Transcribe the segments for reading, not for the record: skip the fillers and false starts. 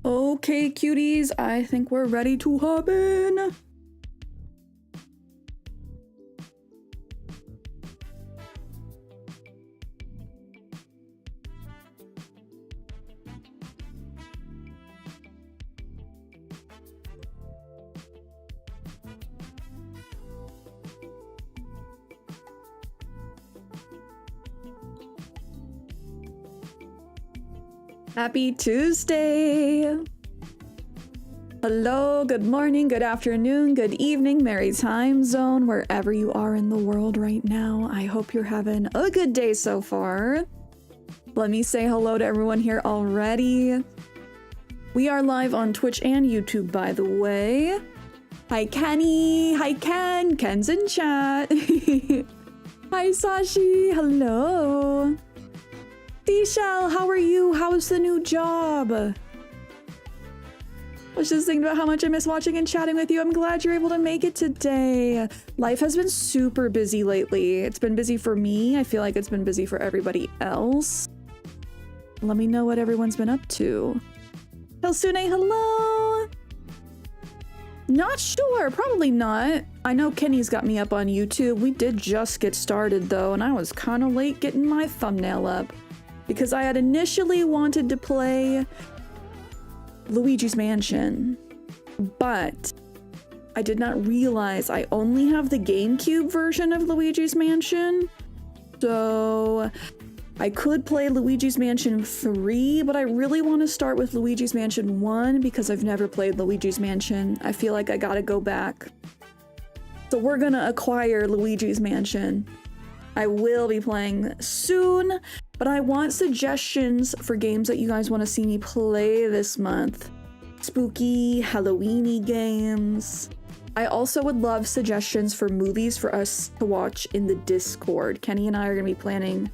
Okay, cuties, I think we're ready to hop in. Happy Tuesday! Hello, good morning, good afternoon, good evening, merry time zone, wherever you are in the world right now. I hope you're having a good day so far. Let me say hello to everyone here already. We are live on Twitch and YouTube, by the way. Hi, Kenny! Hi, Ken! Ken's in chat. Hi, Sashi! Hello! Seashell, how are you? How's the new job? I was just thinking about how much I miss watching and chatting with you. I'm glad you're able to make it today. Life has been super busy lately. It's been busy for me. I feel like it's been busy for everybody else. Let me know what everyone's been up to. Helsune, hello! Not sure, probably not. I know Kenny's got me up on YouTube. We did just get started though, and I was kind of late getting my thumbnail up. Because I had initially wanted to play Luigi's Mansion, but I did not realize I only have the GameCube version of Luigi's Mansion. So I could play Luigi's Mansion 3, but I really want to start with Luigi's Mansion 1 because I've never played Luigi's Mansion. I feel like I gotta go back. So we're gonna acquire Luigi's Mansion. I will be playing soon, but I want suggestions for games that you guys want to see me play this month. Spooky, Halloween-y games. I also would love suggestions for movies for us to watch in the Discord. Kenny and I are going to be planning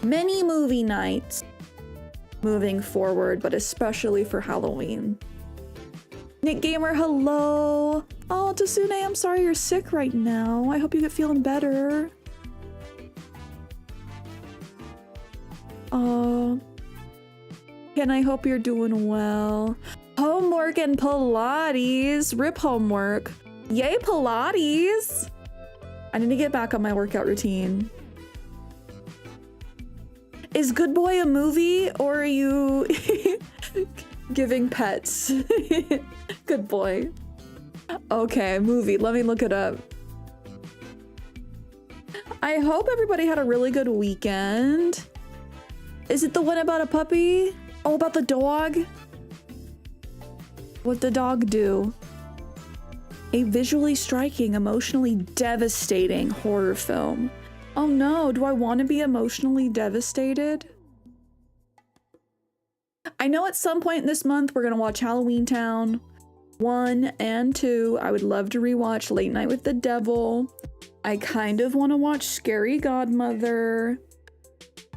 many movie nights moving forward, but especially for Halloween. Nick Gamer, hello! Oh, Tasune, I'm sorry you're sick right now. I hope you get feeling better. Ken, I hope you're doing well. Homework and Pilates. Rip homework. Yay, Pilates! I need to get back on my workout routine. Is Good Boy a movie, or are you giving pets? Good Boy. Okay, movie. Let me look it up. I hope everybody had a really good weekend. Is it the one about a puppy? Oh, about the dog? What'd the dog do? A visually striking, emotionally devastating horror film. Oh no, do I want to be emotionally devastated? I know at some point this month we're gonna watch Halloween Town 1 and 2. I would love to rewatch Late Night with the Devil. I kind of want to watch Scary Godmother.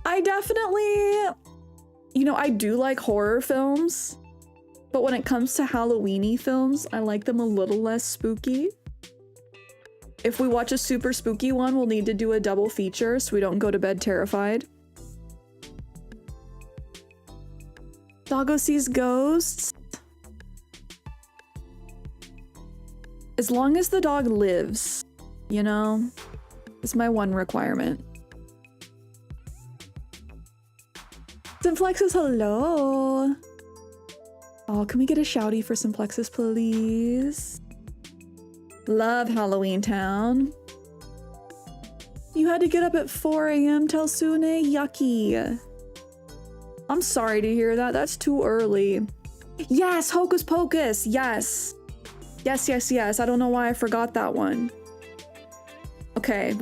I definitely, you know, I do like horror films, but when it comes to Halloween-y films, I like them a little less spooky. If we watch a super spooky one, we'll need to do a double feature so we don't go to bed terrified. Doggo sees ghosts. As long as the dog lives, you know, it's my one requirement. Simplexus, hello! Oh, can we get a shouty for Simplexus, please? Love Halloween Town. You had to get up at 4 a.m. Telsune? Yucky. I'm sorry to hear that. That's too early. Yes, Hocus Pocus. Yes. Yes, yes, yes. I don't know why I forgot that one. Okay,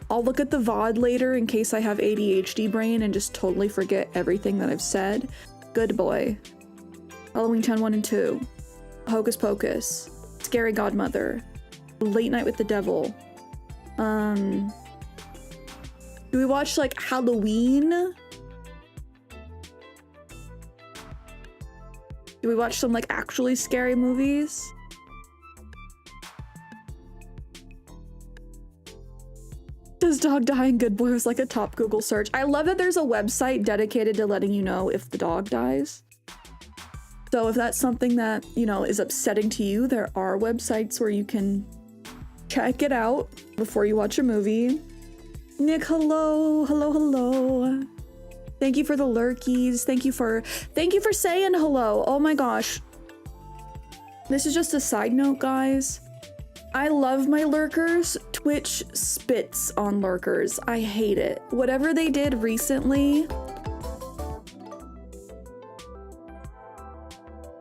I'll look at the VOD later in case I have ADHD brain and just totally forget everything that I've said. Good Boy. Halloween Town 1 and 2. Hocus Pocus. Scary Godmother. Late Night with the Devil. Do we watch like Halloween? Do we watch some like actually scary movies? Does dog die in Good Boy was like a top Google search. I love that there's a website dedicated to letting you know if the dog dies. So if that's something that, you know, is upsetting to you, there are websites where you can check it out before you watch a movie. Nick, hello, hello, hello. Thank you for the lurkies. Thank you for saying hello. Oh my gosh. This is just a side note, guys. I love my lurkers. Twitch spits on lurkers. I hate it. Whatever they did recently.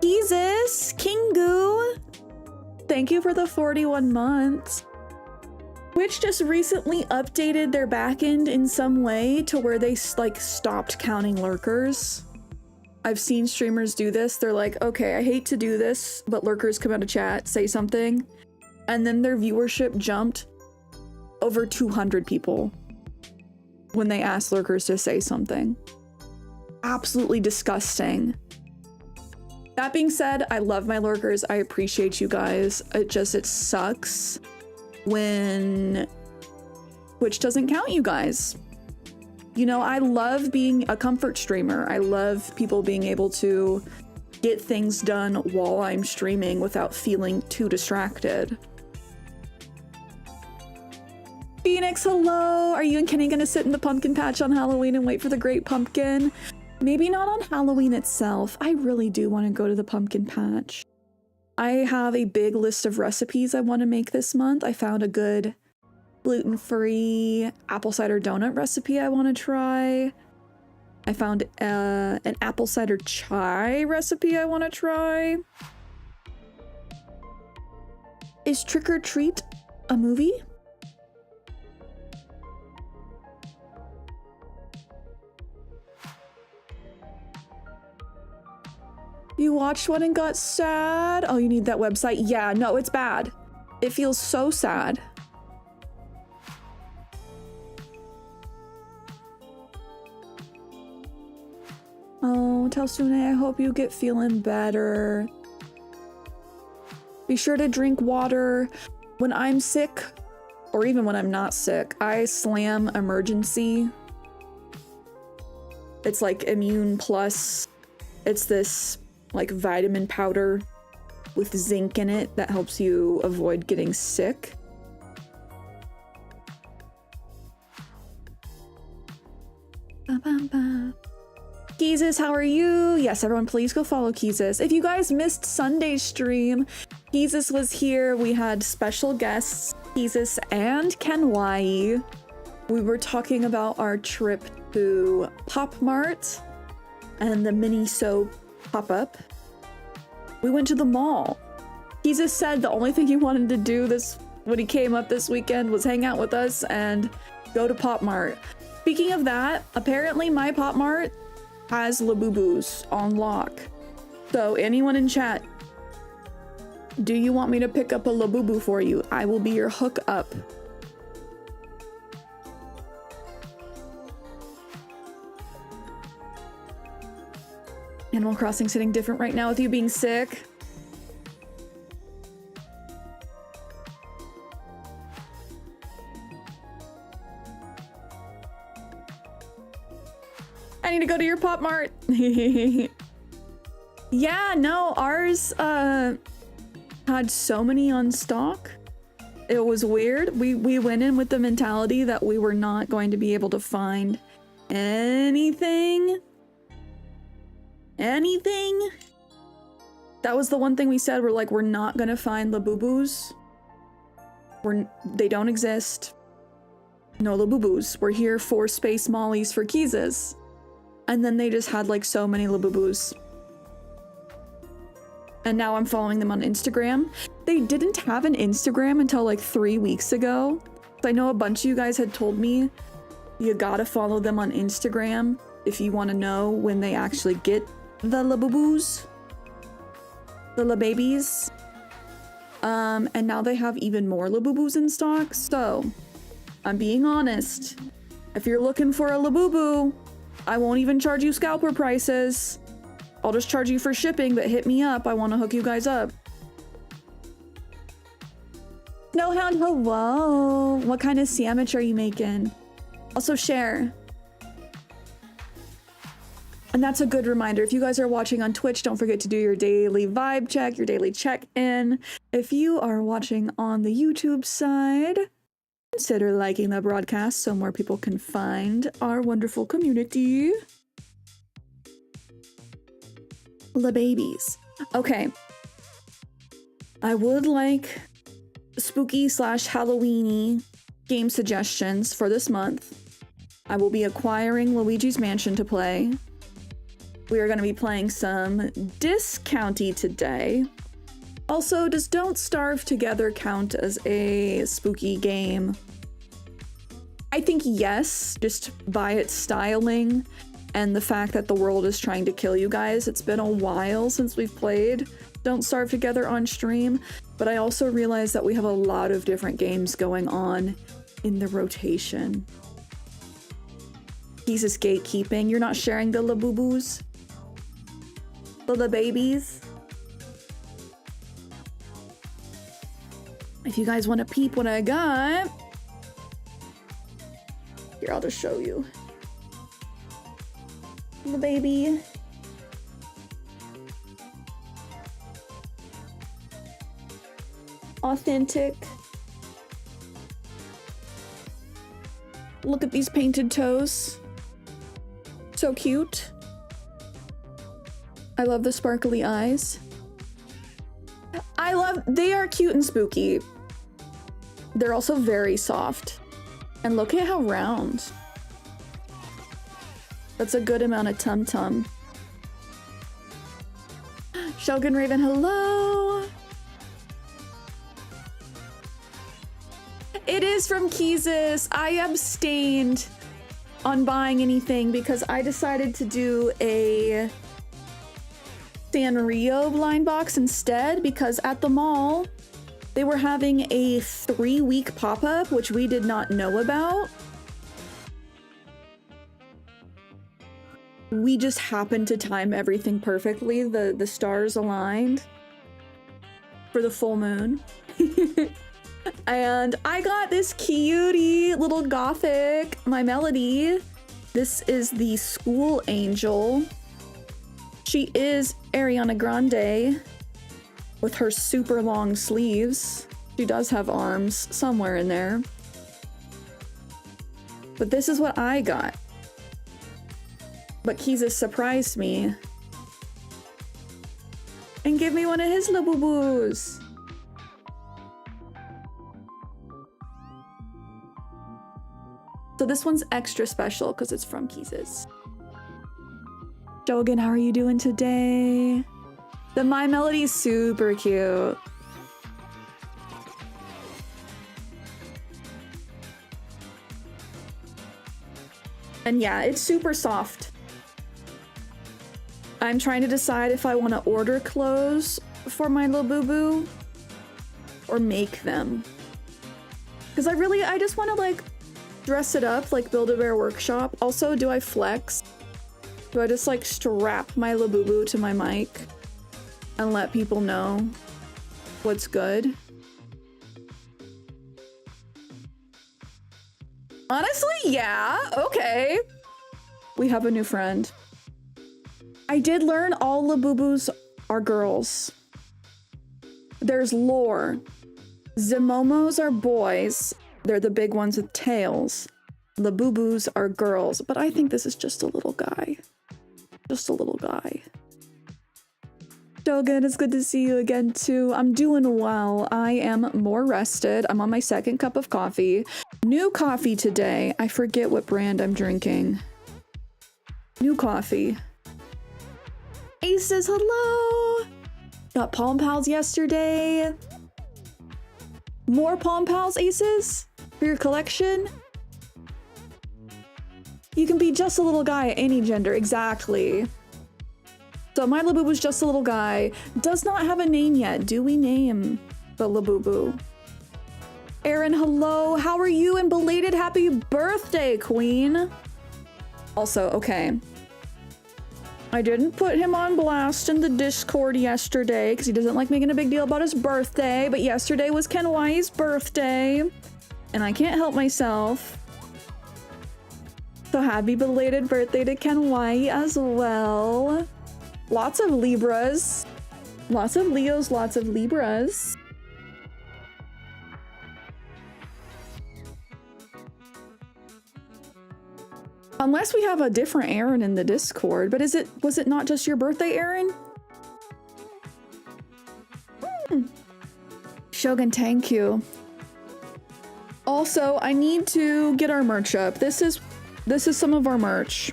Jesus, Kingu. Thank you for the 41 months. Twitch just recently updated their backend in some way to where they like stopped counting lurkers. I've seen streamers do this. They're like, okay, I hate to do this, but lurkers come out of chat, say something, and then their viewership jumped over 200 people when they asked lurkers to say something. Absolutely disgusting. That being said, I love my lurkers. I appreciate you guys. It sucks when Twitch doesn't count you guys. You know, I love being a comfort streamer. I love people being able to get things done while I'm streaming without feeling too distracted. Phoenix, hello! Are you and Kenny gonna sit in the pumpkin patch on Halloween and wait for the great pumpkin? Maybe not on Halloween itself. I really do want to go to the pumpkin patch. I have a big list of recipes I want to make this month. I found a good gluten-free apple cider donut recipe I want to try. I found an apple cider chai recipe I want to try. Is Trick or Treat a movie? You watched one and got sad? Oh, you need that website? Yeah, no, it's bad. It feels so sad. Oh, Telsune, I hope you get feeling better. Be sure to drink water. When I'm sick, or even when I'm not sick, I slam Emergency. It's like Immune Plus. It's this like vitamin powder with zinc in it that helps you avoid getting sick. Keezus, how are you? Yes, everyone, please go follow Keezus. If you guys missed Sunday's stream, Keezus was here. We had special guests, Keezus and Kenwai. We were talking about our trip to Pop Mart and the Miniso pop-up. We went to the mall. Keezus said the only thing he wanted to do when he came up this weekend was hang out with us and go to Pop Mart. Speaking of that, apparently my Pop Mart has Labubus on lock. So anyone in chat, do you want me to pick up a Labubu for you? I will be your hookup. Animal Crossing sitting different right now with you being sick. I need to go to your Pop Mart. Yeah, no, ours had so many on stock. It was weird. We went in with the mentality that we were not going to be able to find anything. That was the one thing we said. We're like, we're not gonna find Labubus. They don't exist. No Labubus. We're here for Space Mollies for Keezus. And then they just had like so many Labubus. And now I'm following them on Instagram. They didn't have an Instagram until like 3 weeks ago. So I know a bunch of you guys had told me you gotta follow them on Instagram if you want to know when they actually get the Labubus, the Lababies. And now they have even more Labubus in stock. So I'm being honest. If you're looking for a Labubu, I won't even charge you scalper prices. I'll just charge you for shipping, but hit me up. I want to hook you guys up. Snowhound, hello. What kind of sandwich are you making? Also share. And that's a good reminder. If you guys are watching on Twitch, don't forget to do your daily vibe check, your daily check-in. If you are watching on the YouTube side, consider liking the broadcast so more people can find our wonderful community. The babies. Okay. I would like spooky / Halloweeny game suggestions for this month. I will be acquiring Luigi's Mansion to play. We are going to be playing some Discounty today. Also, does Don't Starve Together count as a spooky game? I think yes, just by its styling and the fact that the world is trying to kill you guys. It's been a while since we've played Don't Starve Together on stream, but I also realize that we have a lot of different games going on in the rotation. Jesus gatekeeping. You're not sharing the Labubu's? The babies? If you guys want to peep what I got, here, I'll just show you. The baby. Authentic. Look at these painted toes. So cute. I love the sparkly eyes. They are cute and spooky. They're also very soft. And look at how round. That's a good amount of tum-tum. Shogun Raven, hello! It is from Keezus. I abstained on buying anything because I decided to do a Sanrio blind box instead, because at the mall they were having a 3-week pop-up, which we did not know about. We just happened to time everything perfectly. The stars aligned for the full moon. And I got this cutie little gothic My Melody. This is the School Angel. She is Ariana Grande with her super long sleeves. She does have arms somewhere in there. But this is what I got. But Keezus surprised me and gave me one of his Labubu's. So this one's extra special because it's from Keezus. Shogun, how are you doing today? The My Melody is super cute. And yeah, it's super soft. I'm trying to decide if I want to order clothes for my Labubu or make them. Because I just want to like dress it up like Build-A-Bear Workshop. Also, do I flex? Do I just like strap my Labubu to my mic and let people know what's good? Honestly, yeah, okay. We have a new friend. I did learn all Labubus are girls. There's lore. Zimomos are boys. They're the big ones with tails. Labubus are girls, but I think this is just a little guy. Just a little guy. Shogun, it's good to see you again too. I'm doing well. I am more rested. I'm on my second cup of coffee. New coffee today. I forget what brand I'm drinking. New coffee. Aces, hello! Got Palm Pals yesterday. More Palm Pals, Aces? For your collection? You can be just a little guy at any gender, exactly. So my Labubu's just a little guy. Does not have a name yet. Do we name the Labubu? Aaron, hello. How are you? And belated happy birthday, queen. Also, okay. I didn't put him on blast in the Discord yesterday because he doesn't like making a big deal about his birthday, but yesterday was Kenwai's birthday and I can't help myself. So happy belated birthday to Ken White as well. Lots of Libras. Lots of Leos, lots of Libras. Unless we have a different Aaron in the Discord, but was it not just your birthday, Aaron? Shogun, thank you. Also, I need to get our merch up. This is some of our merch.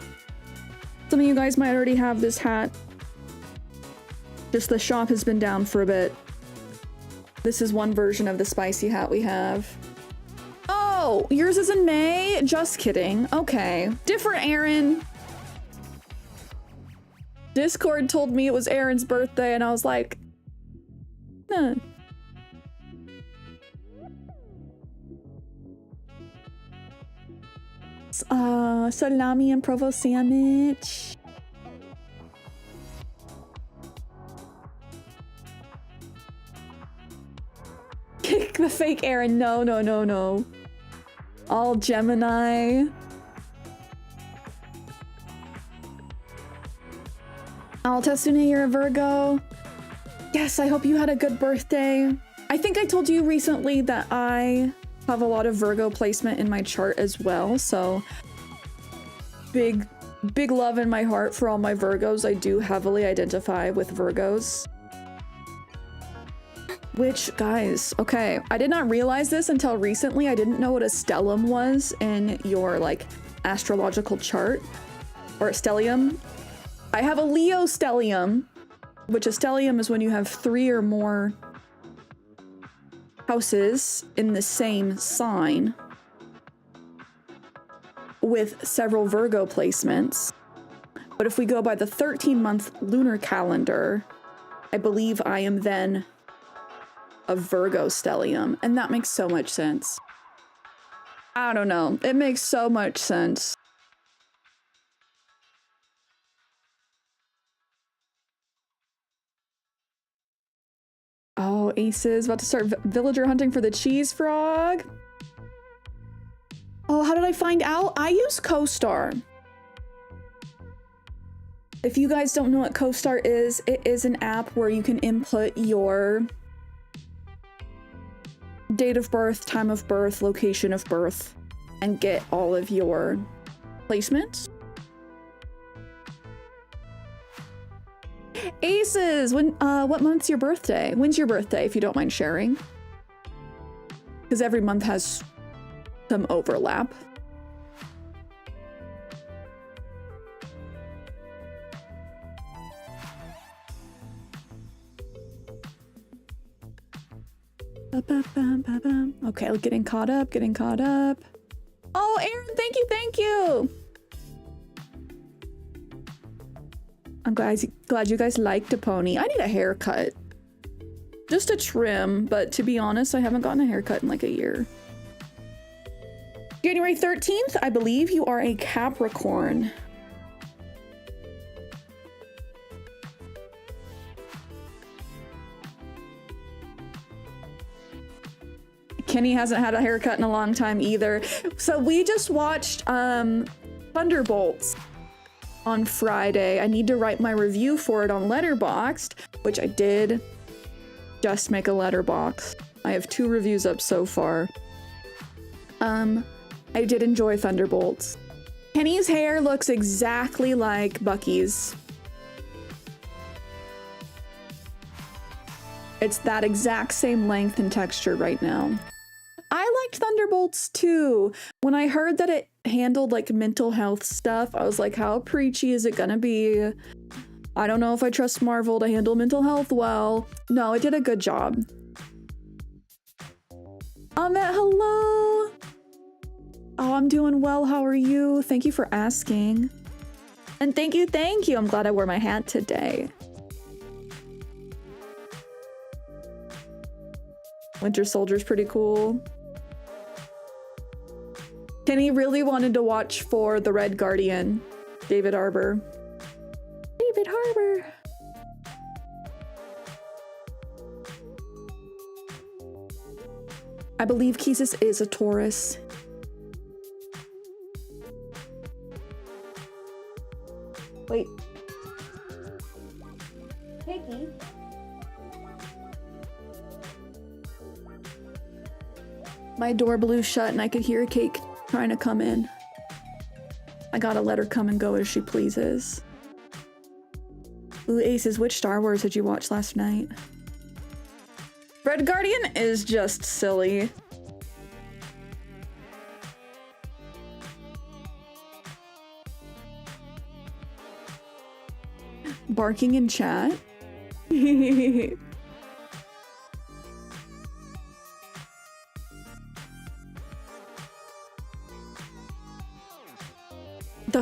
Some of you guys might already have this hat. Just the shop has been down for a bit. This is one version of the spicy hat we have. Oh, yours is in May? Just kidding. Okay. Different Aaron. Discord told me it was Aaron's birthday and I was like, huh. Salami and provo sandwich. Kick the fake Aaron. No, no, no, no. All Gemini. Altasune, you're a Virgo. Yes, I hope you had a good birthday. I think I told you recently that I have a lot of Virgo placement in my chart as well, so big love in my heart for all my Virgos. I do heavily identify with Virgos. Which, guys, okay, I did not realize this until recently. I didn't know what a stellium was in your, like, astrological chart, or a stellium. I have a Leo stellium, which a stellium is when you have 3 or more houses in the same sign with several Virgo placements. But if we go by the 13-month lunar calendar, I believe I am then a Virgo stellium, and that makes so much sense. I don't know, it makes so much sense. Oh, Aces about to start villager hunting for the cheese frog. Oh, how did I find out? I use CoStar. If you guys don't know what CoStar is, it is an app where you can input your date of birth, time of birth, location of birth, and get all of your placements. Aces, when what month's your birthday? When's your birthday, if you don't mind sharing? Because every month has some overlap. Okay, getting caught up, getting caught up. Oh, Aaron, thank you, thank you. I'm glad you guys liked a pony. I need a haircut. Just a trim, but to be honest, I haven't gotten a haircut in like a year. January 13th, I believe you are a Capricorn. Kenny hasn't had a haircut in a long time either. So we just watched Thunderbolts on Friday. I need to write my review for it on Letterboxd, which I did just make a letterbox. I have 2 reviews up so far. I did enjoy Thunderbolts. Kenny's hair looks exactly like Bucky's. It's that exact same length and texture right now. I liked Thunderbolts too. When I heard that it handled like mental health stuff, I was like, how preachy is it gonna be? I don't know if I trust Marvel to handle mental health well. No, it did a good job. Ahmet, hello. Oh, I'm doing well. How are you? Thank you for asking. And thank you. I'm glad I wore my hat today. Winter Soldier's pretty cool. Kenny really wanted to watch for The Red Guardian. David Harbour. David Harbour. I believe Keesis is a Taurus. Wait. Piggy. My door blew shut and I could hear Cake trying to come in. I gotta let her come and go as she pleases. Ooh, Aces, which Star Wars did you watch last night? Red Guardian is just silly. Barking in chat? The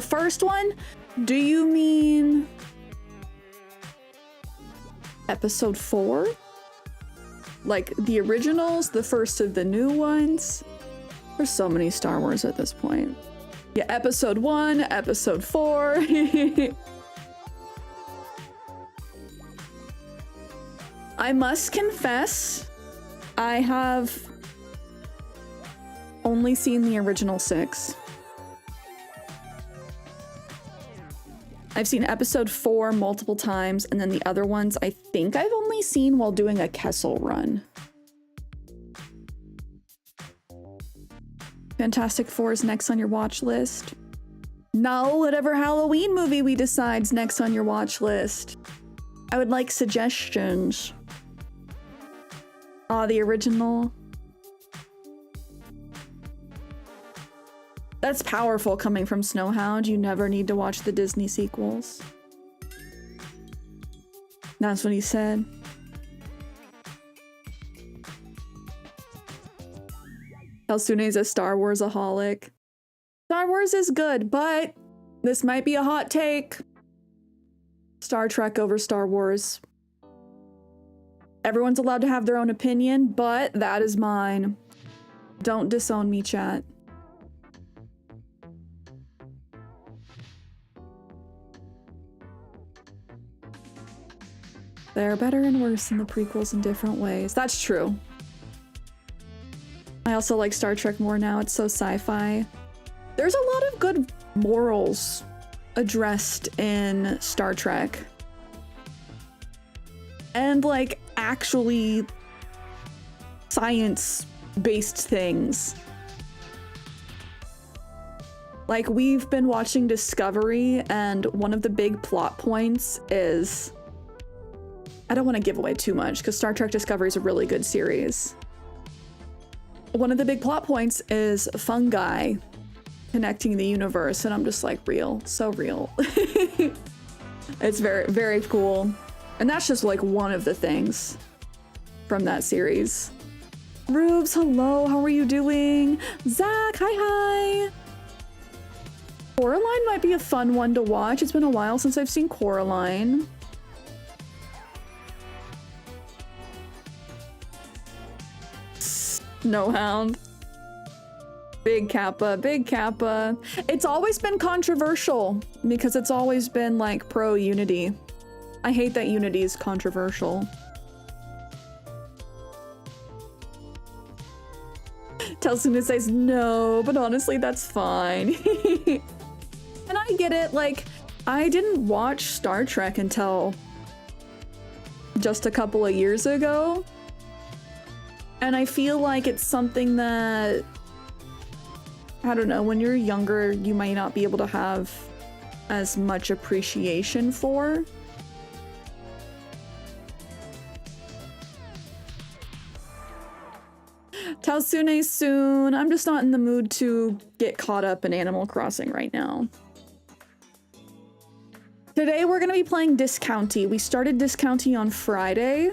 first one? Do you mean episode 4? Like the originals, the first of the new ones? There's so many Star Wars at this point. Yeah, episode 1, episode 4. I must confess, I have only seen the original 6. I've seen episode 4 multiple times, and then the other ones I think I've only seen while doing a Kessel run. Fantastic Four is next on your watch list. No, whatever Halloween movie we decide's next on your watch list. I would like suggestions. The original. That's powerful coming from Snowhound. You never need to watch the Disney sequels. That's what he said. Elsune's a Star Wars-aholic. Star Wars is good, but this might be a hot take. Star Trek over Star Wars. Everyone's allowed to have their own opinion, but that is mine. Don't disown me, chat. They're better and worse than the prequels in different ways. That's true. I also like Star Trek more now. It's so sci-fi. There's a lot of good morals addressed in Star Trek. And like actually science-based things. Like we've been watching Discovery, and one of the big plot points is, I don't want to give away too much because Star Trek Discovery is a really good series. One of the big plot points is fungi connecting the universe, and I'm just like, real, so real. It's very, very cool. And that's just like one of the things from that series. Rubes, hello, how are you doing? Zach, hi. Coraline might be a fun one to watch. It's been a while since I've seen Coraline. Snowhound. Big Kappa, Big Kappa. It's always been controversial because it's always been like pro-unity. I hate that unity is controversial. Telsuna says no, but honestly, that's fine. And I get it, like, I didn't watch Star Trek until just a couple of years ago. And I feel like it's something that, I don't know, when you're younger, you might not be able to have as much appreciation for. Taosune soon. I'm just not in the mood to get caught up in Animal Crossing right now. Today we're gonna be playing Discounty. We started Discounty on Friday.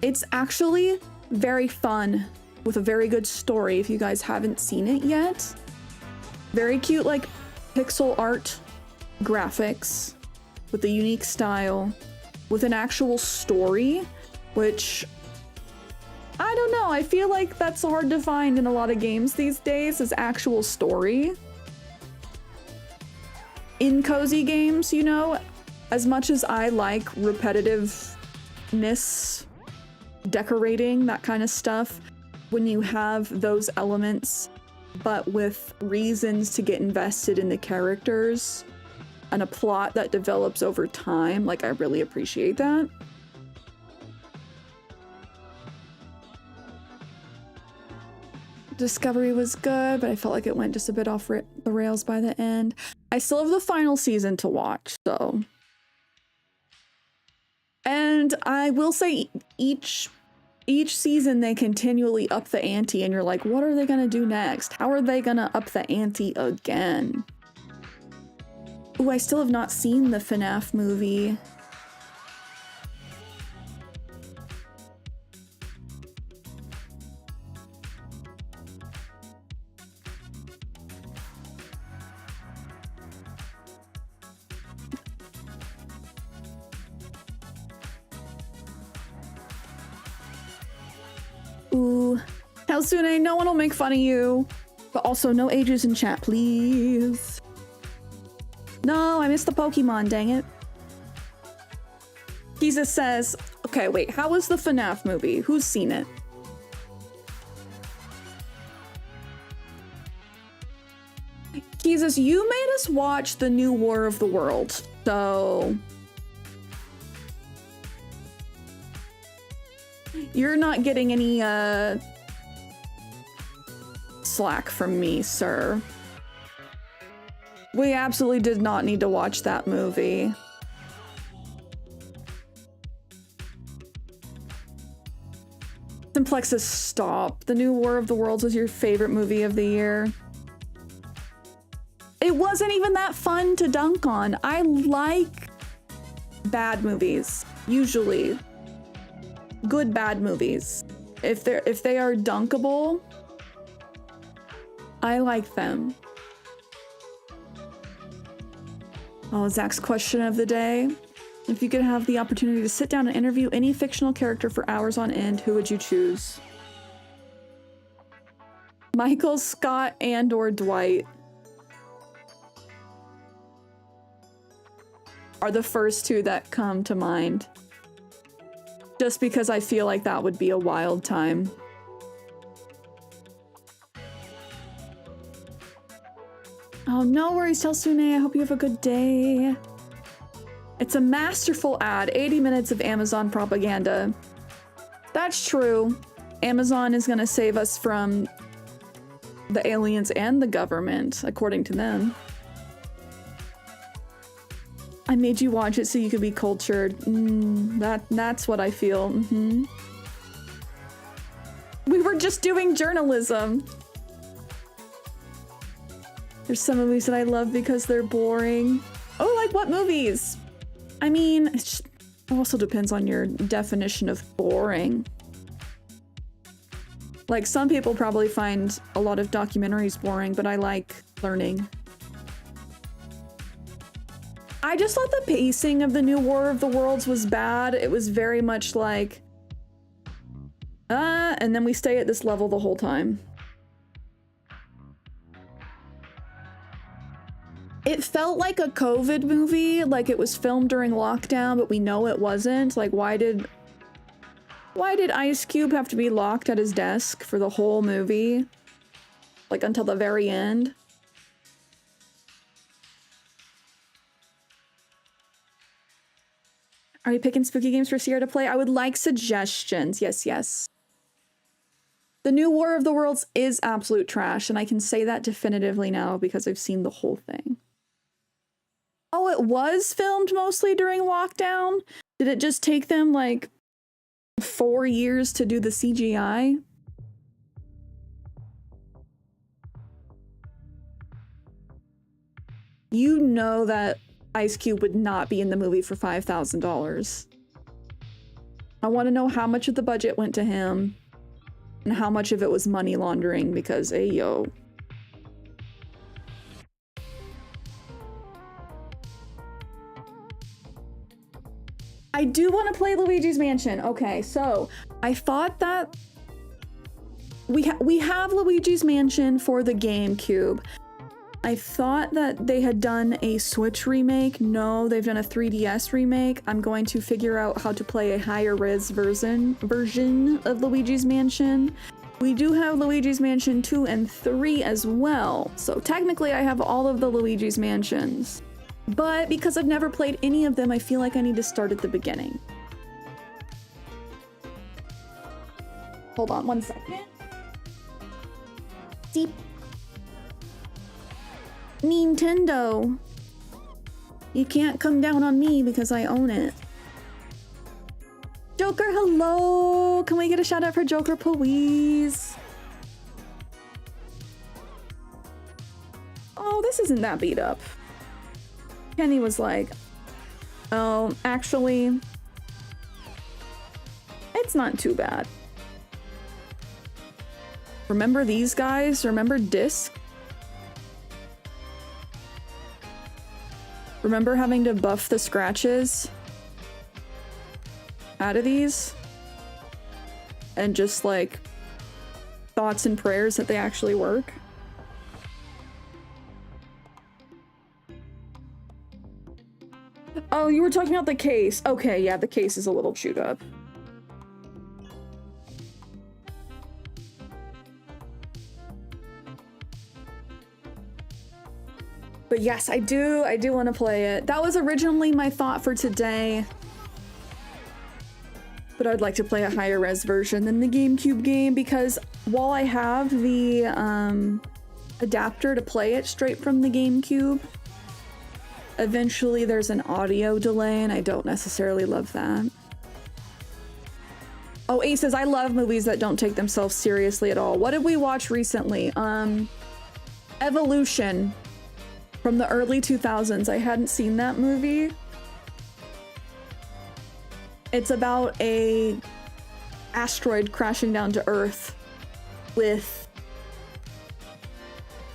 It's actually very fun with a very good story if you guys haven't seen it yet. Very cute, like pixel art graphics with a unique style, with an actual story, which I don't know, I feel like that's hard to find in a lot of games these days, is actual story. In cozy games, you know, as much as I like repetitiveness, decorating, that kind of stuff, when you have those elements, but with reasons to get invested in the characters, and a plot that develops over time. Like, I really appreciate that. Discovery was good, but I felt like it went just a bit off the rails by the end. I still have the final season to watch, so. And I will say each season they continually up the ante, and you're like, what are they gonna do next? How are they gonna up the ante again? Ooh, I still have not seen the FNAF movie. Ooh, Halsune, no one will make fun of you. But also, no ages in chat, please. No, I missed the Pokemon, dang it. Jesus says, okay, wait, how was the FNAF movie? Who's seen it? Jesus, you made us watch the new War of the Worlds, so... You're not getting any, slack from me, sir. We absolutely did not need to watch that movie. Simplexus, stop. The new War of the Worlds was your favorite movie of the year. It wasn't even that fun to dunk on. I like bad movies, usually. Good bad movies. If they are dunkable, I like them. Oh, Zach's question of the day. If you could have the opportunity to sit down and interview any fictional character for hours on end, who would you choose? Michael, Scott, and or Dwight are the first two that come to mind. Just because I feel like that would be a wild time. Oh, no worries, Telsune. I hope you have a good day. It's a masterful ad. 80 minutes of Amazon propaganda. That's true. Amazon is gonna save us from the aliens and the government, according to them. I made you watch it so you could be cultured. That's what I feel. We were just doing journalism. There's some movies that I love because they're boring. Oh, like what movies? I mean, it also depends on your definition of boring. Like, some people probably find a lot of documentaries boring, but I like learning. I just thought the pacing of the new War of the Worlds was bad. It was very much like, and then we stay at this level the whole time. It felt like a COVID movie, like it was filmed during lockdown, but we know it wasn't. Like, why did Ice Cube have to be locked at his desk for the whole movie? Like, until the very end? Are you picking spooky games for Cierra to play? I would like suggestions. Yes, yes. The new War of the Worlds is absolute trash, and I can say that definitively now because I've seen the whole thing. Oh, it was filmed mostly during lockdown? Did it just take them, like, 4 years to do the CGI? You know that Ice Cube would not be in the movie for $5,000. I want to know how much of the budget went to him and how much of it was money laundering, because yo. I do want to play Luigi's Mansion. Okay, so I thought that we have Luigi's Mansion for the GameCube. I thought that they had done a Switch remake. No, they've done a 3DS remake. I'm going to figure out how to play a higher res version of Luigi's Mansion. We do have Luigi's Mansion 2 and 3 as well. So technically I have all of the Luigi's Mansions. But because I've never played any of them, I feel like I need to start at the beginning. Hold on 1 second. Deep. Nintendo. You can't come down on me because I own it. Joker, hello! Can we get a shout out for Joker, please? Oh, this isn't that beat up. Kenny was like, oh, actually, it's not too bad. Remember these guys? Remember Disc? Remember having to buff the scratches out of these? And just like thoughts and prayers that they actually work? Oh, you were talking about the case. Okay, yeah, the case is a little chewed up. But yes, I do want to play it. That was originally my thought for today. But I'd like to play a higher res version than the GameCube game because while I have the adapter to play it straight from the GameCube, eventually there's an audio delay and I don't necessarily love that. Oh, Ace says, I love movies that don't take themselves seriously at all. What did we watch recently? Evolution from the early 2000s. I hadn't seen that movie. It's about a asteroid crashing down to Earth with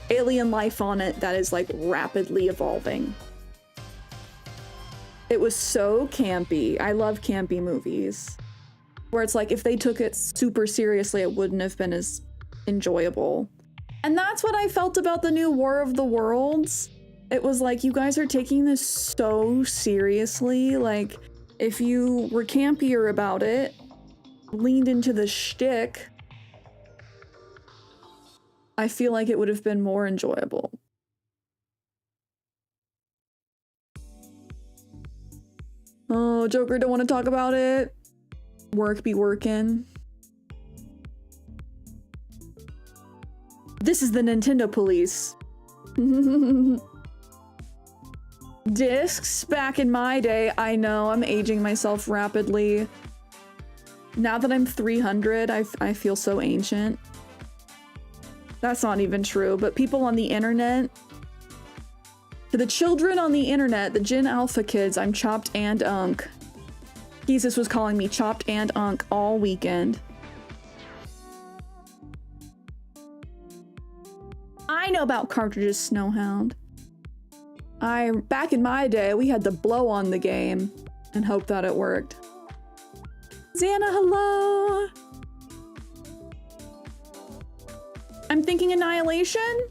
alien life on it that is like rapidly evolving. It was so campy. I love campy movies where it's like if they took it super seriously, it wouldn't have been as enjoyable. And that's what I felt about the new War of the Worlds. It was like, you guys are taking this so seriously. Like, if you were campier about it, leaned into the shtick, I feel like it would have been more enjoyable. Oh, Joker, don't want to talk about it. Work be working. This is the Nintendo police. Discs back in my day. I know, I'm aging myself rapidly. Now that I'm 300, I feel so ancient. That's not even true, but people on the internet, to the children on the internet, the Gen Alpha kids, I'm chopped and unk. Jesus was calling me chopped and unk all weekend. I know about cartridges, Snowhound. Back in my day, we had to blow on the game and hope that it worked. Xana, hello! I'm thinking Annihilation?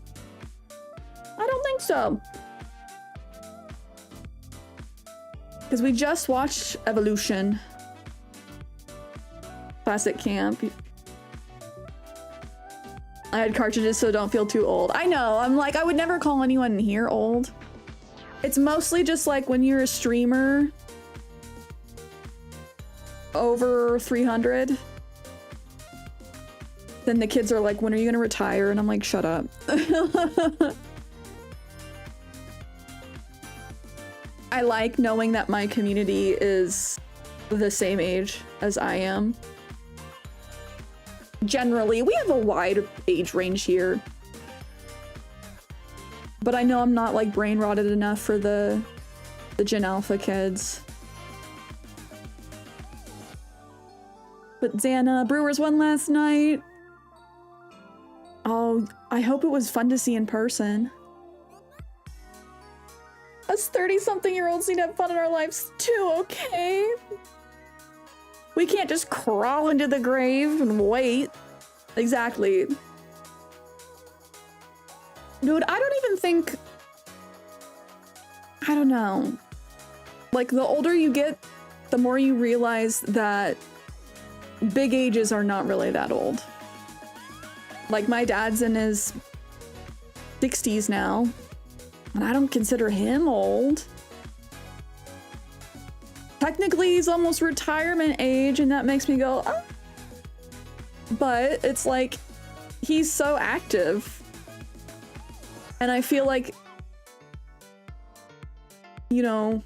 I don't think so. Because we just watched Evolution. Classic camp. I had cartridges, so don't feel too old. I know, I'm like, I would never call anyone in here old. It's mostly just like when you're a streamer over 300, then the kids are like, when are you gonna retire? And I'm like, shut up. I like knowing that my community is the same age as I am. Generally, we have a wide age range here. But I know I'm not like brain rotted enough for the Gen Alpha kids. But Xana, Brewers won last night. Oh, I hope it was fun to see in person. Us 30-something-year-olds need to have fun in our lives too, okay? We can't just crawl into the grave and wait. Exactly. Dude, I don't even think... I don't know. Like, the older you get, the more you realize that big ages are not really that old. Like, my dad's in his 60s now, and I don't consider him old. Technically, he's almost retirement age, and that makes me go, oh. But it's like, he's so active. And I feel like, you know,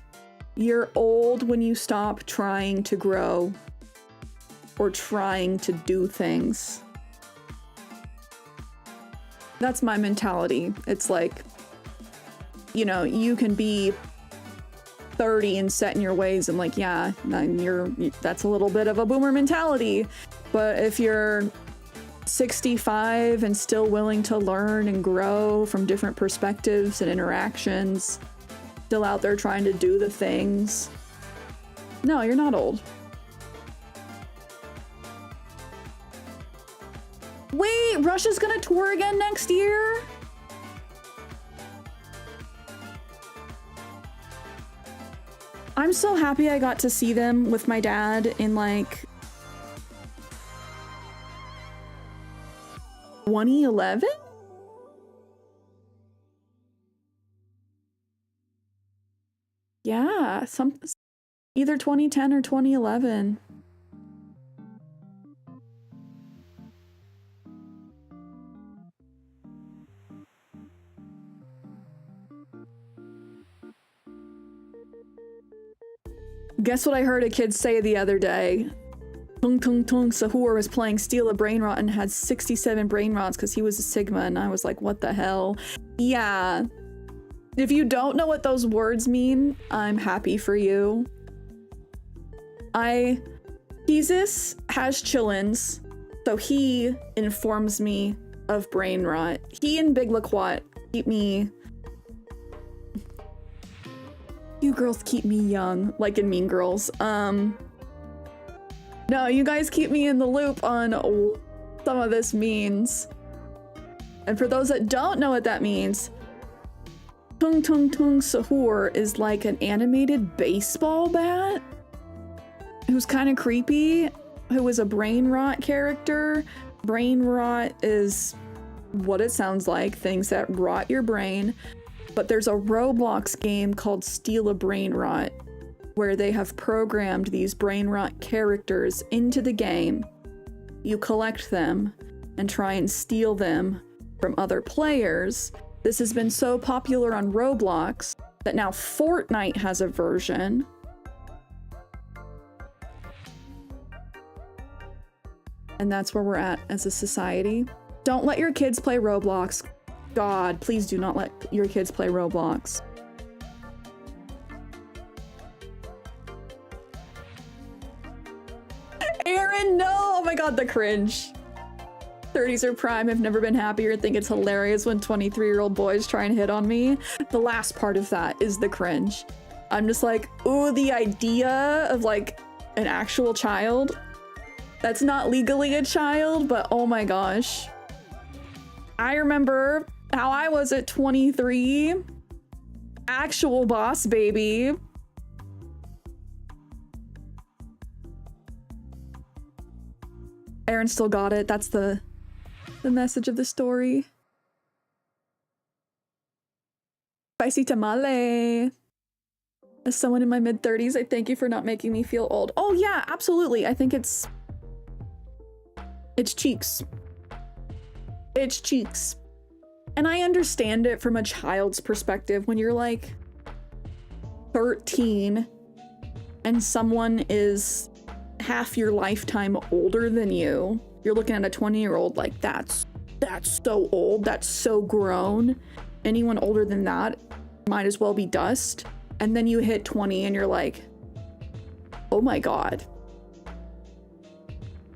you're old when you stop trying to grow or trying to do things. That's my mentality. It's like, you know, you can be 30 and set in your ways and like, yeah, that's a little bit of a boomer mentality. But if you're 65 and still willing to learn and grow from different perspectives and interactions, still out there trying to do the things, no, you're not old. Wait, Russia's gonna tour again next year? I'm so happy I got to see them with my dad in like 2011? Yeah, either 2010 or 2011. Guess what I heard a kid say the other day? Tung Tung Tung Sahur was playing Steal a Brain Rot and had 67 brain rots because he was a Sigma, and I was like, what the hell? Yeah. If you don't know what those words mean, I'm happy for you. Jesus has chillins, so he informs me of brain rot. He and Big Laquat keep me... You girls keep me young, like in Mean Girls. No, you guys keep me in the loop on what some of this means. And for those that don't know what that means, Tung Tung Tung Sahur is like an animated baseball bat who's kind of creepy, who is a brain rot character. Brain rot is what it sounds like, things that rot your brain. But there's a Roblox game called Steal a Brain Rot where they have programmed these brain rot characters into the game. You collect them and try and steal them from other players. This has been so popular on Roblox that now Fortnite has a version. And that's where we're at as a society. Don't let your kids play Roblox. God, please do not let your kids play Roblox. Aaron, no! Oh my god, the cringe. 30s are prime, I've never been happier, think it's hilarious when 23-year-old boys try and hit on me. The last part of that is the cringe. I'm just like, ooh, the idea of like an actual child. That's not legally a child, but oh my gosh. I remember how I was at 23. Actual boss baby. Aaron still got it. That's the message of the story. Spicy tamale. As someone in my mid-30s, I thank you for not making me feel old. Oh yeah, absolutely. I think it's cheeks. It's cheeks. And I understand it from a child's perspective when you're like 13 and someone is half your lifetime older than you. You're looking at a 20-year-old like, that's so old, that's so grown. Anyone older than that might as well be dust. And then you hit 20 and you're like, oh my god.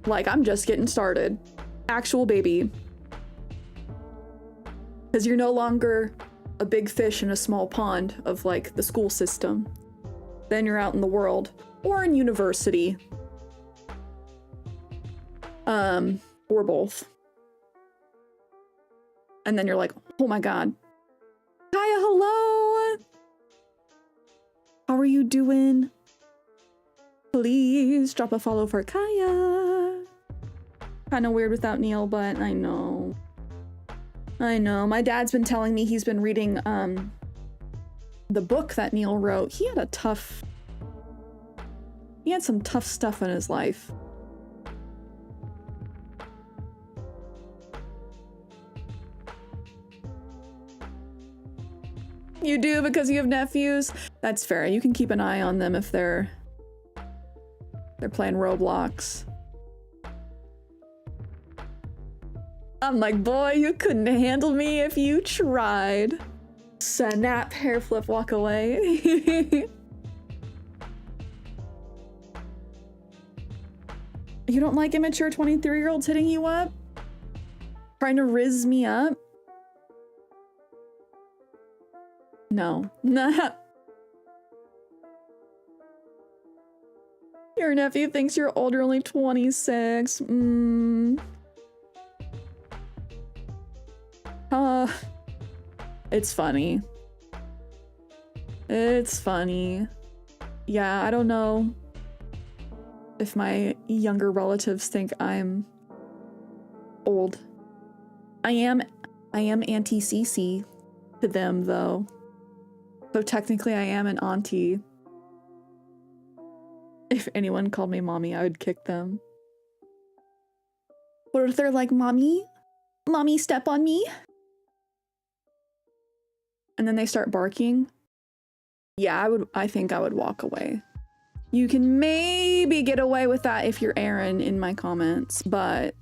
Like, I'm just getting started. Actual baby. Because you're no longer a big fish in a small pond of like the school system. Then you're out in the world or in university. Or both. And then you're like, oh my god. Kaya, hello! How are you doing? Please drop a follow for Kaya. Kind of weird without Neil, but I know. I know. My dad's been telling me he's been reading the book that Neil wrote. He had a tough He had some tough stuff in his life. You do because you have nephews? That's fair. You can keep an eye on them if they're playing Roblox. I'm like, boy, you couldn't handle me if you tried. Snap, hair flip, walk away. You don't like immature 23-year-olds hitting you up? Trying to rizz me up? No. Your nephew thinks you're old, you're only 26. It's funny. It's funny. Yeah, I don't know if my younger relatives think I'm old. I am Auntie Cece to them, though. So technically I am an auntie. If anyone called me mommy, I would kick them. What if they're like, mommy? Mommy, step on me? And then they start barking? Yeah, I think I would walk away. You can maybe get away with that if you're Aaron in my comments, but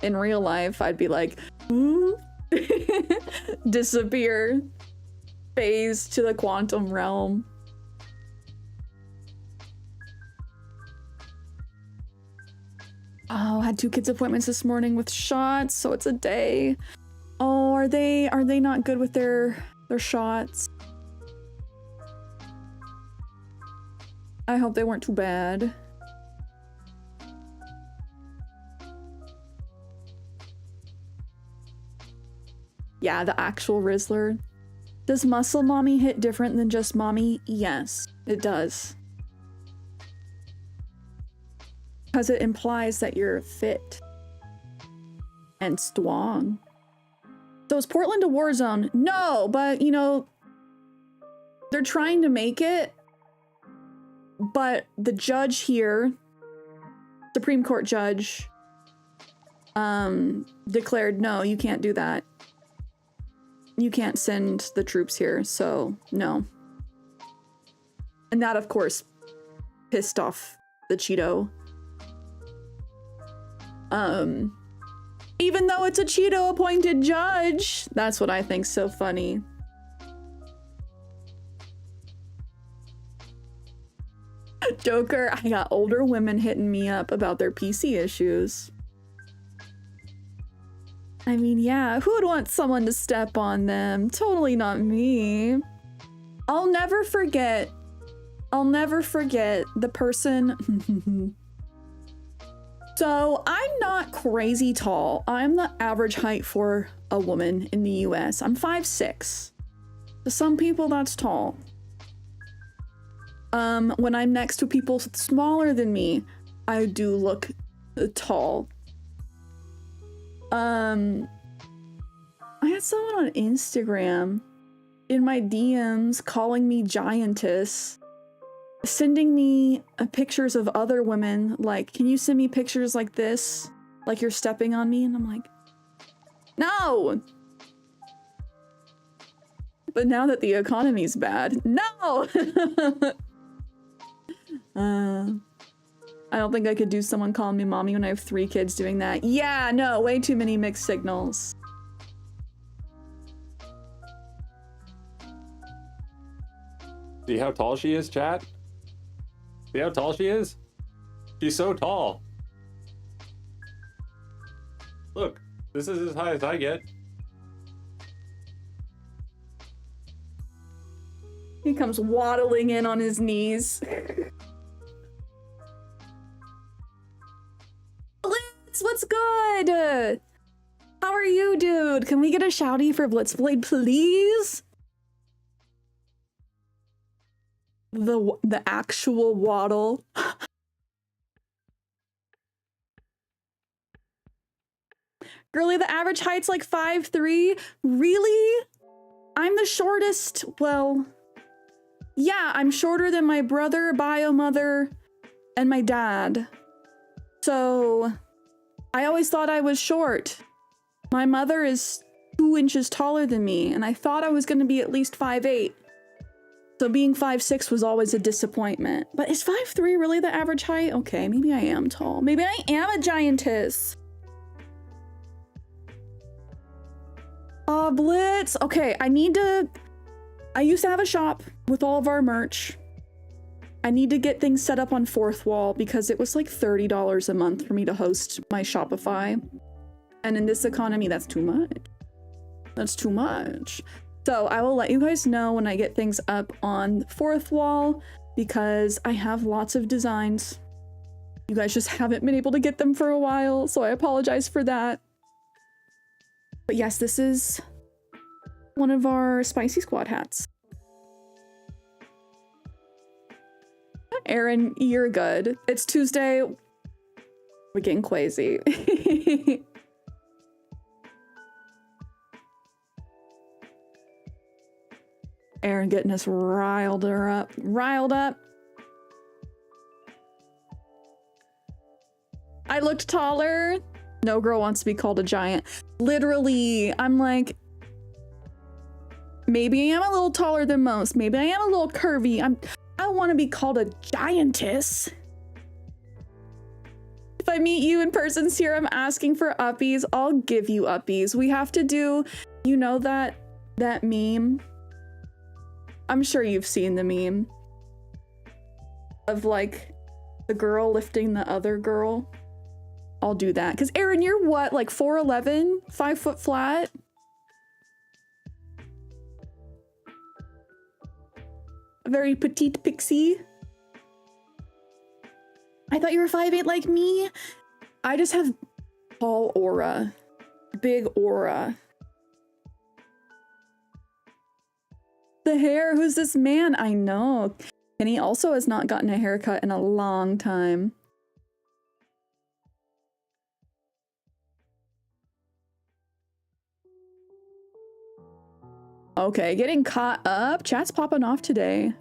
in real life, I'd be like, disappear, phase to the quantum realm. Oh, I had 2 kids' appointments this morning with shots, so it's a day. Oh, are they not good with their shots? I hope they weren't too bad. Yeah, the actual Rizzler. Does muscle mommy hit different than just mommy? Yes, it does. Because it implies that you're fit and strong. So is Portland a war zone? No, but you know, they're trying to make it. But the judge here, Supreme Court judge, declared, no, you can't do that. You can't send the troops here, so no. And that, of course, pissed off the Cheeto. Even though it's a Cheeto appointed judge, that's what I think's so funny. Joker, I got older women hitting me up about their PC issues. I mean, yeah, who would want someone to step on them? Totally not me. I'll never forget the person. So I'm not crazy tall. I'm the average height for a woman in the US. I'm 5'6". To some people, that's tall. When I'm next to people smaller than me, I do look tall. I had someone on Instagram in my DMs calling me giantess, sending me pictures of other women, like, can you send me pictures like this? Like you're stepping on me? And I'm like, no! But now that the economy's bad, no! I don't think I could do someone calling me mommy when I have 3 kids doing that. Yeah, no, way too many mixed signals. See how tall she is, chat? See how tall she is? She's so tall. Look, this is as high as I get. He comes waddling in on his knees. Blitz, what's good? How are you, dude? Can we get a shouty for Blitzblade, please? The actual waddle. Girly, the average height's like 5'3". Really? I'm the shortest. Well, yeah, I'm shorter than my brother, bio mother, and my dad. So I always thought I was short. My mother is 2 inches taller than me, and I thought I was going to be at least 5'8". So being 5'6" was always a disappointment. But is 5'3" really the average height? Okay, maybe I am tall. Maybe I am a giantess. Blitz. Okay, I used to have a shop with all of our merch. I need to get things set up on Fourth Wall because it was like $30 a month for me to host my Shopify. And in this economy, that's too much. That's too much. So I will let you guys know when I get things up on Fourth Wall because I have lots of designs. You guys just haven't been able to get them for a while, so I apologize for that. But yes, this is one of our Spicy Squad hats. Aaron, you're good. It's Tuesday. We're getting crazy. Aaron getting us riled up. I looked taller. No girl wants to be called a giant. Literally, I'm like, maybe I am a little taller than most. Maybe I am a little curvy. I don't want to be called a giantess. If I meet you in person, Cierra, I'm asking for uppies. I'll give you uppies. We have to do, you know that meme? I'm sure you've seen the meme of like the girl lifting the other girl. I'll do that. Because Aaron, you're what? Like 4'11"? 5 foot flat? A very petite pixie. I thought you were 5'8" like me. I just have tall aura. Big aura. The hair, who's this man? I know. Kenny also has not gotten a haircut in a long time. Okay, getting caught up. Chat's popping off today.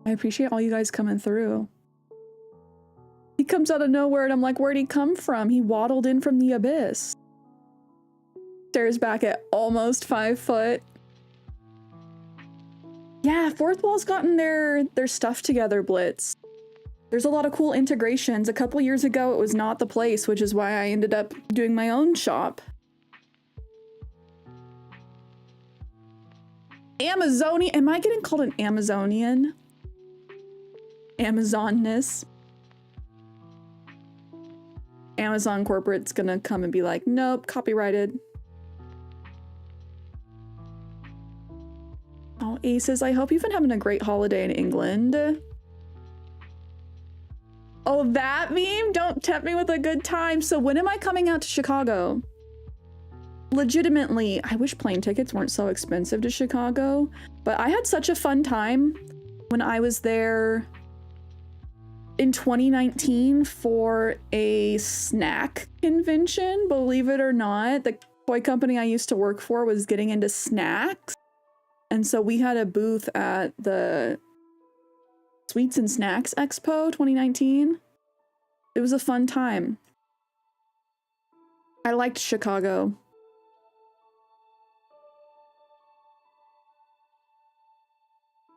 I appreciate all you guys coming through. He comes out of nowhere and I'm like, where'd he come from? He waddled in from the abyss. Stares back at almost 5 foot. Yeah, Fourth Wall's gotten their stuff together, Blitz. There's a lot of cool integrations. A couple years ago, it was not the place, which is why I ended up doing my own shop. Amazonian. Am I getting called an Amazonian? Amazonness. Amazon corporate's gonna come and be like, nope, copyrighted. Oh, Aces, I hope you've been having a great holiday in England. Oh, that meme? Don't tempt me with a good time. So when am I coming out to Chicago? Legitimately, I wish plane tickets weren't so expensive to Chicago, but I had such a fun time when I was there in 2019 for a snack convention. Believe it or not, the toy company I used to work for was getting into snacks. And so we had a booth at the Sweets and Snacks Expo 2019. It was a fun time. I liked Chicago.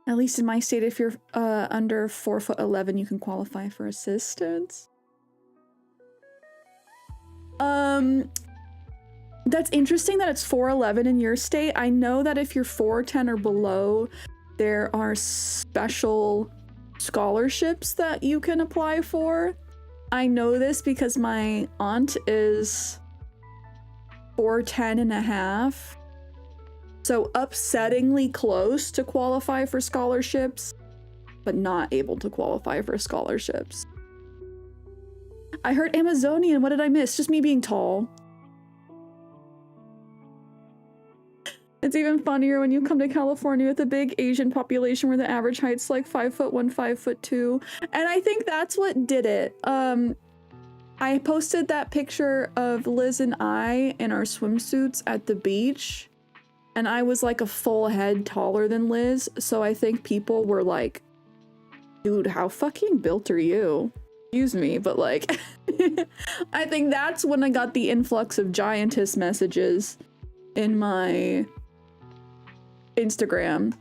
At least in my state, if you're under 4'11", you can qualify for assistance. That's interesting that it's 4'11" in your state. I know that if you're 4'10" or below, there are special scholarships that you can apply for. I know this because my aunt is 4'10" and a half. So upsettingly close to qualify for scholarships, but not able to qualify for scholarships. I heard Amazonian. What did I miss? Just me being tall. It's even funnier when you come to California with a big Asian population where the average height's like 5'1", 5'2". And I think that's what did it. I posted that picture of Liz and I in our swimsuits at the beach. And I was like a full head taller than Liz. So I think people were like, dude, how fucking built are you? excuse me, but like, I think that's when I got the influx of giantess messages in my Instagram.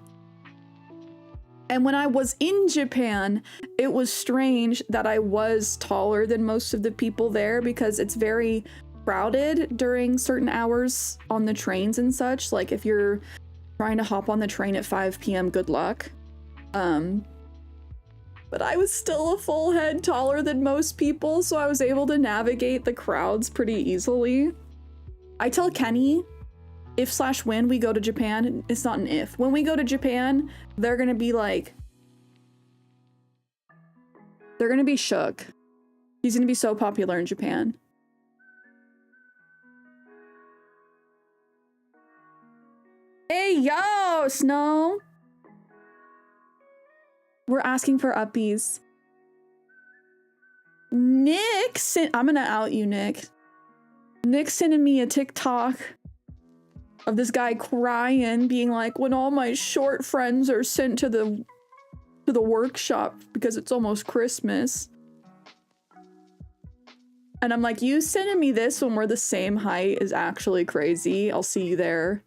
And when I was in Japan, it was strange that I was taller than most of the people there because it's very crowded during certain hours on the trains and such. Like if you're trying to hop on the train at 5 p.m., good luck. But I was still a full head taller than most people, so I was able to navigate the crowds pretty easily. I tell Kenny, if/when we go to Japan, it's not an if. When we go to Japan, they're gonna be like, they're gonna be shook. He's gonna be so popular in Japan. Hey, yo, Snow! We're asking for uppies. Nick I'm gonna out you, Nick. Nick's sending me a TikTok of this guy crying, being like, when all my short friends are sent to the workshop because it's almost Christmas. And I'm like, you sending me this when we're the same height is actually crazy. I'll see you there.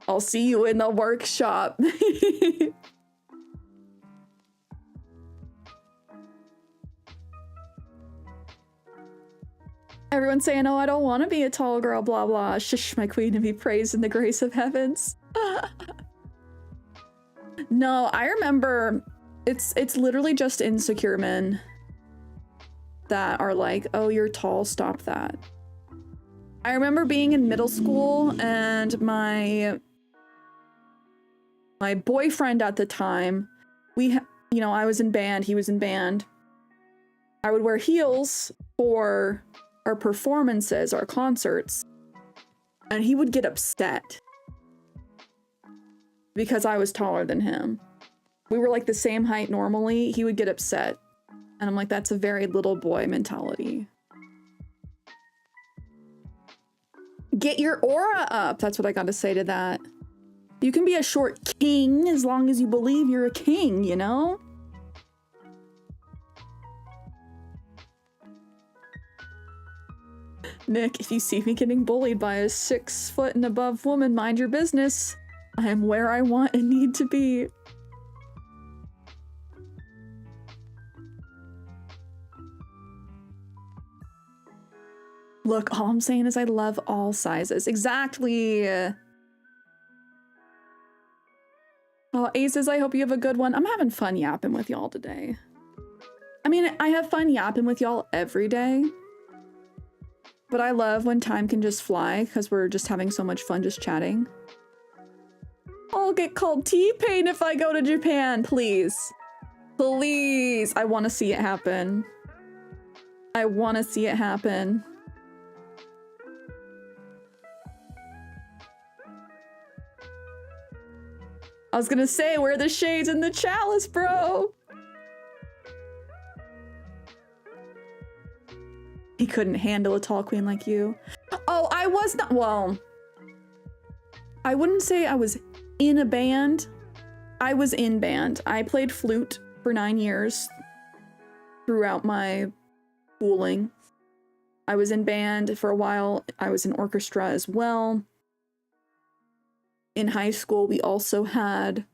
I'll see you in the workshop. Everyone's saying, oh, I don't want to be a tall girl, blah, blah. Shush, my queen, and be praised in the grace of heavens. No, I remember it's literally just insecure men that are like, oh, you're tall, stop that. I remember being in middle school and my boyfriend at the time, I was in band, he was in band. I would wear heels for our performances, our concerts, and he would get upset because I was taller than him. We were like the same height normally. He would get upset, and I'm like, that's a very little boy mentality. Get your aura up. That's what I gotta say to that. You can be a short king as long as you believe you're a king, you know? Nick, if you see me getting bullied by a 6 foot and above woman, mind your business. I am where I want and need to be. Look, all I'm saying is I love all sizes. Exactly. Oh, Aces, I hope you have a good one. I'm having fun yapping with y'all today. I mean, I have fun yapping with y'all every day. But I love when time can just fly because we're just having so much fun just chatting. I'll get called T-Pain if I go to Japan, please. Please. I want to see it happen. I want to see it happen. I was gonna say, where are the shades and the chalice, bro? He couldn't handle a tall queen like you. Oh, I was not, well, I wouldn't say I was in a band. I was in band. I played flute for 9 years throughout my schooling. I was in band for a while. I was in orchestra as well. In high school, we also had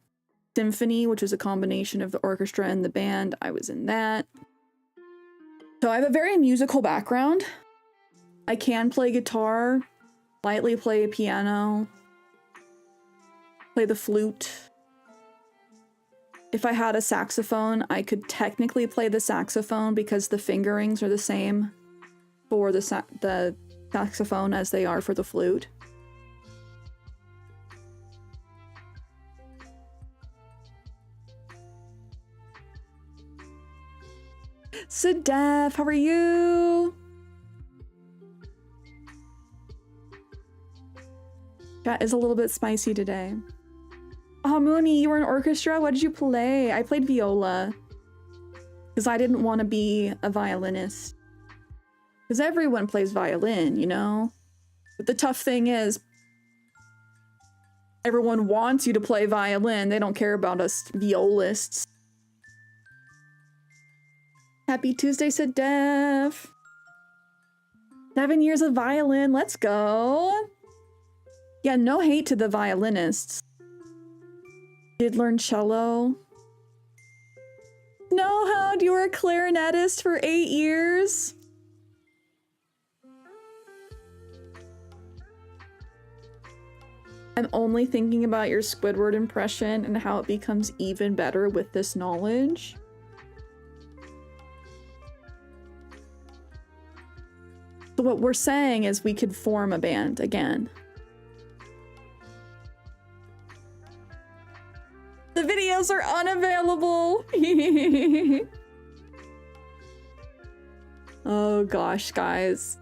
symphony, which was a combination of the orchestra and the band. I was in that. So I have a very musical background. I can play guitar, lightly play a piano, play the flute. If I had a saxophone, I could technically play the saxophone because the fingerings are the same for the saxophone as they are for the flute. Sadef, how are you? Chat is a little bit spicy today. Oh, Mooney, you were in orchestra? What did you play? I played viola. Because I didn't want to be a violinist. Because everyone plays violin, you know? But the tough thing is, everyone wants you to play violin. They don't care about us violists. Happy Tuesday, Sedef. 7 years of violin. Let's go. Yeah, no hate to the violinists. Did learn cello. No, Hound, you were a clarinetist for 8 years. I'm only thinking about your Squidward impression and how it becomes even better with this knowledge. So what we're saying is we could form a band again. The videos are unavailable. Oh gosh, guys.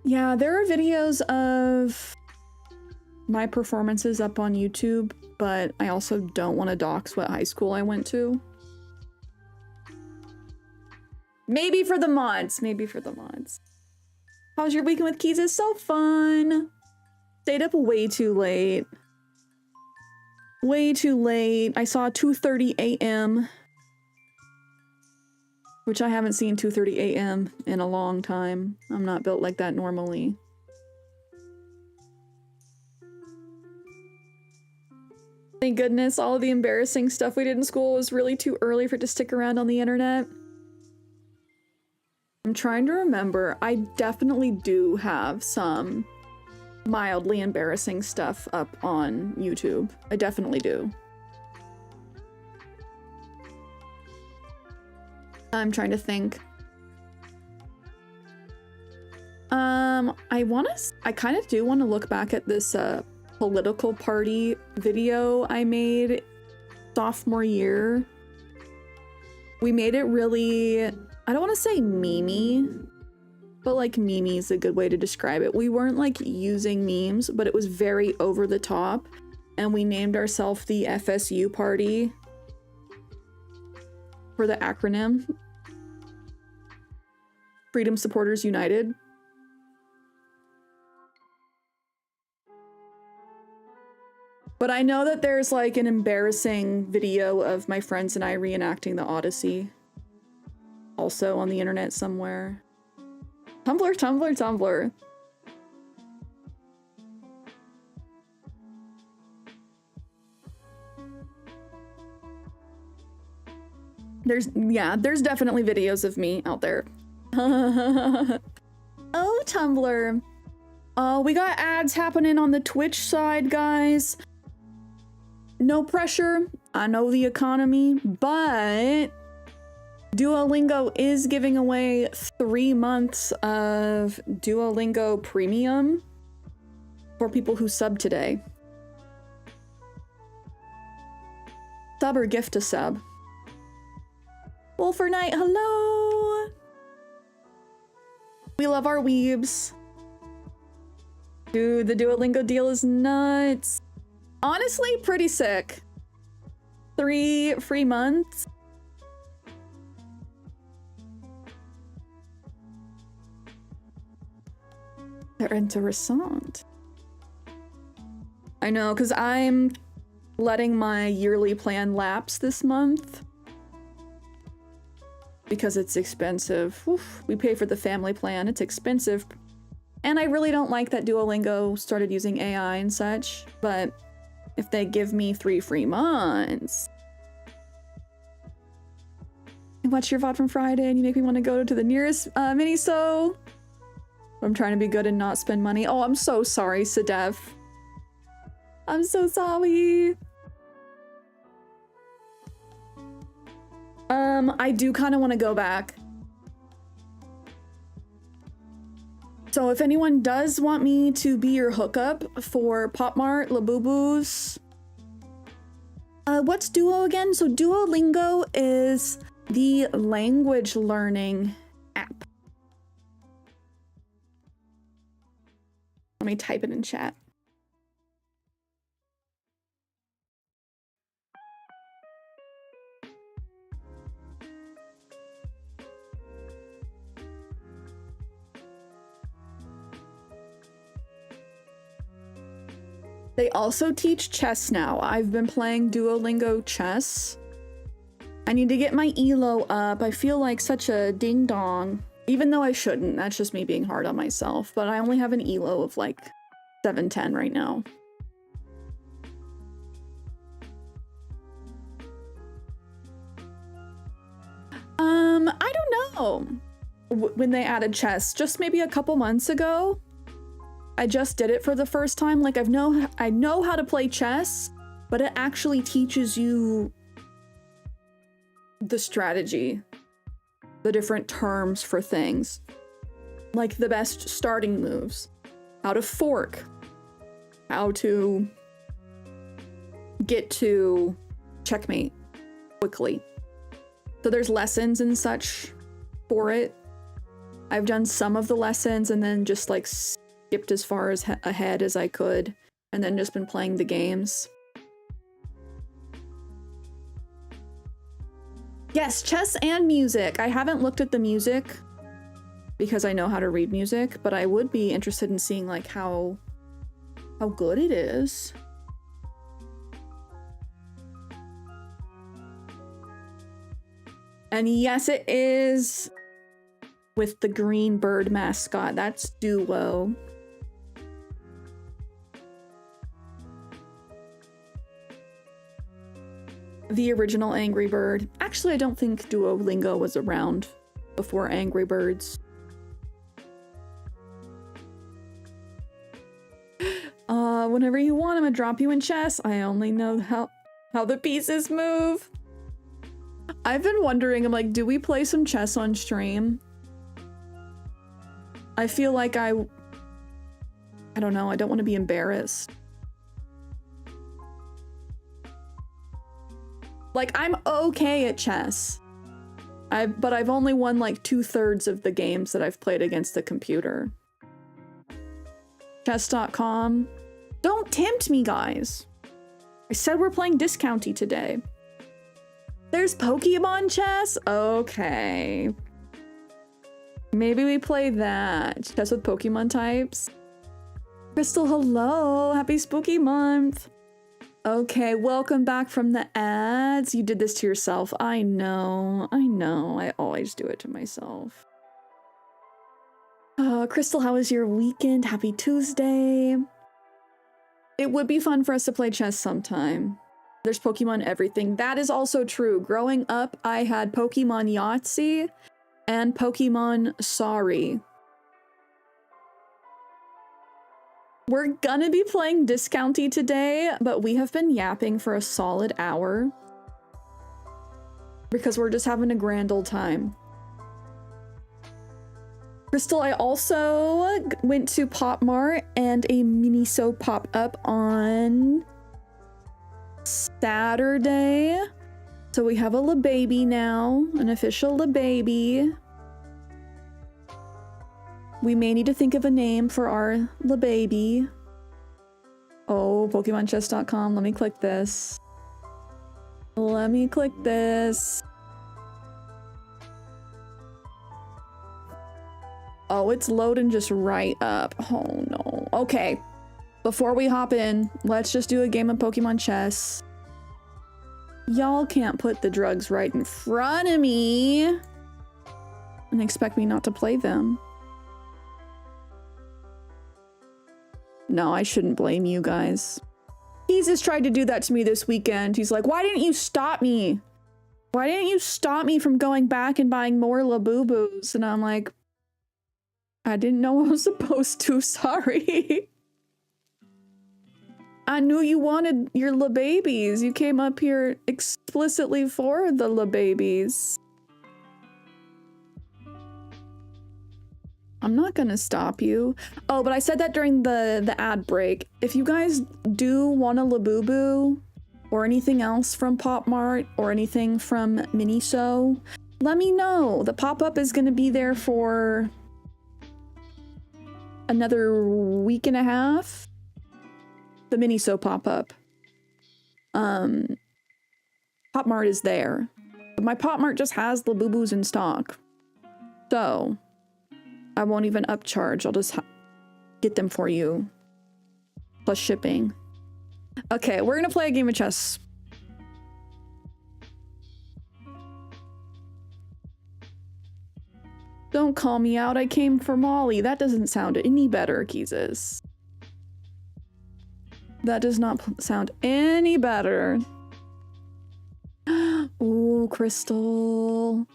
Yeah, there are videos of my performances up on YouTube, but I also don't want to dox what high school I went to. Maybe for the mods. Maybe for the mods. How was your weekend with Keys? It's so fun. Stayed up way too late. Way too late. I saw 2:30 a.m. Which I haven't seen 2:30 a.m. in a long time. I'm not built like that normally. Thank goodness all of the embarrassing stuff we did in school was really too early for it to stick around on the internet. I'm trying to remember. I definitely do have some mildly embarrassing stuff up on YouTube. I definitely do. I'm trying to think. I kind of do want to look back at this political party video I made sophomore year. We made it really, I don't want to say memey, but like memey is a good way to describe it. We weren't like using memes, but it was very over the top, and we named ourselves the FSU party for the acronym. Freedom Supporters United. But I know that there's like an embarrassing video of my friends and I reenacting the Odyssey. Also on the internet somewhere. Tumblr, Tumblr, Tumblr. There's definitely videos of me out there. Oh, Tumblr. Oh, we got ads happening on the Twitch side, guys. No pressure. I know the economy, but Duolingo is giving away 3 months of Duolingo Premium for people who sub today. Sub or gift a sub. Wolfer Knight, hello! We love our weebs. Dude, the Duolingo deal is nuts. Honestly, pretty sick. 3 free months. They're interessant. I know, because I'm letting my yearly plan lapse this month. Because it's expensive. Oof, we pay for the family plan, it's expensive. And I really don't like that Duolingo started using AI and such, but if they give me 3 free months. I watch your VOD from Friday and you make me want to go to the nearest mini-so. I'm trying to be good and not spend money. Oh, I'm so sorry, Sedef. I'm so sorry. I do kind of want to go back. So if anyone does want me to be your hookup for Pop Mart, Labubu's, what's Duo again? So Duolingo is the language learning app. Let me type it in chat. They also teach chess now. I've been playing Duolingo chess. I need to get my elo up. I feel like such a ding dong. Even though I shouldn't. That's just me being hard on myself. But I only have an elo of like 710 right now. I don't know when they added chess, just maybe a couple months ago. I just did it for the first time. Like I know how to play chess, but it actually teaches you the strategy, the different terms for things, like the best starting moves, how to fork, how to get to checkmate quickly. So there's lessons and such for it. I've done some of the lessons and then just like skipped as far as ahead as I could, and then just been playing the games. Yes, chess and music. I haven't looked at the music because I know how to read music, but I would be interested in seeing like how good it is. And yes, it is with the green bird mascot. That's Duo. The original Angry Bird. Actually, I don't think Duolingo was around before Angry Birds. Whenever you want, I'm gonna drop you in chess. I only know how the pieces move. I've been wondering, I'm like, do we play some chess on stream? I feel like I don't know, I don't want to be embarrassed. Like, I'm okay at chess. But I've only won like 2/3 of the games that I've played against the computer. Chess.com. Don't tempt me, guys. I said we're playing discounty today. There's Pokemon chess? Okay. Maybe we play that. Chess with Pokemon types. Crystal, hello. Happy spooky month. Okay, welcome back from the ads. You did this to yourself. I know. I always do it to myself. Crystal, how was your weekend? Happy Tuesday. It would be fun for us to play chess sometime. There's Pokemon everything. That is also true. Growing up, I had Pokemon Yahtzee and Pokemon Sorry. We're gonna be playing discounty today, but we have been yapping for a solid hour because we're just having a grand old time. Crystal, I also went to Pop Mart and a Miniso pop-up on Saturday. So we have a LaBaby now, an official LaBaby. We may need to think of a name for our LaBaby. Oh, PokemonChess.com. Let me click this. Let me click this. Oh, it's loading just right up. Oh no. Okay. Before we hop in, let's just do a game of Pokemon chess. Y'all can't put the drugs right in front of me and expect me not to play them. No, I shouldn't blame you guys. Jesus tried to do that to me this weekend. He's like, why didn't you stop me? Why didn't you stop me from going back and buying more Labubus? And I'm like, I didn't know I was supposed to, sorry. I knew you wanted your LaBabies. You came up here explicitly for the LaBabies. I'm not gonna stop you. Oh, but I said that during the ad break. If you guys do want a Labubu or anything else from Pop Mart or anything from Miniso, let me know. The pop-up is gonna be there for another week and a half. The Miniso pop-up. Pop Mart is there. But my Pop Mart just has Labubus in stock. So I won't even upcharge. I'll just get them for you. Plus shipping. Okay, we're gonna play a game of chess. Don't call me out. I came for Molly. That doesn't sound any better, Jesus. That does not sound any better. Ooh, Crystal.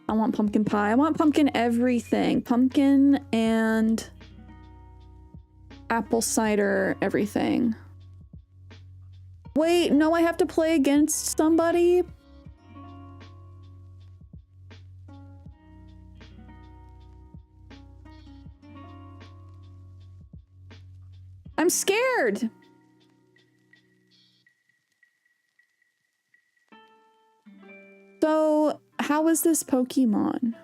I want pumpkin pie. I want pumpkin everything. Pumpkin and apple cider everything. Wait, no, I have to play against somebody? I'm scared. So, how is this Pokemon?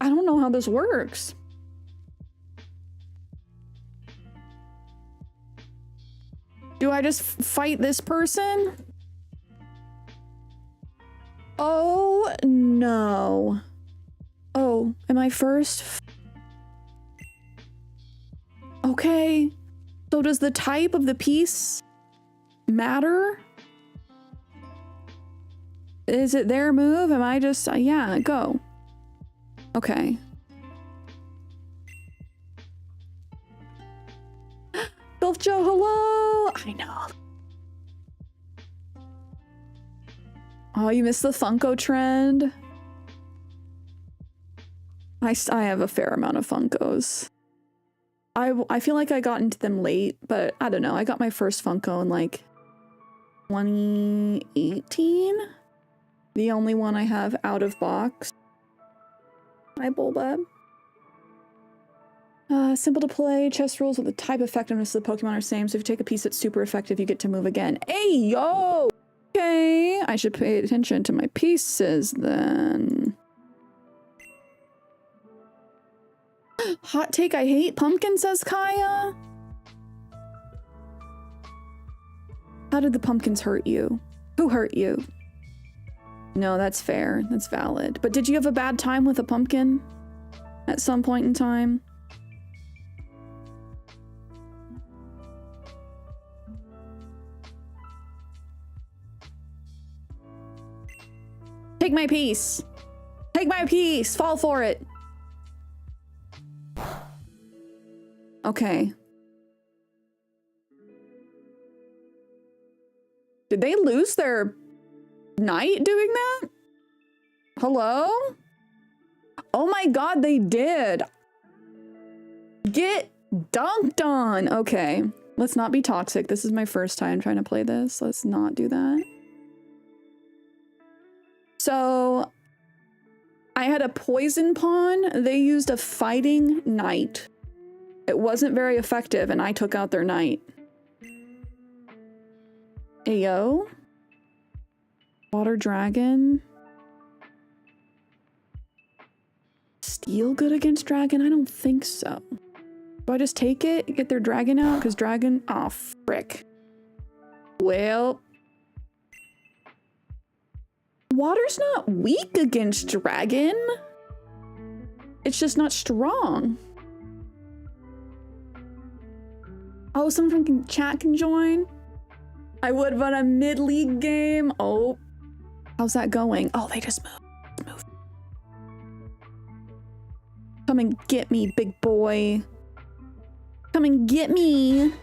I don't know how this works. Do I just fight this person? Oh, no. Oh, am I first? Okay. So does the type of the piece matter? Is it their move? Am I just... yeah, go. Okay. Golf Joe, hello! I know. Oh, you missed the Funko trend? I have a fair amount of Funkos. I feel like I got into them late, but I don't know. I got my first Funko in like 2018. The only one I have out of box. Hi, Bulbab. Simple to play. Chess rules with the type effectiveness of the Pokemon are same. So if you take a piece that's super effective, you get to move again. Hey, yo! Okay, I should pay attention to my pieces then. Hot take, I hate pumpkin, says Kaya. How did the pumpkins hurt you? Who hurt you? No, that's fair. That's valid. But did you have a bad time with a pumpkin at some point in time? Take my piece. Take my piece. Fall for it. Okay. Did they lose their night doing that? Hello? Oh my god, they did. Get dunked on. Okay. Let's not be toxic. This is my first time trying to play this. Let's not do that. So, I had a poison pawn. They used a fighting knight. It wasn't very effective, and I took out their knight. Ayo. Water dragon. Steel good against dragon? I don't think so. Do I just take it? Get their dragon out? Because dragon... oh, frick. Well... water's not weak against dragon. It's just not strong. Oh, someone from chat can join? I would run a mid-league game. Oh. How's that going? Oh, they just moved. Come and get me, big boy. Come and get me.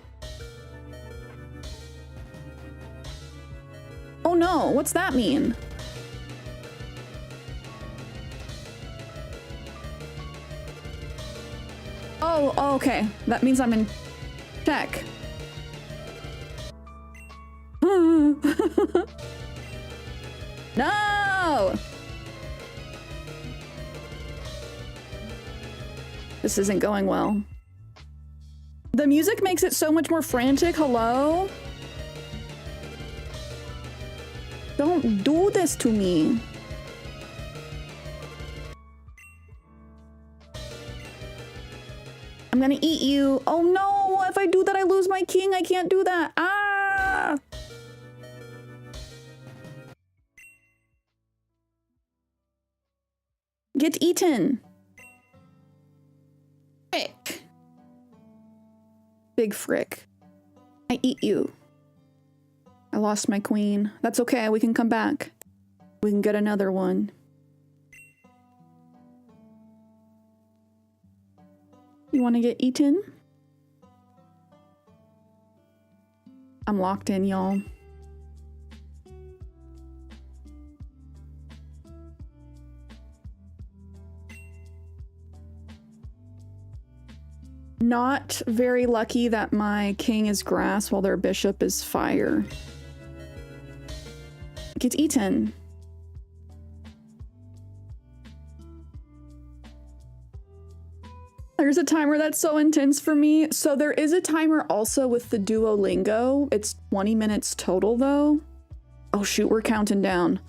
Oh no, what's that mean? Oh, okay. That means I'm in check. No! This isn't going well. The music makes it so much more frantic. Hello? Don't do this to me. I'm gonna eat you. Oh no, if I do that, I lose my king. I can't do that. Ah! Get eaten. Frick. Big frick. I eat you. I lost my queen. That's okay, we can come back. We can get another one. You want to get eaten? I'm locked in, y'all. Not very lucky that my king is grass while their bishop is fire. Gets eaten. There's a timer that's so intense for me. So there is a timer also with the Duolingo. It's 20 minutes total though. Oh shoot, we're counting down.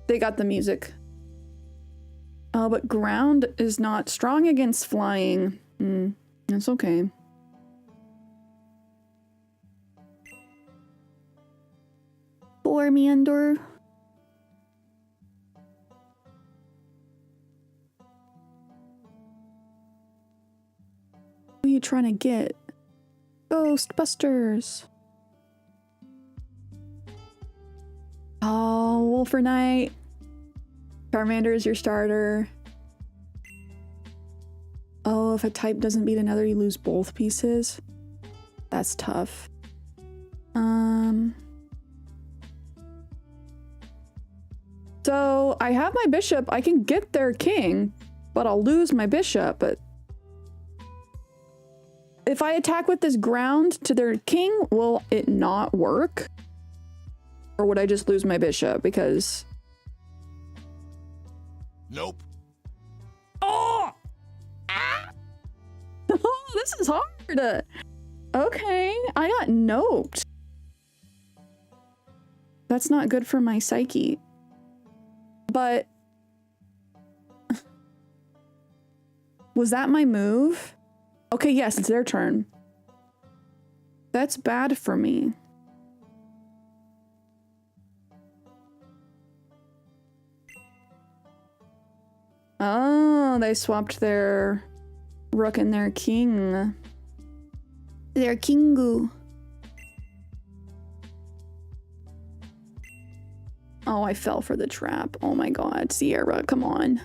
They got the music. Oh, but ground is not strong against flying. That's okay. Poor Meander. What are you trying to get? Ghostbusters. Oh, Wolfer Knight. Charmander is your starter. Oh, if a type doesn't beat another, you lose both pieces. That's tough. So I have my bishop. I can get their king, but I'll lose my bishop. But if I attack with this ground to their king, will it not work? Or would I just lose my bishop because... Nope. Oh! Ah! Oh, this is hard. Okay, I got noped. That's not good for my psyche. But... was that my move? Okay, yes, it's their turn. That's bad for me. Oh, they swapped their rook and their king. Their kingu. Oh, I fell for the trap. Oh my god, Cierra, come on.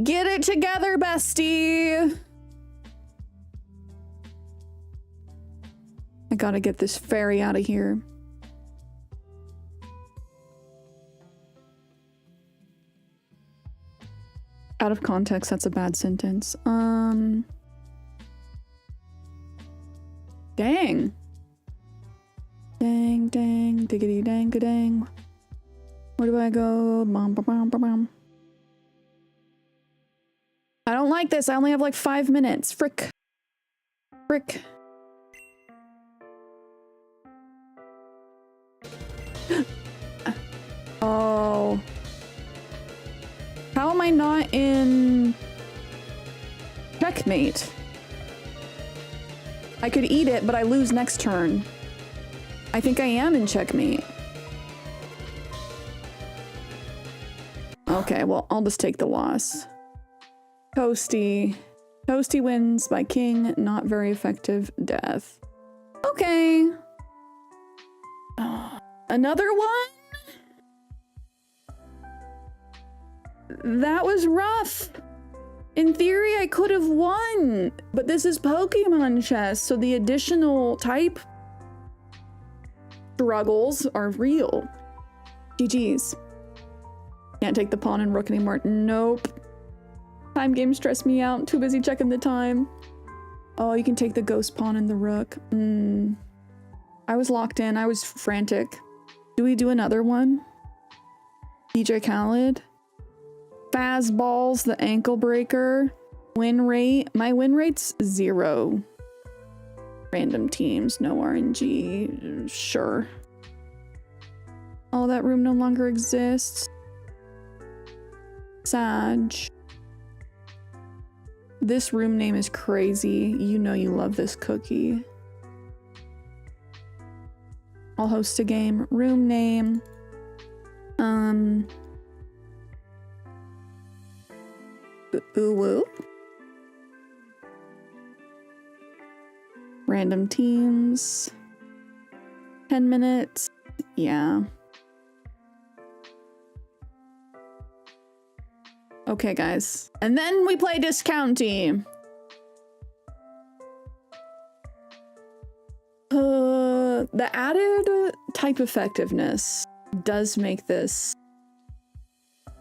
Get it together, bestie! I gotta get this fairy out of here. Out of context, that's a bad sentence. Dang. Dang, dang, diggity dang, dang. Where do I go? Bum, bum, bum, bum, bum. I don't like this. I only have like 5 minutes. Frick. Frick. Oh. How am I not in checkmate? I could eat it, but I lose next turn. I think I am in checkmate. Okay, well, I'll just take the loss. Toasty. Toasty wins by king, not very effective death. Okay. Another one? That was rough. In theory, I could have won, but this is Pokemon chess, so the additional type struggles are real. GG's. Can't take the pawn and rook anymore. Nope. Time games stress me out. Too busy checking the time. Oh, you can take the ghost pawn and the rook. I was locked in. I was frantic. Do we do another one? DJ Khaled? Fastballs, the ankle breaker. Win rate. My win rate's 0. Random teams, no RNG. Sure. Oh, that room no longer exists. Sag. This room name is crazy. You know you love this cookie. I'll host a game. Room name. Ooh woo. Random teams. 10 minutes. Yeah. Okay, guys. And then we play discounty. The added type effectiveness does make this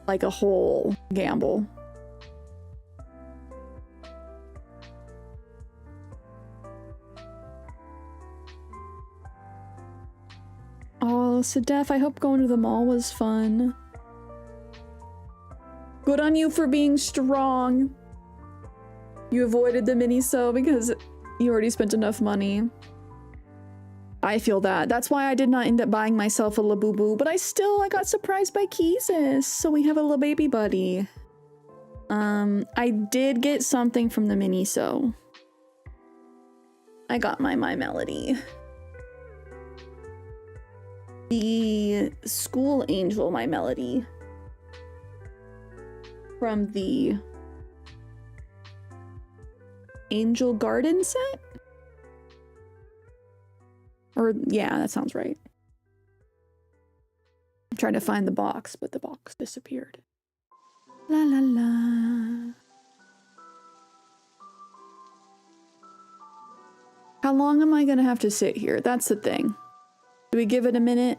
like a whole gamble. Oh, Sedef, I hope going to the mall was fun. Good on you for being strong. You avoided the mini-so because you already spent enough money. I feel that. That's why I did not end up buying myself a Labubu, but I got surprised by Keezus, so we have a little baby buddy. I did get something from the mini-so. I got my Melody. The School Angel My Melody. From the Angel Garden set? Or, yeah, that sounds right. I'm trying to find the box, but the box disappeared. La la la. How long am I gonna have to sit here? That's the thing. Do we give it a minute?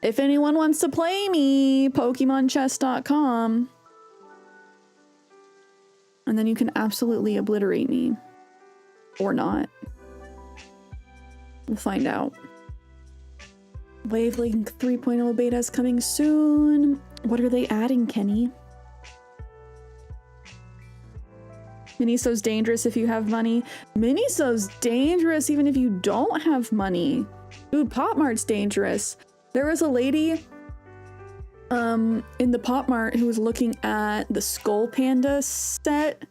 If anyone wants to play me, PokemonChess.com. And then you can absolutely obliterate me. Or not. We'll find out. Wavelength 3.0 beta is coming soon. What are they adding, Kenny? Miniso's dangerous if you have money. Miniso's dangerous even if you don't have money. Dude, Pop Mart's dangerous. There was a lady in the Pop Mart who was looking at the Skull Panda set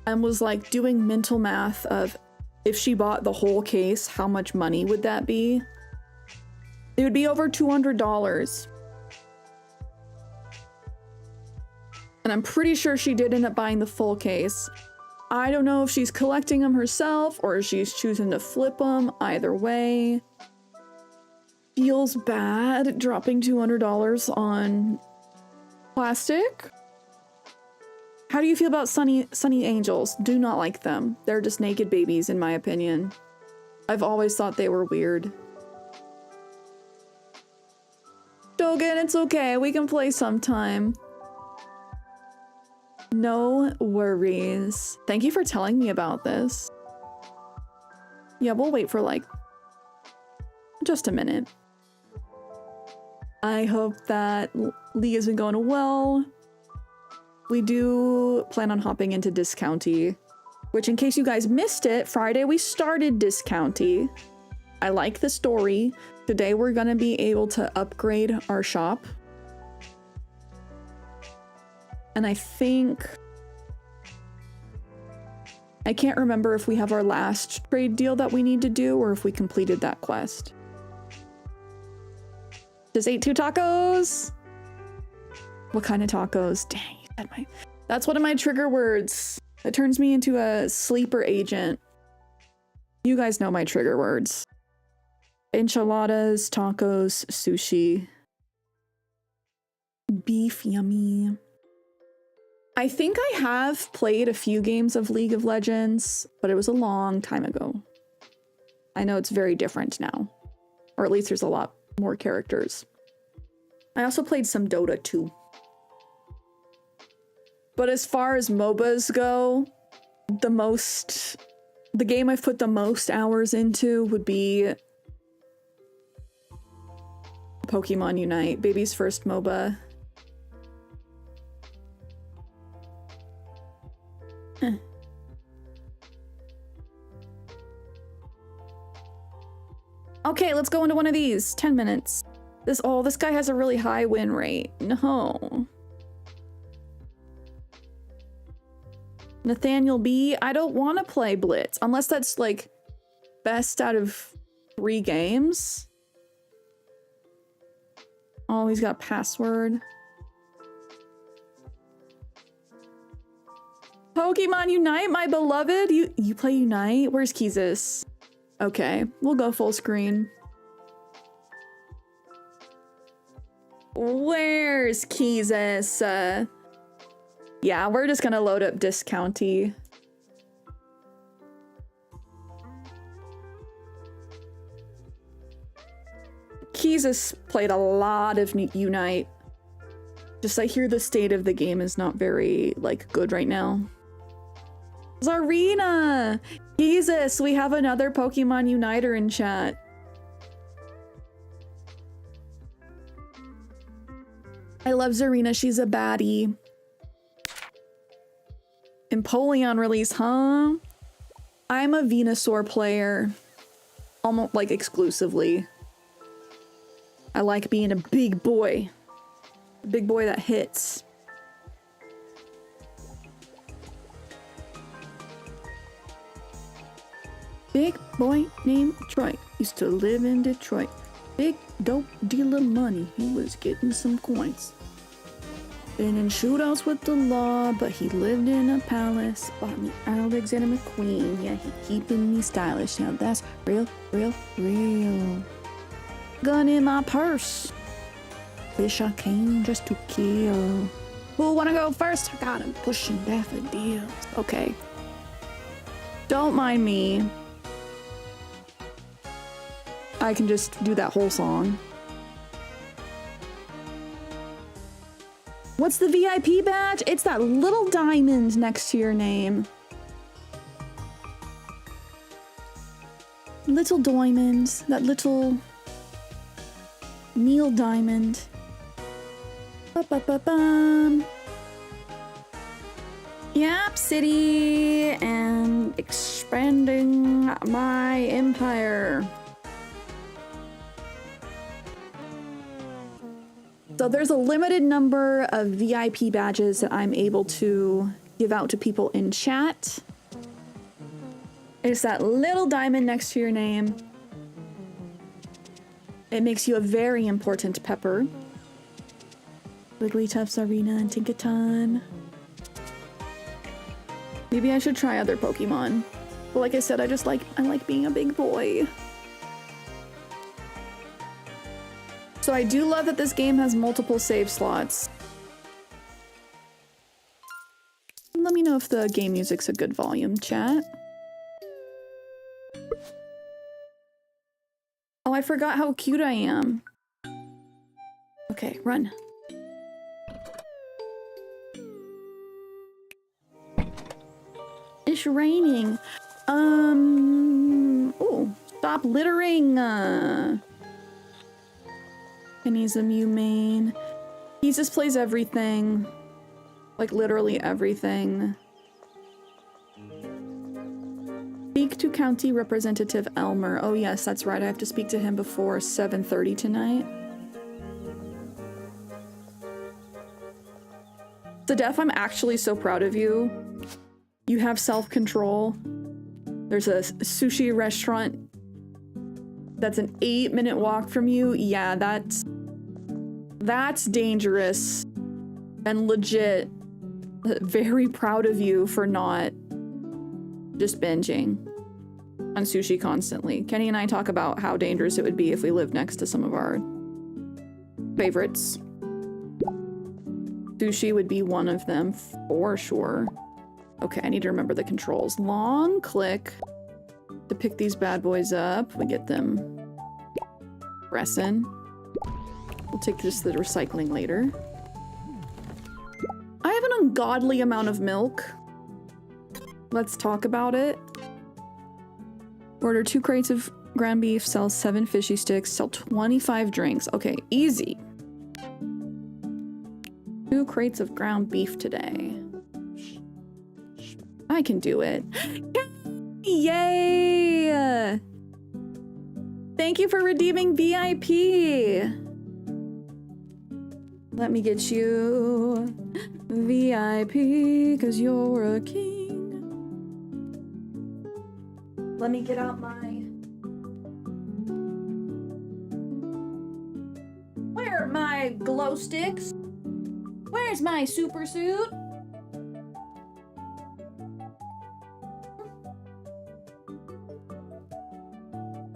and was like doing mental math of if she bought the whole case, how much money would that be? It would be over $200. And I'm pretty sure she did end up buying the full case. I don't know if she's collecting them herself or if she's choosing to flip them. Either way. Feels bad dropping $200 on plastic. How do you feel about Sunny Angels? Do not like them. They're just naked babies, in my opinion. I've always thought they were weird. Dogen, it's okay. We can play sometime. No worries. Thank you for telling me about this. Yeah, we'll wait for like just a minute. I hope that League has been going well. We do plan on hopping into Discounty, which in case you guys missed it, Friday we started Discounty. I like the story. Today we're gonna be able to upgrade our shop. And I think... I can't remember if we have our last trade deal that we need to do or if we completed that quest. Just ate 2 tacos? What kind of tacos? Dang, you said my... That's one of my trigger words. That turns me into a sleeper agent. You guys know my trigger words. Enchiladas, tacos, sushi. Beef, yummy. I think I have played a few games of League of Legends, but it was a long time ago. I know it's very different now. Or at least there's a lot more characters. I also played some Dota too. But as far as MOBAs go, the game I've put the most hours into would be Pokemon Unite, baby's first MOBA. Okay, let's go into one of these. 10 minutes. This guy has a really high win rate. No. Nathaniel B. I don't want to play Blitz unless that's like best out of 3 games. Oh, he's got password. Pokemon Unite, my beloved. You play Unite? Where's Keezus? Okay, we'll go full screen. Where's Keezus? Yeah, we're just gonna load up Discounty. Keezus played a lot of Unite. Just I hear the state of the game is not very, like, good right now. Zarina! Jesus, we have another Pokemon Uniter in chat. I love Zarina, she's a baddie. Empoleon release, huh? I'm a Venusaur player. Almost, like, exclusively. I like being a big boy. A big boy that hits. Big boy named Troy used to live in Detroit. Big dope deal of money, he was getting some coins. Been in shootouts with the law, but he lived in a palace. Bought me Alexander McQueen, yeah, he keeping me stylish. Now that's real, real, real. Gun in my purse. Wish I came just to kill. Who wanna go first? I got him pushing daffodils. Okay. Don't mind me. I can just do that whole song. What's the VIP badge? It's that little diamond next to your name. Little diamonds. That little Neil diamond. Ba-ba-ba-bum. Yep, city and expanding my empire. So there's a limited number of VIP badges that I'm able to give out to people in chat. It's that little diamond next to your name. It makes you a very important pepper. Wigglytuff's Arena and Tinkaton. Maybe I should try other Pokemon. But like I said, I like being a big boy. So I do love that this game has multiple save slots. Let me know if the game music's a good volume, chat. Oh, I forgot how cute I am. Okay, run. It's raining. Oh, stop littering. Penny's a Mew main. He just plays everything. Like, literally everything. Speak to County Representative Elmer. Oh yes, that's right. I have to speak to him before 7:30 tonight. So Def, I'm actually so proud of you. You have self-control. There's a sushi restaurant that's an 8-minute walk from you. Yeah, that's dangerous and legit. Very proud of you for not just binging on sushi constantly. Kenny and I talk about how dangerous it would be if we lived next to some of our favorites. Sushi would be one of them for sure. Okay, I need to remember the controls. Long click to pick these bad boys up. We get them pressing. We'll take this to the recycling later. I have an ungodly amount of milk. Let's talk about it. Order 2 crates of ground beef, sell 7 fishy sticks, sell 25 drinks. Okay, easy. 2 crates of ground beef today. I can do it. Yay! Thank you for redeeming VIP. Let me get you VIP, cause you're a king. Let me get out my... Where are my glow sticks? Where's my super suit?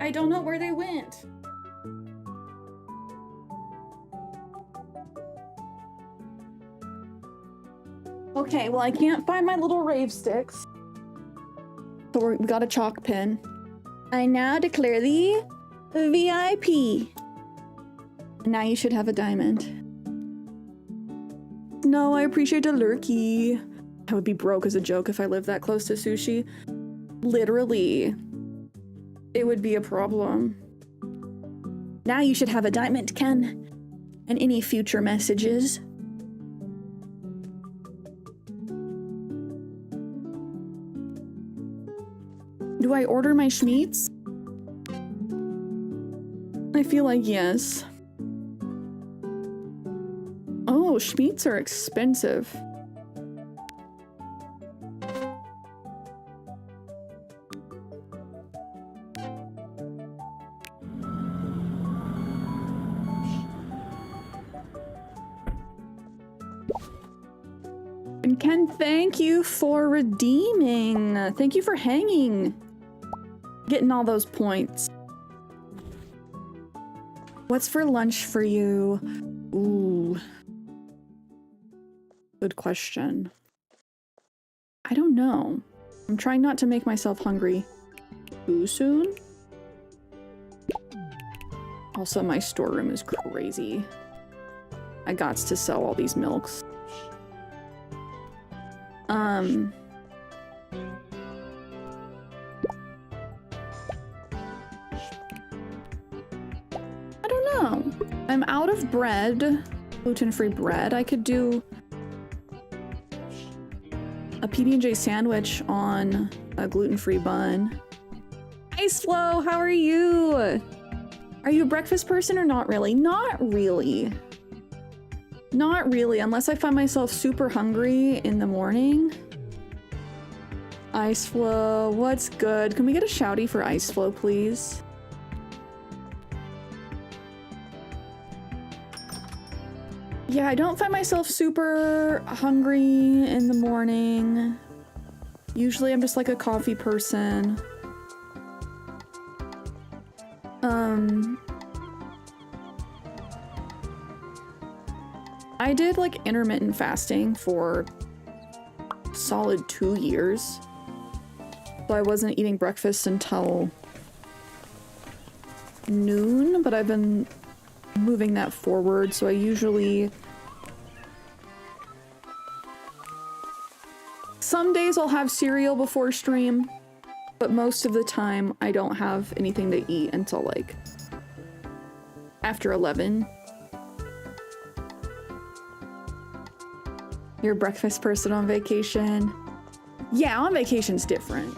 I don't know where they went. Okay, well, I can't find my little rave sticks. So we got a chalk pin. I now declare thee VIP. Now you should have a diamond. No, I appreciate a lurky. I would be broke as a joke if I lived that close to sushi. Literally. It would be a problem. Now you should have a diamond, Ken. And any future messages. Do I order my schmeats? I feel like yes. Oh, schmeats are expensive. And Ken, thank you for redeeming. Thank you for hanging. Getting all those points. What's for lunch for you? Ooh. Good question. I don't know. I'm trying not to make myself hungry too soon. Also, my storeroom is crazy. I gots to sell all these milks. I don't know. I'm out of bread. Gluten-free bread. I could do a PB&J sandwich on a gluten-free bun. Ice Flow, how are you? Are you a breakfast person or not really? Not really. Not really, unless I find myself super hungry in the morning. Ice Flow, what's good? Can we get a shouty for Ice Flow, please? Yeah, I don't find myself super hungry in the morning. Usually I'm just like a coffee person. I did like intermittent fasting for a solid 2 years. So I wasn't eating breakfast until noon, but I've been moving that forward, so I usually... Some days I'll have cereal before stream, but most of the time I don't have anything to eat until like after 11. You're a breakfast person on vacation? Yeah, on vacation's different.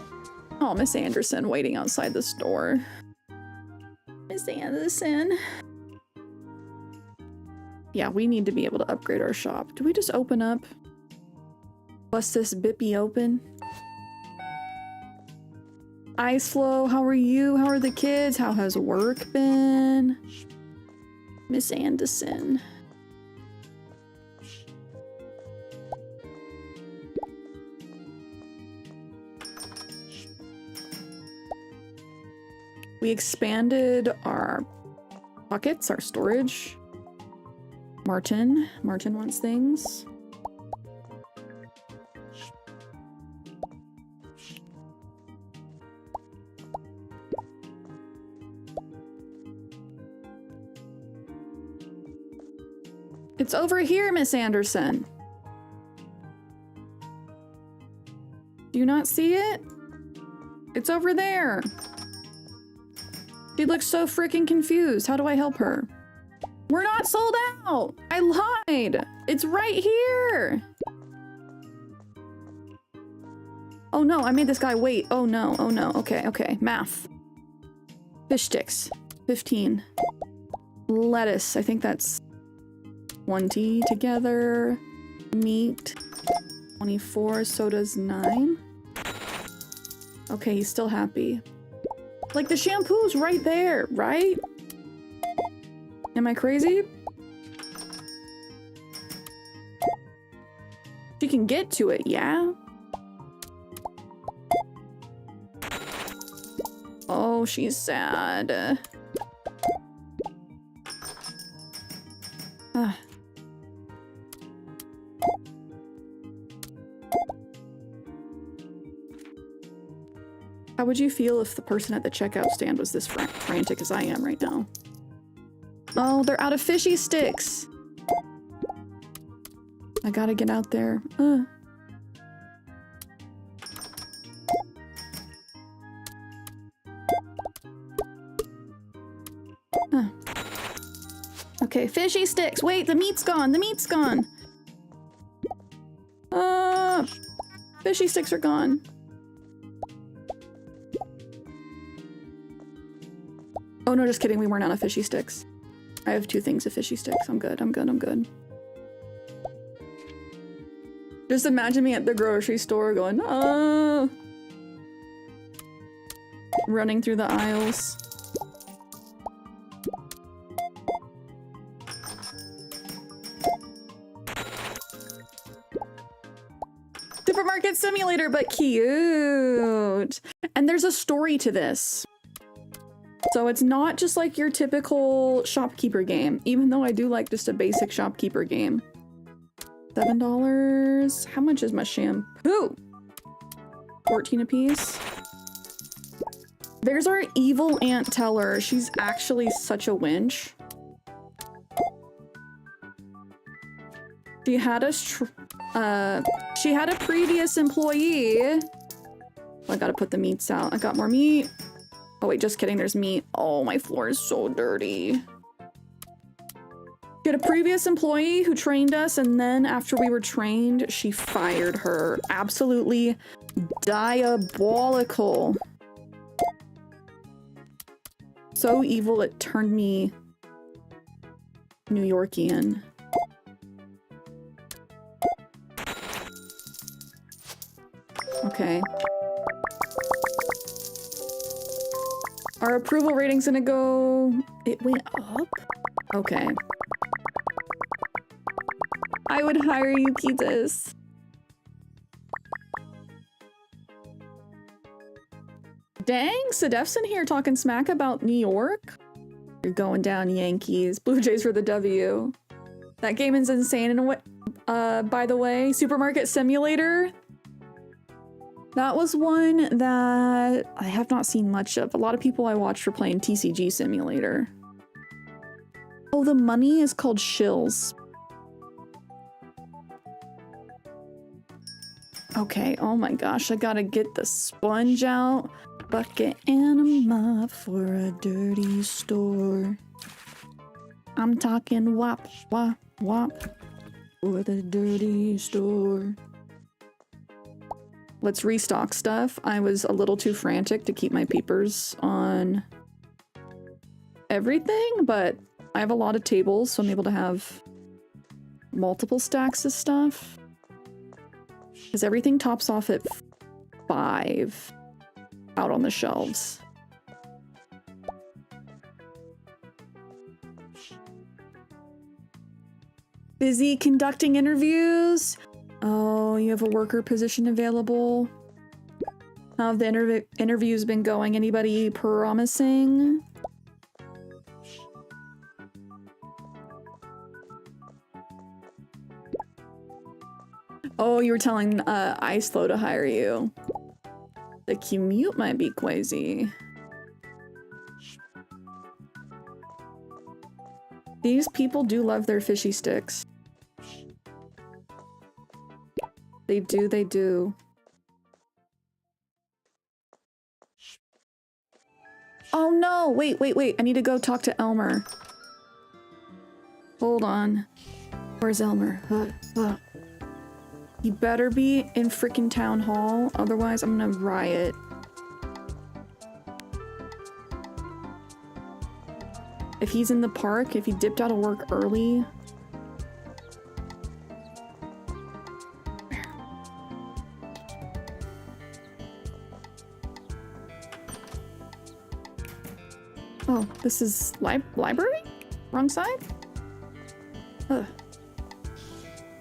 Oh, Miss Anderson waiting outside the store. Miss Anderson. Yeah, we need to be able to upgrade our shop. Do we just open up? Bust this bippy open? Ice Flow, how are you? How are the kids? How has work been? Miss Anderson. We expanded our pockets, our storage. Martin wants things. It's over here, Miss Anderson. Do you not see it? It's over there. She looks so freaking confused. How do I help her? We're not sold out. I lied. It's right here. Oh no, I made this guy wait. Oh no, oh no. Okay, okay. Math. Fish sticks. 15. Lettuce. I think that's 20 together. Meat. 24. Soda's 9. Okay, he's still happy. Like, the shampoo's right there, right? Am I crazy? She can get to it, yeah? Oh Oh, she's sad. How would you feel if the person at the checkout stand was this frantic as I am right now? Oh, they're out of fishy sticks. I gotta get out there. Okay, fishy sticks. Wait, the meat's gone. The meat's gone. Fishy sticks are gone. Oh no, just kidding. We weren't out of fishy sticks. I have 2 things of fishy sticks. I'm good. I'm good. I'm good. Just imagine me at the grocery store going, oh, running through the aisles. Supermarket simulator, but cute. And there's a story to this. So it's not just like your typical shopkeeper game, even though I do like just a basic shopkeeper game. $7. How much is my shampoo? 14 apiece. There's our evil Aunt Teller. She's actually such a winch. She had a previous employee. Oh, I gotta put the meats out. I got more meat. Oh wait, just kidding, there's meat. Oh, my floor is so dirty. She had a previous employee who trained us, and then after we were trained, she fired her. Absolutely diabolical. So evil it turned me New Yorkian. Okay. Our approval rating's gonna go... It went up? Okay. I would hire you, pizzas. Dang, Sedef's in here talking smack about New York. You're going down, Yankees. Blue Jays for the W. That game is insane in a way. By the way, Supermarket Simulator. That was one that I have not seen much of. A lot of people I watched were playing TCG Simulator. Oh, the money is called shills. Okay, oh my gosh, I gotta get the sponge out. Bucket and a mop for a dirty store. I'm talking wop, wop, wop for the dirty store. Let's restock stuff. I was a little too frantic to keep my peepers on everything, but I have a lot of tables, so I'm able to have multiple stacks of stuff. Because everything tops off at 5 out on the shelves. Busy conducting interviews? Oh, you have a worker position available? How have the interviews been going? Anybody promising? Oh, you were telling Iceflow to hire you. The commute might be crazy. These people do love their fishy sticks. They do, they do. Oh no! Wait, wait, wait. I need to go talk to Elmer. Hold on. Where's Elmer? He better be in frickin' town hall, otherwise I'm gonna riot. If he's in the park, if he dipped out of work early... Oh, this is library? Wrong side? Ugh.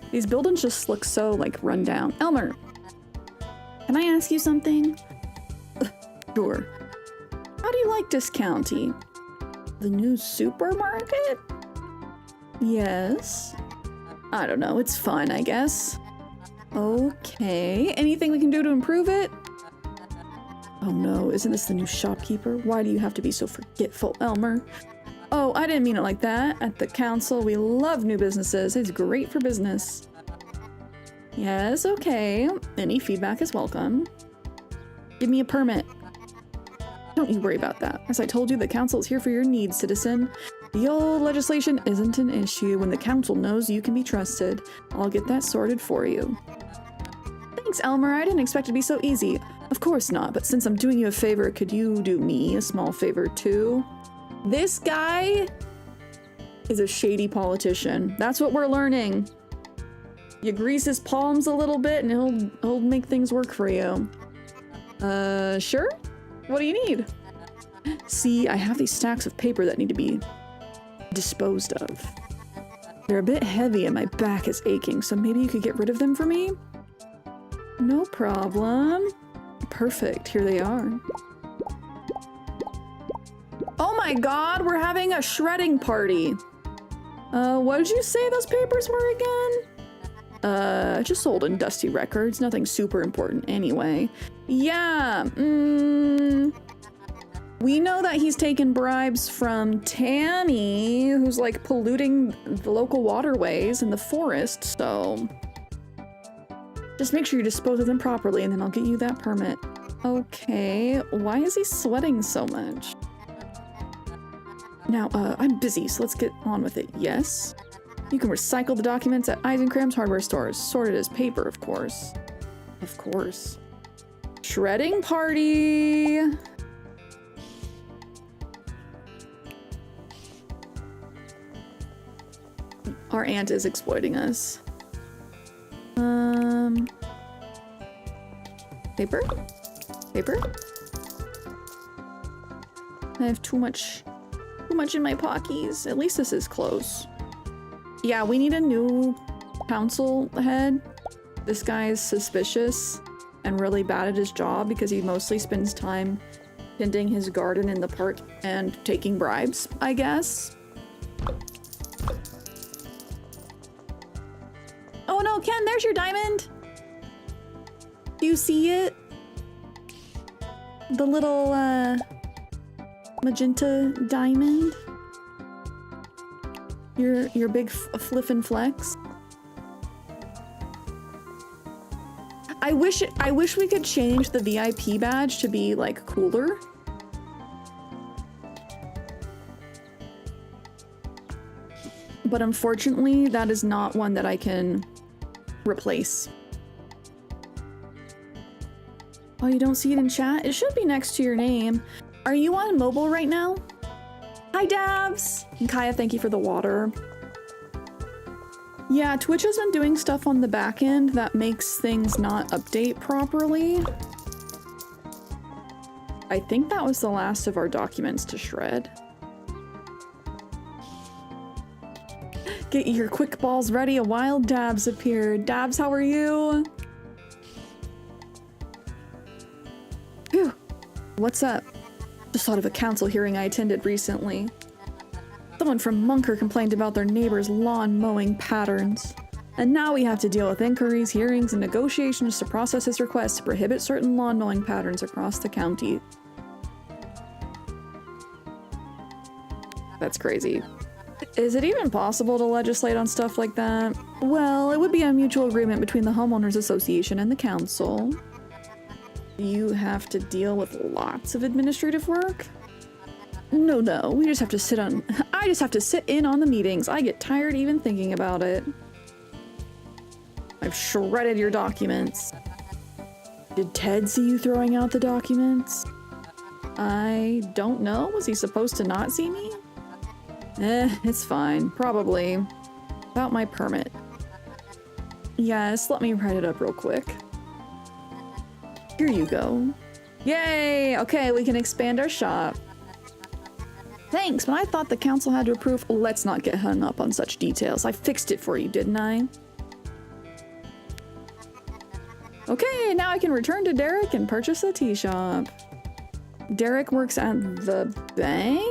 These buildings just look so, like, run down. Elmer! Can I ask you something? Sure. How do you like discounty. The new supermarket? Yes. I don't know, it's fun, I guess. Okay, anything we can do to improve it? Oh no, isn't this the new shopkeeper? Why do you have to be so forgetful, Elmer? Oh, I didn't mean it like that. At the council, we love new businesses. It's great for business. Yes, okay. Any feedback is welcome. Give me a permit. Don't you worry about that. As I told you, the council is here for your needs, citizen. The old legislation isn't an issue when the council knows you can be trusted. I'll get that sorted for you. Thanks, Elmer. I didn't expect it to be so easy. Of course not, but since I'm doing you a favor, could you do me a small favor too? This guy is a shady politician. That's what we're learning. You grease his palms a little bit and he'll make things work for you. Sure? What do you need? See, I have these stacks of paper that need to be disposed of. They're a bit heavy and my back is aching, so maybe you could get rid of them for me? No problem. Perfect, here they are. Oh my god, we're having a shredding party. What did you say those papers were again? Just old and dusty records, nothing super important anyway. Yeah, we know that he's taken bribes from Tammy, who's like polluting the local waterways and the forest, so just make sure you dispose of them properly and then I'll get you that permit. Okay, why is he sweating so much? Now, I'm busy, so let's get on with it. Yes? You can recycle the documents at Eisenkram's hardware stores, sorted as paper, of course. Of course. Shredding party! Our aunt is exploiting us. Paper? Paper? I have too much in my pockets. At least this is close. Yeah, we need a new council head. This guy is suspicious and really bad at his job because he mostly spends time tending his garden in the park and taking bribes, I guess. Oh no, Ken, there's your diamond! Do you see it? The little, magenta diamond? Your big fliff and flex? I wish we could change the VIP badge to be, like, cooler. But unfortunately, that is not one that I can replace. Oh, you don't see it in chat? It should be next to your name. Are you on mobile right now? Hi, Dabs! And Kaya, thank you for the water. Yeah, Twitch has been doing stuff on the back end that makes things not update properly. I think that was the last of our documents to shred. Get your quick balls ready, a wild Dabs appeared. Dabs, how are you? Phew. What's up? Just thought of a council hearing I attended recently. Someone from Munker complained about their neighbor's lawn mowing patterns. And now we have to deal with inquiries, hearings, and negotiations to process his request to prohibit certain lawn mowing patterns across the county. That's crazy. Is it even possible to legislate on stuff like that? Well, it would be a mutual agreement between the homeowners association and the council. You have to deal with lots of administrative work? No, we just have to I just have to sit in on the meetings. I get tired even thinking about it. I've shredded your documents. Did Ted see you throwing out the documents? I don't know. Was he supposed to not see me? It's fine. Probably. About my permit. Yes, let me write it up real quick. Here you go. Yay! Okay, we can expand our shop. Thanks, but I thought the council had to approve. Let's not get hung up on such details. I fixed it for you, didn't I? Okay, now I can return to Derek and purchase a tea shop. Derek works at the bank?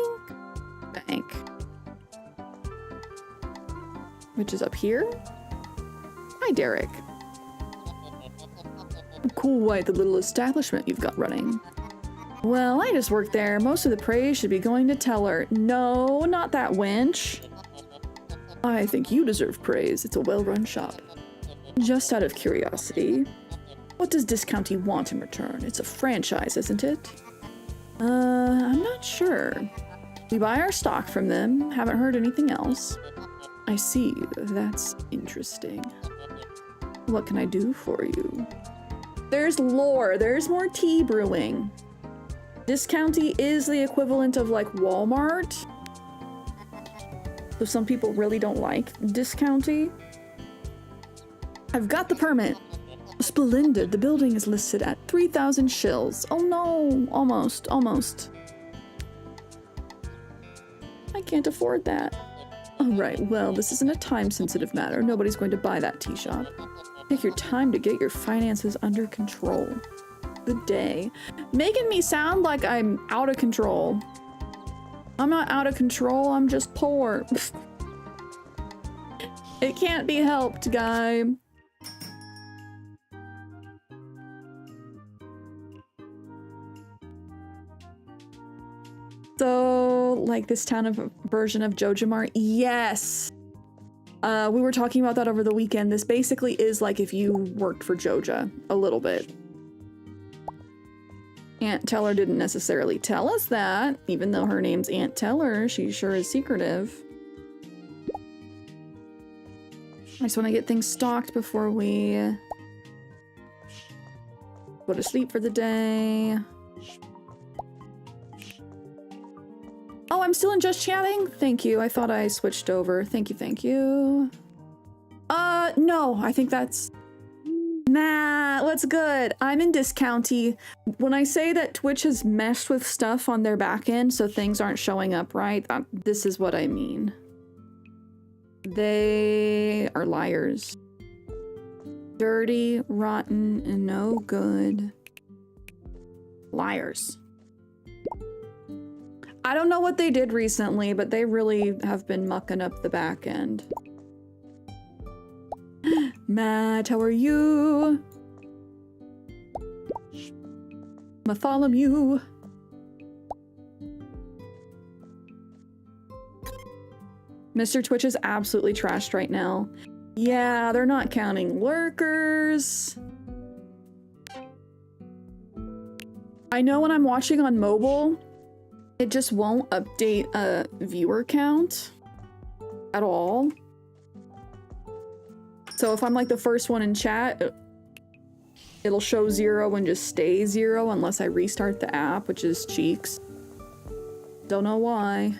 Bank. Which is up here? Hi, Derek. Quite the little establishment you've got running. Well, I just work there. Most of the praise should be going to Teller. No, not that wench. I think you deserve praise. It's a well-run shop. Just out of curiosity, what does Discounty want in return? It's a franchise, isn't it? I'm not sure. We buy our stock from them. Haven't heard anything else. I see. That's interesting. What can I do for you? There's lore. There's more tea brewing. Discounty is the equivalent of like Walmart. So some people really don't like Discounty. I've got the permit. Splendid. The building is listed at 3,000 shills. Oh no, almost. I can't afford that. All right, well, this isn't a time-sensitive matter. Nobody's going to buy that tea shop. Take your time to get your finances under control. Good day. Making me sound like I'm out of control. I'm not out of control, I'm just poor. It can't be helped, guy. So, like this town of version of Jojamar? Yes! We were talking about that over the weekend. This basically is like if you worked for Joja, a little bit. Aunt Teller didn't necessarily tell us that, even though her name's Aunt Teller, she sure is secretive. I just want to get things stocked before we go to sleep for the day. Oh, I'm still in just chatting? Thank you. I thought I switched over. Thank you. No, I think that's... Nah, what's good? I'm in Discounty. When I say that Twitch has messed with stuff on their back end so things aren't showing up right, this is what I mean. They are liars. Dirty, rotten, and no good. Liars. I don't know what they did recently, but they really have been mucking up the back end. Matt, how are you? Bartholomew. Mr. Twitch is absolutely trashed right now. Yeah, they're not counting lurkers. I know when I'm watching on mobile, it just won't update a viewer count at all. So if I'm like the first one in chat, it'll show 0 and just stay 0 unless I restart the app, which is cheeks. Don't know why.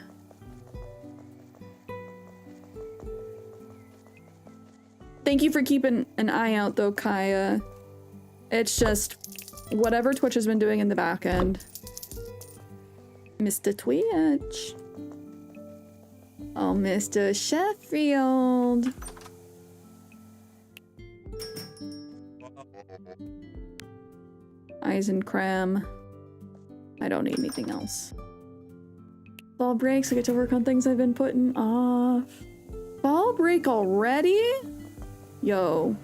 Thank you for keeping an eye out though, Kaya. It's just whatever Twitch has been doing in the back end. Mr. Twitch. Oh, Mr. Sheffield. Eisencram. I don't need anything else. Fall breaks, I get to work on things I've been putting off. Fall break already? Yo.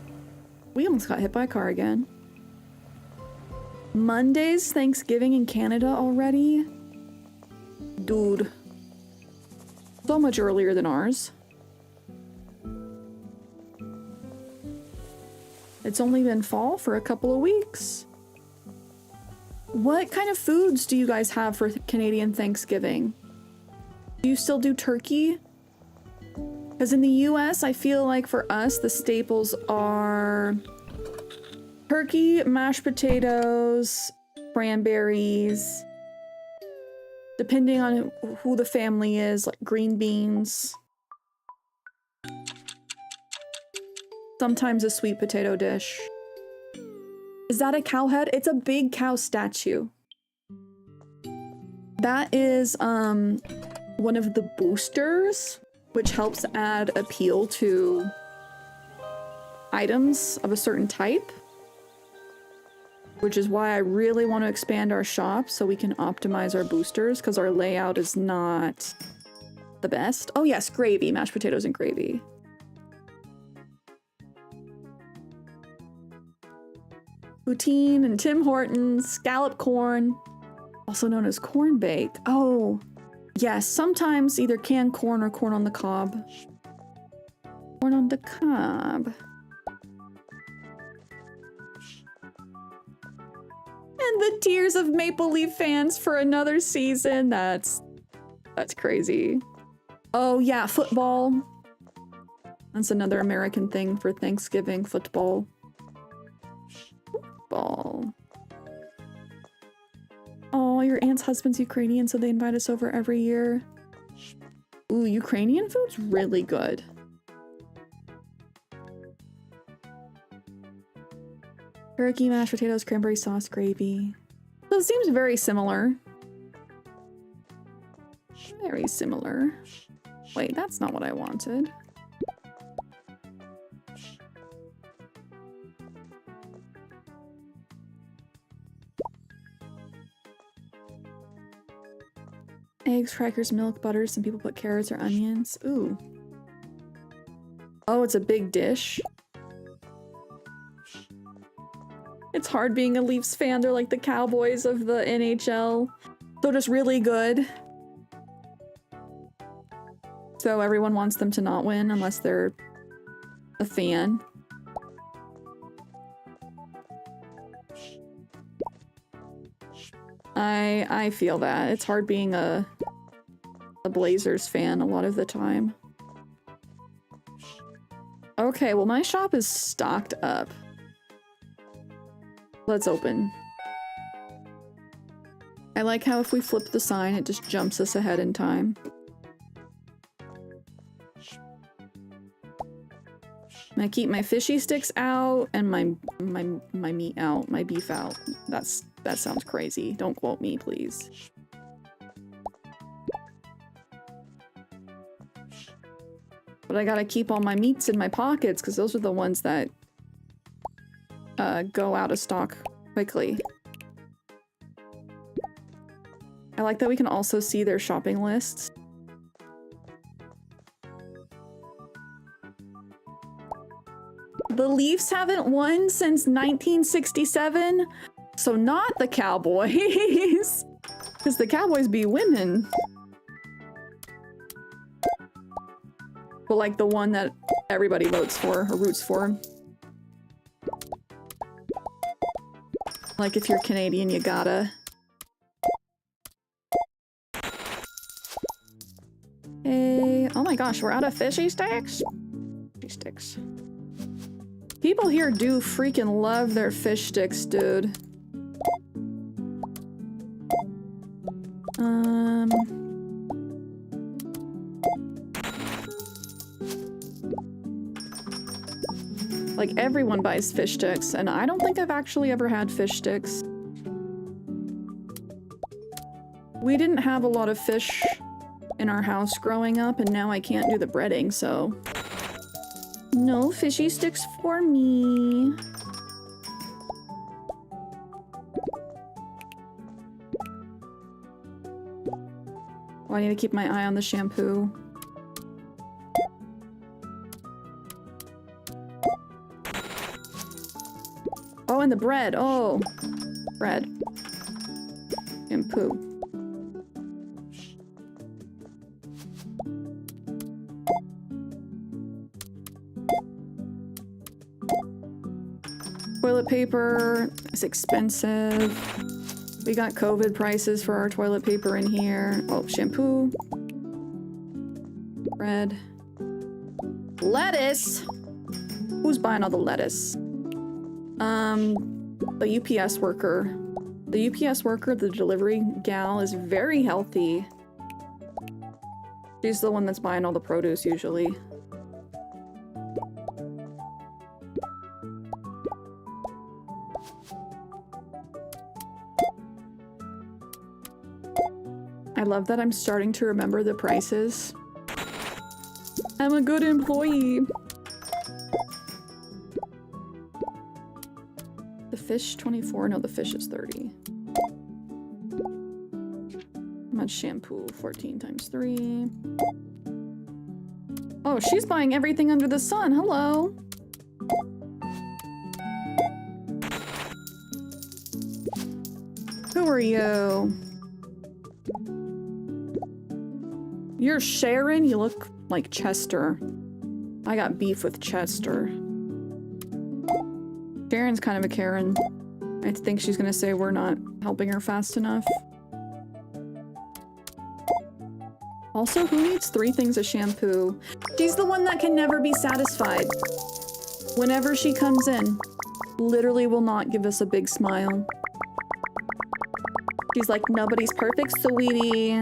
We almost got hit by a car again. Monday's Thanksgiving in Canada already? Dude. So much earlier than ours. It's only been fall for a couple of weeks. What kind of foods do you guys have for Canadian Thanksgiving? Do you still do turkey? Because in the US, I feel like for us, the staples are turkey, mashed potatoes, cranberries, depending on who the family is, like green beans. Sometimes a sweet potato dish. Is that a cow head? It's a big cow statue. That is one of the boosters, which helps add appeal to items of a certain type. which is why I really want to expand our shop so we can optimize our boosters, because our layout is not the best. Oh yes, gravy, mashed potatoes and gravy. Poutine and Tim Hortons, scallop corn, also known as corn bake. Oh, yes, sometimes either canned corn or corn on the cob. Corn on the cob. And the tears of Maple Leaf fans for another season. That's crazy. Oh yeah, football. That's another American thing for Thanksgiving, football. Football. Oh, your aunt's husband's Ukrainian, so they invite us over every year. Ooh, Ukrainian food's really good. Turkey, mashed potatoes, cranberry sauce, gravy. So it seems very similar. Very similar. Wait, that's not what I wanted. Eggs, crackers, milk, butter. Some people put carrots or onions. Ooh. Oh, it's a big dish. It's hard being a Leafs fan. They're like the Cowboys of the NHL. They're just really good. So everyone wants them to not win unless they're a fan. I feel that. It's hard being a Blazers fan a lot of the time. Okay, well my shop is stocked up. Let's open. I like how if we flip the sign, it just jumps us ahead in time. I keep my fishy sticks out and my meat out, my beef out. That sounds crazy. Don't quote me, please. But I gotta keep all my meats in my pockets because those are the ones that go out of stock quickly. I like that we can also see their shopping lists. The Leafs haven't won since 1967, so not the Cowboys, because the Cowboys be winning. But like the one that everybody votes for or roots for. Like if you're Canadian, you gotta. Hey, oh my gosh, we're out of fishy sticks? Fishy sticks. People here do freaking love their fish sticks, dude. Like everyone buys fish sticks, and I don't think I've actually ever had fish sticks. We didn't have a lot of fish in our house growing up, and now I can't do the breading, so... No fishy sticks for me. Oh, I need to keep my eye on the shampoo. Oh, and the bread. Oh, bread. Shampoo. Toilet paper is expensive. We got COVID prices for our toilet paper in here. Oh, shampoo. Bread. Lettuce! Who's buying all the lettuce? The UPS worker. The UPS worker, the delivery gal, is very healthy. She's the one that's buying all the produce usually. I love that I'm starting to remember the prices. I'm a good employee. The fish 24? No, the fish is 30. How much shampoo? 14 times 3. Oh, she's buying everything under the sun. Hello. Who are you? You're Sharon? You look like Chester. I got beef with Chester. Sharon's kind of a Karen. I think she's gonna say we're not helping her fast enough. Also, who needs 3 things of shampoo? She's the one that can never be satisfied. Whenever she comes in, literally will not give us a big smile. She's like, nobody's perfect, sweetie.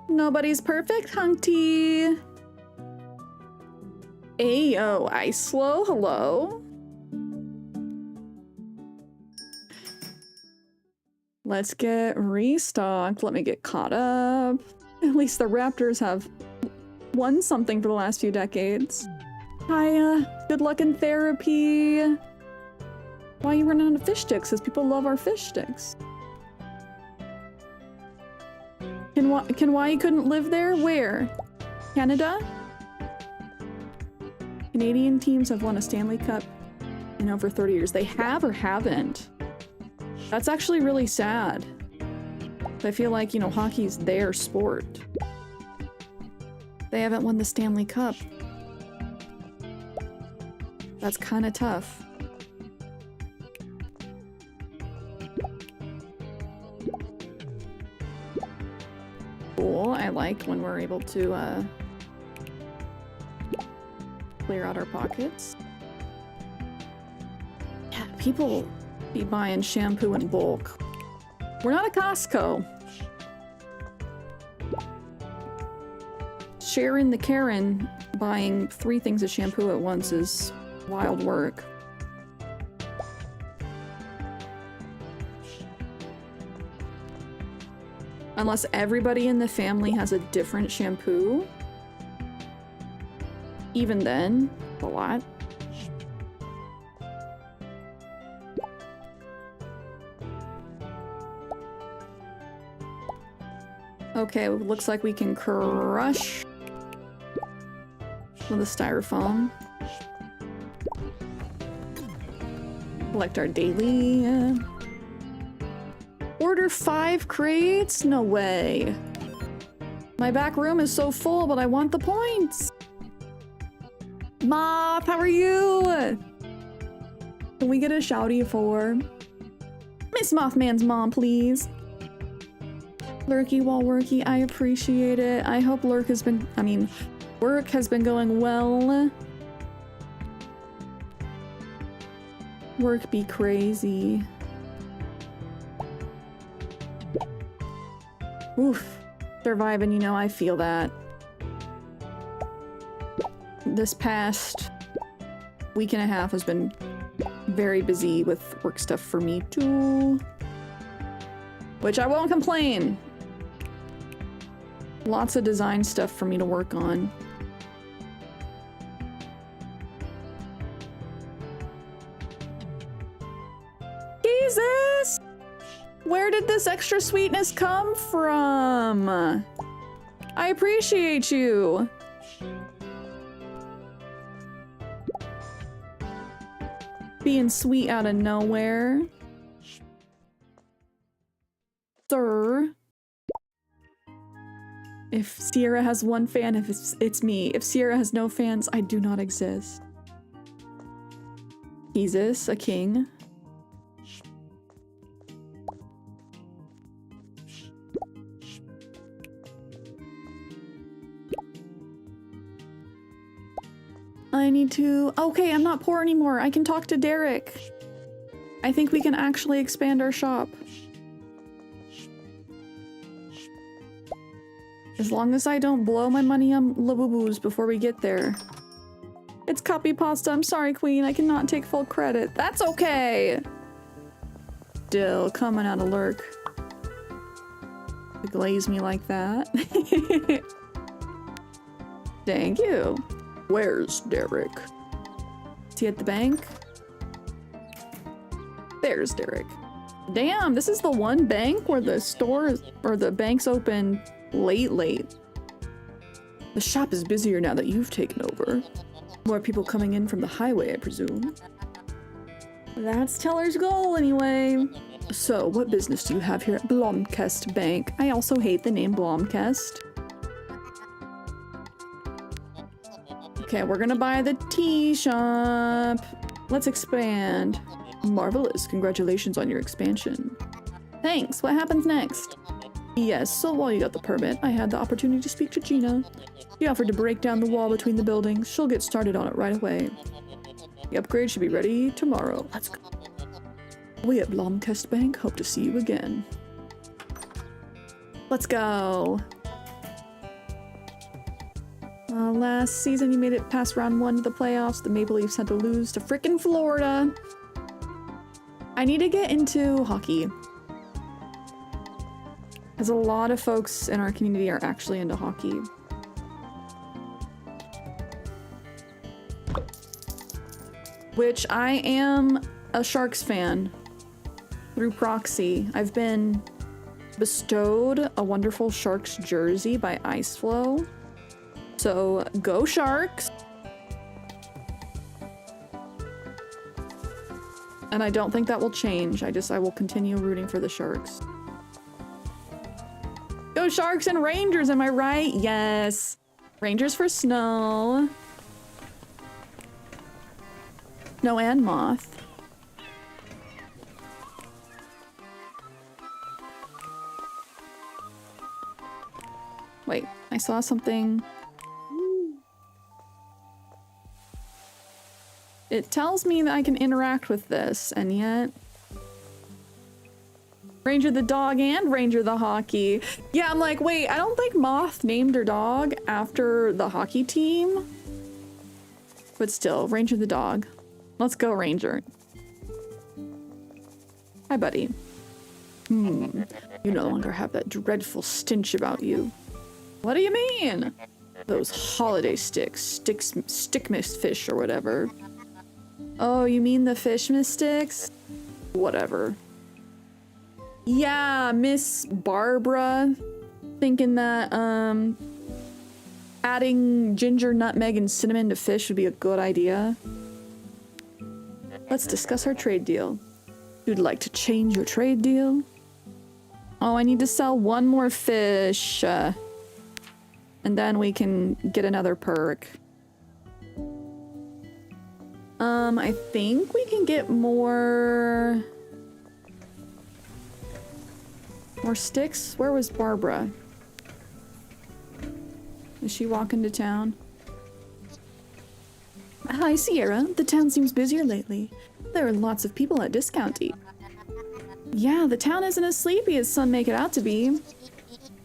Nobody's perfect, hunty. Ayo, Ice Slow, hello. Let's get restocked. Let me get caught up. At least the Raptors have won something for the last few decades. Hiya, good luck in therapy. Why are you running out of fish sticks? Because people love our fish sticks. Can why you couldn't live there? Where? Canada? Canadian teams have won a Stanley Cup in over 30 years. They have or haven't? That's actually really sad. I feel like, you know, hockey's their sport. They haven't won the Stanley Cup. That's kind of tough. Cool. I like when we're able to clear out our pockets. Yeah, people be buying shampoo in bulk. We're not a Costco. Sharon the Karen buying 3 things of shampoo at once is wild work. Unless everybody in the family has a different shampoo. Even then, a lot. Okay, looks like we can crush with a styrofoam. Collect our daily. Order 5 crates? No way. My back room is so full, but I want the points. Moth, how are you? Can we get a shouty for Miss Mothman's mom, please? Lurky while worky, I appreciate it. I hope work has been going well. Work be crazy. Oof. Surviving, you know, I feel that. This past week and a half has been very busy with work stuff for me too. Which I won't complain. Lots of design stuff for me to work on. Jesus! Where did this extra sweetness come from? I appreciate you. Being sweet out of nowhere. Sir. If Cierra has 1 fan, if it's me. If Cierra has no fans, I do not exist. Jesus, a king. I need to... Okay, I'm not poor anymore. I can talk to Derek. I think we can actually expand our shop. As long as I don't blow my money on Labubu's before we get there. It's copy pasta. I'm sorry, Queen. I cannot take full credit. That's okay! Still coming out of lurk. To glaze me like that. Thank you. Where's Derek? Is he at the bank? There's Derek. Damn, this is the one bank where the store or the bank's open late. The shop is busier now that you've taken over. More people coming in from the highway, I presume. That's Teller's goal anyway. So, what business do you have here at Blomkest Bank? I also hate the name Blomkest. Okay, we're gonna buy the tea shop. Let's expand. Marvelous. Congratulations on your expansion. Thanks. What happens next? Yes, so while you got the permit, I had the opportunity to speak to Gina. She offered to break down the wall between the buildings. She'll get started on it right away. The upgrade should be ready tomorrow. Let's go. We at Blomkest Bank hope to see you again. Let's go. Last season you made it past round 1 to the playoffs. The Maple Leafs had to lose to frickin' Florida. I need to get into hockey. Because a lot of folks in our community are actually into hockey. Which I am a Sharks fan through proxy. I've been bestowed a wonderful Sharks jersey by Iceflow. So go Sharks! And I don't think that will change. I will continue rooting for the Sharks. Go Sharks and Rangers, am I right? Yes. Rangers for Snow. Snow and Moth. Wait, I saw something. It tells me that I can interact with this, and yet... Ranger the dog and Ranger the hockey. Yeah, I'm like, wait, I don't think Moth named her dog after the hockey team. But still, Ranger the dog. Let's go, Ranger. Hi, buddy. You no longer have that dreadful stench about you. What do you mean? Those holiday stick-mist fish or whatever. Oh, you mean the fish mystics? Whatever. Yeah, Miss Barbara thinking that adding ginger, nutmeg, and cinnamon to fish would be a good idea. Let's discuss our trade deal. You'd like to change your trade deal? Oh, I need to sell one more fish. And then we can get another perk. I think we can get more sticks. Where was Barbara? Is she walking to town? Hi, Sierra. The town seems busier lately. There are lots of people at Discounty. Yeah, the town isn't as sleepy as some make it out to be.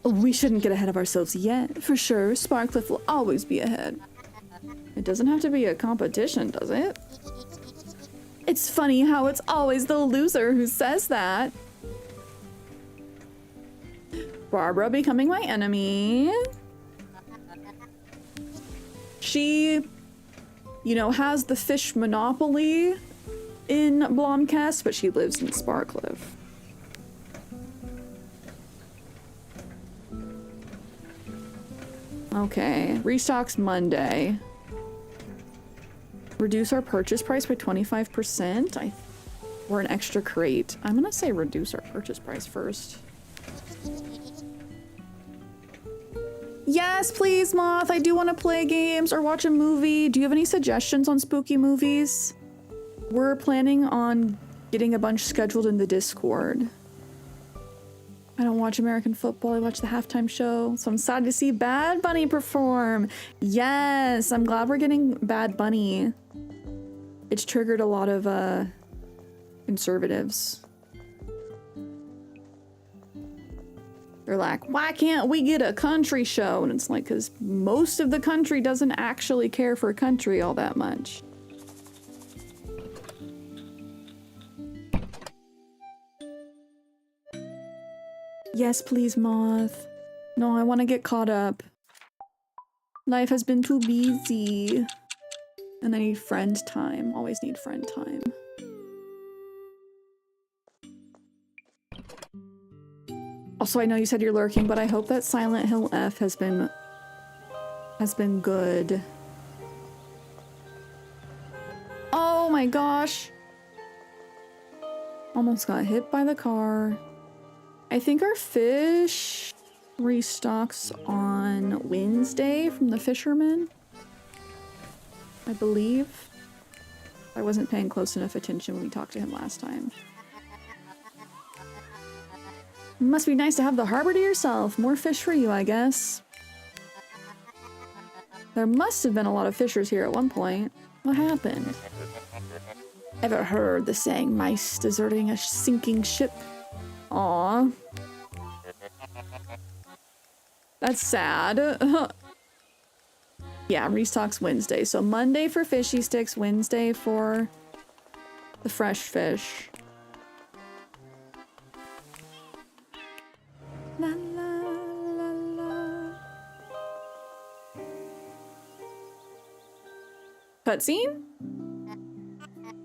We shouldn't get ahead of ourselves yet. For sure, Sparkcliff will always be ahead. It doesn't have to be a competition, does it? It's funny how it's always the loser who says that. Barbara becoming my enemy. She, you know, has the fish monopoly in Blomkest, but she lives in Sparkcliff. Okay, restocks Monday. Reduce our purchase price by 25%. Or an extra crate. I'm gonna say reduce our purchase price first. Yes, please, Moth. I do want to play games or watch a movie. Do you have any suggestions on spooky movies? We're planning on getting a bunch scheduled in the Discord. I don't watch American football. I watch the halftime show. So I'm sad to see Bad Bunny perform. Yes, I'm glad we're getting Bad Bunny. It's triggered a lot of conservatives. They're like, why can't we get a country show? And it's like, because most of the country doesn't actually care for country all that much. Yes, please, Moth. No, I want to get caught up. Life has been too busy. And I need friend time. Always need friend time. Also, I know you said you're lurking, but I hope that Silent Hill F has been good. Oh my gosh. Almost got hit by the car. I think our fish restocks on Wednesday from the fishermen. I believe. I wasn't paying close enough attention when we talked to him last time. Must be nice to have the harbor to yourself. More fish for you, I guess. There must have been a lot of fishers here at one point. What happened? Ever heard the saying, mice deserting a sinking ship? Aww. That's sad. Yeah, restocks Wednesday. So Monday for fishy sticks, Wednesday for the fresh fish. La, la, la, la. Cutscene?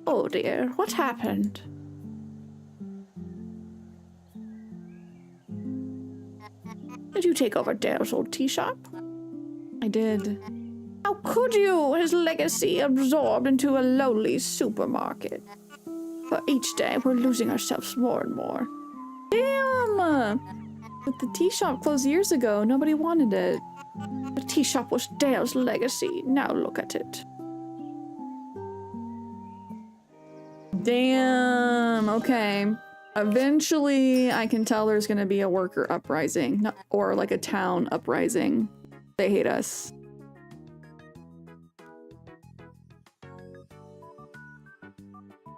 Oh dear, what happened? Did you take over Dale's old tea shop? I did. How could you? His legacy absorbed into a lowly supermarket. For each day, we're losing ourselves more and more. Damn! But the tea shop closed years ago. Nobody wanted it. The tea shop was Dale's legacy. Now look at it. Damn. Okay. Eventually, I can tell there's gonna be a worker uprising. Or like a town uprising. They hate us.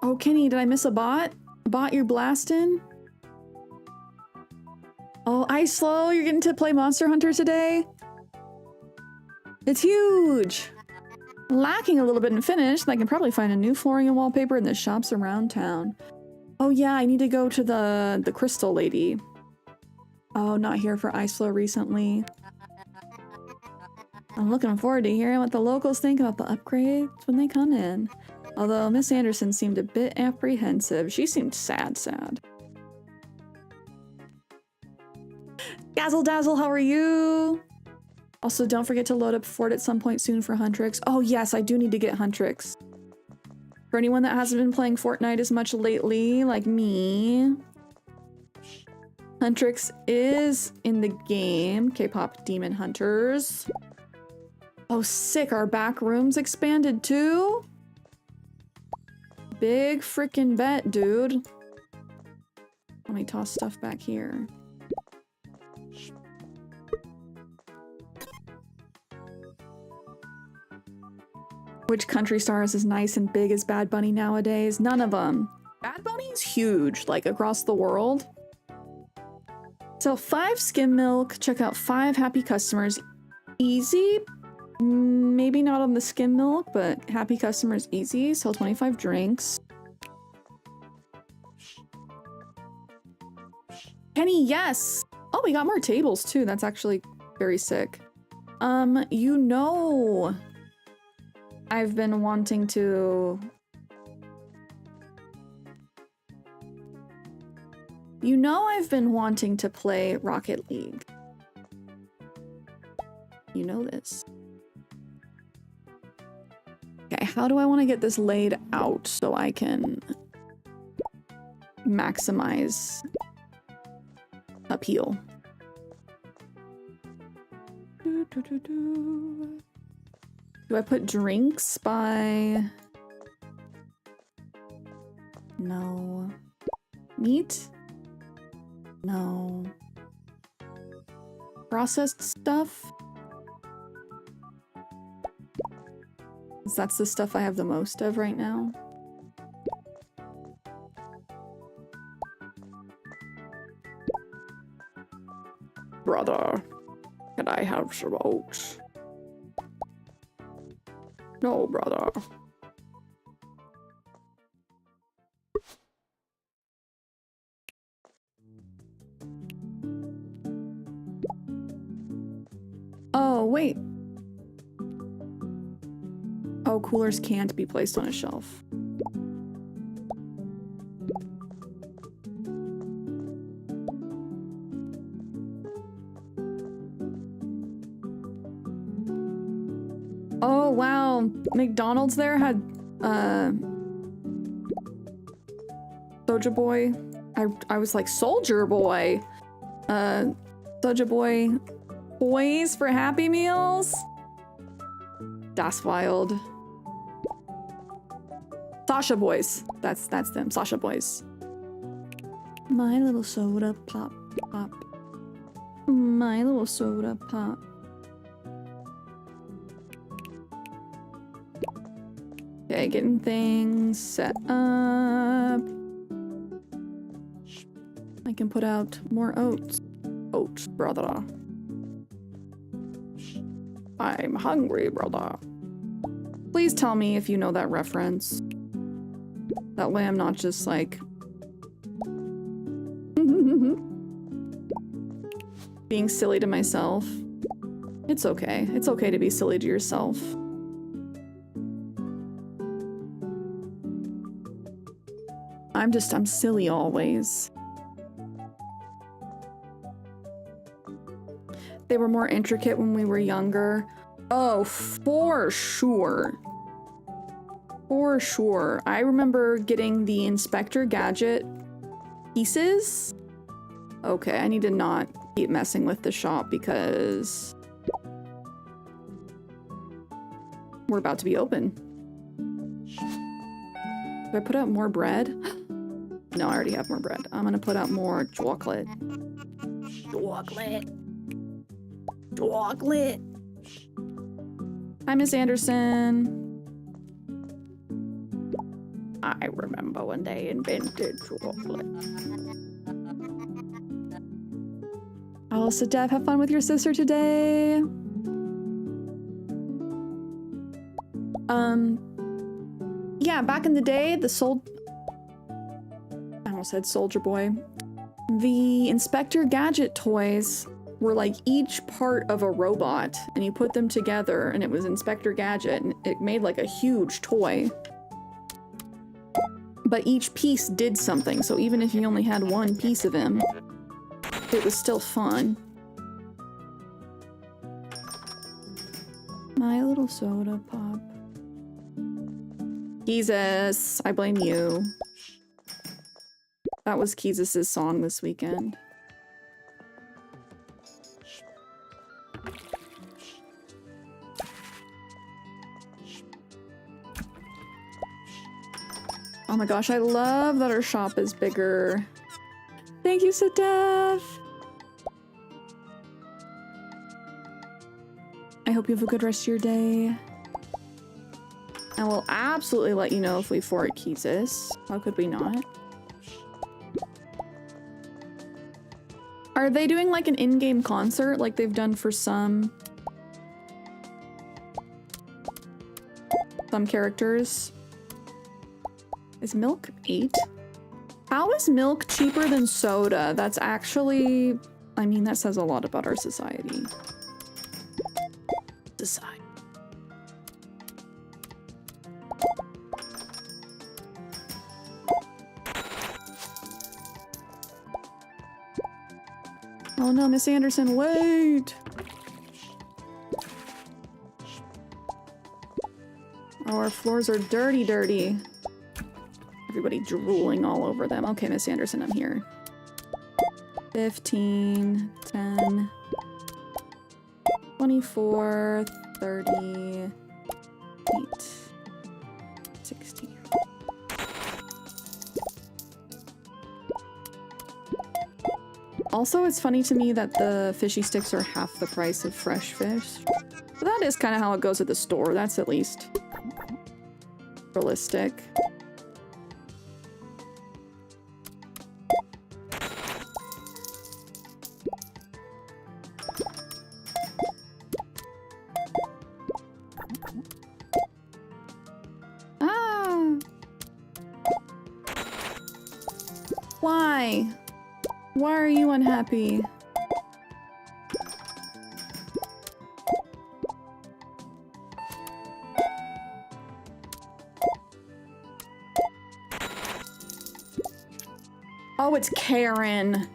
Oh, Kenny, did I miss a bot? A bot you're blasting? Oh, Ice Slow, you're getting to play Monster Hunter today? It's huge! Lacking a little bit in finish, and I can probably find a new flooring and wallpaper in the shops around town. Oh yeah, I need to go to the Crystal Lady. Oh, not here for Ice Flow recently. I'm looking forward to hearing what the locals think about the upgrades when they come in. Although Miss Anderson seemed a bit apprehensive. She seemed sad. Dazzle Dazzle, how are you? Also, don't forget to load up Fort at some point soon for Huntrix. Oh yes, I do need to get Huntrix. For anyone that hasn't been playing Fortnite as much lately, like me, Huntrix is in the game. K-pop Demon Hunters. Oh sick, our back rooms expanded too? Big freaking bet, dude. Let me toss stuff back here. Which country star is as nice and big as Bad Bunny nowadays? None of them. Bad Bunny's huge, like across the world. Sell 5 skim milk, check out 5 happy customers. Easy? Maybe not on the skim milk, but happy customers easy. Sell 25 drinks. Kenny, yes! Oh, we got more tables too. That's actually very sick. You know, I've been wanting to... You know I've been wanting to play Rocket League. You know this. Okay, how do I want to get this laid out so I can maximize appeal? Do I put drinks by... No. Meat? No. Processed stuff? That's the stuff I have the most of right now. Brother, can I have some oats? No, brother. Oh, wait. Oh, coolers can't be placed on a shelf. Oh, wow. McDonald's there had, Soja Boy. I was like, Soldier Boy. Soja Boy toys for Happy Meals. Das wild. Sasha Boys. That's them. Sasha Boys. My little soda pop, pop. My little soda pop. Okay, getting things set up. I can put out more oats. Oats, brother. I'm hungry, brother. Please tell me if you know that reference. That way I'm not just like... being silly to myself. It's okay. It's okay to be silly to yourself. I'm silly always. They were more intricate when we were younger. Oh, for sure. For sure. I remember getting the Inspector Gadget pieces. Okay, I need to not keep messing with the shop because we're about to be open. Do I put out more bread? No, I already have more bread. I'm gonna put out more chocolate. Chocolate. Chocolate. Hi, Miss Anderson. I remember when they invented chocolate. Oh, so Dev, have fun with your sister today. Yeah, back in the day, I almost said Soldier Boy. The Inspector Gadget toys were like each part of a robot, and you put them together, and it was Inspector Gadget, and it made like a huge toy. But each piece did something, so even if you only had one piece of him, it was still fun. My little soda pop. Jesus, I blame you. That was Keezus' song this weekend. Oh my gosh, I love that our shop is bigger. Thank you, Sadev. I hope you have a good rest of your day. I will absolutely let you know if we fort Keezus. How could we not? Are they doing like an in-game concert like they've done for some characters? Is milk 8? How is milk cheaper than soda? That's actually, I mean, that says a lot about our society. Society. Oh no, Miss Anderson, wait! Oh, our floors are dirty, dirty. Everybody drooling all over them. Okay, Miss Anderson, I'm here. 15, 10, 24, 30, 8, 16. Also, it's funny to me that the fishy sticks are half the price of fresh fish. But that is kind of how it goes at the store. That's at least realistic. Ah! Why? Why are you unhappy? Oh, it's Karen.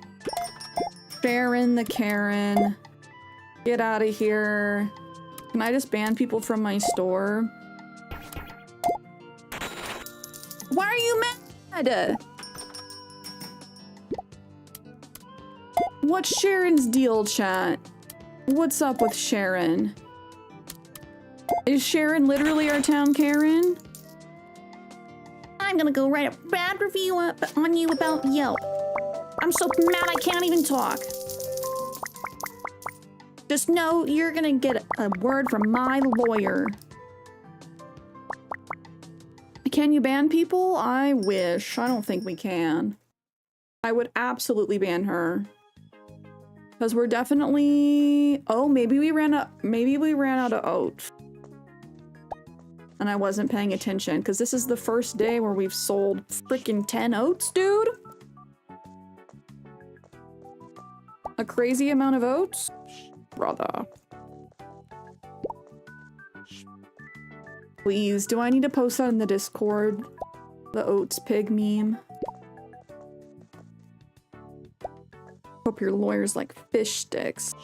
Sharon the Karen. Get out of here. Can I just ban people from my store? Why are you mad? What's Sharon's deal, chat? What's up with Sharon? Is Sharon literally our town Karen? I'm gonna go write a bad review on you about Yelp. I'm so mad I can't even talk. Just know you're gonna get a word from my lawyer. Can you ban people? I wish. I don't think we can. I would absolutely ban her. Because we're definitely... Oh, maybe we ran out of oats. And I wasn't paying attention, because this is the first day where we've sold freaking 10 oats, dude. A crazy amount of oats? Brother. Please, do I need to post that in the Discord? The oats pig meme. Hope your lawyer's like fish sticks.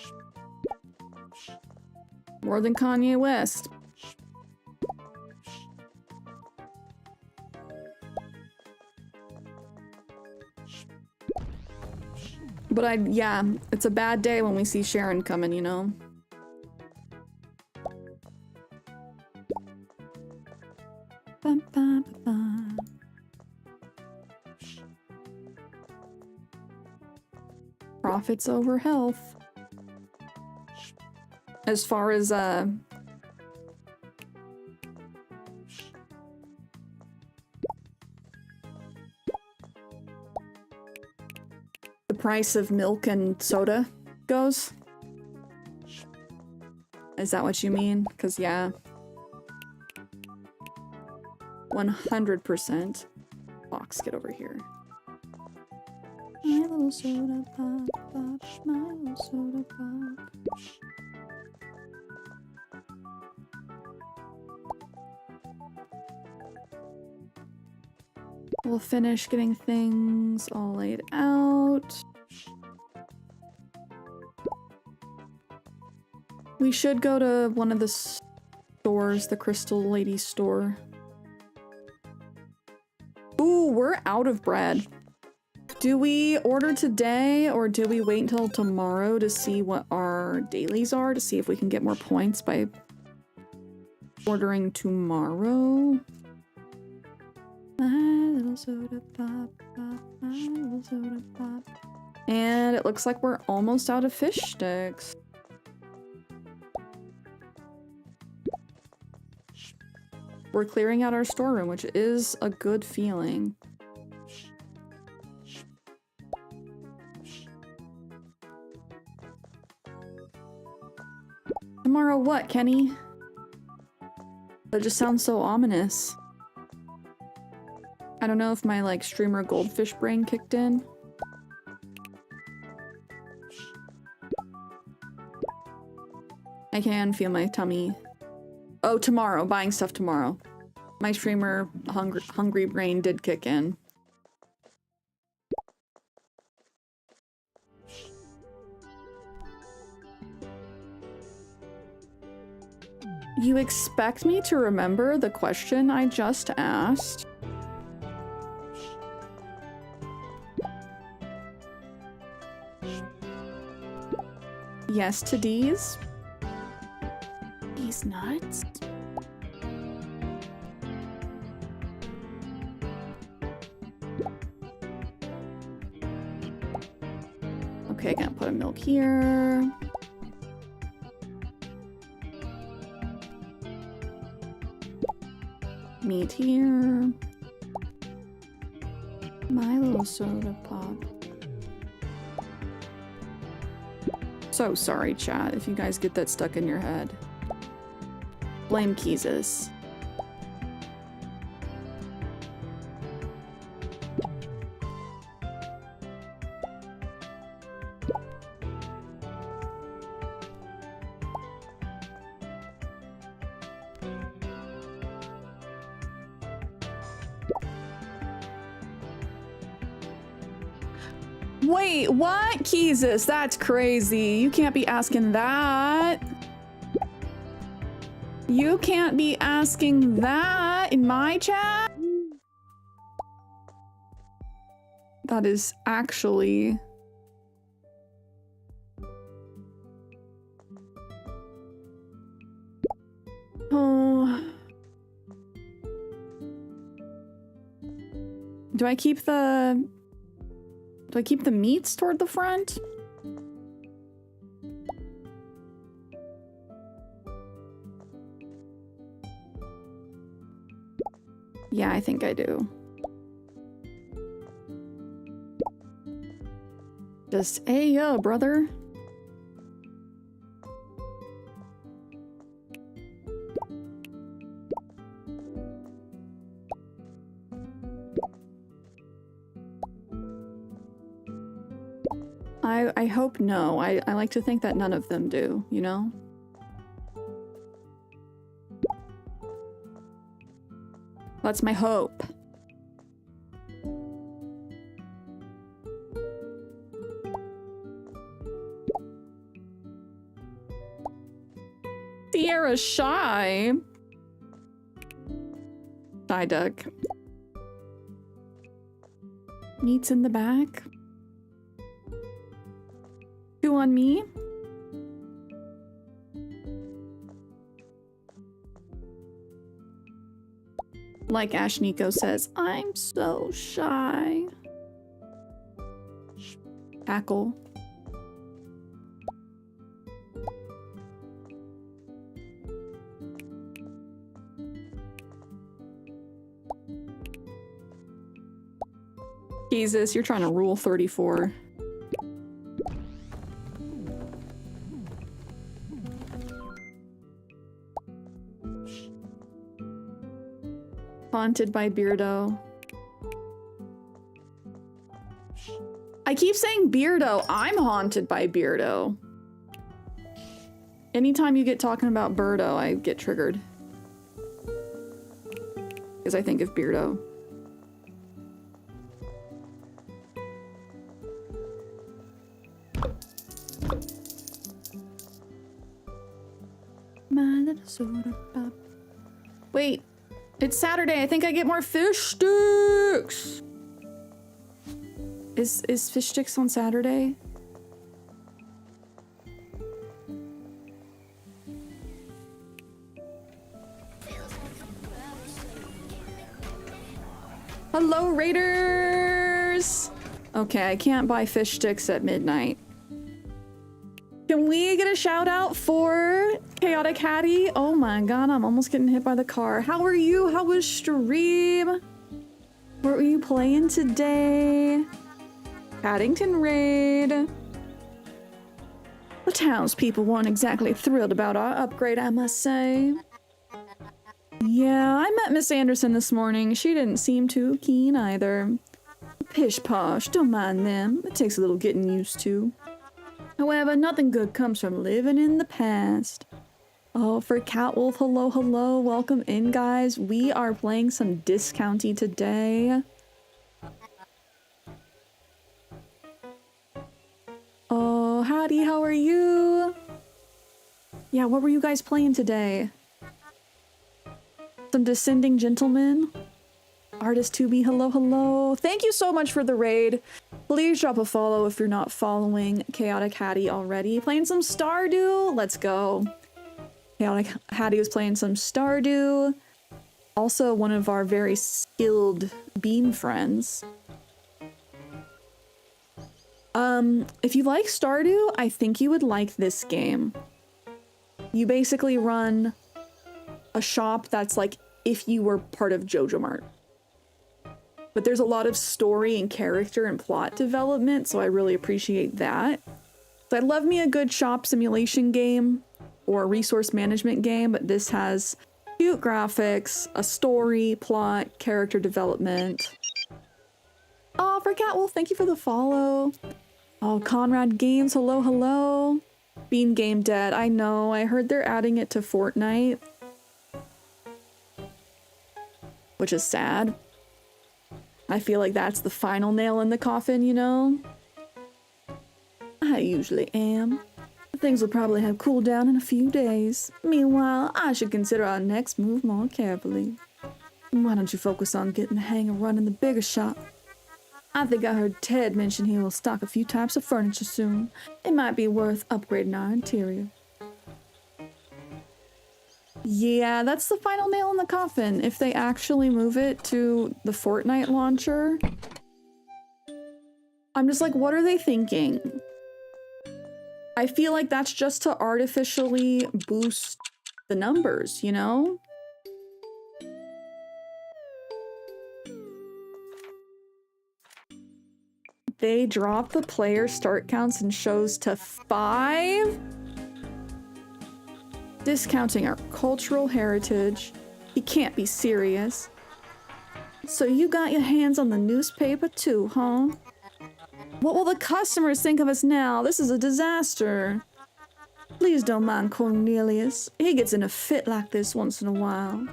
More than Kanye West. But yeah, it's a bad day when we see Sharon coming, you know? Bum, bum, bum. Profits over health. As far as, the price of milk and soda goes? Is that what you mean? Because, yeah. 100%. Fox, get over here. My little soda pop, pop, my little soda pop. We'll finish getting things all laid out. We should go to one of the stores, the Crystal Lady store. Ooh, we're out of bread. Do we order today or do we wait until tomorrow to see what our dailies are, to see if we can get more points by ordering tomorrow? My little soda pop, pop, my little soda pop. And it looks like we're almost out of fish sticks. We're clearing out our storeroom, which is a good feeling. Tomorrow what, Kenny? That just sounds so ominous. I don't know if my, like, streamer goldfish brain kicked in. I can feel my tummy. Oh, tomorrow. Buying stuff tomorrow. My streamer hungry brain did kick in. You expect me to remember the question I just asked? Yes to D's? These nuts? Okay, gonna put a milk here. Meat here. My little soda pop. So sorry, chat, if you guys get that stuck in your head. Blame Keezus. Wait, what? Keezus, that's crazy. You can't be asking that. You can't be asking that in my chat. That is actually... Oh... Do I keep the meats toward the front? Yeah, I think I do. Just, hey, yo, brother. I hope no. I like to think that none of them do, you know? That's my hope. Cierra shy. Shy duck. Meats in the back. 2 on me. Like Ash Nico says, I'm so shy. Tackle. Jesus, you're trying to rule 34. Haunted by Beardo. I keep saying Beardo. I'm haunted by Beardo. Anytime you get talking about Birdo, I get triggered. Because I think of Beardo. My little soda pop. Wait. It's Saturday. I think I get more fish sticks. Is fish sticks on Saturday? Hello, Raiders! Okay, I can't buy fish sticks at midnight. Can we get a shout out for Chaotic Hattie? Oh my god, I'm almost getting hit by the car. How are you? How was stream? What were you playing today? Paddington Raid. The townspeople weren't exactly thrilled about our upgrade, I must say. Yeah, I met Miss Anderson this morning. She didn't seem too keen either. Pish posh, don't mind them. It takes a little getting used to. However, nothing good comes from living in the past. Oh, for Catwolf, hello, hello. Welcome in, guys. We are playing some Discounty today. Oh, howdy, how are you? Yeah, what were you guys playing today? Some Descending Gentlemen? Artist 2B, hello, hello. Thank you so much for the raid. Please drop a follow if you're not following Chaotic Hattie already. Playing some Stardew? Let's go. Chaotic Hattie was playing some Stardew. Also one of our very skilled bean friends. If you like Stardew, I think you would like this game. You basically run a shop that's like if you were part of Jojo Mart. But there's a lot of story and character and plot development, so I really appreciate that. So I love me a good shop simulation game or a resource management game, but this has cute graphics, a story, plot, character development. Oh, for Catwolf, thank you for the follow. Oh, Conrad Games, hello, hello. Bean Game Dead, I know, I heard they're adding it to Fortnite. Which is sad. I feel like that's the final nail in the coffin, you know? I usually am. Things will probably have cooled down in a few days. Meanwhile, I should consider our next move more carefully. Why don't you focus on getting the hang of running the bigger shop? I think I heard Ted mention he will stock a few types of furniture soon. It might be worth upgrading our interior. Yeah, that's the final nail in the coffin. If they actually move it to the Fortnite launcher, I'm just like, what are they thinking? I feel like that's just to artificially boost the numbers, you know? They dropped the player start counts and shows to 5? Discounting our cultural heritage. You can't be serious. So you got your hands on the newspaper too, huh? What will the customers think of us now? This is a disaster. Please don't mind Cornelius. He gets in a fit like this once in a while.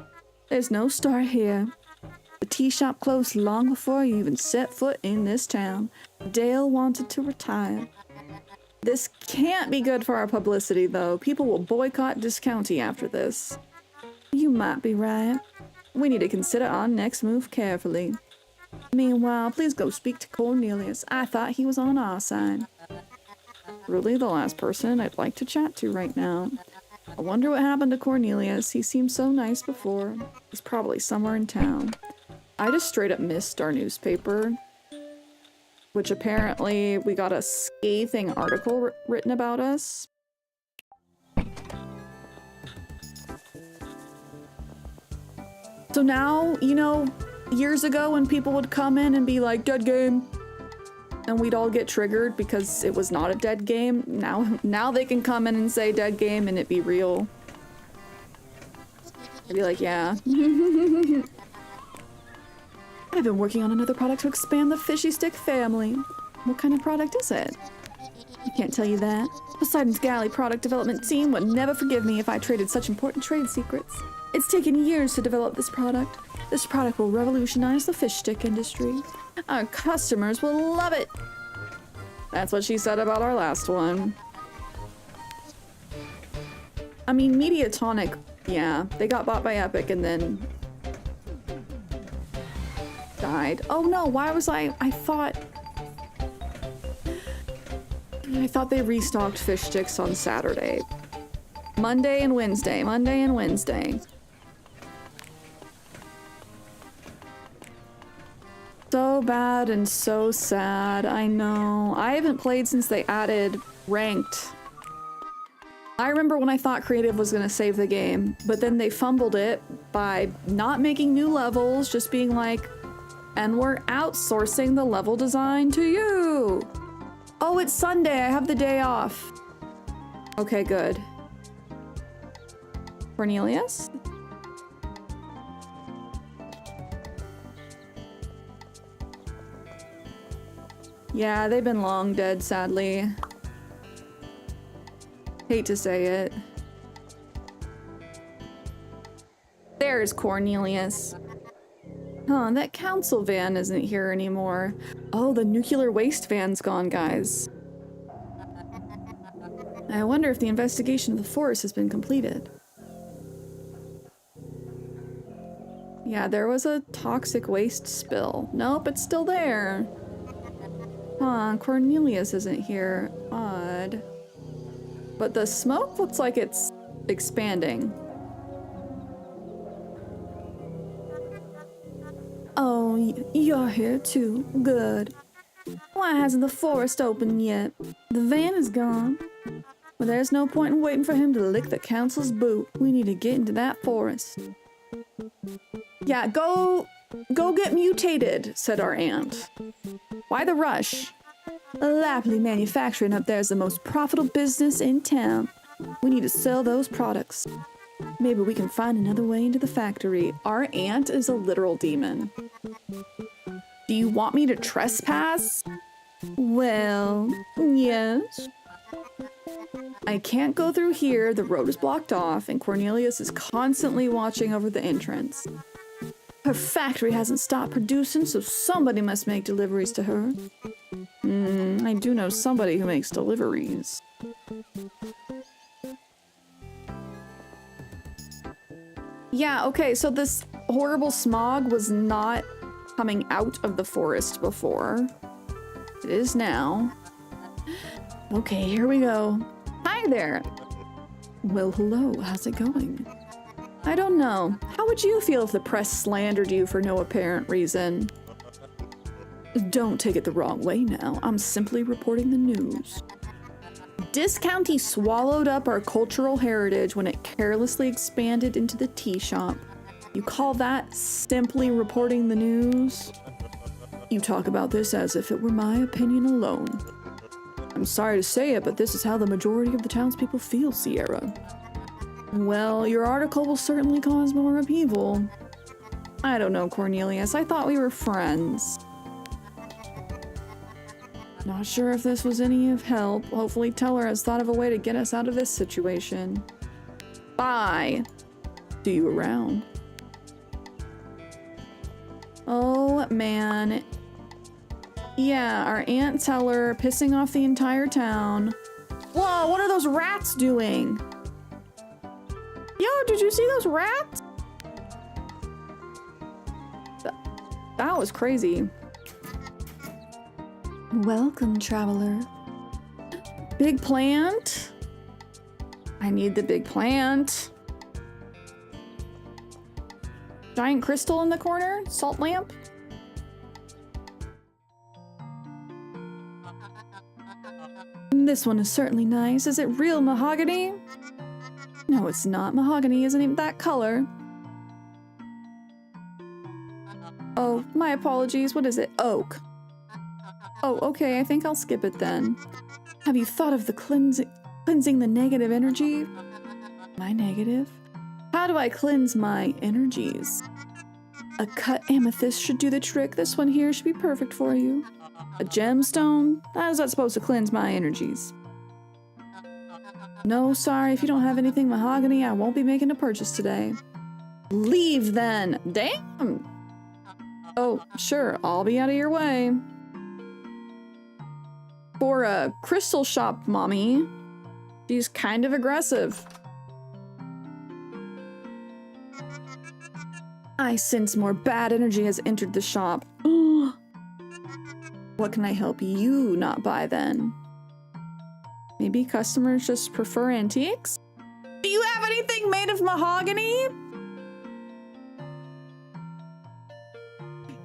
There's no star here. The tea shop closed long before you even set foot in this town. Dale wanted to retire. This can't be good for our publicity, though. People will boycott Discounty after this. You might be right. We need to consider our next move carefully. Meanwhile, please go speak to Cornelius. I thought he was on our side. Really the last person I'd like to chat to right now. I wonder what happened to Cornelius. He seemed so nice before. He's probably somewhere in town. I just straight up missed our newspaper, which apparently we got a scathing article written about us. So now, you know, years ago when people would come in and be like, dead game, and we'd all get triggered because it was not a dead game. Now they can come in and say dead game and it be real. I'd be like, yeah. I've been working on another product to expand the fishy stick family. What kind of product is it? I can't tell you that. Poseidon's Galley product development team would never forgive me if I traded such important trade secrets. It's taken years to develop this product. This product will revolutionize the fish stick industry. Our customers will love it. That's what she said about our last one. I mean, Mediatonic, yeah, they got bought by Epic and then died. Oh no, why was I thought they restocked fish sticks on Saturday. Monday and Wednesday. So bad and so sad, I know. I haven't played since they added ranked. I remember when I thought creative was gonna save the game, but then they fumbled it by not making new levels, just being like, and we're outsourcing the level design to you. Oh, it's Sunday, I have the day off. Okay, good. Cornelius? Yeah, they've been long dead, sadly. Hate to say it. There's Cornelius. Huh, that council van isn't here anymore. Oh, the nuclear waste van's gone, guys. I wonder if the investigation of the forest has been completed. Yeah, there was a toxic waste spill. Nope, it's still there. Huh, Cornelius isn't here. Odd. But the smoke looks like it's expanding. Oh, you're here too. Good. Why hasn't the forest opened yet? The van is gone. Well, there's no point in waiting for him to lick the council's boot. We need to get into that forest. Yeah, go get mutated, said our aunt. Why the rush? Laply manufacturing up there is the most profitable business in town. We need to sell those products. Maybe we can find another way into the factory. Our aunt is a literal demon. Do you want me to trespass? Well, yes. I can't go through here. The road is blocked off, and Cornelius is constantly watching over the entrance. Her factory hasn't stopped producing, so somebody must make deliveries to her. I do know somebody who makes deliveries. Yeah, okay, so this horrible smog was not coming out of the forest before. It is now. Okay, here we go. Hi there. Well, hello, how's it going? I don't know. How would you feel if the press slandered you for no apparent reason? Don't take it the wrong way now. I'm simply reporting the news. This county swallowed up our cultural heritage when it carelessly expanded into the tea shop. You call that simply reporting the news? You talk about this as if it were my opinion alone. I'm sorry to say it, but this is how the majority of the townspeople feel, Cierra. Well, your article will certainly cause more upheaval. I don't know, Cornelius. I thought we were friends. Not sure if this was any of help. Hopefully Teller has thought of a way to get us out of this situation. Bye. See you around. Oh, man. Yeah, our Aunt Teller pissing off the entire town. Whoa, what are those rats doing? Yo, did you see those rats? That was crazy. Welcome, traveler. Big plant? I need the big plant. Giant crystal in the corner? Salt lamp? This one is certainly nice. Is it real mahogany? No, it's not. Mahogany isn't even that color. Oh, my apologies. What is it? Oak. Oh, okay. I think I'll skip it then. Have you thought of the cleansing the negative energy? My negative? How do I cleanse my energies? A cut amethyst should do the trick. This one here should be perfect for you. A gemstone? How is that supposed to cleanse my energies? No, sorry. If you don't have anything mahogany, I won't be making a purchase today. Leave then. Damn. Oh, sure. I'll be out of your way. For a crystal shop, mommy. She's kind of aggressive. I sense more bad energy has entered the shop. What can I help you not buy then? Maybe customers just prefer antiques? Do you have anything made of mahogany?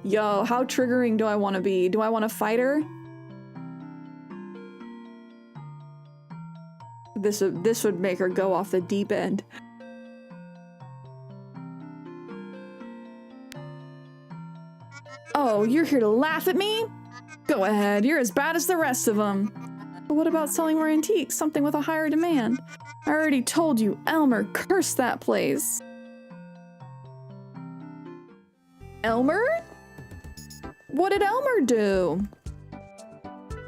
Yo, how triggering do I want to be? Do I want to fight her? This would make her go off the deep end. Oh, you're here to laugh at me? Go ahead, you're as bad as the rest of them. But what about selling more antiques, something with a higher demand? I already told you, Elmer cursed that place. Elmer? What did Elmer do?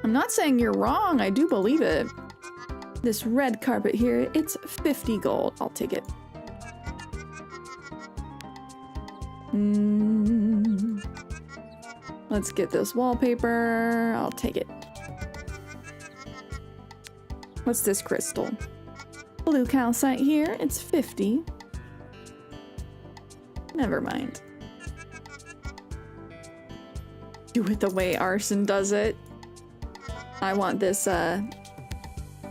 I'm not saying you're wrong, I do believe it. This red carpet here, it's 50 gold. I'll take it. Let's get this wallpaper. I'll take it. What's this crystal? Blue calcite here, it's 50. Never mind. Do it the way Arson does it. I want this,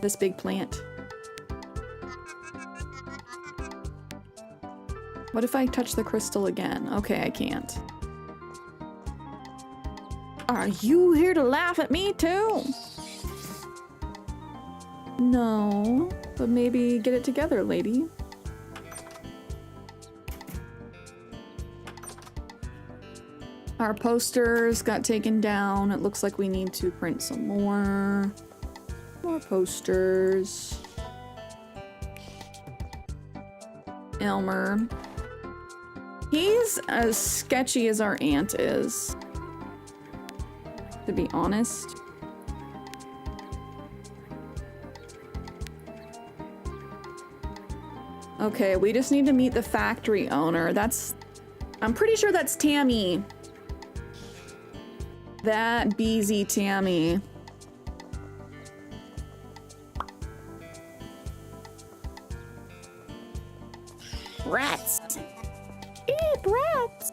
this big plant. What if I touch the crystal again? Okay, I can't. Are you here to laugh at me too? No, but maybe get it together, lady. Our posters got taken down. It looks like we need to print some more. More posters. Elmer. He's as sketchy as our aunt is, to be honest. Okay, we just need to meet the factory owner. I'm pretty sure that's Tammy. That Beezy Tammy. Rats. like rats.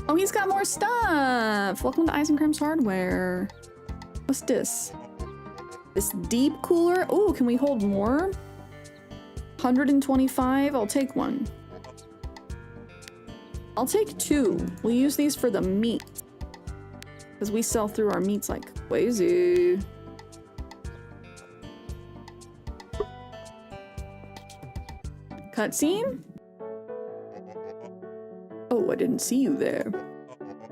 Oh, he's got more stuff. Welcome to Eisencramm's Hardware. What's this? This deep cooler. Oh, can we hold more? 125. I'll take one. I'll take 2. We'll use these for the meat. Because we sell through our meats like crazy. Cutscene? Oh, I didn't see you there.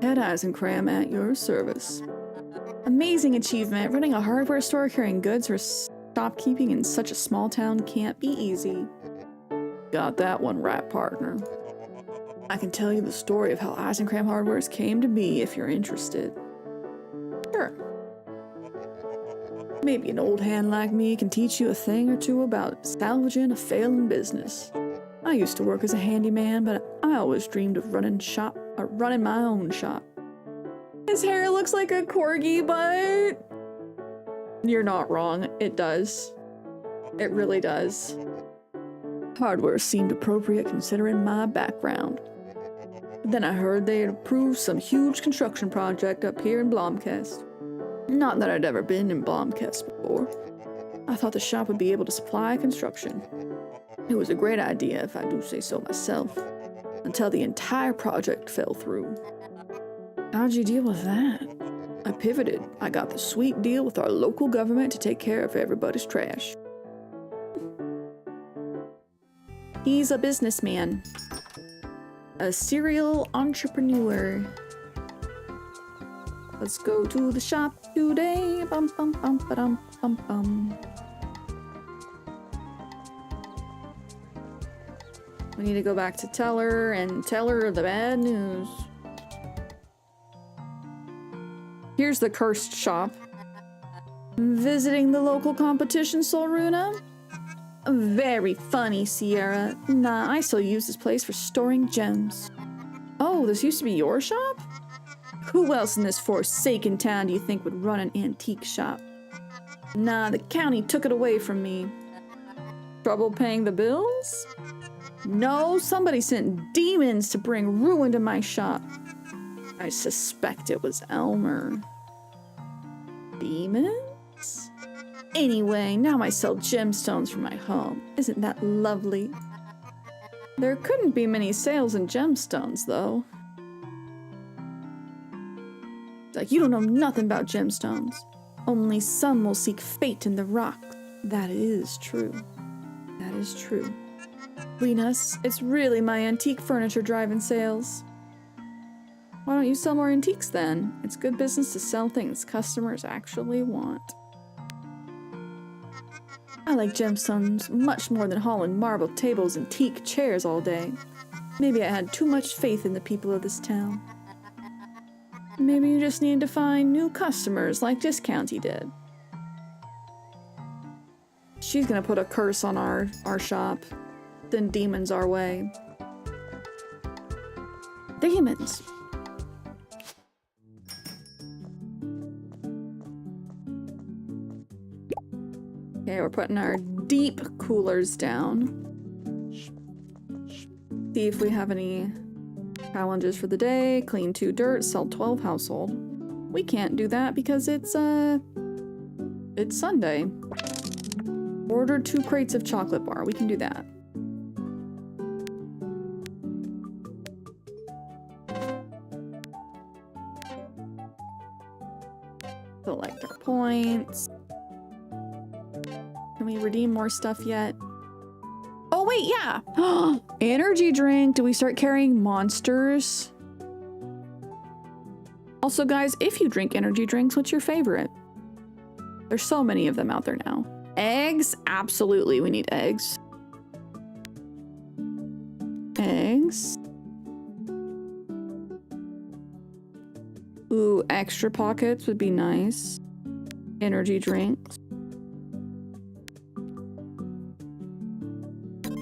Head Eisencram at your service. Amazing achievement. Running a hardware store carrying goods for shopkeeping in such a small town can't be easy. Got that one right, partner. I can tell you the story of how Eisencram Hardwares came to be if you're interested. Sure. Maybe an old hand like me can teach you a thing or two about salvaging a failing business. I used to work as a handyman, but I always dreamed of running my own shop. His hair looks like a corgi, but you're not wrong. It does. It really does. Hardware seemed appropriate considering my background. But then I heard they had approved some huge construction project up here in Blomkest. Not that I'd ever been in Blomkest before. I thought the shop would be able to supply construction. It was a great idea, if I do say so myself, until the entire project fell through. How'd you deal with that? I pivoted. I got the sweet deal with our local government to take care of everybody's trash. He's a businessman. A serial entrepreneur. Let's go to the shop today. Bum bum bum ba-dum bum bum. We need to go back to Teller and tell her the bad news. Here's the cursed shop. Visiting the local competition, Solruna? Very funny, Cierra. Nah, I still use this place for storing gems. Oh, this used to be your shop? Who else in this forsaken town do you think would run an antique shop? Nah, the county took it away from me. Trouble paying the bills? No, somebody sent demons to bring ruin to my shop. I suspect it was Elmer. Demons? Anyway, now I sell gemstones from my home. Isn't that lovely? There couldn't be many sales in gemstones, though. Like, you don't know nothing about gemstones. Only some will seek fate in the rock. That is true. That is true. Linus, it's really my antique furniture driving sales. Why don't you sell more antiques then? It's good business to sell things customers actually want. I like gemstones much more than hauling marble tables and teak chairs all day. Maybe I had too much faith in the people of this town. Maybe you just need to find new customers like Discounty did. She's gonna put a curse on our shop. Send demons our way. Demons! Okay, we're putting our deep coolers down. See if we have any challenges for the day. Clean 2 dirt, sell 12 household. We can't do that because it's Sunday. Order 2 crates of chocolate bar. We can do that. Select our points. Can we redeem more stuff yet? Oh wait, yeah! Energy drink! Do we start carrying monsters? Also guys, if you drink energy drinks, what's your favorite? There's so many of them out there now. Eggs? Absolutely, we need eggs. Eggs. Ooh, extra pockets would be nice. Energy drinks.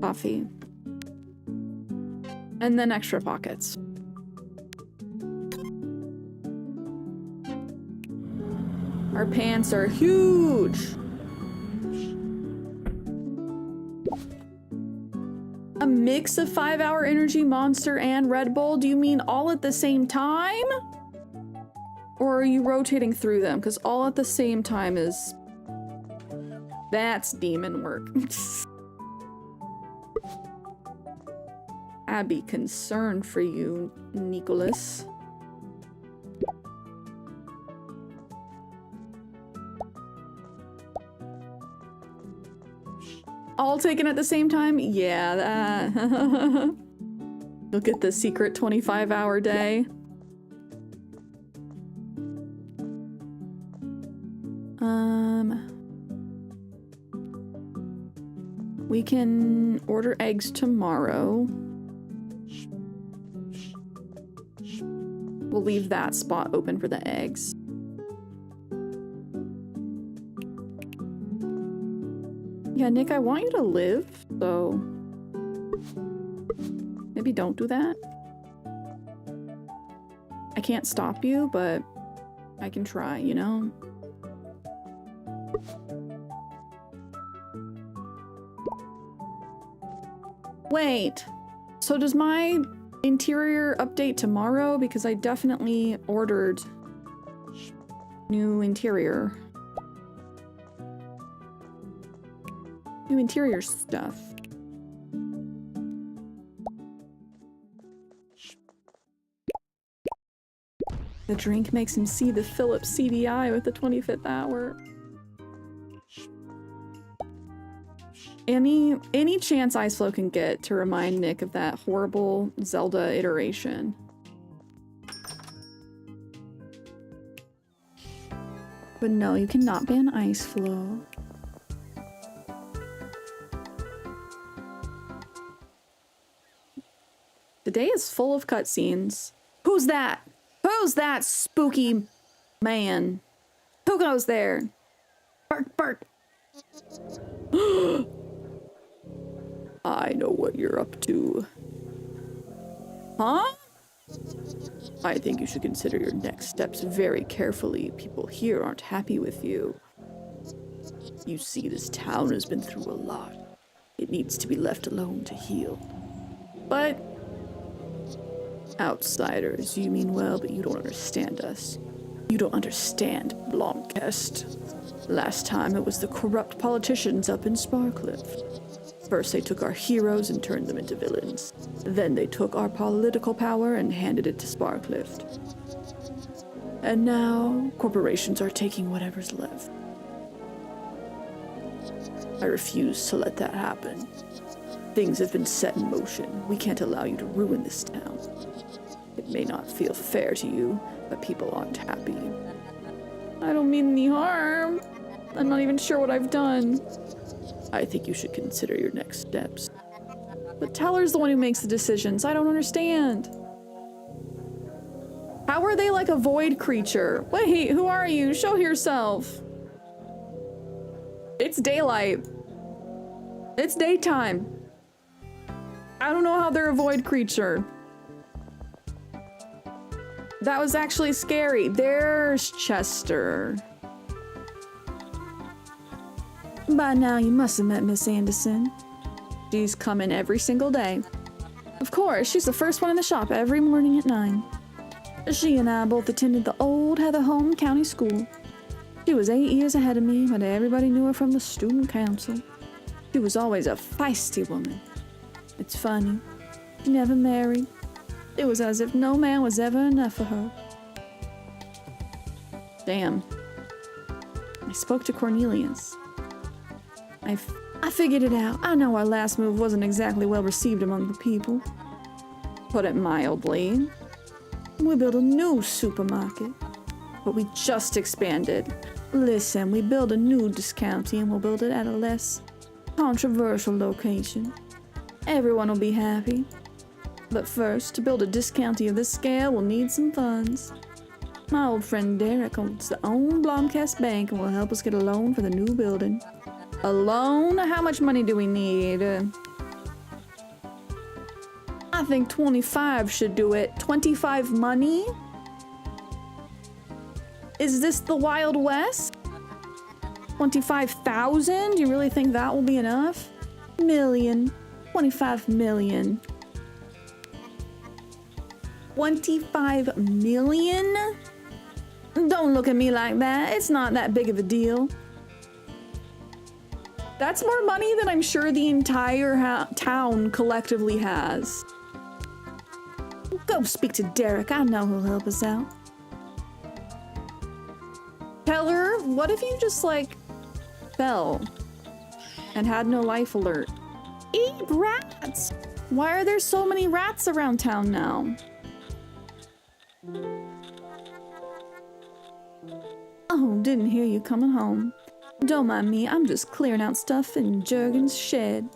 Coffee. And then extra pockets. Our pants are huge! A mix of 5-hour energy, Monster, and Red Bull? Do you mean all at the same time? Or are you rotating through them? Because all at the same time is... That's demon work. I'd be concerned for you, Nicholas. All taken at the same time? Yeah, that... Look at the secret 25-hour day. We can order eggs tomorrow. We'll leave that spot open for the eggs. Yeah, Nick, I want you to live, so maybe don't do that. I can't stop you, but I can try, you know? Wait, so does my interior update tomorrow? Because I definitely ordered new interior. New interior stuff. The drink makes him see the Philips CDI with the 25th hour. Any chance Iceflow can get to remind Nick of that horrible Zelda iteration. But no, you cannot ban Iceflow. The day is full of cutscenes. Who's that? Who's that spooky man? Who goes there? Bark, bark. I know what you're up to. Huh? I think you should consider your next steps very carefully. People here aren't happy with you. You see, this town has been through a lot. It needs to be left alone to heal. But... outsiders, you mean well, but you don't understand us. You don't understand Blomkest. Last time it was the corrupt politicians up in Sparcliff. First they took our heroes and turned them into villains. Then they took our political power and handed it to Sparcliff. And now, corporations are taking whatever's left. I refuse to let that happen. Things have been set in motion. We can't allow you to ruin this town. It may not feel fair to you, but people aren't happy. I don't mean any harm. I'm not even sure what I've done. I think you should consider your next steps. But Teller's the one who makes the decisions. I don't understand. How are they like a void creature? Wait, who are you? Show yourself. It's daylight. It's daytime. I don't know how they're a void creature. That was actually scary. There's Chester. By now, you must have met Miss Anderson. She's coming every single day. Of course, she's the first one in the shop every morning at 9. She and I both attended the old Heather Home County School. She was 8 years ahead of me, but everybody knew her from the student council. She was always a feisty woman. It's funny. She never married. It was as if no man was ever enough for her. Damn. I spoke to Cornelius. I figured it out. I know our last move wasn't exactly well received among the people. Put it mildly. We built a new supermarket. But we just expanded. Listen, we built a new discounty and we'll build it at a less controversial location. Everyone will be happy. But first, to build a discounty of this scale, we'll need some funds. My old friend Derek owns the own Blomkest Bank and will help us get a loan for the new building. A loan? How much money do we need? I think 25 should do it. 25 money? Is this the Wild West? 25,000? Do you really think that will be enough? Million. 25 million. 25 million? Don't look at me like that. It's not that big of a deal. That's more money than I'm sure the entire town collectively has. Go speak to Derek. I know he'll help us out. Tell her, what if you just, like, fell and had no life alert? Eat rats! Why are there so many rats around town now? Oh, didn't hear you coming home. Don't mind me, I'm just clearing out stuff in Jurgen's shed.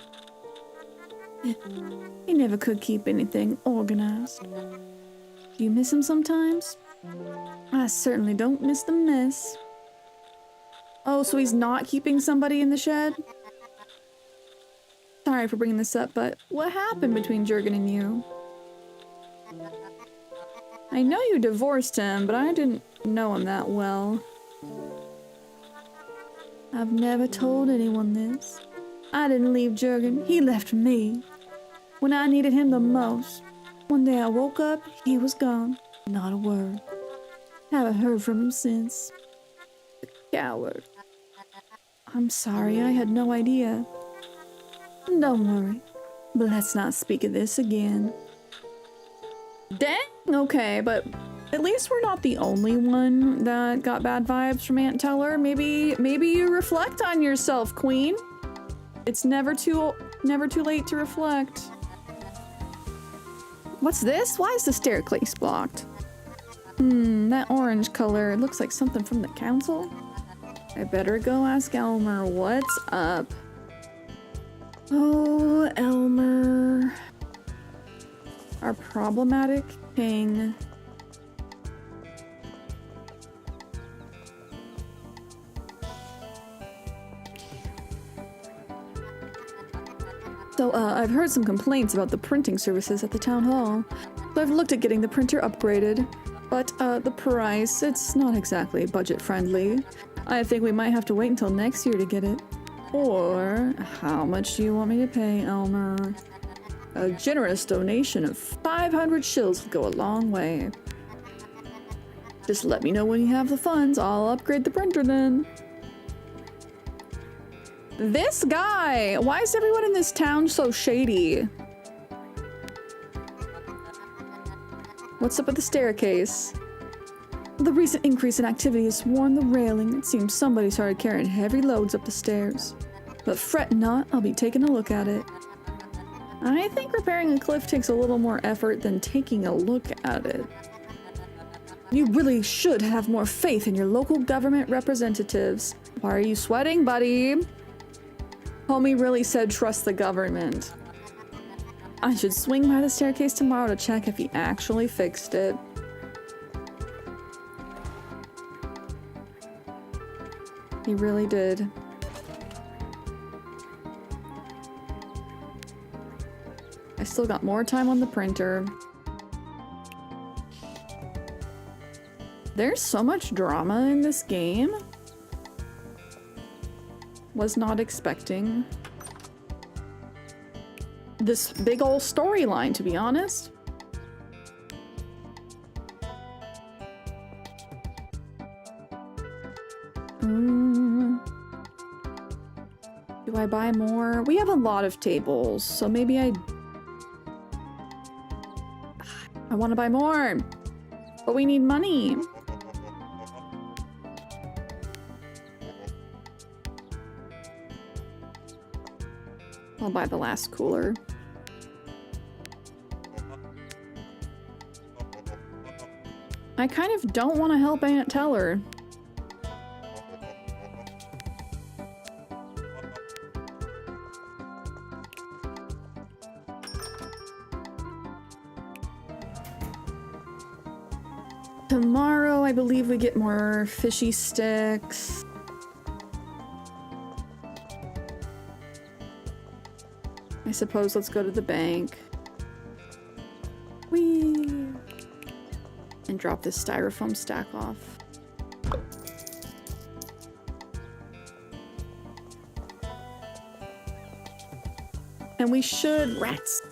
He never could keep anything organized. Do you miss him sometimes? I certainly don't miss the mess. Oh, so he's not keeping somebody in the shed? Sorry for bringing this up, but what happened between Jurgen and you? I know you divorced him, but I didn't know him that well. I've never told anyone this. I didn't leave Jurgen, he left me. When I needed him the most. One day I woke up, he was gone. Not a word. Haven't heard from him since. The coward. I'm sorry, I had no idea. Don't worry, but let's not speak of this again. Dang, okay, but at least we're not the only one that got bad vibes from Aunt Teller. Maybe you reflect on yourself, Queen. It's never too late to reflect. What's this? Why is the staircase blocked? That orange color, it looks like something from the council. I better go ask Elmer what's up. Oh, Elmer. Our problematic king. So, I've heard some complaints about the printing services at the town hall. So I've looked at getting the printer upgraded. But, the price, it's not exactly budget-friendly. I think we might have to wait until next year to get it. Or, how much do you want me to pay, Elmer? A generous donation of 500 shills will go a long way. Just let me know when you have the funds. I'll upgrade the printer then. This guy! Why is everyone in this town so shady? What's up with the staircase? The recent increase in activity has worn the railing. It seems somebody started carrying heavy loads up the stairs. But fret not, I'll be taking a look at it. I think repairing a cliff takes a little more effort than taking a look at it. You really should have more faith in your local government representatives. Why are you sweating, buddy? Homie really said trust the government. I should swing by the staircase tomorrow to check if he actually fixed it. He really did. I still got more time on the printer. There's so much drama in this game. Was not expecting this big ol' storyline, to be honest. Do I buy more? We have a lot of tables, so maybe I want to buy more, but we need money. I'll buy the last cooler. I kind of don't want to help Aunt Teller. Tomorrow, I believe we get more fishy sticks. I suppose let's go to the bank. Whee! And drop this styrofoam stack off. And we should... Rats!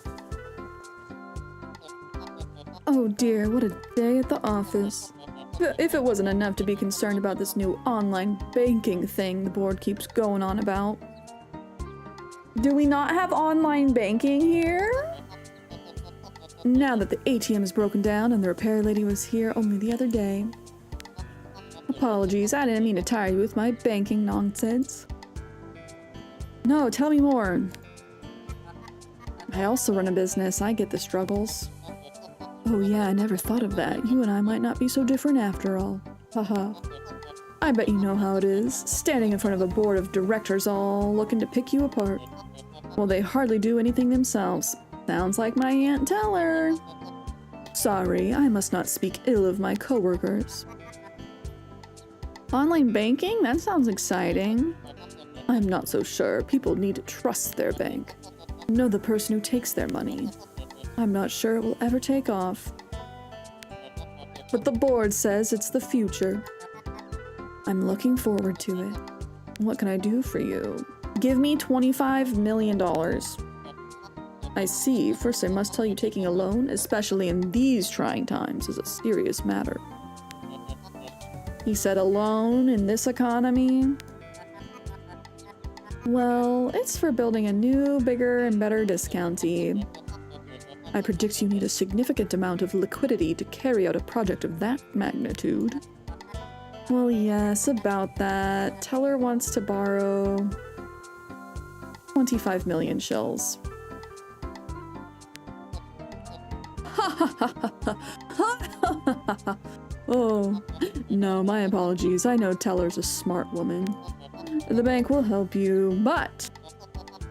Oh dear, what a day at the office. If it wasn't enough to be concerned about this new online banking thing the board keeps going on about. Do we not have online banking here? Now that the ATM is broken down and the repair lady was here only the other day. Apologies, I didn't mean to tire you with my banking nonsense. No, tell me more. I also run a business, I get the struggles. Oh yeah, I never thought of that. You and I might not be so different after all. Haha. I bet you know how it is, standing in front of a board of directors all looking to pick you apart. Well, they hardly do anything themselves. Sounds like my Aunt Teller. Sorry, I must not speak ill of my coworkers. Online banking? That sounds exciting. I'm not so sure. People need to trust their bank. Know the person who takes their money. I'm not sure it will ever take off. But the board says it's the future. I'm looking forward to it. What can I do for you? Give me $25 million. I see. First, I must tell you taking a loan, especially in these trying times, is a serious matter. He said a loan in this economy? Well, it's for building a new, bigger, and better discountee. I predict you need a significant amount of liquidity to carry out a project of that magnitude. Well, yes, about that. Teller wants to borrow 25 million shells. Oh, no, my apologies. I know Teller's a smart woman. The bank will help you, but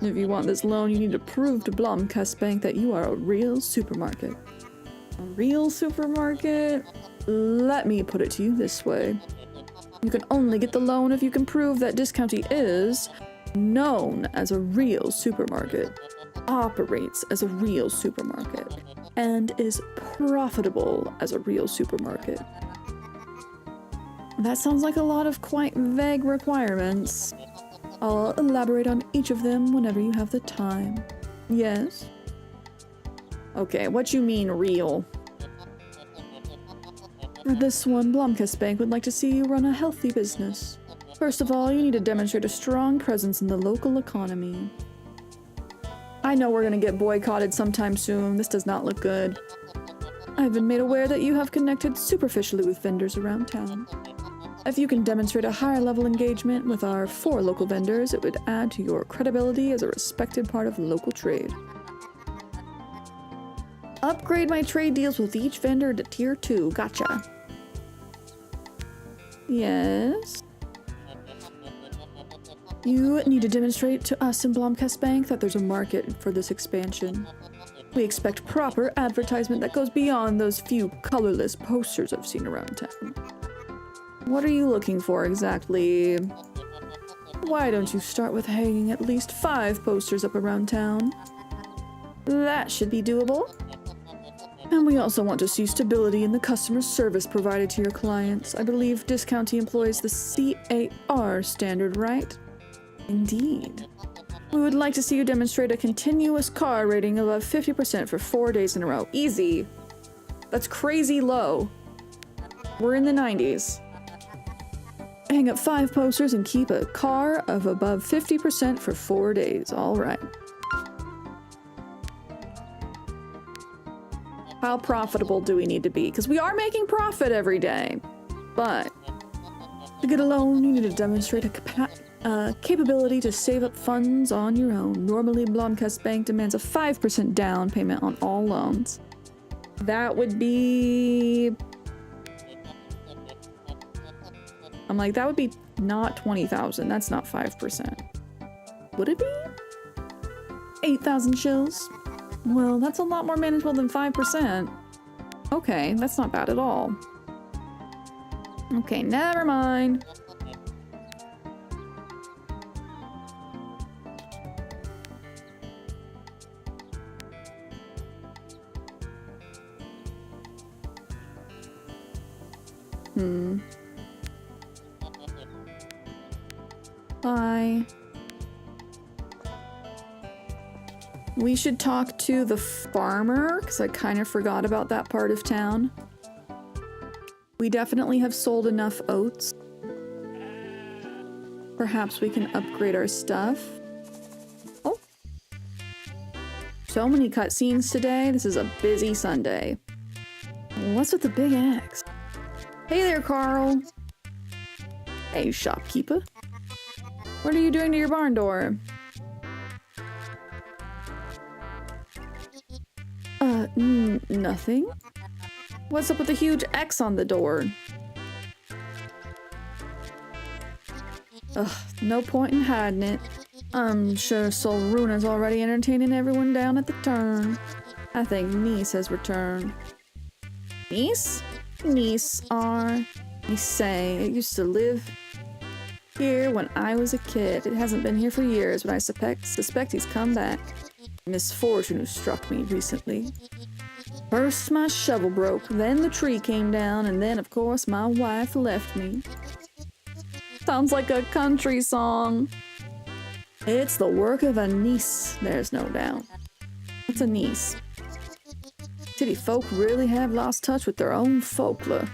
if you want this loan, you need to prove to Blomkast Bank that you are a real supermarket. A real supermarket? Let me put it to you this way. You can only get the loan if you can prove that Discounty is known as a real supermarket, operates as a real supermarket, and is profitable as a real supermarket. That sounds like a lot of quite vague requirements. I'll elaborate on each of them whenever you have the time. Yes? Okay, what you mean real? For this one, Blomkast Bank would like to see you run a healthy business. First of all, you need to demonstrate a strong presence in the local economy. I know we're gonna get boycotted sometime soon. This does not look good. I've been made aware that you have connected superficially with vendors around town. If you can demonstrate a higher level engagement with our 4 local vendors, it would add to your credibility as a respected part of local trade. Upgrade my trade deals with each vendor to tier 2. Gotcha. Yes? You need to demonstrate to us in Blomkast Bank that there's a market for this expansion. We expect proper advertisement that goes beyond those few colorless posters I've seen around town. What are you looking for exactly? Why don't you start with hanging at least 5 posters up around town? That should be doable. And we also want to see stability in the customer service provided to your clients. I believe Discounty employs the CAR standard, right? Indeed. We would like to see you demonstrate a continuous CAR rating above 50% for 4 days in a row. Easy. That's crazy low. We're in the 90s. Hang up 5 posters and keep a CAR of above 50% for 4 days. All right. How profitable do we need to be? Because we are making profit every day. But to get a loan, you need to demonstrate a capability to save up funds on your own. Normally, Blomkast Bank demands a 5% down payment on all loans. That would be... I'm like, that would be not 20,000. That's not 5%. Would it be? 8,000 shills? Well, that's a lot more manageable than 5%. Okay, that's not bad at all. Okay, never mind. Bye. We should talk to the farmer, because I kind of forgot about that part of town. We definitely have sold enough oats. Perhaps we can upgrade our stuff. Oh. So many cutscenes today. This is a busy Sunday. What's with the big axe? Hey there, Carl. Hey, shopkeeper. What are you doing to your barn door? Nothing. What's up with the huge X on the door? Ugh, no point in hiding it. I'm sure Solruna's already entertaining everyone down at the turn. I think Niece has returned. Niece? Niece, me say, it used to live here when I was a kid. It hasn't been here for years, but I suspect he's come back. Misfortune who struck me recently. First my shovel broke, then the tree came down, and then of course my wife left me. Sounds like a country song. It's the work of a niece, there's no doubt. What's a niece? City folk really have lost touch with their own folklore.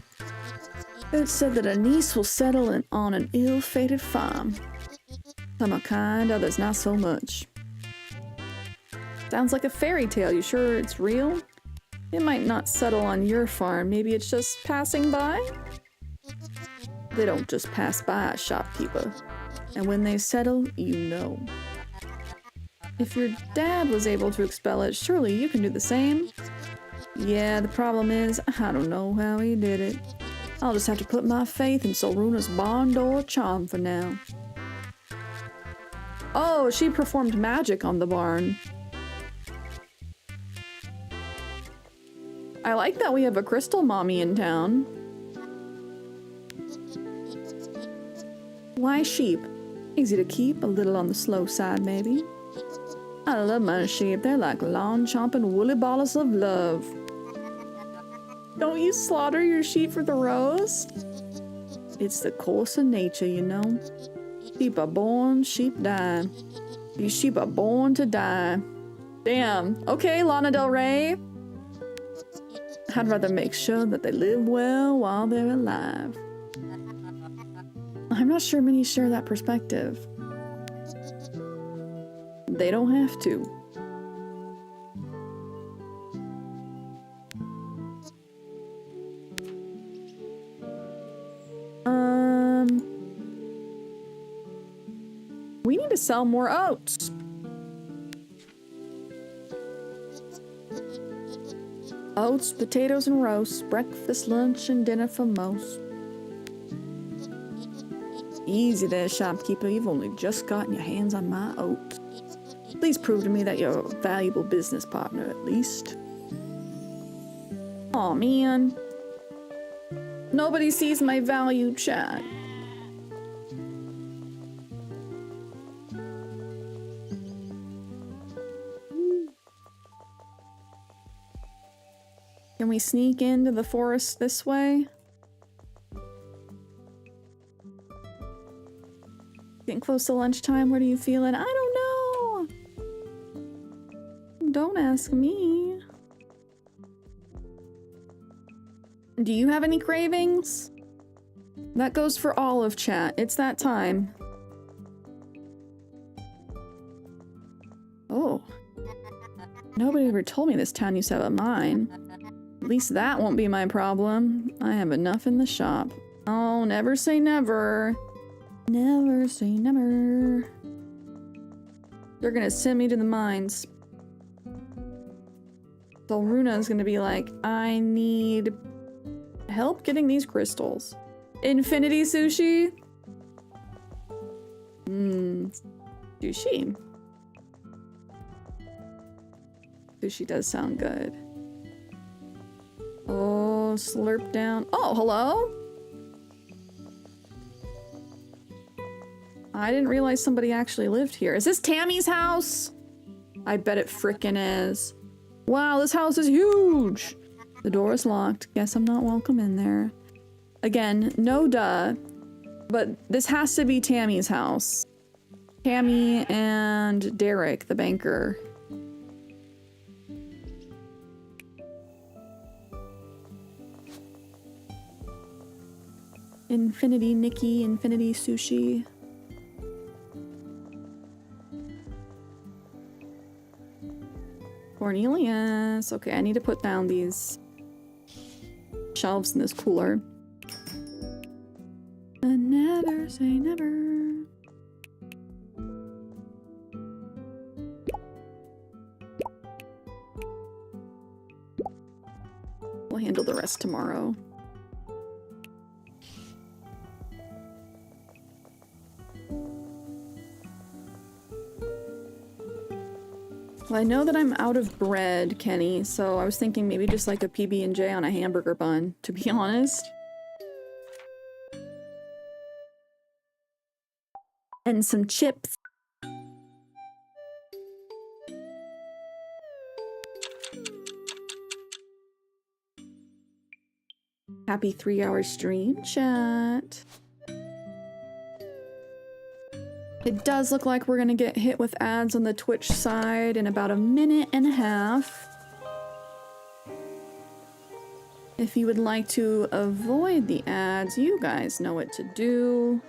It's said that a niece will settle on an ill-fated farm. Some are kind, others not so much. Sounds like a fairy tale. You sure it's real? It might not settle on your farm. Maybe it's just passing by? They don't just pass by, shopkeeper. And when they settle, you know. If your dad was able to expel it, surely you can do the same? Yeah, the problem is, I don't know how he did it. I'll just have to put my faith in Solruna's barn door charm for now. Oh, she performed magic on the barn. I like that we have a crystal mommy in town. Why sheep? Easy to keep, a little on the slow side maybe. I love my sheep. They're like lawn-chomping woolly balls of love. Don't you slaughter your sheep for the roast? It's the course of nature, you know. Sheep are born, sheep die. These sheep are born to die. Damn. Okay, Lana Del Rey. I'd rather make sure that they live well while they're alive. I'm not sure many share that perspective. They don't have to. We need to sell more oats. Oats, potatoes, and roast. Breakfast, lunch, and dinner for most. Easy there, shopkeeper. You've only just gotten your hands on my oats. Please prove to me that you're a valuable business partner, at least. Aw, man. Nobody sees my value, chat. Can we sneak into the forest this way? Getting close to lunchtime, what are you feeling? I don't know! Don't ask me. Do you have any cravings? That goes for all of chat. It's that time. Oh. Nobody ever told me this town used to have a mine. At least that won't be my problem. I have enough in the shop. Oh, never say never. Never say never. They're gonna send me to the mines. Solruna's gonna be like, I need help getting these crystals. Infinity sushi? Sushi. Sushi does sound good. Oh, slurp down. Oh, hello? I didn't realize somebody actually lived here. Is this Tammy's house? I bet it frickin' is. Wow, this house is huge! The door is locked. Guess I'm not welcome in there. Again, no duh. But this has to be Tammy's house. Tammy and Derek, the banker. Infinity Nikki, Infinity Sushi. Cornelius. Okay, I need to put down these shelves in this cooler. And never say never. We'll handle the rest tomorrow. Well, I know that I'm out of bread, Kenny, so I was thinking maybe just like a PB&J on a hamburger bun, to be honest. And some chips. Happy 3-hour stream, chat. It does look like we're gonna get hit with ads on the Twitch side in about a minute and a half. If you would like to avoid the ads, you guys know what to do.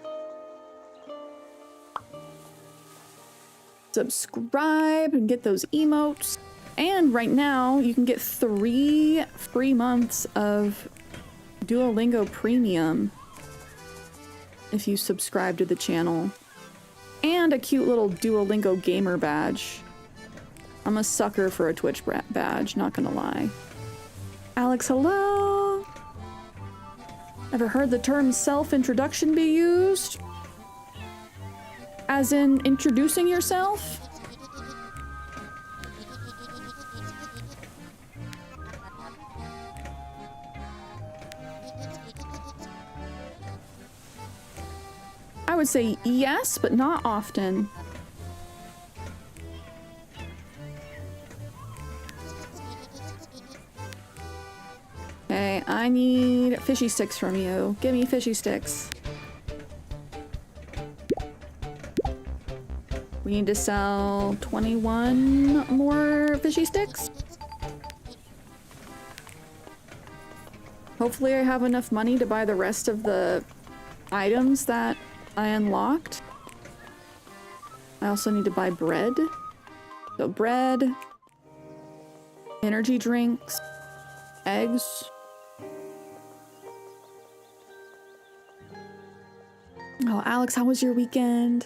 Subscribe and get those emotes. And right now, you can get 3 free months of Duolingo Premium if you subscribe to the channel. And a cute little Duolingo gamer badge. I'm a sucker for a Twitch badge, not gonna lie. Alex, hello! Ever heard the term self-introduction be used? As in introducing yourself? I would say yes, but not often. Okay, I need fishy sticks from you. Give me fishy sticks. We need to sell 21 more fishy sticks. Hopefully I have enough money to buy the rest of the items that I unlocked. I also need to buy bread. So bread, energy drinks, eggs. Oh, Alex, how was your weekend?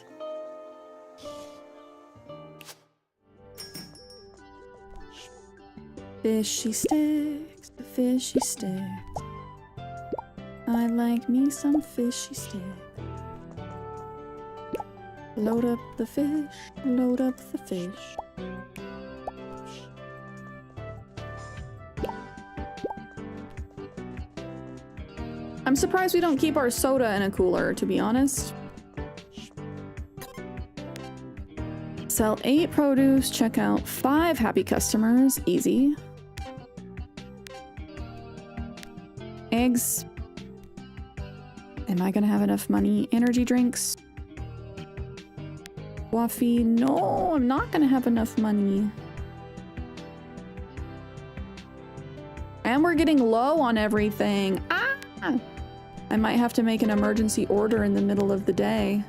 Fishy sticks, fishy sticks. I like me some fishy sticks. Load up the fish, load up the fish. I'm surprised we don't keep our soda in a cooler, to be honest. Sell 8 produce, check out 5 happy customers, easy. Eggs. Am I gonna have enough money? Energy drinks. Coffee. No, I'm not gonna have enough money. And we're getting low on everything. Ah! I might have to make an emergency order in the middle of the day.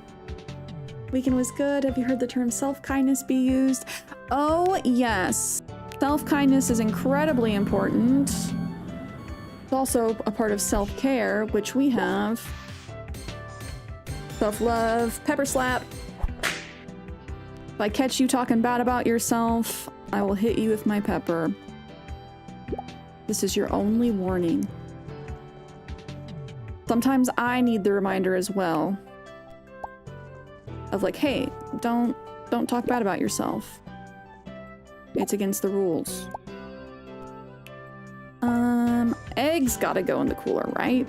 Weekend was good. Have you heard the term self-kindness be used? Oh, yes. Self-kindness is incredibly important. It's also a part of self-care, which we have. Self-love, pepper slap. If I catch you talking bad about yourself, I will hit you with my pepper. This is your only warning. Sometimes I need the reminder as well. Of like, hey, don't talk bad about yourself. It's against the rules. Eggs gotta go in the cooler, right?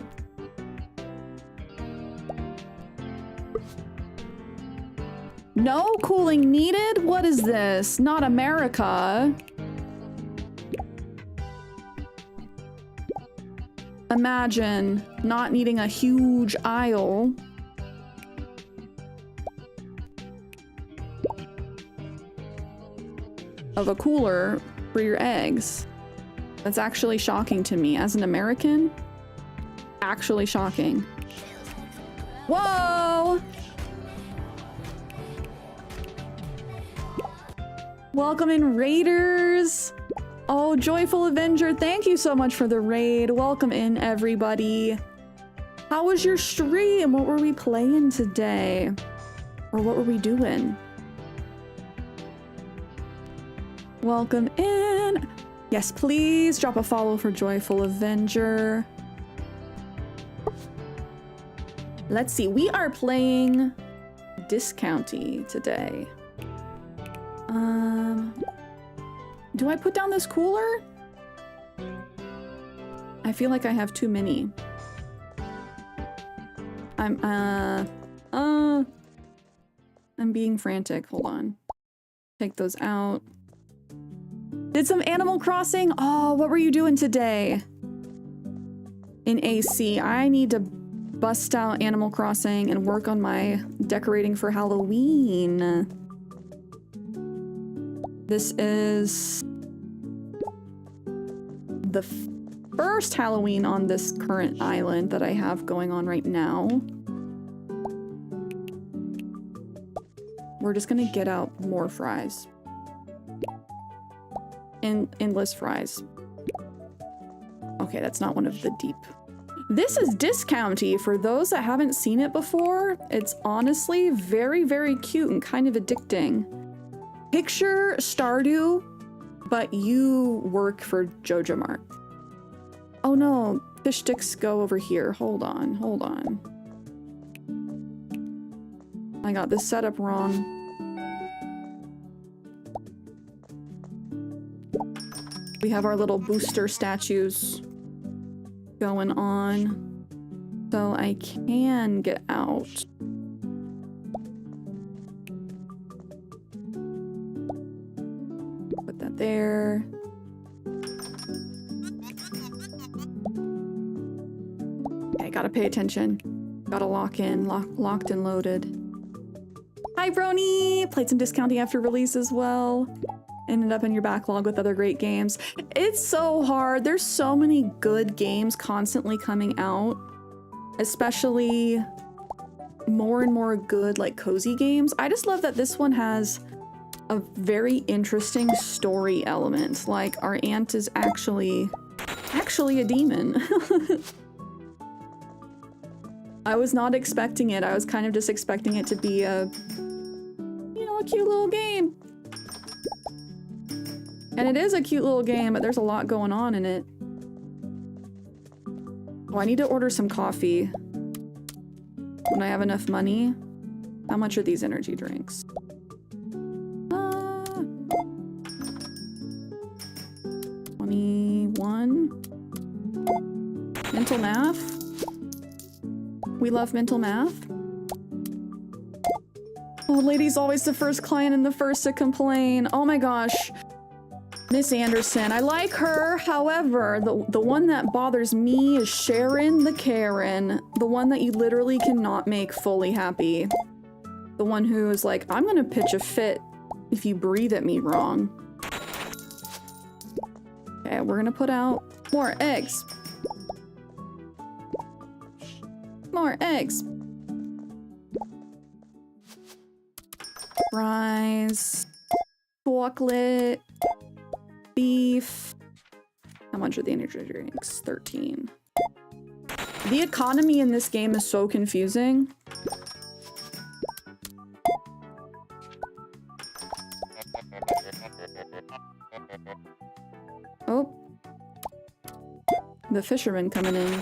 No cooling needed? What is this? Not America. Imagine not needing a huge aisle. Of a cooler for your eggs. That's actually shocking to me. As an American, actually shocking. Whoa! Welcome in, Raiders! Oh, Joyful Avenger, thank you so much for the raid. Welcome in, everybody. How was your stream? What were we playing today? Or what were we doing? Welcome in. Yes, please drop a follow for Joyful Avenger. Let's see, we are playing Discounty today. Do I put down this cooler? I feel like I have too many. I'm being frantic. Hold on. Take those out. Did some Animal Crossing? Oh, what were you doing today? In AC, I need to bust out Animal Crossing and work on my decorating for Halloween. This is the first Halloween on this current island that I have going on right now. We're just gonna get out more fries. And endless fries. Okay, that's not one of the deep. This is Discounty. For those that haven't seen it before, it's honestly very, very cute and kind of addicting. Picture Stardew, but you work for Joja Mart. Oh no, fish sticks go over here. Hold on, hold on. I got this set up wrong. We have our little booster statues going on, so I can get out. Put that there. Okay, gotta pay attention. Gotta lock in, locked and loaded. Hi, Brony! Played some Discounty after release as well. Ended up in your backlog with other great games. It's so hard. There's so many good games constantly coming out, especially more and more good, like, cozy games. I just love that this one has a very interesting story element. Like, our aunt is actually a demon. I was not expecting it. I was kind of just expecting it to be a, you know, a cute little game. And it is a cute little game, but there's a lot going on in it. Oh, I need to order some coffee when I have enough money. How much are these energy drinks? 21. Mental math. We love mental math. Oh, lady's always the first client and the first to complain. Oh my gosh. Miss Anderson, I like her. However, the one that bothers me is Sharon the Karen. The one that you literally cannot make fully happy. The one who is like, I'm gonna pitch a fit if you breathe at me wrong. Okay, we're gonna put out more eggs. More eggs. Fries. Chocolate. Beef. How much are the energy drinks? 13. The economy in this game is so confusing. Oh. The fisherman coming in.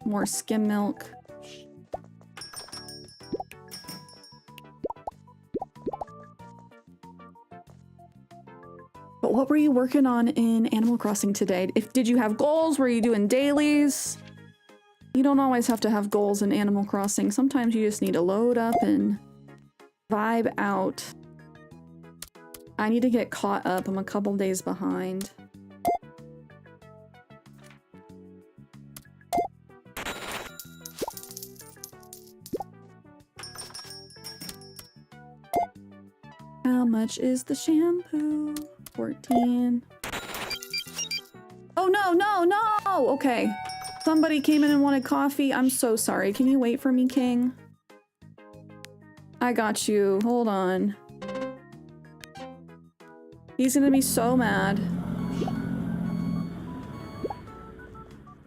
More skim milk. But what were you working on in Animal Crossing today? Did you have goals? Were you doing dailies? You don't always have to have goals in Animal Crossing. Sometimes you just need to load up and vibe out. I need to get caught up. I'm a couple days behind. How much is the shampoo? 14. Oh no! no, no, no! Okay. Somebody came in and wanted coffee. I'm so sorry. Can you wait for me, King? I got you. Hold on. He's gonna be so mad.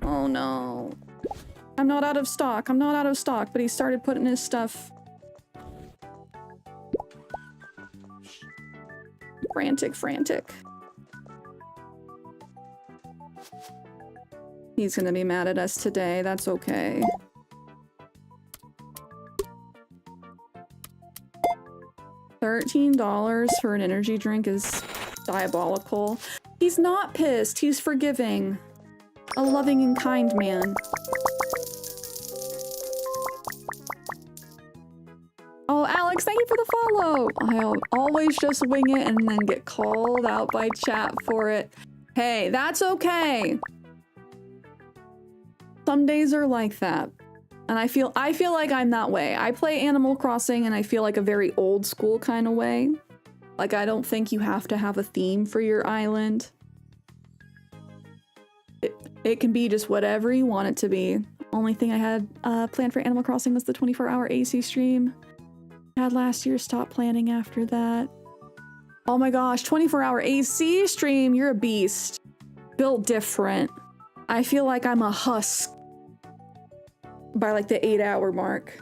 Oh no. I'm not out of stock. I'm not out of stock, but he started putting his stuff. Frantic, frantic. He's gonna be mad at us today. That's okay. $13 for an energy drink is diabolical. He's not pissed. He's forgiving. A loving and kind man. Oh, Alex, thank you for the follow. I'll always just wing it and then get called out by chat for it. Hey, that's okay. Some days are like that. And I feel like I'm that way. I play Animal Crossing and I feel like a very old school kind of way. Like, I don't think you have to have a theme for your island. It can be just whatever you want it to be. Only thing I had planned for Animal Crossing was the 24-hour AC stream. Had last year, stopped planning after that. Oh my gosh, 24-hour AC stream, you're a beast. Built different. I feel like I'm a husk by like the 8-hour mark.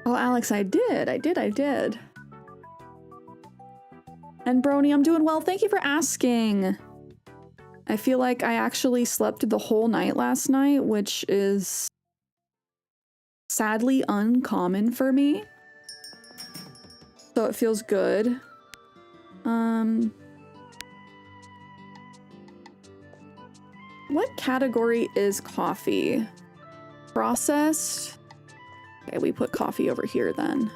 Oh, Alex, I did. And Brony, I'm doing well. Thank you for asking. I feel like I actually slept the whole night last night, which is sadly uncommon for me. So it feels good. What category is coffee? Processed? Okay, we put coffee over here then.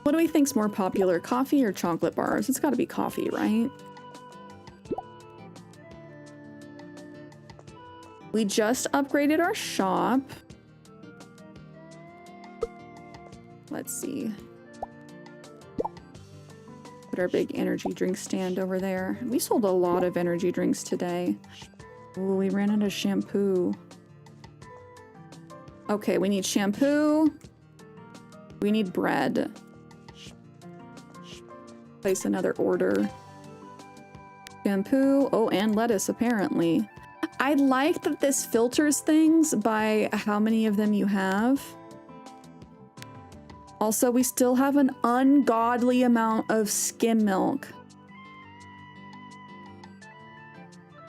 What do we think's more popular, coffee or chocolate bars? It's gotta be coffee, right? We just upgraded our shop. Let's see. Put our big energy drink stand over there. We sold a lot of energy drinks today. Ooh, we ran out of shampoo. Okay, we need shampoo. We need bread. Place another order. Shampoo. Oh, and lettuce, apparently. I like that this filters things by how many of them you have. Also, we still have an ungodly amount of skim milk.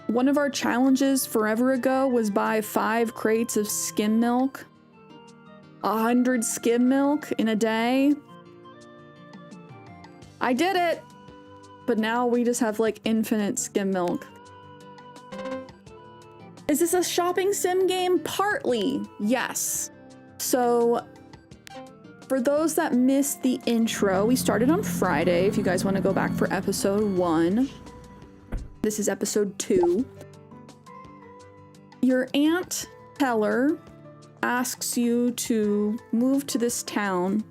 One of our challenges forever ago was buy 5 crates of skim milk. 100 skim milk in a day. I did it! But now we just have like infinite skim milk. Is this a shopping sim game? Partly, yes. So, for those that missed the intro, we started on Friday, if you guys want to go back for episode 1. This is episode 2. Your Aunt Heller asks you to move to this town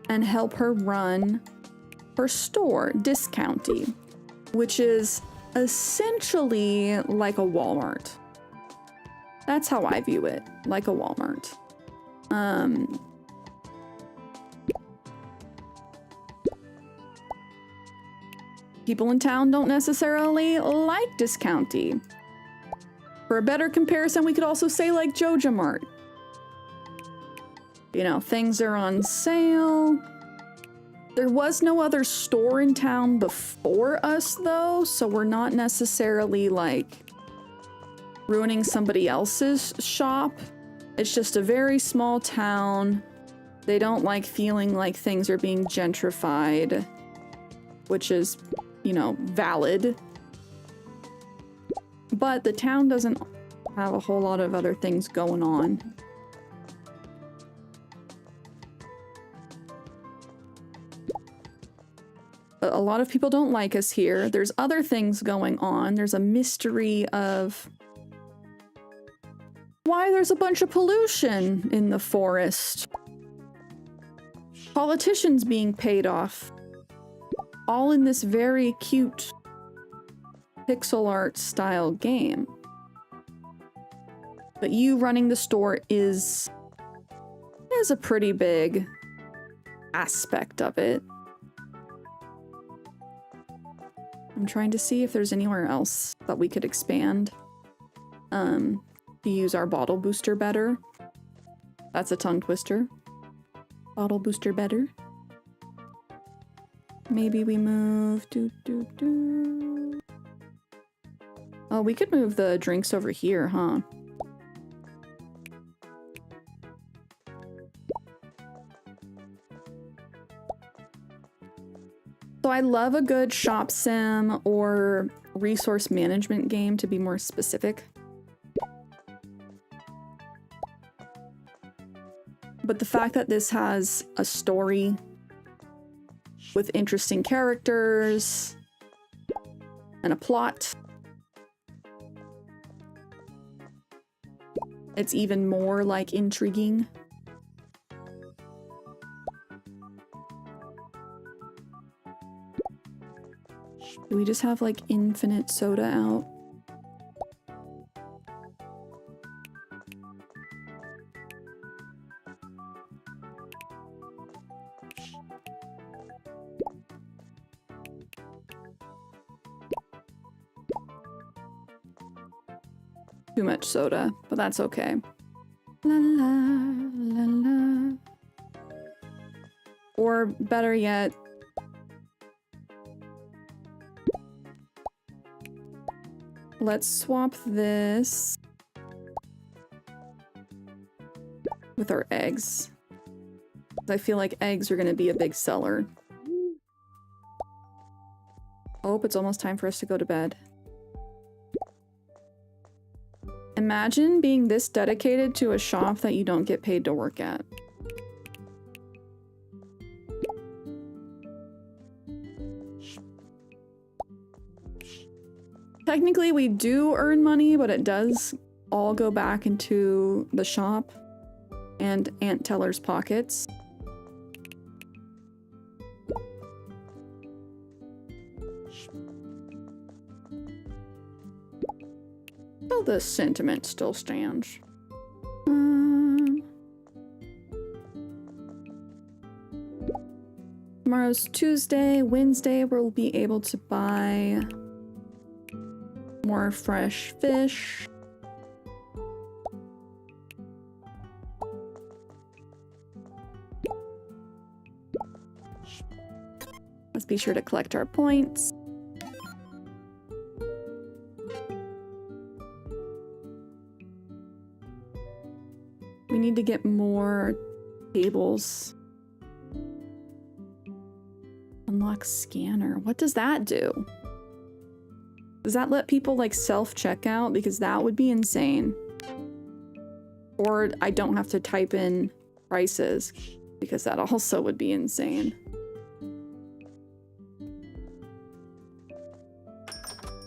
and help her run her store, Discounty, which is essentially like a Walmart. That's how I view it, like a Walmart. People in town don't necessarily like Discounty. For a better comparison, we could also say like Joja Mart. You know, things are on sale. There was no other store in town before us, though, so we're not necessarily, like, ruining somebody else's shop. It's just a very small town. They don't like feeling like things are being gentrified, which is, you know, valid. But the town doesn't have a whole lot of other things going on. But a lot of people don't like us here. There's other things going on. There's a mystery of why there's a bunch of pollution in the forest. Politicians being paid off. All in this very cute pixel art style game. But you running the store is a pretty big aspect of it. I'm trying to see if there's anywhere else that we could expand to use our bottle booster better. That's a tongue twister. Bottle booster better. Maybe we move Oh, we could move the drinks over here, huh? So I love a good shop sim or resource management game, to be more specific. But the fact that this has a story with interesting characters and a plot, it's even more like intriguing. Do we just have like infinite soda out? Too much soda, but that's okay. La la la la. Or better yet, let's swap this with our eggs. I feel like eggs are going to be a big seller. Oh, it's almost time for us to go to bed. Imagine being this dedicated to a shop that you don't get paid to work at. Technically, we do earn money, but it does all go back into the shop and Aunt Teller's pockets. So the sentiment still stands. Tomorrow's Tuesday. Wednesday, we'll be able to buy more fresh fish. Let's be sure to collect our points. We need to get more tables. Unlock scanner. What does that do? Does that let people like self-checkout? Because that would be insane. Or I don't have to type in prices, because that also would be insane.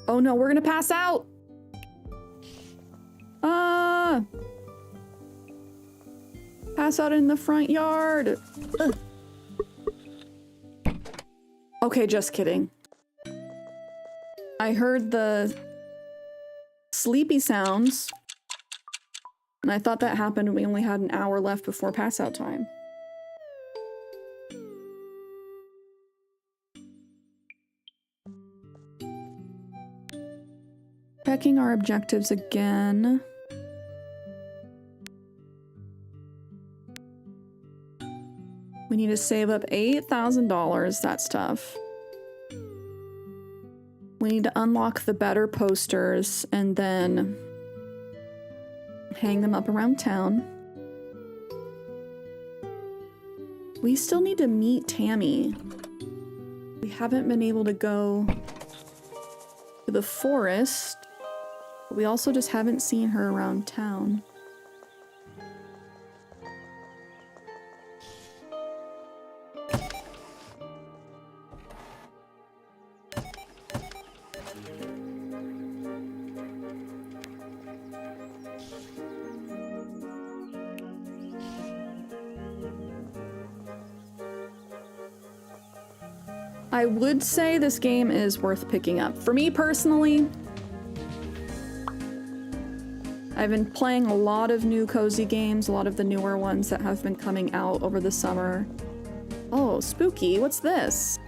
Oh no, we're gonna pass out! Pass out in the front yard! Ugh. Okay, just kidding. I heard the sleepy sounds, and I thought that happened when we only had an hour left before pass out time. Checking our objectives again. We need to save up $8,000. That's tough. We need to unlock the better posters and then hang them up around town. We still need to meet Tammy. We haven't been able to go to the forest. But we also just haven't seen her around town. I would say this game is worth picking up. For me personally, I've been playing a lot of new cozy games, a lot of the newer ones that have been coming out over the summer. Oh, spooky. What's this?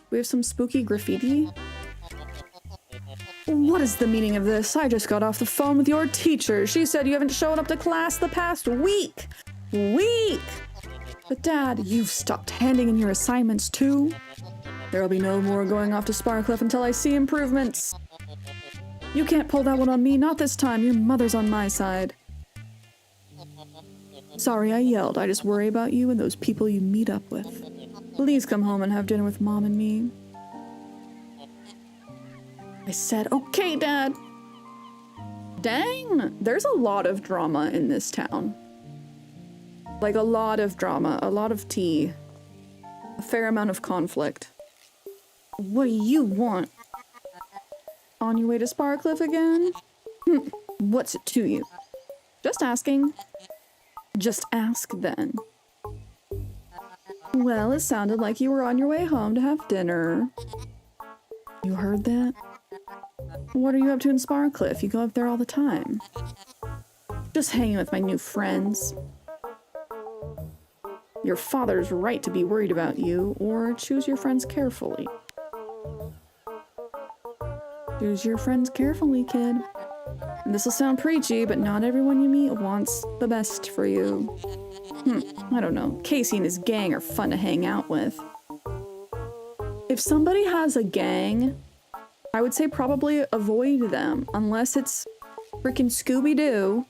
We have some spooky graffiti? What is the meaning of this? I just got off the phone with your teacher. She said you haven't shown up to class the past week. But Dad, you've stopped handing in your assignments too. There'll be no more going off to Sparcliffe until I see improvements. You can't pull that one on me, not this time. Your mother's on my side. Sorry I yelled. I just worry about you and those people you meet up with. Please come home and have dinner with Mom and me. I said, okay, Dad. Dang, there's a lot of drama in this town. Like, a lot of drama, a lot of tea. A fair amount of conflict. What do you want? On your way to Sparcliffe again? What's it to you? Just asking. Just ask then. Well, it sounded like you were on your way home to have dinner. You heard that? What are you up to in Sparcliffe? You go up there all the time. Just hanging with my new friends. Your father's right to be worried about you, or choose your friends carefully. Choose your friends carefully, kid. This'll sound preachy, but not everyone you meet wants the best for you. I don't know. Casey and his gang are fun to hang out with. If somebody has a gang, I would say probably avoid them, unless it's freaking Scooby-Doo.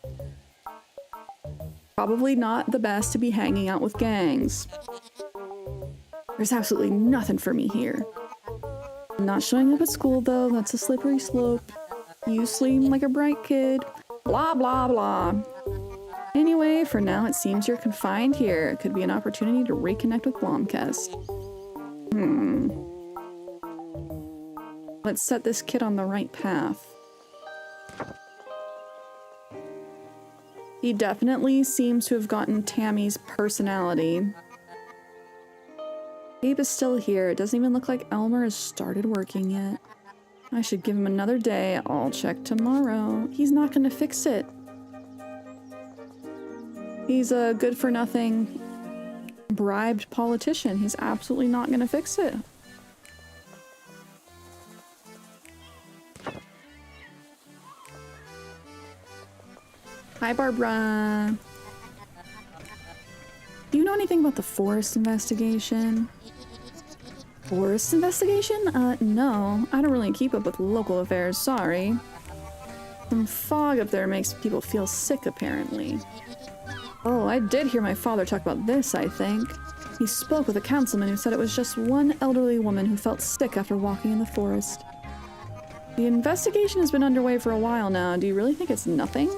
Probably not the best to be hanging out with gangs. There's absolutely nothing for me here. I'm not showing up at school though, that's a slippery slope. You seem like a bright kid. Blah, blah, blah. Anyway, for now it seems you're confined here. It could be an opportunity to reconnect with Blomkest. Let's set this kid on the right path. He definitely seems to have gotten Tammy's personality. Abe is still here. It doesn't even look like Elmer has started working yet. I should give him another day. I'll check tomorrow. He's not gonna fix it. He's a good-for-nothing, bribed politician. He's absolutely not gonna fix it. Hi, Barbara. Do you know anything about the forest investigation? Forest investigation? No. I don't really keep up with local affairs, sorry. Some fog up there makes people feel sick, apparently. Oh, I did hear my father talk about this, I think. He spoke with a councilman who said it was just one elderly woman who felt sick after walking in the forest. The investigation has been underway for a while now. Do you really think it's nothing?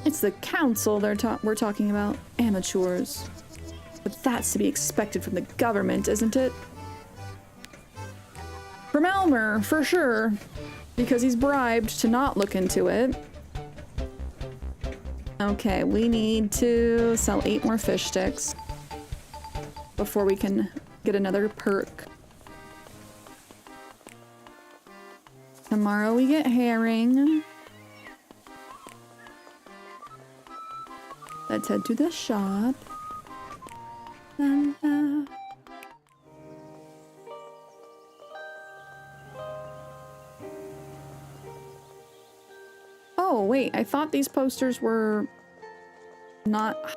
It's the council we're talking about. Amateurs. But that's to be expected from the government, isn't it? From Elmer, for sure. Because he's bribed to not look into it. Okay, we need to sell 8 more fish sticks before we can get another perk. Tomorrow we get herring. Let's head to the shop. Oh, wait, I thought these posters were not...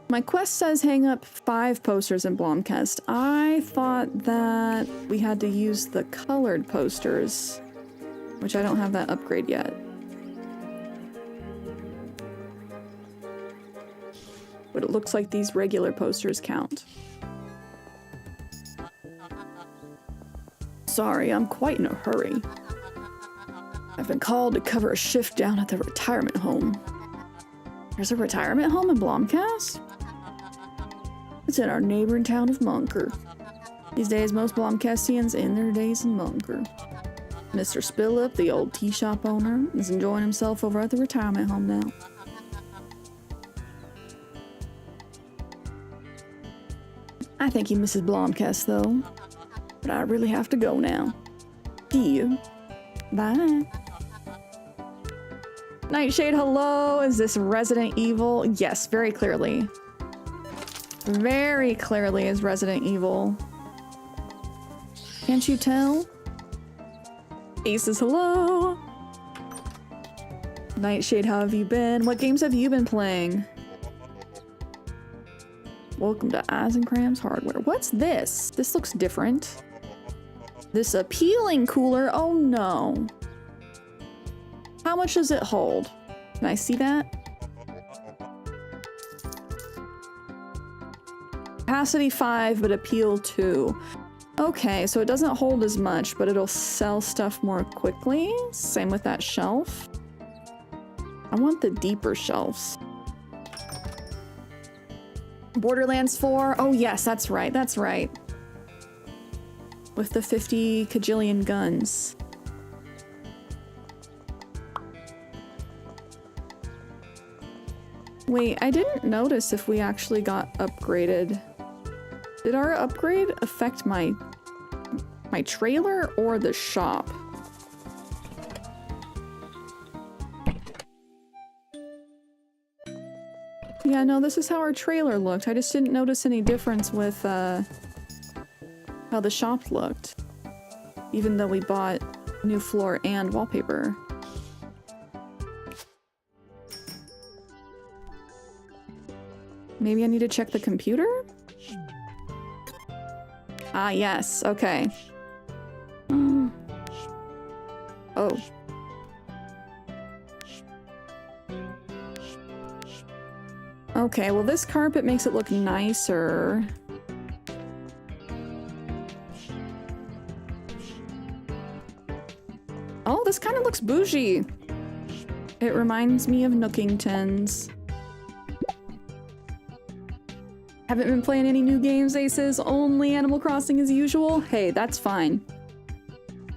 My quest says hang up 5 posters in Blomkest. I thought that we had to use the colored posters, which I don't have that upgrade yet. But it looks like these regular posters count. Sorry, I'm quite in a hurry. I've been called to cover a shift down at the retirement home. There's a retirement home in Blomkest? It's in our neighboring town of Munker. These days, most Blomkestians end their days in Munker. Mr. Spillip, the old tea shop owner, is enjoying himself over at the retirement home now. I thank you, Mrs. Blomkast, though. But I really have to go now. See you. Bye. Nightshade, hello. Is this Resident Evil? Yes, very clearly. Very clearly is Resident Evil. Can't you tell? Aces, hello. Nightshade, how have you been? What games have you been playing? Welcome to Eisencrams Hardware. What's this? This looks different. This appealing cooler? Oh no. How much does it hold? Can I see that? Capacity 5, but appeal 2. Okay, so it doesn't hold as much, but it'll sell stuff more quickly. Same with that shelf. I want the deeper shelves. Borderlands 4. Oh yes, that's right, that's right. With the 50 kajillion guns. Wait, I didn't notice if we actually got upgraded. Did our upgrade affect my trailer or the shop? Yeah, no, this is how our trailer looked. I just didn't notice any difference with how the shop looked. Even though we bought new floor and wallpaper. Maybe I need to check the computer? Ah, yes, okay. Oh. Okay, well this carpet makes it look nicer. Oh, this kind of looks bougie. It reminds me of Nookingtons. Haven't been playing any new games, Aces? Only Animal Crossing as usual? Hey, that's fine.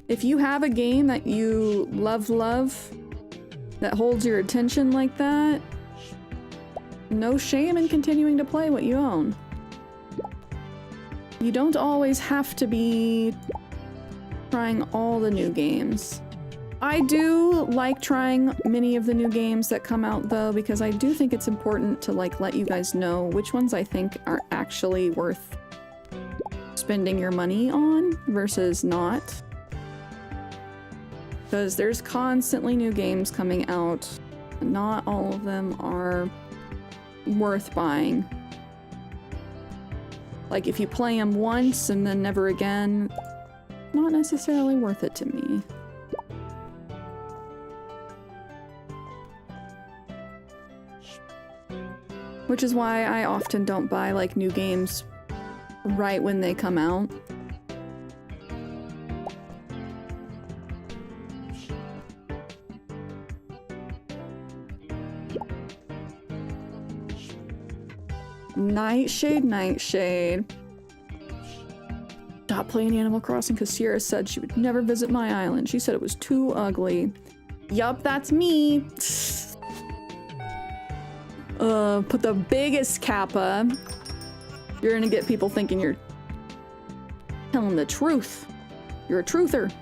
If you have a game that you love, that holds your attention like that, no shame in continuing to play what you own. You don't always have to be trying all the new games. I do like trying many of the new games that come out though, because I do think it's important to like let you guys know which ones I think are actually worth spending your money on versus not. Because there's constantly new games coming out. Not all of them are worth buying. Like if you play them once and then never again, not necessarily worth it to me. Which is why I often don't buy like new games right when they come out. Nightshade, Nightshade. Stop playing Animal Crossing because Cierra said she would never visit my island. She said it was too ugly. Yup, that's me. Put the biggest kappa. You're gonna get people thinking you're telling the truth. You're a truther.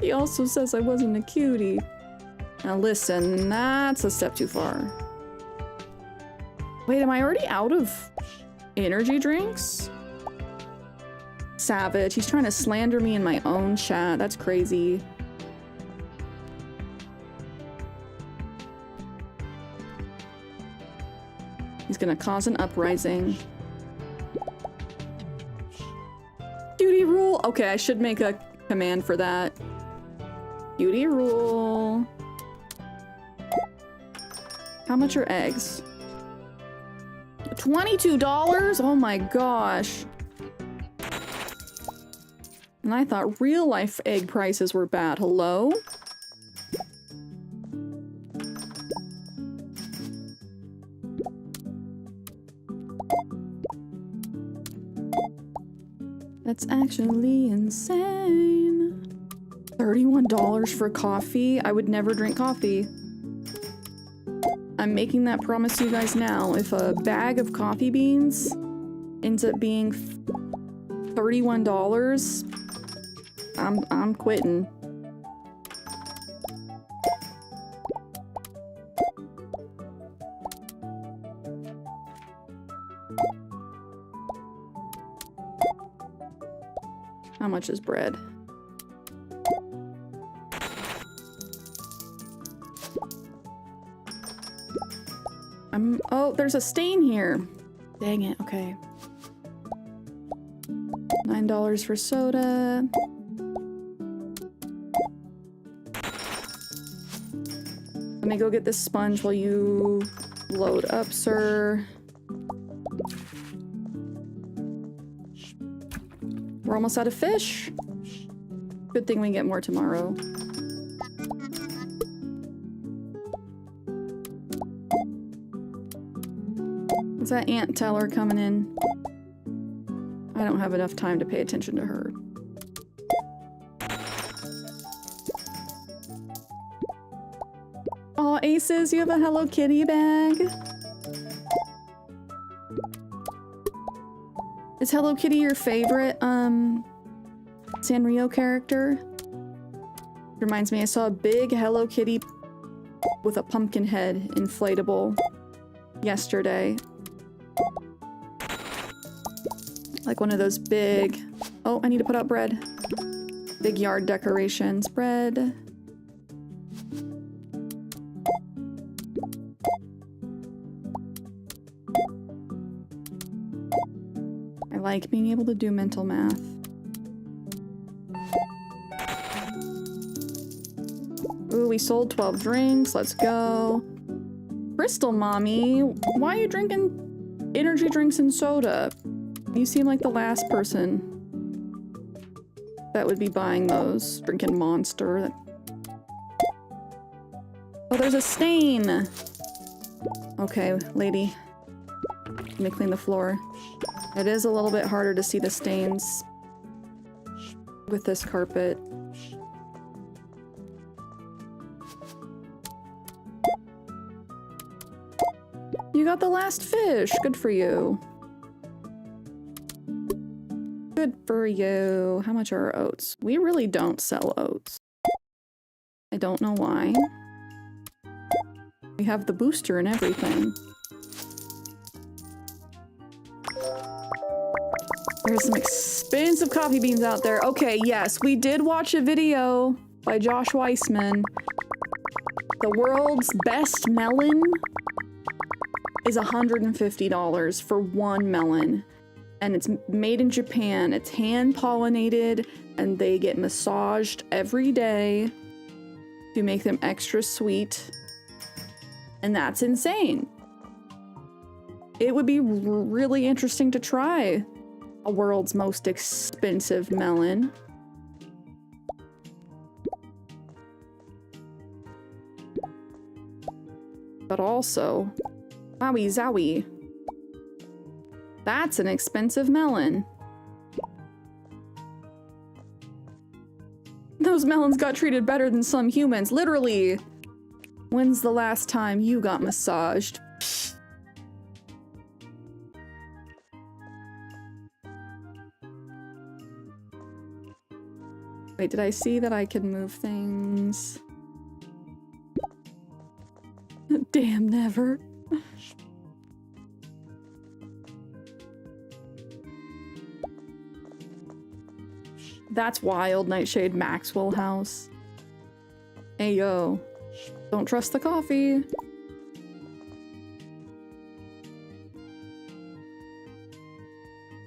He also says I wasn't a cutie. Now listen, that's a step too far. Wait, am I already out of energy drinks? Savage, he's trying to slander me in my own chat. That's crazy. He's gonna cause an uprising. Duty rule? Okay, I should make a command for that. Duty rule. How much are eggs? $22? Oh my gosh. And I thought real life egg prices were bad. Hello? That's actually insane. $31 for coffee? I would never drink coffee. I'm making that promise to you guys now. If a bag of coffee beans ends up being $31, I'm quitting. How much is bread? Oh, there's a stain here. Dang it, okay. $9 for soda. Let me go get this sponge while you load up, sir. We're almost out of fish. Good thing we get more tomorrow. Is that Aunt Teller coming in? I don't have enough time to pay attention to her. Aw, Aces, you have a Hello Kitty bag? Is Hello Kitty your favorite, Sanrio character? Reminds me, I saw a big Hello Kitty with a pumpkin head inflatable yesterday. Like one of those big... Oh, I need to put out bread. Big yard decorations. Bread. I like being able to do mental math. Ooh, we sold 12 drinks. Let's go. Crystal Mommy, why are you drinking energy drinks and soda? You seem like the last person that would be buying those. Drinking Monster. Oh, there's a stain! Okay, lady. Let me clean the floor. It is a little bit harder to see the stains with this carpet. You got the last fish! Good for you. Good for you. How much are our oats? We really don't sell oats. I don't know why. We have the booster and everything. There's some expensive coffee beans out there. Okay, yes, we did watch a video by Josh Weissman. The world's best melon is $150 for one melon. And it's made in Japan. It's hand pollinated and they get massaged every day to make them extra sweet. And that's insane. It would be really interesting to try a world's most expensive melon. But also, wowie zowie. That's an expensive melon. Those melons got treated better than some humans. Literally. When's the last time you got massaged? Wait, did I see that I can move things? Damn, never. That's wild, Nightshade Maxwell House. Hey, yo. Don't trust the coffee.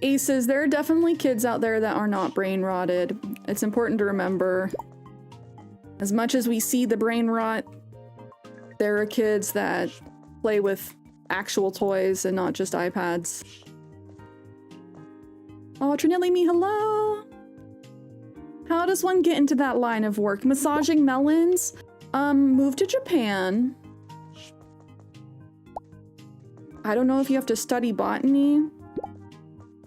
Aces, there are definitely kids out there that are not brain rotted. It's important to remember. As much as we see the brain rot, there are kids that play with actual toys and not just iPads. Oh, Trinelli me, hello! How does one get into that line of work? Massaging melons? Move to Japan. I don't know if you have to study botany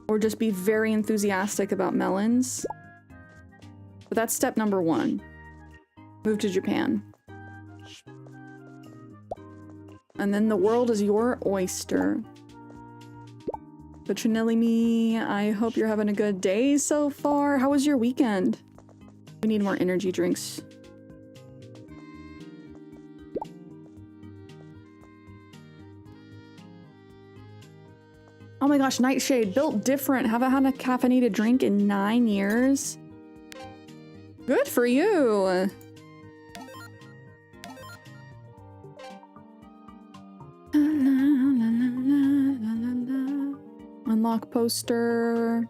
or just be very enthusiastic about melons. But that's step number 1. Move to Japan. And then the world is your oyster. Petronelli me, I hope you're having a good day so far. How was your weekend? We need more energy drinks. Oh my gosh, Nightshade, built different. Haven't had a caffeinated drink in 9 years. Good for you. Unlock poster.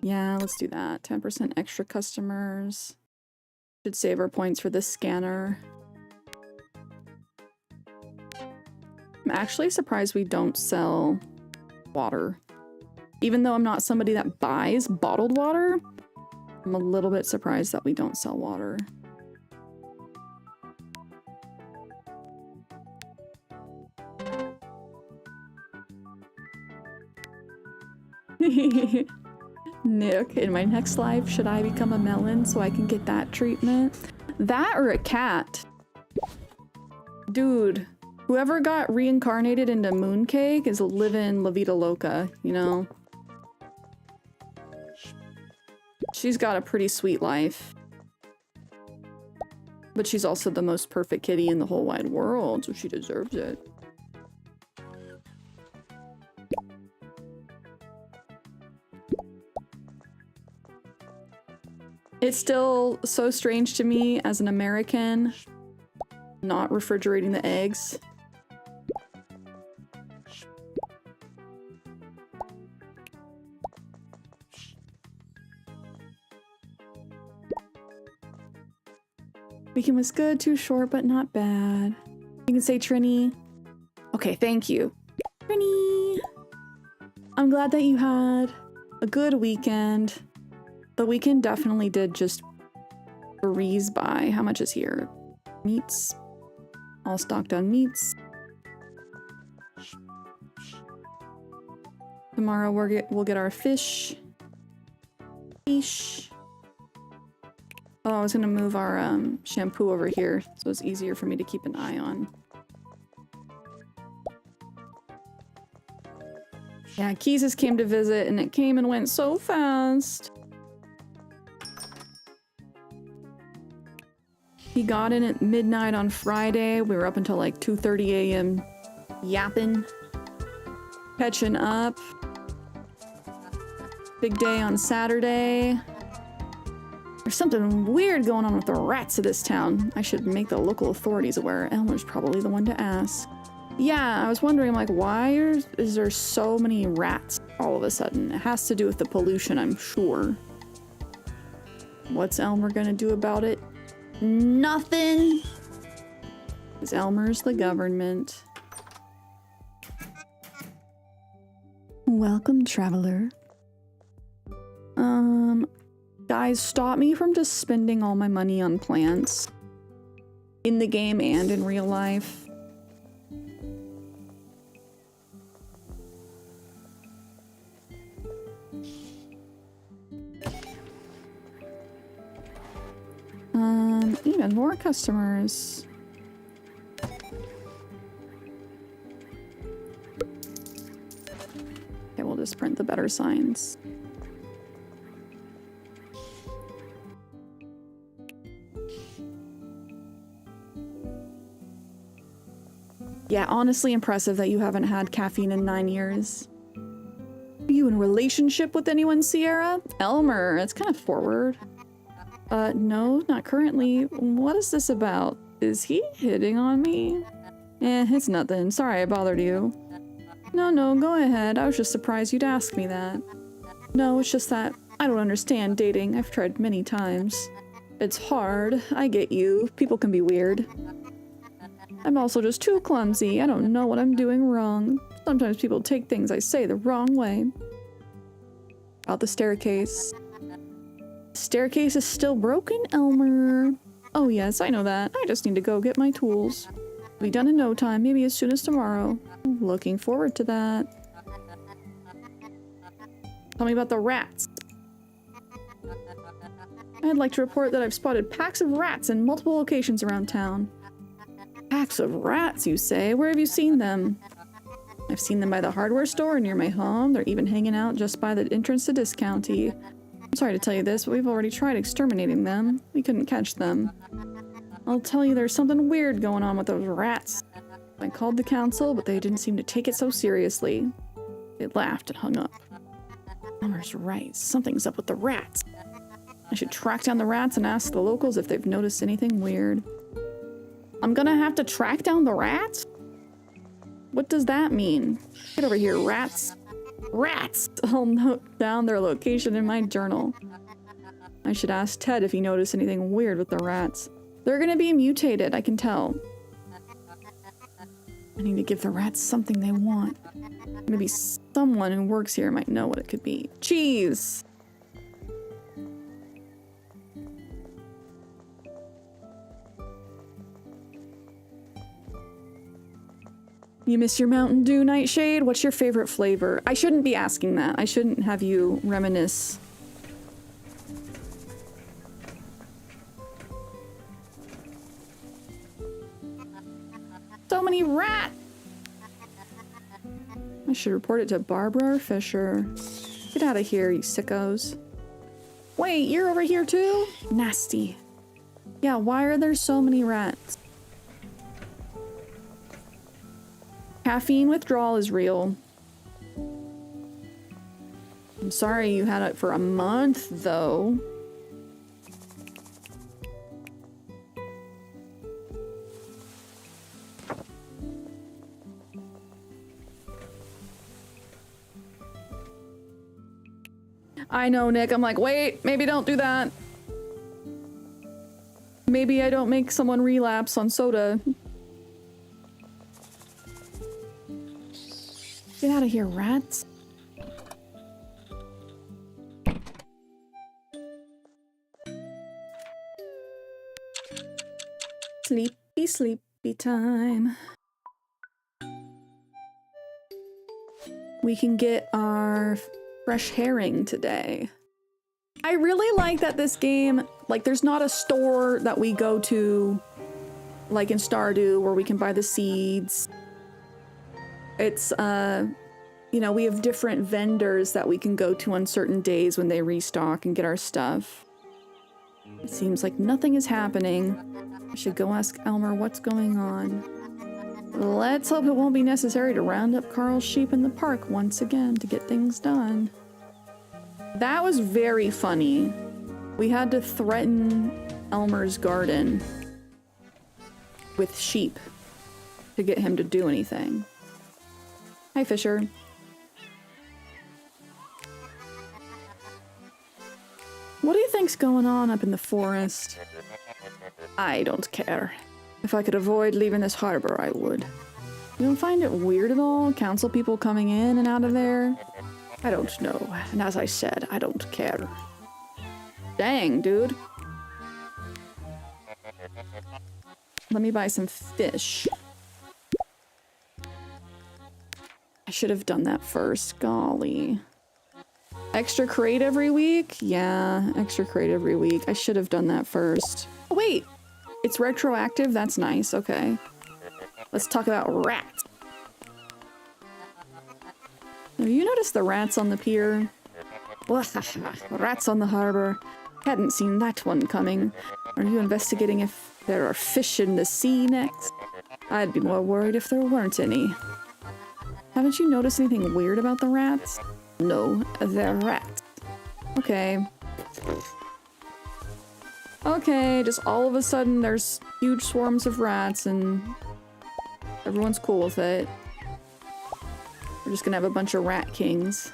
Yeah, let's do that. 10% extra customers. Should save our points for this scanner. I'm actually surprised we don't sell water. Even though I'm not somebody that buys bottled water, I'm a little bit surprised that we don't sell water. Nick, in my next life, should I become a melon so I can get that treatment? That or a cat? Dude, whoever got reincarnated into Mooncake is living La Vida Loca, you know? She's got a pretty sweet life. But she's also the most perfect kitty in the whole wide world, so she deserves it. It's still so strange to me as an American not refrigerating the eggs. Weekend was good, too short, but not bad. You can say Trini. Okay, thank you. Trini! I'm glad that you had a good weekend. The weekend definitely did just breeze by. How much is here? Meats. All stocked on meats. Tomorrow we'll get our fish. Fish. Oh, I was gonna move our shampoo over here so it's easier for me to keep an eye on. Yeah, Keezus came to visit and it came and went so fast. He got in at midnight on Friday. We were up until like 2:30 a.m. yapping, catching up. Big day on Saturday. There's something weird going on with the rats of this town. I should make the local authorities aware. Elmer's probably the one to ask. Yeah, I was wondering, like, why is there so many rats all of a sudden? It has to do with the pollution, I'm sure. What's Elmer gonna do about it? Nothing! Because Elmer's the government. Welcome, traveler. Guys, stop me from just spending all my money on plants. In the game and in real life. Even more customers. Okay, we'll just print the better signs. Yeah, honestly impressive that you haven't had caffeine in 9 years. Are you in a relationship with anyone, Cierra? Elmer, it's kind of forward. No, not currently. What is this about? Is he hitting on me? It's nothing. Sorry I bothered you. No, go ahead. I was just surprised you'd ask me that. No, it's just that I don't understand dating. I've tried many times. It's hard. I get you. People can be weird. I'm also just too clumsy. I don't know what I'm doing wrong. Sometimes people take things I say the wrong way. About the staircase. Staircase is still broken, Elmer. Oh yes, I know that. I just need to go get my tools. It'll be done in no time, maybe as soon as tomorrow. Looking forward to that. Tell me about the rats. I'd like to report that I've spotted packs of rats in multiple locations around town. Packs of rats, you say? Where have you seen them? I've seen them by the hardware store near my home. They're even hanging out just by the entrance to Discounty. I'm sorry to tell you this, but we've already tried exterminating them. We couldn't catch them. I'll tell you, there's something weird going on with those rats. I called the council, but they didn't seem to take it so seriously. They laughed and hung up. Elmer's right. Something's up with the rats. I should track down the rats and ask the locals if they've noticed anything weird. I'm gonna have to track down the rats? What does that mean? Get over here, rats. Rats! I'll note down their location in my journal. I should ask Ted if he noticed anything weird with the rats. They're gonna be mutated, I can tell. I need to give the rats something they want. Maybe someone who works here might know what it could be. Cheese! You miss your Mountain Dew, Nightshade? What's your favorite flavor? I shouldn't be asking that. I shouldn't have you reminisce. So many rats! I should report it to Barbara or Fisher. Get out of here, you sickos. Wait, you're over here too? Nasty. Yeah, why are there so many rats? Caffeine withdrawal is real. I'm sorry you had it for a month, though. I know, Nick. I'm like, wait, maybe don't do that. Maybe I don't make someone relapse on soda. Get out of here, rats. Sleepy, sleepy time. We can get our fresh herring today. I really like that this game, like, there's not a store that we go to, like in Stardew, where we can buy the seeds. It's, you know, we have different vendors that we can go to on certain days when they restock and get our stuff. It seems like nothing is happening. I should go ask Elmer what's going on. Let's hope it won't be necessary to round up Carl's sheep in the park once again to get things done. That was very funny. We had to threaten Elmer's garden with sheep to get him to do anything. Hi, Fisher. What do you think's going on up in the forest? I don't care. If I could avoid leaving this harbor, I would. You don't find it weird at all? Council people coming in and out of there? I don't know. And as I said, I don't care. Dang, dude. Let me buy some fish. I should have done that first. Golly. Extra crate every week? Yeah, extra crate every week. I should have done that first. Oh, wait. It's retroactive? That's nice. Okay. Let's talk about rats. Have you noticed the rats on the pier? Rats on the harbor. Hadn't seen that one coming. Are you investigating if there are fish in the sea next? I'd be more worried if there weren't any. Haven't you noticed anything weird about the rats? No, they're rats. Okay. Okay, just all of a sudden there's huge swarms of rats and everyone's cool with it. We're just gonna have a bunch of rat kings.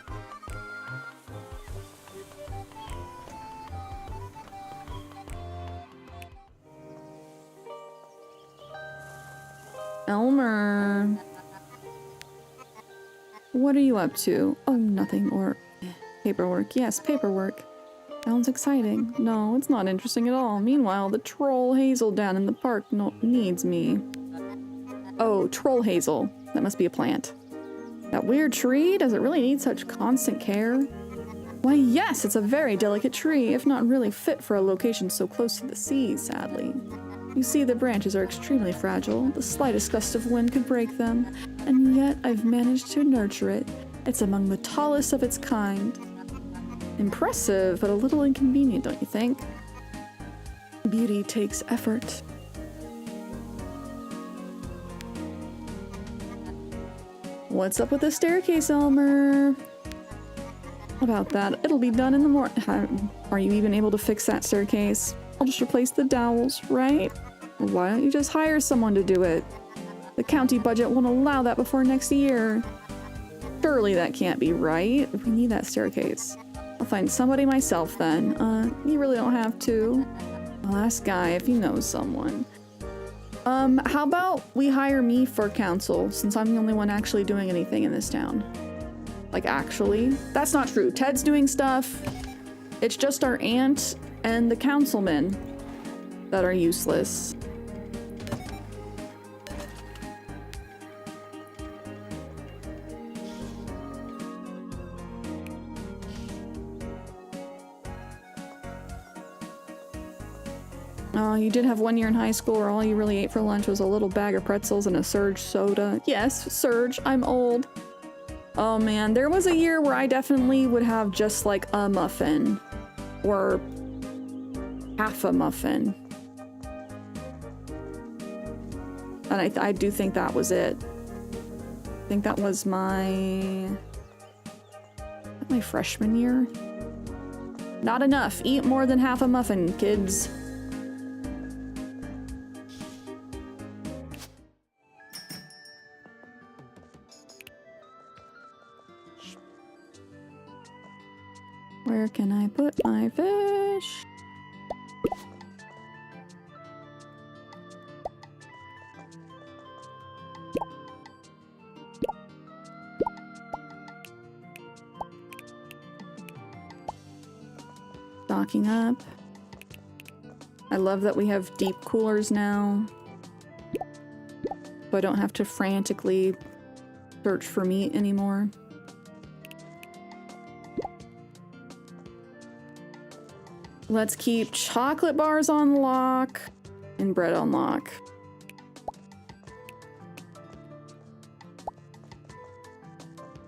Elmer. What are you up to? Oh, nothing. Or paperwork. Yes, paperwork. Sounds exciting. No, it's not interesting at all. Meanwhile, the troll Hazel down in the park needs me. Oh, troll Hazel. That must be a plant. That weird tree? Does it really need such constant care? Why, yes, it's a very delicate tree, if not really fit for a location so close to the sea, sadly. You see, the branches are extremely fragile. The slightest gust of wind could break them. And yet, I've managed to nurture it. It's among the tallest of its kind. Impressive, but a little inconvenient, don't you think? Beauty takes effort. What's up with the staircase, Elmer? About that, it'll be done in the morning. Are you even able to fix that staircase? I'll just replace the dowels, right? Or why don't you just hire someone to do it? The county budget won't allow that before next year. Surely that can't be right. We need that staircase. I'll find somebody myself then. You really don't have to. I'll ask Guy if he knows someone. How about we hire me for council, since I'm the only one actually doing anything in this town? Like, actually? That's not true. Ted's doing stuff. It's just our aunt and the councilmen that are useless. Oh, you did have 1 year in high school where all you really ate for lunch was a little bag of pretzels and a Surge soda. Yes, Surge, I'm old. Oh man, there was a year where I definitely would have just like a muffin. Or half a muffin. And I do think that was it. I think that was my freshman year. Not enough. Eat more than half a muffin, kids. Where can I put my fish? Stocking up. I love that we have deep coolers now. So I don't have to frantically search for meat anymore. Let's keep chocolate bars on lock and bread on lock.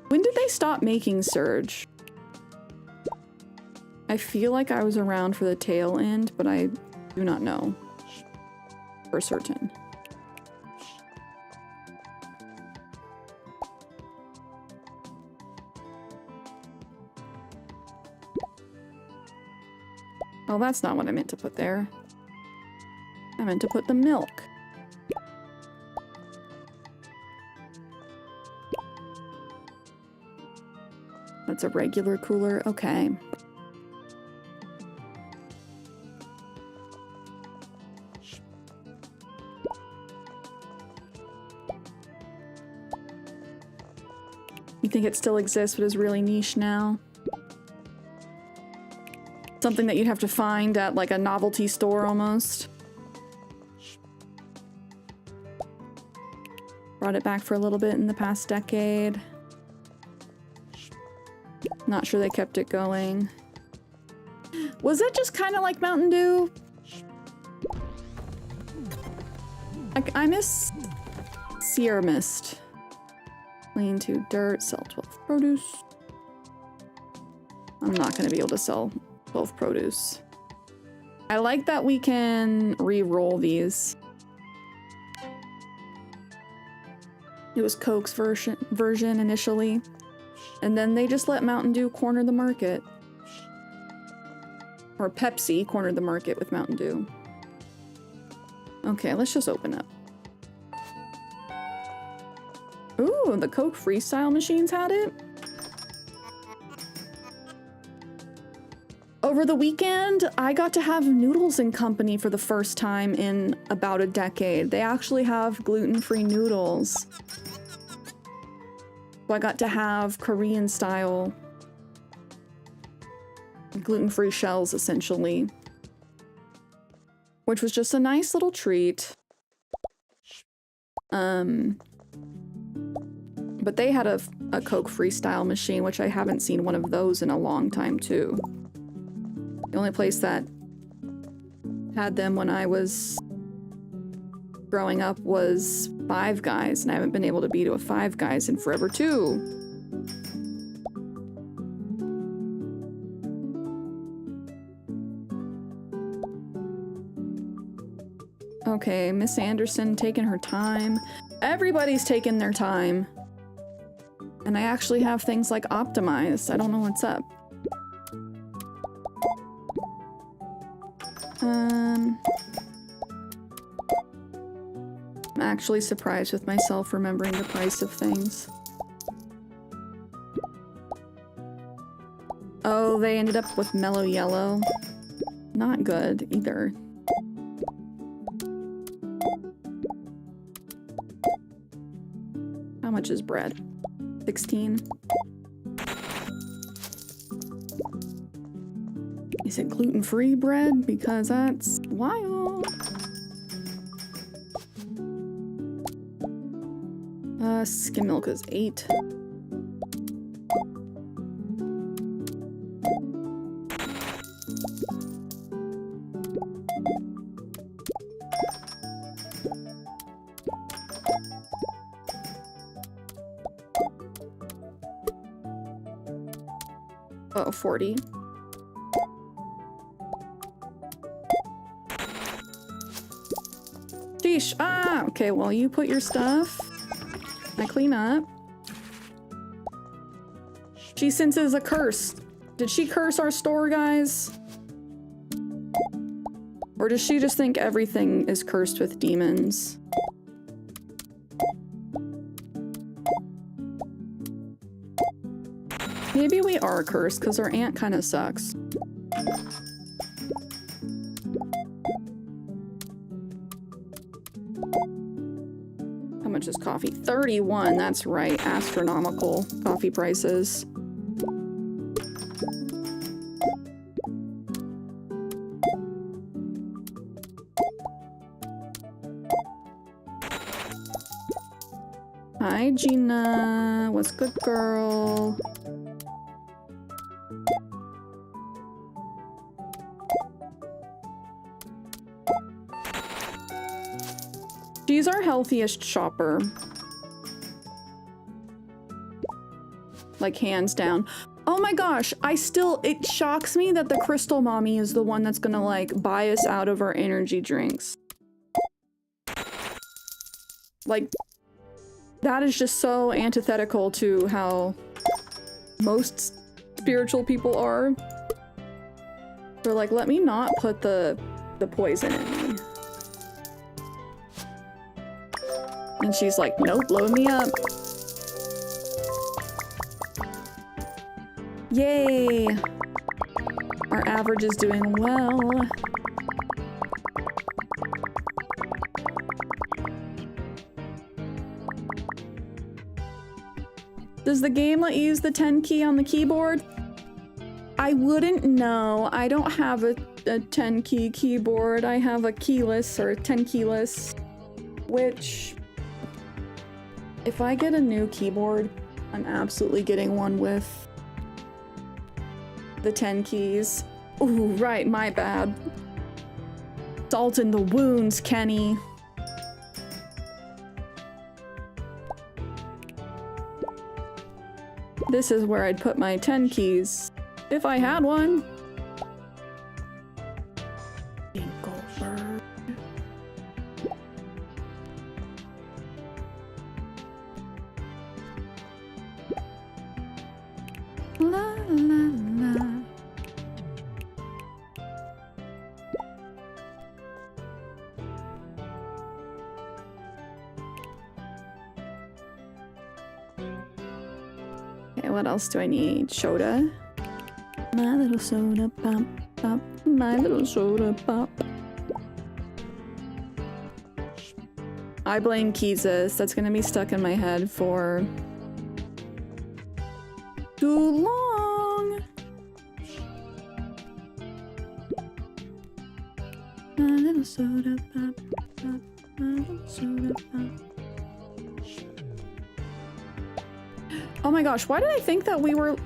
When did they stop making Surge? I feel like I was around for the tail end, but I do not know for certain. Oh, that's not what I meant to put there. I meant to put the milk. That's a regular cooler. Okay. You think it still exists, but is really niche now? Something that you'd have to find at like a novelty store almost. Brought it back for a little bit in the past decade. Not sure they kept it going. Was it just kind of like Mountain Dew? I miss Sierra Mist. Clean to dirt, sell 12 produce. I'm not going to be able to sell 12 produce. I like that we can re-roll these. It was Coke's version initially, and then they just let Mountain Dew corner the market. Or Pepsi cornered the market with Mountain Dew. Okay, let's just open up. Ooh, the Coke Freestyle machines had it? Over the weekend, I got to have Noodles & Company for the first time in about a decade. They actually have gluten-free noodles. So I got to have Korean-style gluten-free shells, essentially. Which was just a nice little treat. But they had a Coke Freestyle machine, which I haven't seen one of those in a long time, too. The only place that had them when I was growing up was Five Guys, and I haven't been able to be to a Five Guys in forever too. Okay, Miss Anderson taking her time. Everybody's taking their time. And I actually have things like optimized. I don't know what's up. I'm actually surprised with myself remembering the price of things. Oh, they ended up with mellow yellow. Not good either. How much is bread? 16. Is it gluten-free bread? Because that's wild. Skim milk is 8. Oh, 40. Sheesh. Ah, okay, well, you put your stuff. I clean up. She senses a curse. Did she curse our store, guys? Or does she just think everything is cursed with demons? Maybe we are cursed because our aunt kind of sucks. How much is coffee? 31, that's right. Astronomical coffee prices. Hi, Gina. What's good, girl? She's our healthiest shopper. Like, hands down. Oh my gosh, it shocks me that the Crystal Mommy is the one that's gonna, like, buy us out of our energy drinks. Like, that is just so antithetical to how most spiritual people are. They're like, let me not put the poison in me. And she's like, nope, load me up. Yay! Our average is doing well. Does the game let you use the 10 key on the keyboard? I wouldn't know. I don't have a 10 key keyboard. I have a keyless or a 10 keyless, which if I get a new keyboard, I'm absolutely getting one with the 10 keys. Ooh, right, my bad. Salt in the wounds, Kenny. This is where I'd put my 10 keys, if I had one. Dinklebird. La la la. Okay, what else do I need? Soda. My little soda pop, pop. My little soda pop. I blame Keezus. That's gonna be stuck in my head for too long. My little soda pop, pop. My little soda pop. Oh my gosh, why did I think that we were...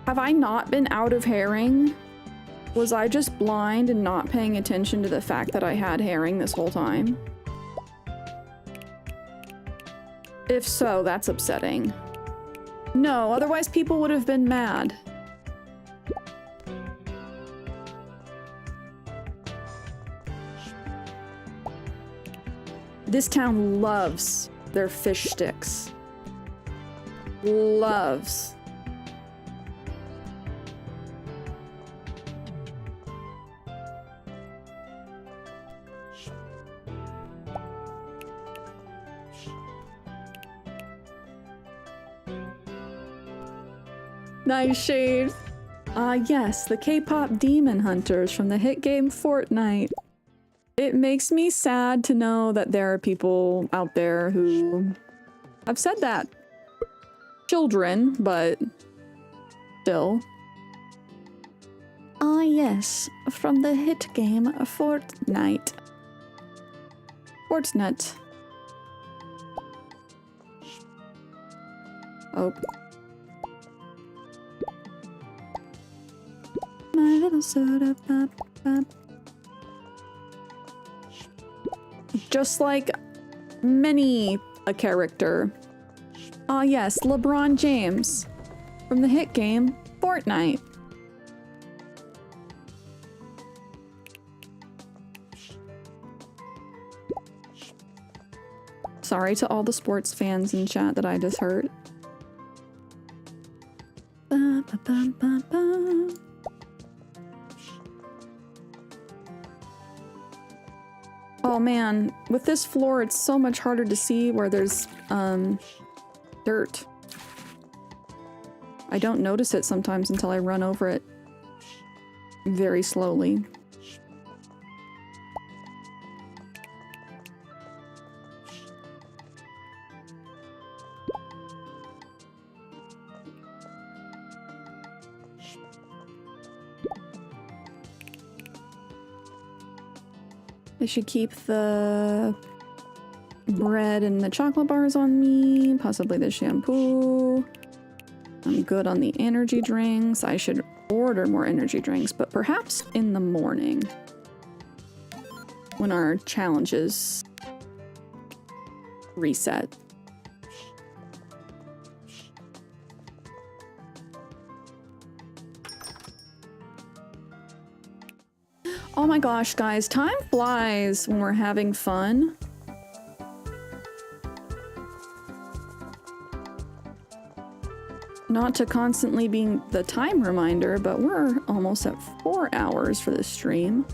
Have I not been out of herring Was I just blind and not paying attention to the fact that I had herring this whole time? If so, that's upsetting. No, otherwise people would have been mad. This town loves their fish sticks. Loves. Nice shades. Ah, yes, the K-pop demon hunters from the hit game Fortnite. It makes me sad to know that there are people out there who have said that. Children, but still. Ah, yes, from the hit game Fortnite. Fortnite. Oh. My little soda pop pop. Just like many a character. Ah yes, LeBron James from the hit game Fortnite. Sorry to all the sports fans in chat that I just hurt. Ba, ba, ba, ba, ba. Oh man, with this floor it's so much harder to see where there's dirt. I don't notice it sometimes until I run over it very slowly. I should keep the bread and the chocolate bars on me, possibly the shampoo. I'm good on the energy drinks. I should order more energy drinks, but perhaps in the morning when our challenges reset. Oh my gosh, guys, time flies when we're having fun. Not to constantly being the time reminder, but we're almost at 4 hours for this stream.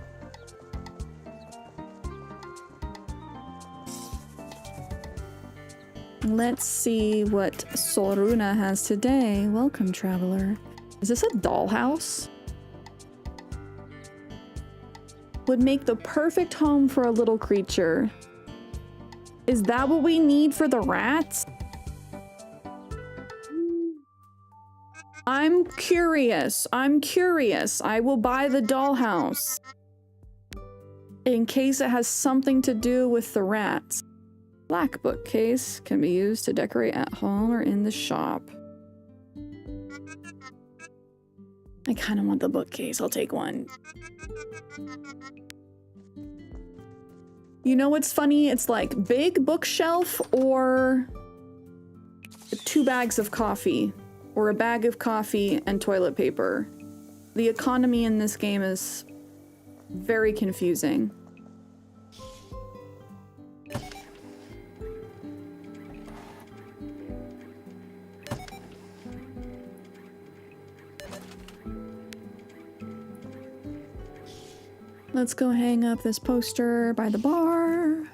Let's see what Soruna has today. Welcome, traveler. Is this a dollhouse? Would make the perfect home for a little creature. Is that what we need for the rats? I'm curious. I'm curious. I will buy the dollhouse. In case it has something to do with the rats. Black bookcase can be used to decorate at home or in the shop. I kind of want the bookcase. I'll take one. You know what's funny? It's like big bookshelf or 2 bags of coffee or a bag of coffee and toilet paper. The economy in this game is very confusing. Let's go hang up this poster by the bar.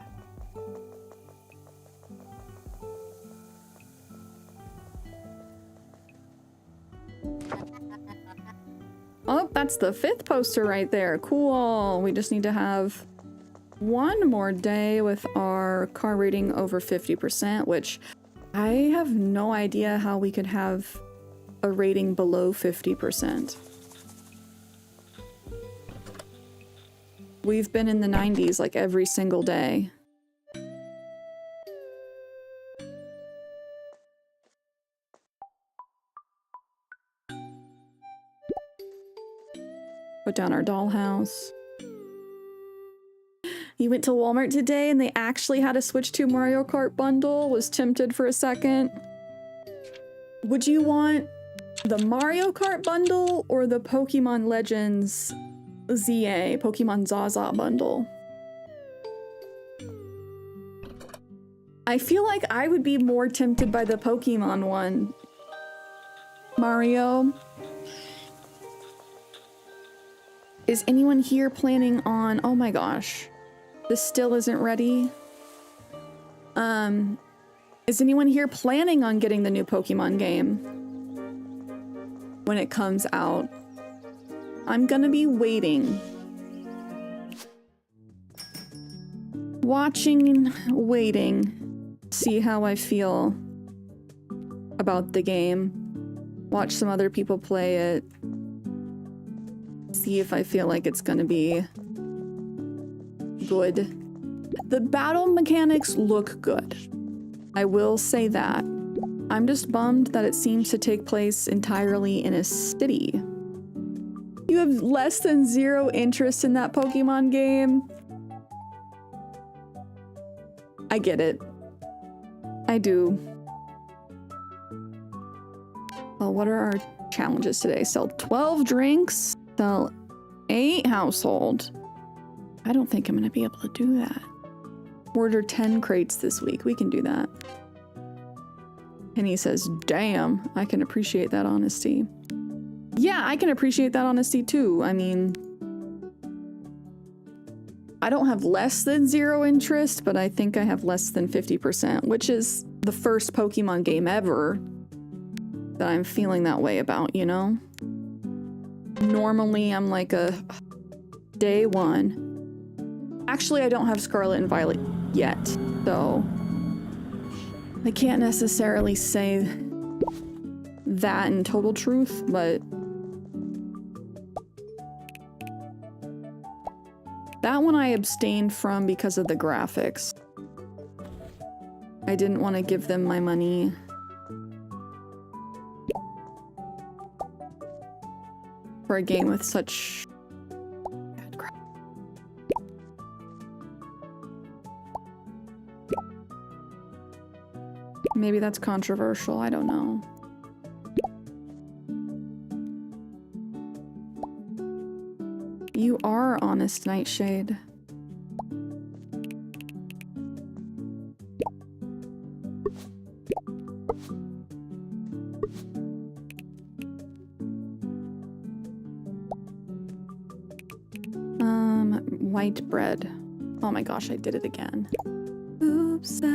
Oh, that's the 5th poster right there. Cool. We just need to have one more day with our car rating over 50%, which I have no idea how we could have a rating below 50%. We've been in the 90s like every single day. Put down our dollhouse. You went to Walmart today and they actually had a Switch 2 Mario Kart bundle. Was tempted for a second. Would you want the Mario Kart bundle or the Pokemon Legends ZA, Pokemon Zaza bundle? I feel like I would be more tempted by the Pokemon one. Mario. Is anyone here planning on... Oh my gosh. This still isn't ready. Is anyone here planning on getting the new Pokemon game when it comes out? I'm gonna be waiting. Watching, waiting. See how I feel about the game. Watch some other people play it. See if I feel like it's gonna be good. The battle mechanics look good. I will say that. I'm just bummed that it seems to take place entirely in a city. You have less than 0 interest in that Pokemon game. I get it. I do. Well, what are our challenges today? Sell 12 drinks, sell 8 household. I don't think I'm gonna be able to do that. Order 10 crates this week. We can do that. And he says, damn, I can appreciate that honesty. Yeah, I can appreciate that honesty too. I mean, I don't have less than 0 interest, but I think I have less than 50%, which is the first Pokemon game ever that I'm feeling that way about, you know? Normally, I'm like a day 1. Actually, I don't have Scarlet and Violet yet, so I can't necessarily say that in total truth, but that one I abstained from because of the graphics. I didn't want to give them my money. For a game with such bad graphics. Maybe that's controversial, I don't know. You are honest, Nightshade. White bread. Oh my gosh, I did it again. Oops, I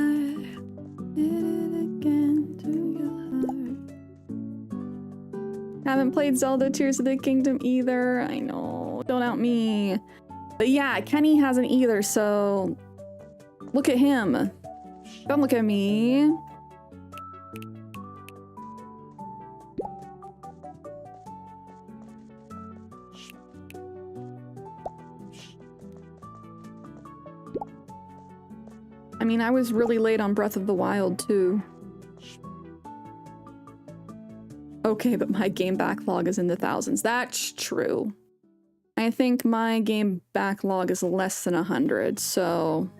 did it again to your heart. Haven't played Zelda Tears of the Kingdom either. I know, don't out me. But yeah, Kenny hasn't either, so look at him. Don't look at me. I mean, I was really late on Breath of the Wild, too. Okay, but my game backlog is in the thousands. That's true. I think my game backlog is less than 100, so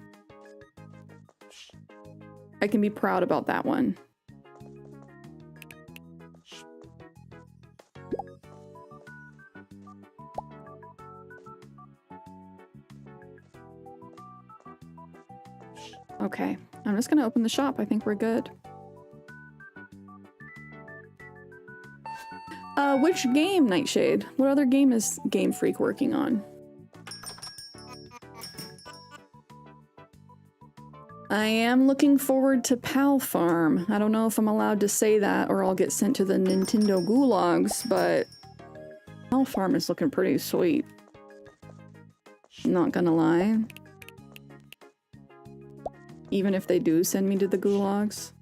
I can be proud about that one. Okay, I'm just gonna open the shop. I think we're good. Which game, Nightshade? What other game is Game Freak working on? I am looking forward to Pal Farm. I don't know if I'm allowed to say that or I'll get sent to the Nintendo gulags, but Pal Farm is looking pretty sweet. Not gonna lie. Even if they do send me to the gulags.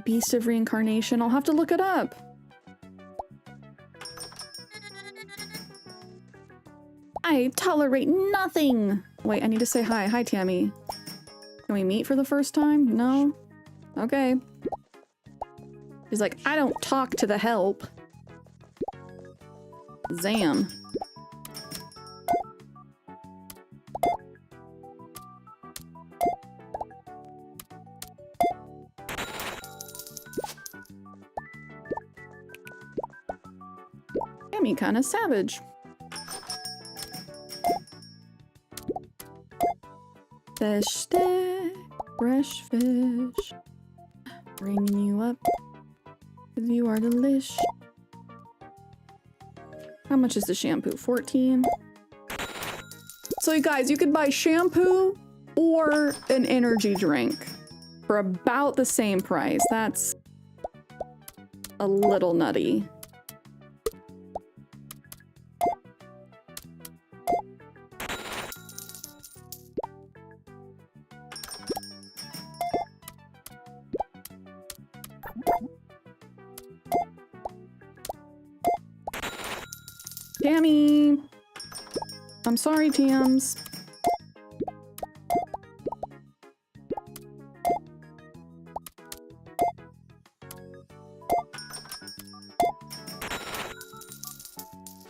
Beast of Reincarnation, I'll have to look it up. I tolerate nothing. Wait, I need to say hi. Hi, Tammy. Can we meet for the first time? No? Okay. She's like, I don't talk to the help. Zam. Tammy kinda savage. Fish stick, fresh fish. Bringing you up, 'cause you are delish. How much is the shampoo? 14? So you guys, you could buy shampoo or an energy drink for about the same price. That's a little nutty. Tammy! I'm sorry, Tams.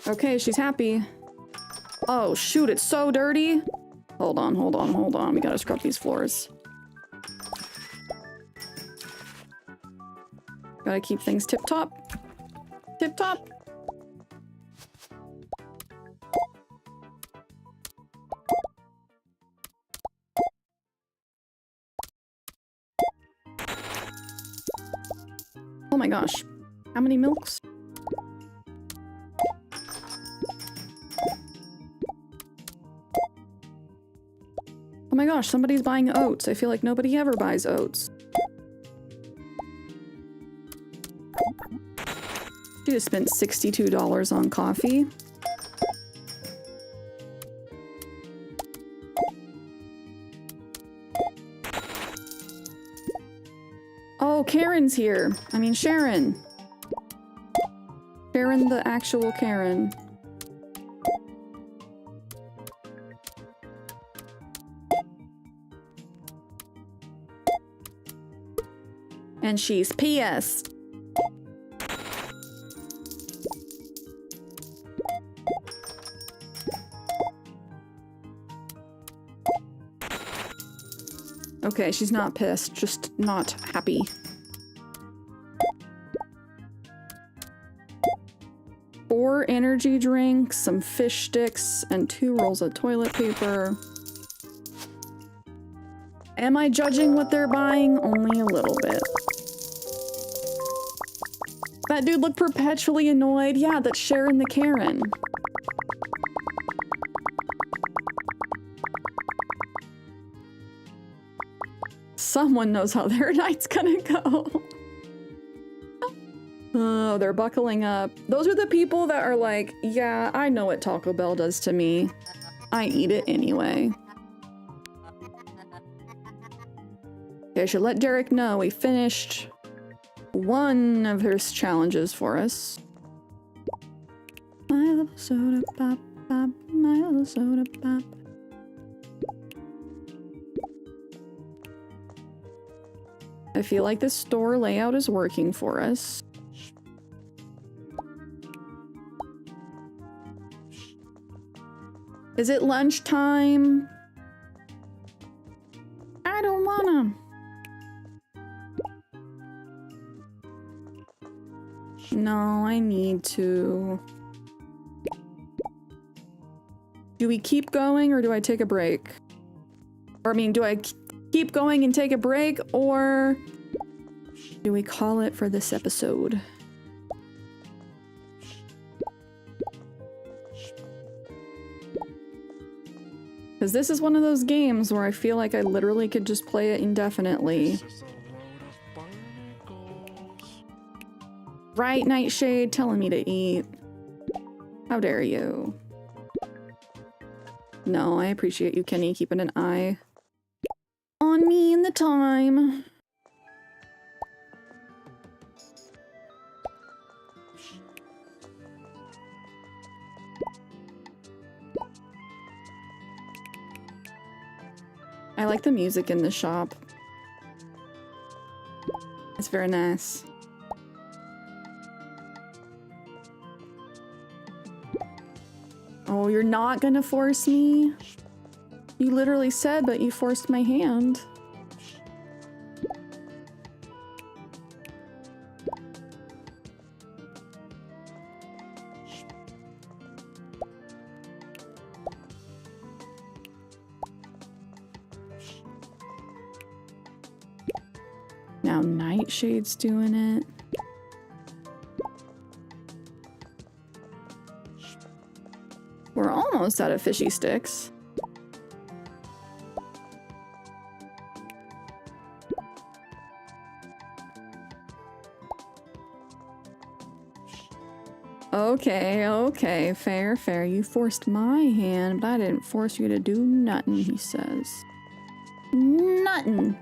Okay, she's happy. Oh, shoot, it's so dirty. Hold on, hold on, hold on. We gotta scrub these floors. Gotta keep things tip-top. Tip-top. Oh my gosh. How many milks? Oh my gosh, somebody's buying oats. I feel like nobody ever buys oats. She just spent $62 on coffee. Oh, Karen's here. I mean, Sharon. Sharon, the actual Karen. And she's PS. Okay, she's not pissed, just not happy. Four energy drinks, some fish sticks, and 2 rolls of toilet paper. Am I judging what they're buying? Only a little bit. That dude looked perpetually annoyed. Yeah, that's Sharon the Karen. Someone knows how their night's gonna go. Oh, they're buckling up. Those are the people that are like, yeah, I know what Taco Bell does to me. I eat it anyway. Okay, I should let Derek know we finished one of his challenges for us. My little soda pop, pop, my little soda pop. I feel like this store layout is working for us. Is it lunchtime? I don't wanna. No, I need to. Do we keep going or do I take a break? Or I mean, do I keep going and take a break, or do we call it for this episode? Because this is one of those games where I feel like I literally could just play it indefinitely. Right, Nightshade, telling me to eat. How dare you? No, I appreciate you, Kenny, keeping an eye on me in the time. I like the music in the shop. It's very nice. Oh, you're not gonna force me? You literally said, but you forced my hand. Now Nightshade's doing it. We're almost out of fishy sticks. Okay, okay, fair, fair. You forced my hand, but I didn't force you to do nothing, he says. Nothing.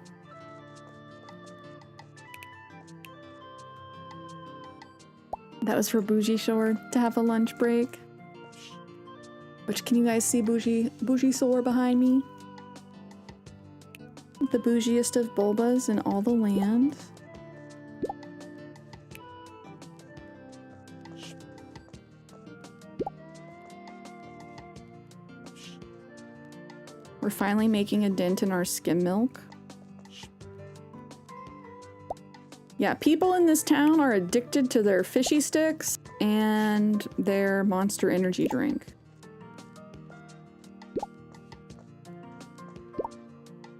That was for Bougie Shore to have a lunch break. Which, can you guys see Bougie Shore behind me? The bougiest of bulbas in all the land. We're finally making a dent in our skim milk. Yeah, people in this town are addicted to their fishy sticks and their Monster Energy drink.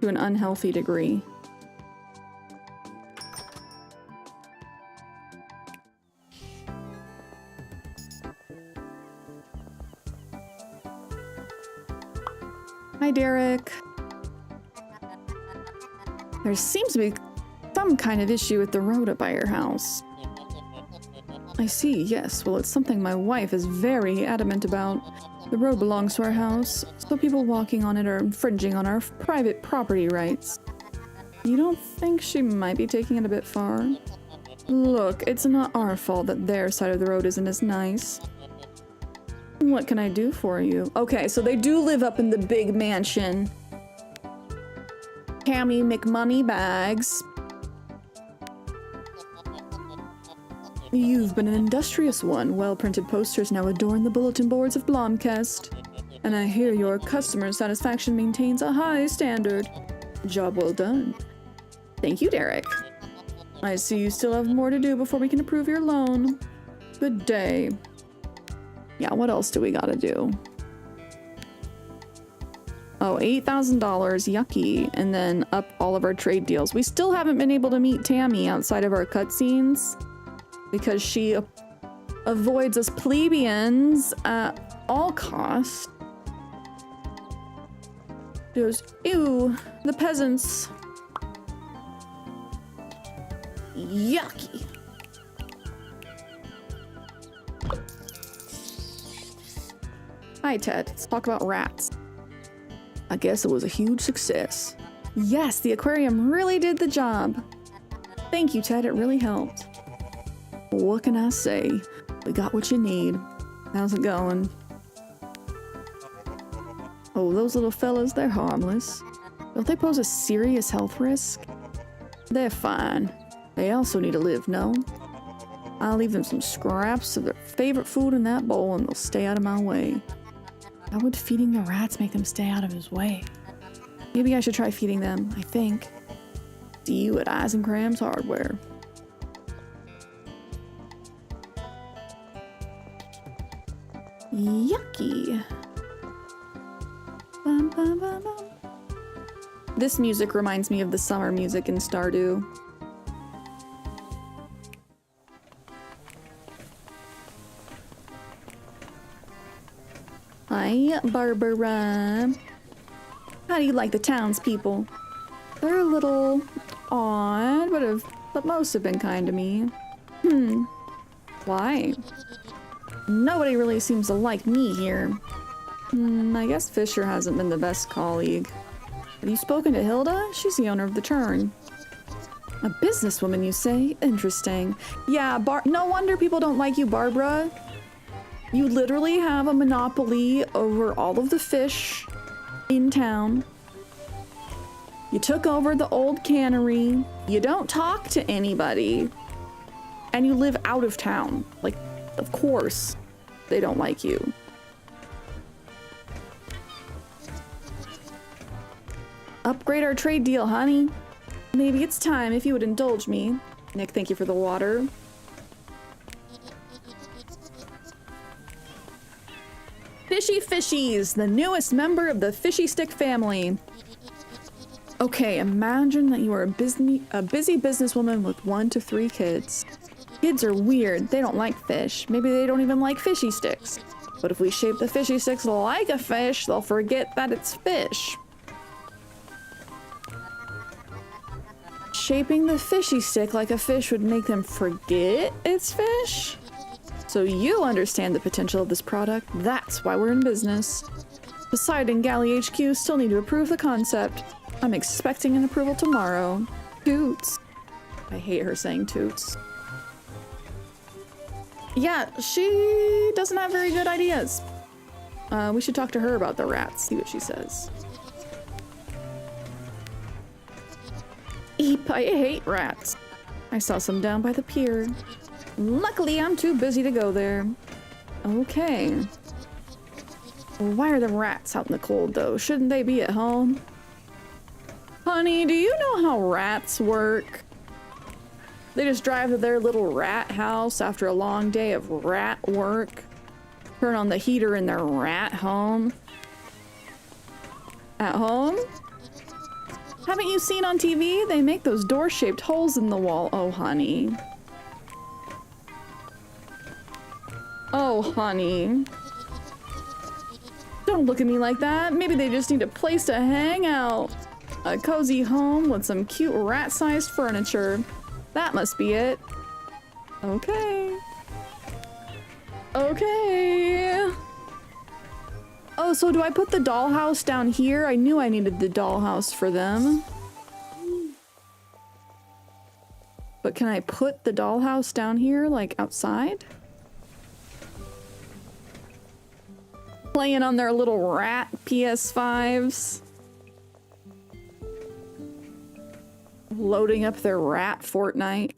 To an unhealthy degree. Hi, Derek. There seems to be some kind of issue with the road up by your house. I see, yes. Well, it's something my wife is very adamant about. The road belongs to our house, so people walking on it are infringing on our private property rights. You don't think she might be taking it a bit far? Look, it's not our fault that their side of the road isn't as nice. What can I do for you? Okay, so they do live up in the big mansion. Tammy McMoney bags. You've been an industrious one. Well-printed posters now adorn the bulletin boards of Blomkest. And I hear your customer satisfaction maintains a high standard. Job well done. Thank you, Derek. I see you still have more to do before we can approve your loan. Good day. Yeah, what else do we gotta do? Oh, $8,000, yucky, and then up all of our trade deals. We still haven't been able to meet Tammy outside of our cutscenes because she avoids us plebeians at all costs. She goes, ew, the peasants. Yucky. Hi, Ted. Let's talk about rats. I guess it was a huge success. Yes, the aquarium really did the job. Thank you, Ted. It really helped. What can I say? We got what you need. How's it going? Oh, those little fellas, they're harmless. Don't they pose a serious health risk? They're fine. They also need to live, no? I'll leave them some scraps of their favorite food in that bowl and they'll stay out of my way. How would feeding the rats make them stay out of his way? Maybe I should try feeding them, I think. See you at Eisenkram's Hardware. Yucky. Bum, bum, bum, bum. This music reminds me of the summer music in Stardew. Hi, Barbara. How do you like the townspeople? They're a little odd, but most have been kind to me. Why? Nobody really seems to like me here. I guess Fisher hasn't been the best colleague. Have you spoken to Hilda? She's the owner of the Turn. A businesswoman, you say? Interesting. Yeah, no wonder people don't like you, Barbara. You literally have a monopoly over all of the fish in town. You took over the old cannery. You don't talk to anybody. And you live out of town. Like, of course, they don't like you. Upgrade our trade deal, honey. Maybe it's time if you would indulge me. Nick, thank you for the water. Fishy Fishies, the newest member of the Fishy Stick family. Okay, imagine that you are a busy businesswoman with 1 to 3 kids. Kids are weird, they don't like fish. Maybe they don't even like fishy sticks. But if we shape the fishy sticks like a fish, they'll forget that it's fish. Shaping the fishy stick like a fish would make them forget it's fish? So you understand the potential of this product, that's why we're in business. Poseidon Galley HQ still need to approve the concept. I'm expecting an approval tomorrow. Toots. I hate her saying toots. Yeah, she doesn't have very good ideas. We should talk to her about the rats, see what she says. Eep, I hate rats. I saw some down by the pier. Luckily, I'm too busy to go there. Okay. Why are the rats out in the cold, though? Shouldn't they be at home? Honey, do you know how rats work? They just drive to their little rat house after a long day of rat work. Turn on the heater in their rat home. At home? Haven't you seen on TV? They make those door-shaped holes in the wall. Oh, honey. Oh, honey. Don't look at me like that. Maybe they just need a place to hang out. A cozy home with some cute rat-sized furniture. That must be it. Okay. Okay. Oh, so do I put the dollhouse down here? I knew I needed the dollhouse for them. But can I put the dollhouse down here, like outside? Playing on their little rat PS5s. Loading up their rat Fortnite.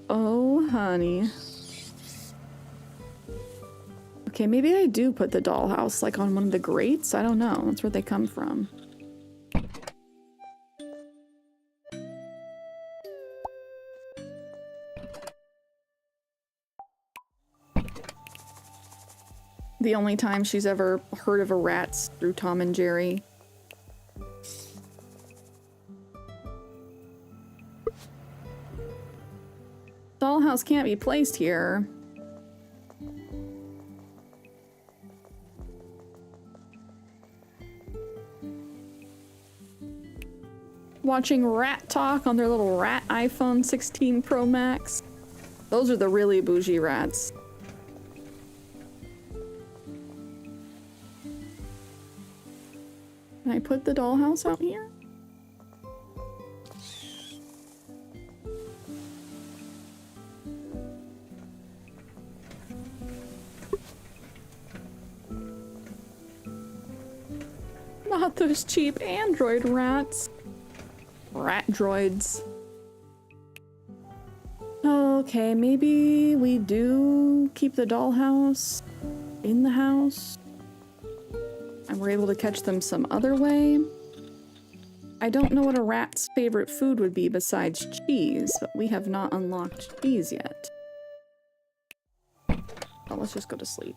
Oh, honey. Okay, maybe I do put the dollhouse like on one of the grates. I don't know. That's where they come from. The only time she's ever heard of a rat's through Tom and Jerry. Dollhouse can't be placed here. Watching Rat Talk on their little rat iPhone 16 Pro Max. Those are the really bougie rats. Can I put the dollhouse out here? Not those cheap Android rats. Rat droids. Okay, maybe we do keep the dollhouse in the house. And we're able to catch them some other way. I don't know what a rat's favorite food would be besides cheese, but we have not unlocked cheese yet. Oh, let's just go to sleep.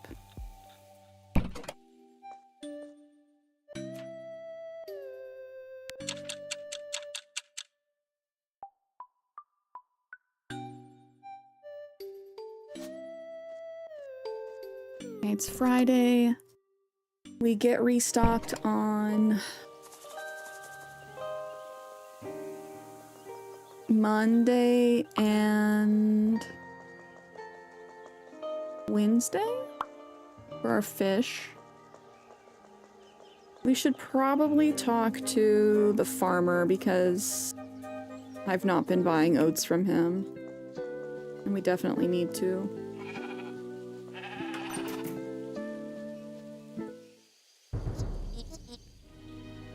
It's Friday. We get restocked on Monday and Wednesday for our fish. We should probably talk to the farmer because I've not been buying oats from him. And we definitely need to.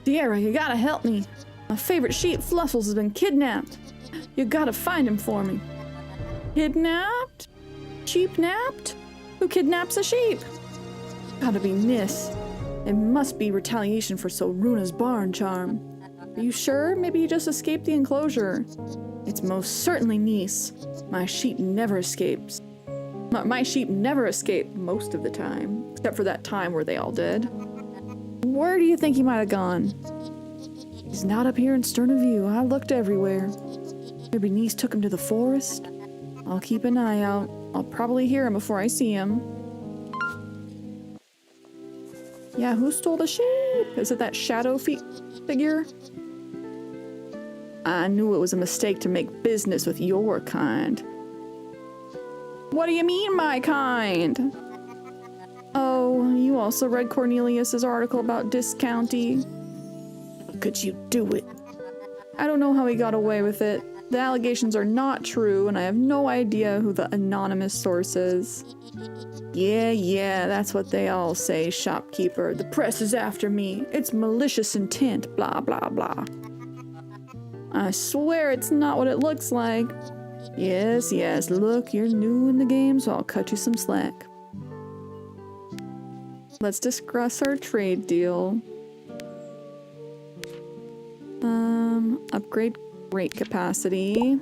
Cierra, you gotta help me. My favorite sheep, Fluffles, has been kidnapped. You gotta find him for me. Kidnapped? Sheep napped? Who kidnaps a sheep? Gotta be Nis. It must be retaliation for Soruna's barn charm. Are you sure? Maybe you just escaped the enclosure. It's most certainly Nis. My sheep never escapes. My sheep never escape most of the time, except for that time where they all did. Where do you think he might have gone? He's not up here in stern of view. I looked everywhere. Maybe Nis took him to the forest. I'll keep an eye out. I'll probably hear him before I see him. Yeah, who stole the sheep? Is it that shadow figure? I knew it was a mistake to make business with your kind. What do you mean, my kind? Oh, you also read Cornelius's article about discounting. How could you do it? I don't know how he got away with it. The allegations are not true, and I have no idea who the anonymous source is. Yeah, that's what they all say, shopkeeper. The press is after me. It's malicious intent, blah, blah, blah. I swear it's not what it looks like. Yes, look, you're new in the game, so I'll cut you some slack. Let's discuss our trade deal. Upgrade rate capacity.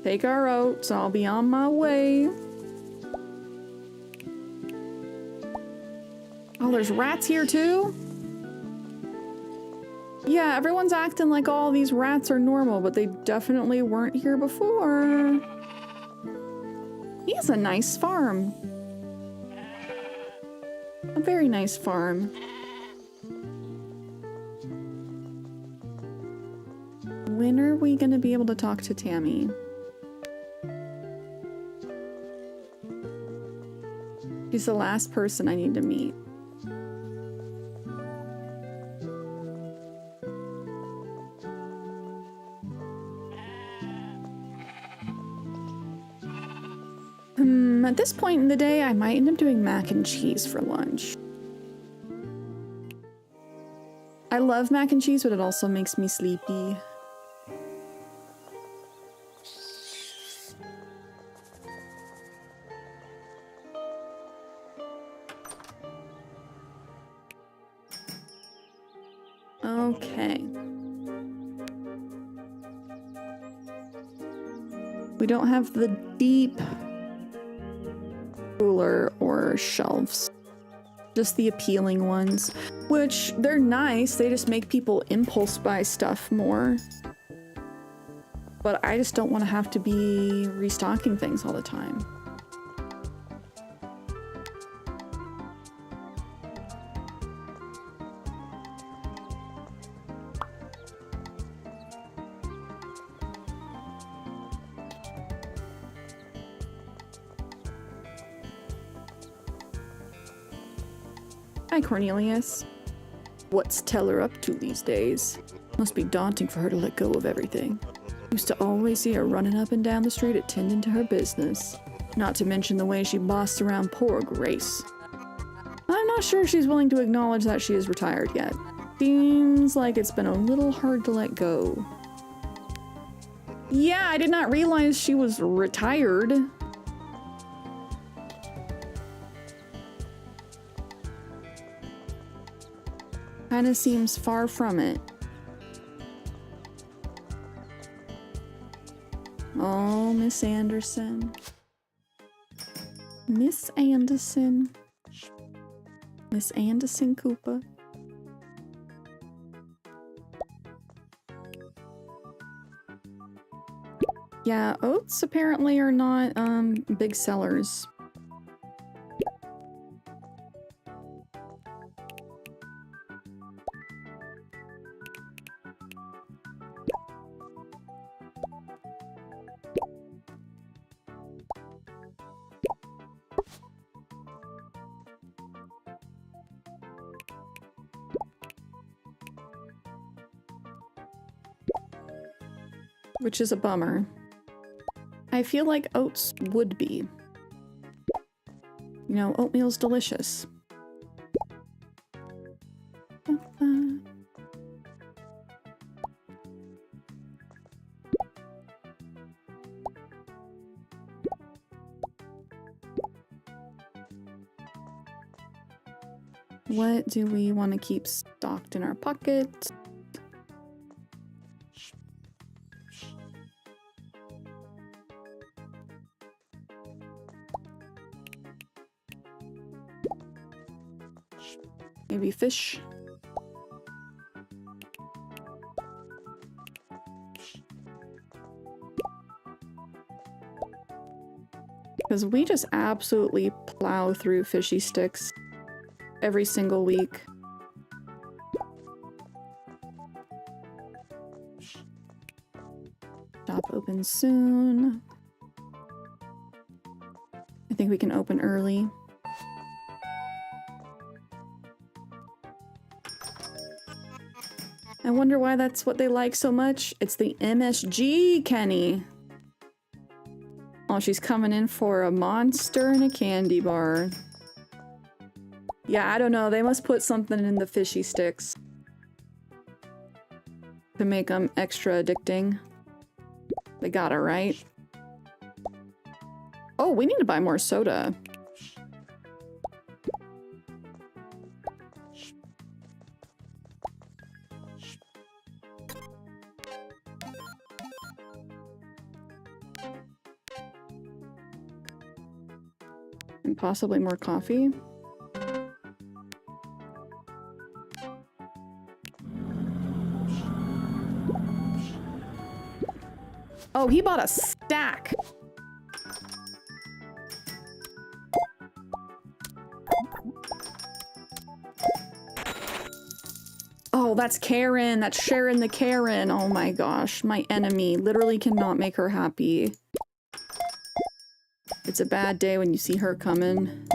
Take our oats, I'll be on my way. Oh, there's rats here too? Yeah, everyone's acting like all these rats are normal, but they definitely weren't here before. He has a nice farm. A very nice farm. When are we gonna be able to talk to Tammy? She's the last person I need to meet. At this point in the day, I might end up doing mac and cheese for lunch. I love mac and cheese, but it also makes me sleepy. Okay. We don't have the deep cooler or shelves. Just the appealing ones, which they're nice. They just make people impulse buy stuff more. But I just don't want to have to be restocking things all the time. Hi, Cornelius. What's Teller up to these days? Must be daunting for her to let go of everything. Used to always see her running up and down the street attending to her business. Not to mention the way she bossed around poor Grace. I'm not sure she's willing to acknowledge that she is retired yet. Seems like it's been a little hard to let go. Yeah, I did not realize she was retired. Kinda seems far from it. Oh, Miss Anderson. Miss Anderson. Miss Anderson Cooper. Yeah, oats apparently are not big sellers. Which is a bummer. I feel like oats would be. You know, oatmeal's delicious. What do we want to keep stocked in our pocket? Maybe fish. Because we just absolutely plow through fishy sticks every single week. Shop opens soon. I think we can open early. I wonder why that's what they like so much. It's the MSG, Kenny. Oh, she's coming in for a monster and a candy bar. Yeah, I don't know. They must put something in the fishy sticks to make them extra addicting. They got it, right? Oh, we need to buy more soda. And possibly more coffee. Oh, he bought a stack. Oh, that's Karen. That's Sharon the Karen. Oh my gosh. My enemy. Literally cannot make her happy. It's a bad day when you see her coming.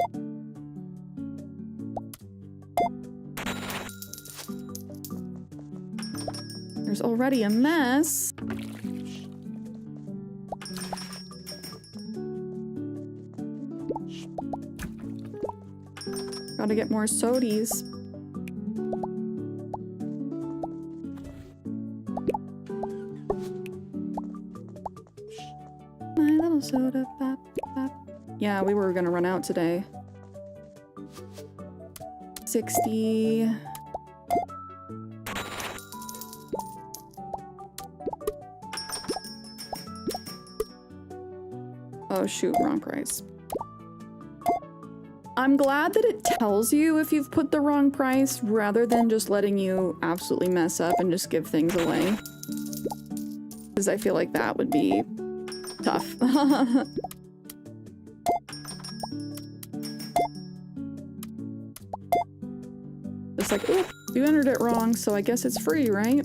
There's already a mess. Gotta get more sodies. My little soda pop, pop. Yeah, we were gonna run out today. 60. Oh shoot, wrong price. I'm glad that it tells you if you've put the wrong price rather than just letting you absolutely mess up and just give things away. Because I feel like that would be tough. It's like, oop, you entered it wrong, so I guess it's free, right?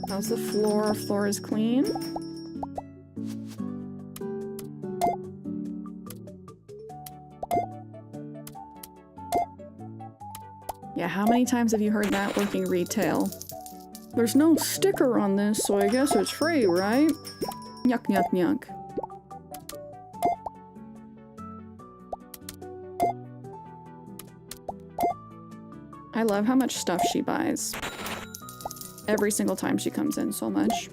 How's the floor? Floor is clean. Yeah, how many times have you heard that working retail? There's no sticker on this, so I guess it's free, right? Yuck, yuck, yuck. I love how much stuff she buys. Every single time she comes in, so much.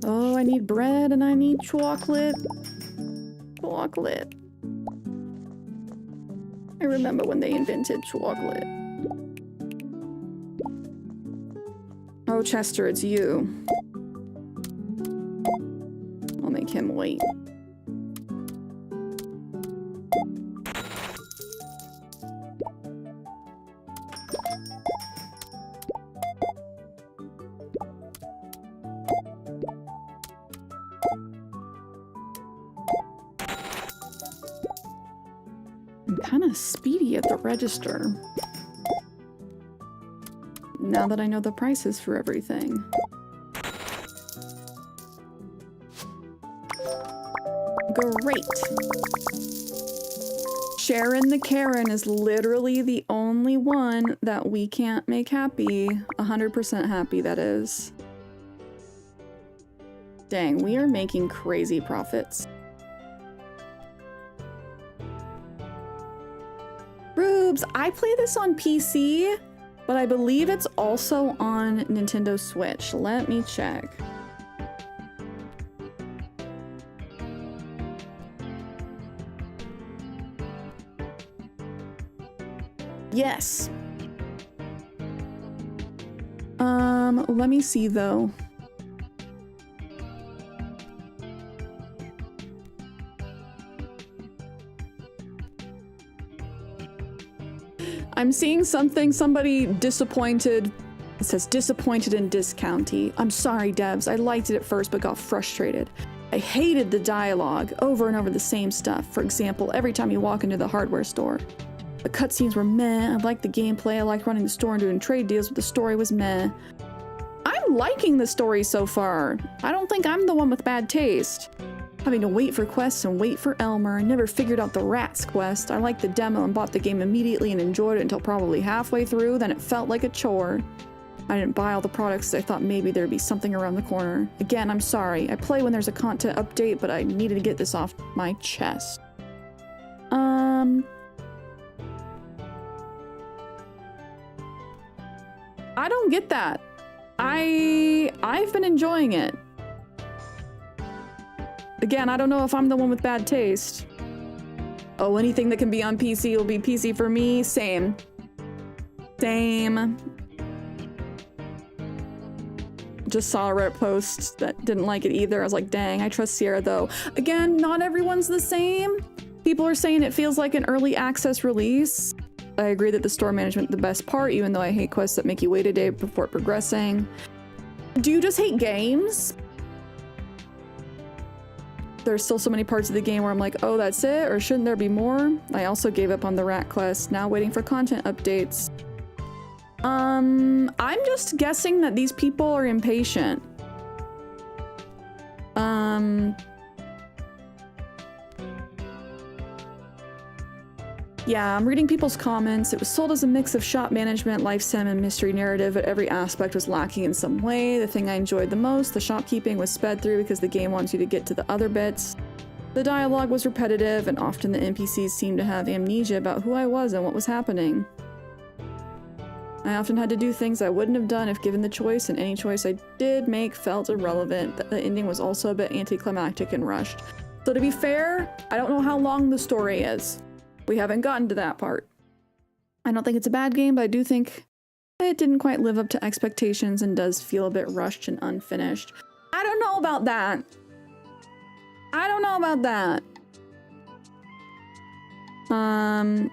Oh, I need bread and I need chocolate. Chocolate. I remember when they invented chocolate. Oh, Chester, it's you. I'll make him wait. I'm kind of speedy at the register. Now that I know the prices for everything. Great. Sharon the Karen is literally the only one that we can't make happy. 100% happy, that is. Dang, we are making crazy profits. Rubes, I play this on PC, but I believe it's also on Nintendo Switch. Let me check. Yes. Let me see though. I'm seeing somebody disappointed. It says disappointed in discounty. I'm sorry, devs. I liked it at first, but got frustrated. I hated the dialogue, over and over the same stuff. For example, every time you walk into the hardware store. The cutscenes were meh. I liked the gameplay. I liked running the store and doing trade deals, but the story was meh. I'm liking the story so far. I don't think I'm the one with bad taste. Having to wait for quests and wait for Elmer. I never figured out the rats quest. I liked the demo and bought the game immediately and enjoyed it until probably halfway through, then it felt like a chore. I didn't buy all the products because I thought maybe there'd be something around the corner. Again, I'm sorry. I play when there's a content update, but I needed to get this off my chest. I don't get that. I've been enjoying it. Again, I don't know if I'm the one with bad taste. Oh, anything that can be on PC will be PC for me. Same. Same. Just saw a Reddit post that didn't like it either. I was like, dang, I trust Cierra though. Again, not everyone's the same. People are saying it feels like an early access release. I agree that the store management is the best part, even though I hate quests that make you wait a day before progressing. Do you just hate games? There's still so many parts of the game where I'm like, oh, that's it? Or shouldn't there be more? I also gave up on the rat quest, now waiting for content updates. I'm just guessing that these people are impatient. Yeah, I'm reading people's comments. It was sold as a mix of shop management, life sim, and mystery narrative, but every aspect was lacking in some way. The thing I enjoyed the most, the shopkeeping, was sped through because the game wants you to get to the other bits. The dialogue was repetitive, and often the NPCs seemed to have amnesia about who I was and what was happening. I often had to do things I wouldn't have done if given the choice, and any choice I did make felt irrelevant. The ending was also a bit anticlimactic and rushed. So to be fair, I don't know how long the story is. We haven't gotten to that part. I don't think it's a bad game, but I do think it didn't quite live up to expectations and does feel a bit rushed and unfinished. I don't know about that. I don't know about that.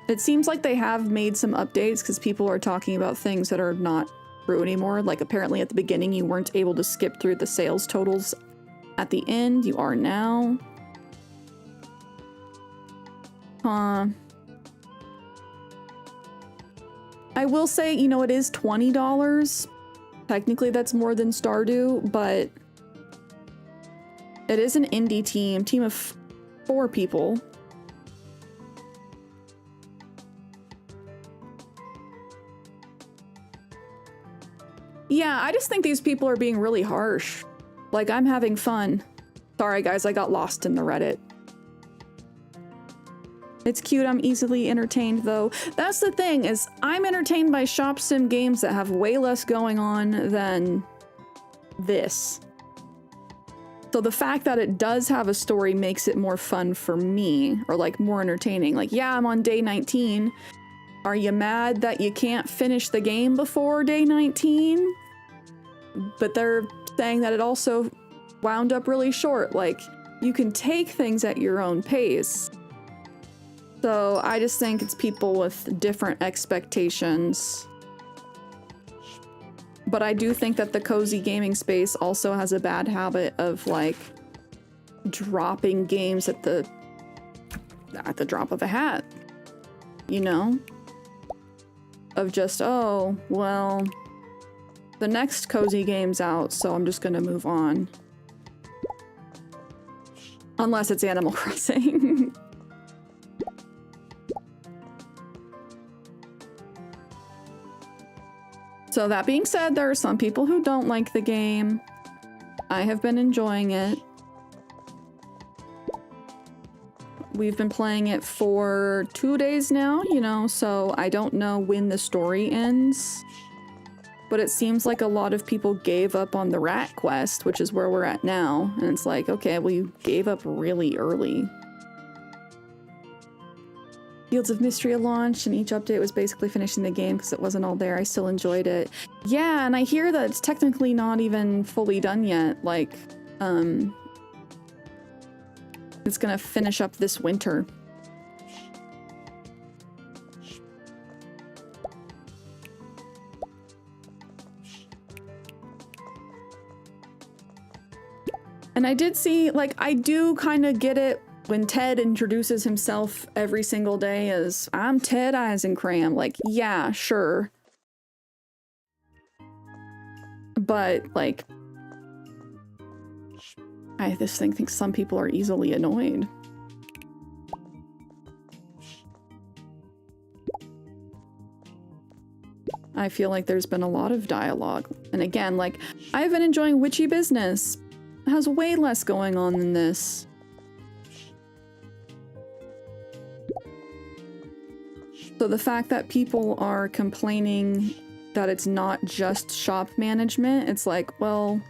It seems like they have made some updates because people are talking about things that are not true anymore. Like apparently at the beginning you weren't able to skip through the sales totals at the end. You are now. I will say, you know, it is $20. Technically that's more than Stardew, but it is an indie team of 4 people. Yeah, I just think these people are being really harsh. Like, I'm having fun. Sorry guys, I got lost in the Reddit. It's cute, I'm easily entertained though. That's the thing, is I'm entertained by shop sim games that have way less going on than this. So the fact that it does have a story makes it more fun for me, or like more entertaining. Like, yeah, I'm on day 19. Are you mad that you can't finish the game before day 19? But they're saying that it also wound up really short. Like, you can take things at your own pace. So I just think it's people with different expectations. But I do think that the cozy gaming space also has a bad habit of like dropping games at the drop of a hat. You know? Of just, oh, well, the next cozy game's out, so I'm just gonna move on. Unless it's Animal Crossing. So that being said, there are some people who don't like the game. I have been enjoying it. We've been playing it for 2 days now, you know, so I don't know when the story ends. But it seems like a lot of people gave up on the rat quest, which is where we're at now. And it's like, okay, well, you gave up really early. Fields of Mystery launched, and each update was basically finishing the game because it wasn't all there. I still enjoyed it. Yeah, and I hear that it's technically not even fully done yet. Like, it's gonna finish up this winter. And I did see, like, I do kind of get it when Ted introduces himself every single day as, I'm Ted Eisenkram. Like, yeah, sure. But, like, I just think some people are easily annoyed. I feel like there's been a lot of dialogue. And again, like, I've been enjoying Witchy Business. It has way less going on than this. So the fact that people are complaining that it's not just shop management, it's like, well,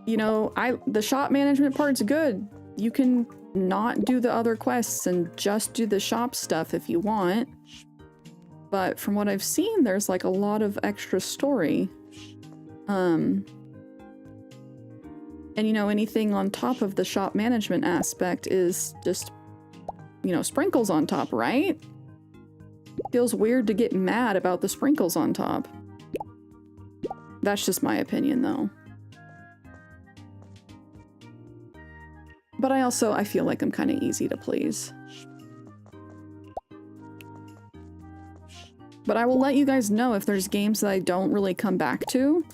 you know, the shop management part's good. You can not do the other quests and just do the shop stuff if you want. But from what I've seen, there's like a lot of extra story. And you know, anything on top of the shop management aspect is just, you know, sprinkles on top, right? Feels weird to get mad about the sprinkles on top. That's just my opinion, though. But I feel like I'm kind of easy to please. But I will let you guys know if there's games that I don't really come back to.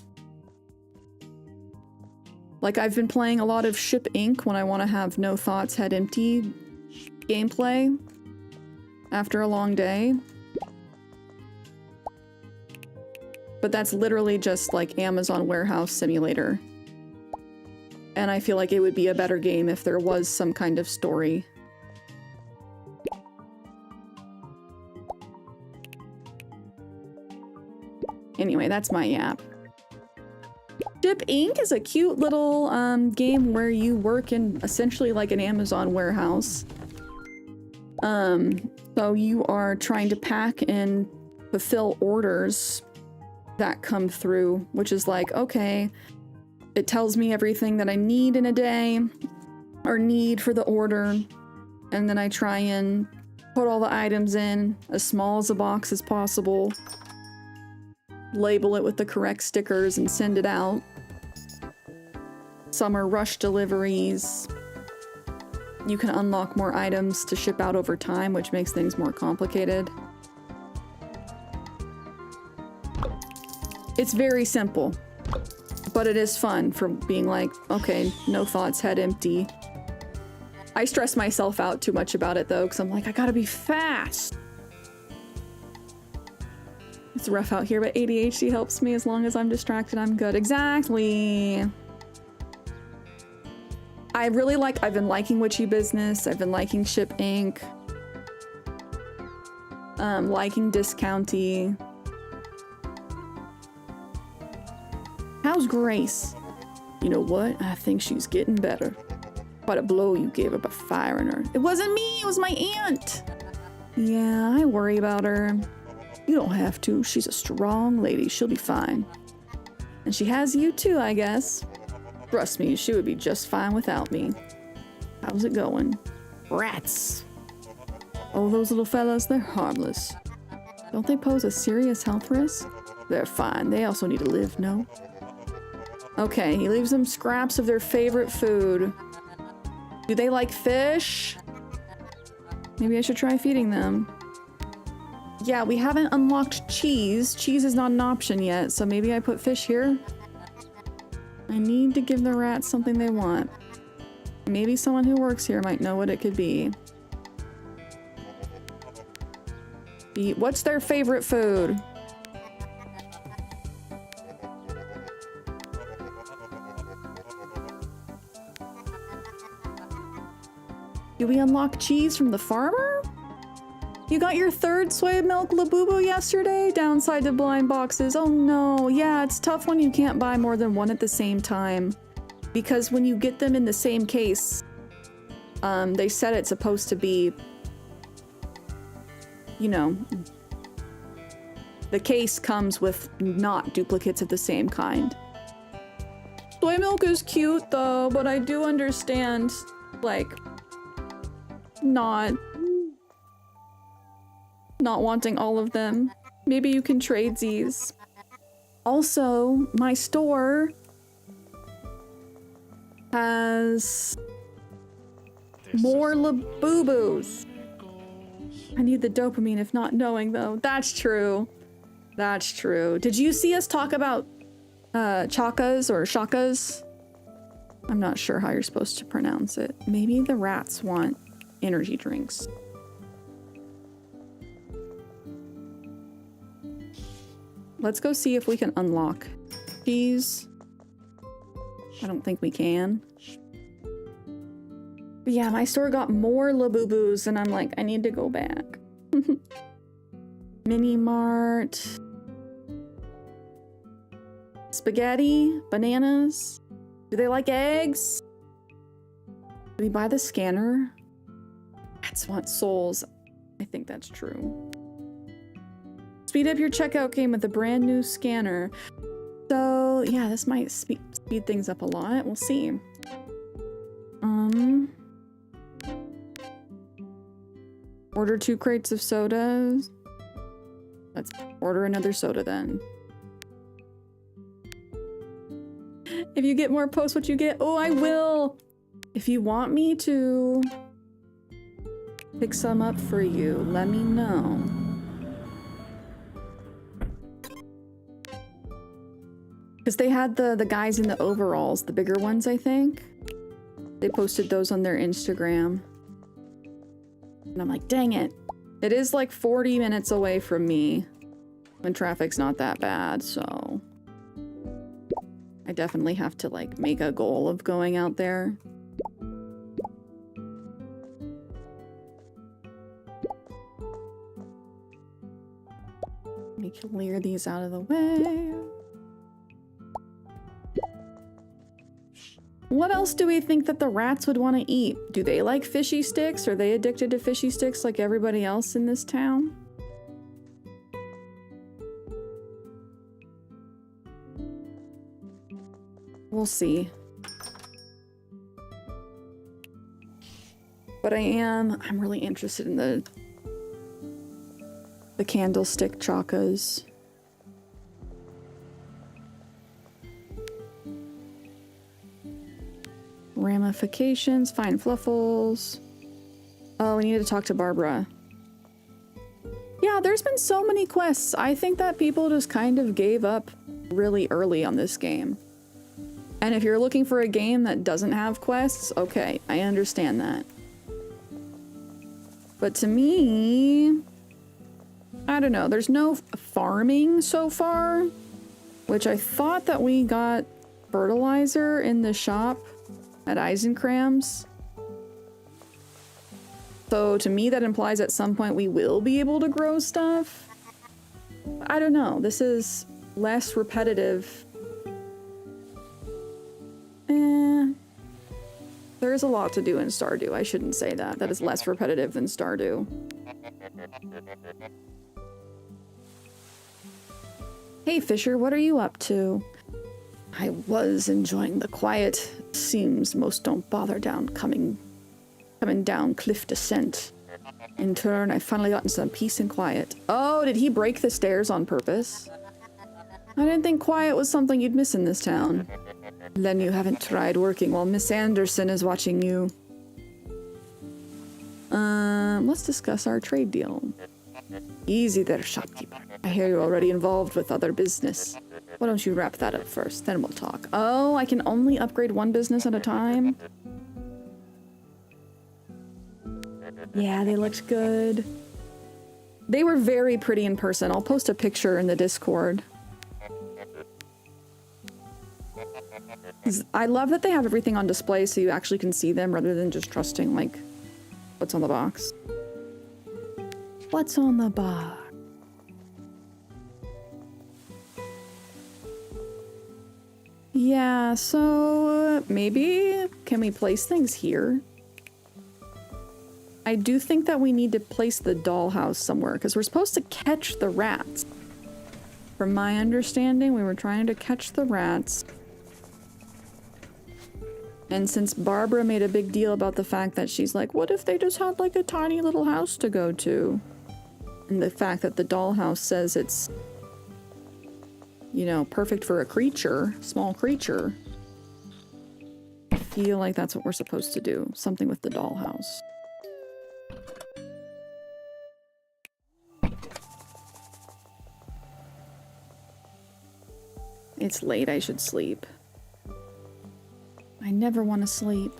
Like, I've been playing a lot of Ship Inc. when I want to have no thoughts, head empty gameplay after a long day. But that's literally just like Amazon Warehouse Simulator. And I feel like it would be a better game if there was some kind of story. Anyway, that's my yap. Ship Inc. is a cute little game where you work in essentially like an Amazon warehouse. So you are trying to pack and fulfill orders that come through, which is like, okay, it tells me everything that I need in a day or need for the order. And then I try and put all the items in as small as a box as possible, label it with the correct stickers and send it out. Some are rush deliveries. You can unlock more items to ship out over time, which makes things more complicated. It's very simple, but it is fun for being like, okay, no thoughts, head empty. I stress myself out too much about it though, because I'm like, I gotta be fast. It's rough out here, but ADHD helps me. As long as I'm distracted, I'm good. Exactly. I've been liking Witchy Business. I've been liking Ship Inc. Liking Discounty. How's Grace? You know what? I think she's getting better. Quite a blow you gave her by firing her. It wasn't me, it was my aunt. Yeah, I worry about her. You don't have to. She's a strong lady. She'll be fine. And she has you too, I guess. Trust me, she would be just fine without me. How's it going? Rats. Oh, those little fellas, they're harmless. Don't they pose a serious health risk? They're fine. They also need to live, no? Okay, he leaves them scraps of their favorite food. Do they like fish? Maybe I should try feeding them. Yeah, we haven't unlocked cheese. Cheese is not an option yet, so maybe I put fish here. I need to give the rats something they want. Maybe someone who works here might know what it could be. What's their favorite food? Do we unlock cheese from the farmer? You got your third soy milk Labubu yesterday? Downside to blind boxes. Oh no. Yeah, it's tough when you can't buy more than one at the same time. Because when you get them in the same case, they said it's supposed to be, you know, the case comes with not duplicates of the same kind. Soy milk is cute though, but I do understand, like, not wanting all of them. Maybe you can trade these. Also, my store has more Labubus. I need the dopamine if not knowing though. That's true. That's true. Did you see us talk about chakas or shakas? I'm not sure how you're supposed to pronounce it. Maybe the rats want energy drinks. Let's go see if we can unlock cheese. I don't think we can. But yeah, my store got more Labubus and I'm like, I need to go back. Mini Mart. Spaghetti, bananas. Do they like eggs? Do we buy the scanner? Rats want souls. I think that's true. Speed up your checkout game with a brand new scanner. So yeah, this might speed things up a lot. We'll see. Order 2 crates of sodas. Let's order another soda then. If you get more posts, what you get? Oh, I will! If you want me to pick some up for you, let me know. Because they had the guys in the overalls, the bigger ones, I think. They posted those on their Instagram. And I'm like, dang it. It is like 40 minutes away from me when traffic's not that bad, so I definitely have to like make a goal of going out there. Let me clear these out of the way. What else do we think that the rats would want to eat? Do they like fishy sticks? Are they addicted to fishy sticks like everybody else in this town? We'll see. But I'm really interested in the candlestick chakas. Ramifications, fine fluffles. Oh, we need to talk to Barbara. Yeah, there's been so many quests. I think that people just kind of gave up really early on this game. And if you're looking for a game that doesn't have quests, okay, I understand that. But to me, I don't know, there's no farming so far, which I thought that we got fertilizer in the shop at Eisenkram's. So to me that implies at some point we will be able to grow stuff. I don't know, this is less repetitive. There is a lot to do in Stardew. I shouldn't say that. That is less repetitive than Stardew. Hey Fisher, what are you up to? I was enjoying the quiet. Seems most don't bother coming down cliff descent. In turn, I finally gotten some peace and quiet. Oh, did he break the stairs on purpose? I didn't think quiet was something you'd miss in this town. Then you haven't tried working while Miss Anderson is watching you. Let's discuss our trade deal. Easy there, shopkeeper. I hear you're already involved with other business. Why don't you wrap that up first, then we'll talk. Oh, I can only upgrade one business at a time? Yeah, they looked good. They were very pretty in person. I'll post a picture in the Discord. I love that they have everything on display so you actually can see them rather than just trusting, like, What's on the box? What's on the box? Yeah, so maybe can we place things here? I do think that we need to place the dollhouse somewhere because we're supposed to catch the rats. From my understanding, we were trying to catch the rats. And since Barbara made a big deal about the fact that she's like, what if they just had like a tiny little house to go to? And the fact that the dollhouse says it's, you know, perfect for a creature, small creature. I feel like that's what we're supposed to do. Something with the dollhouse. It's late, I should sleep. I never want to sleep.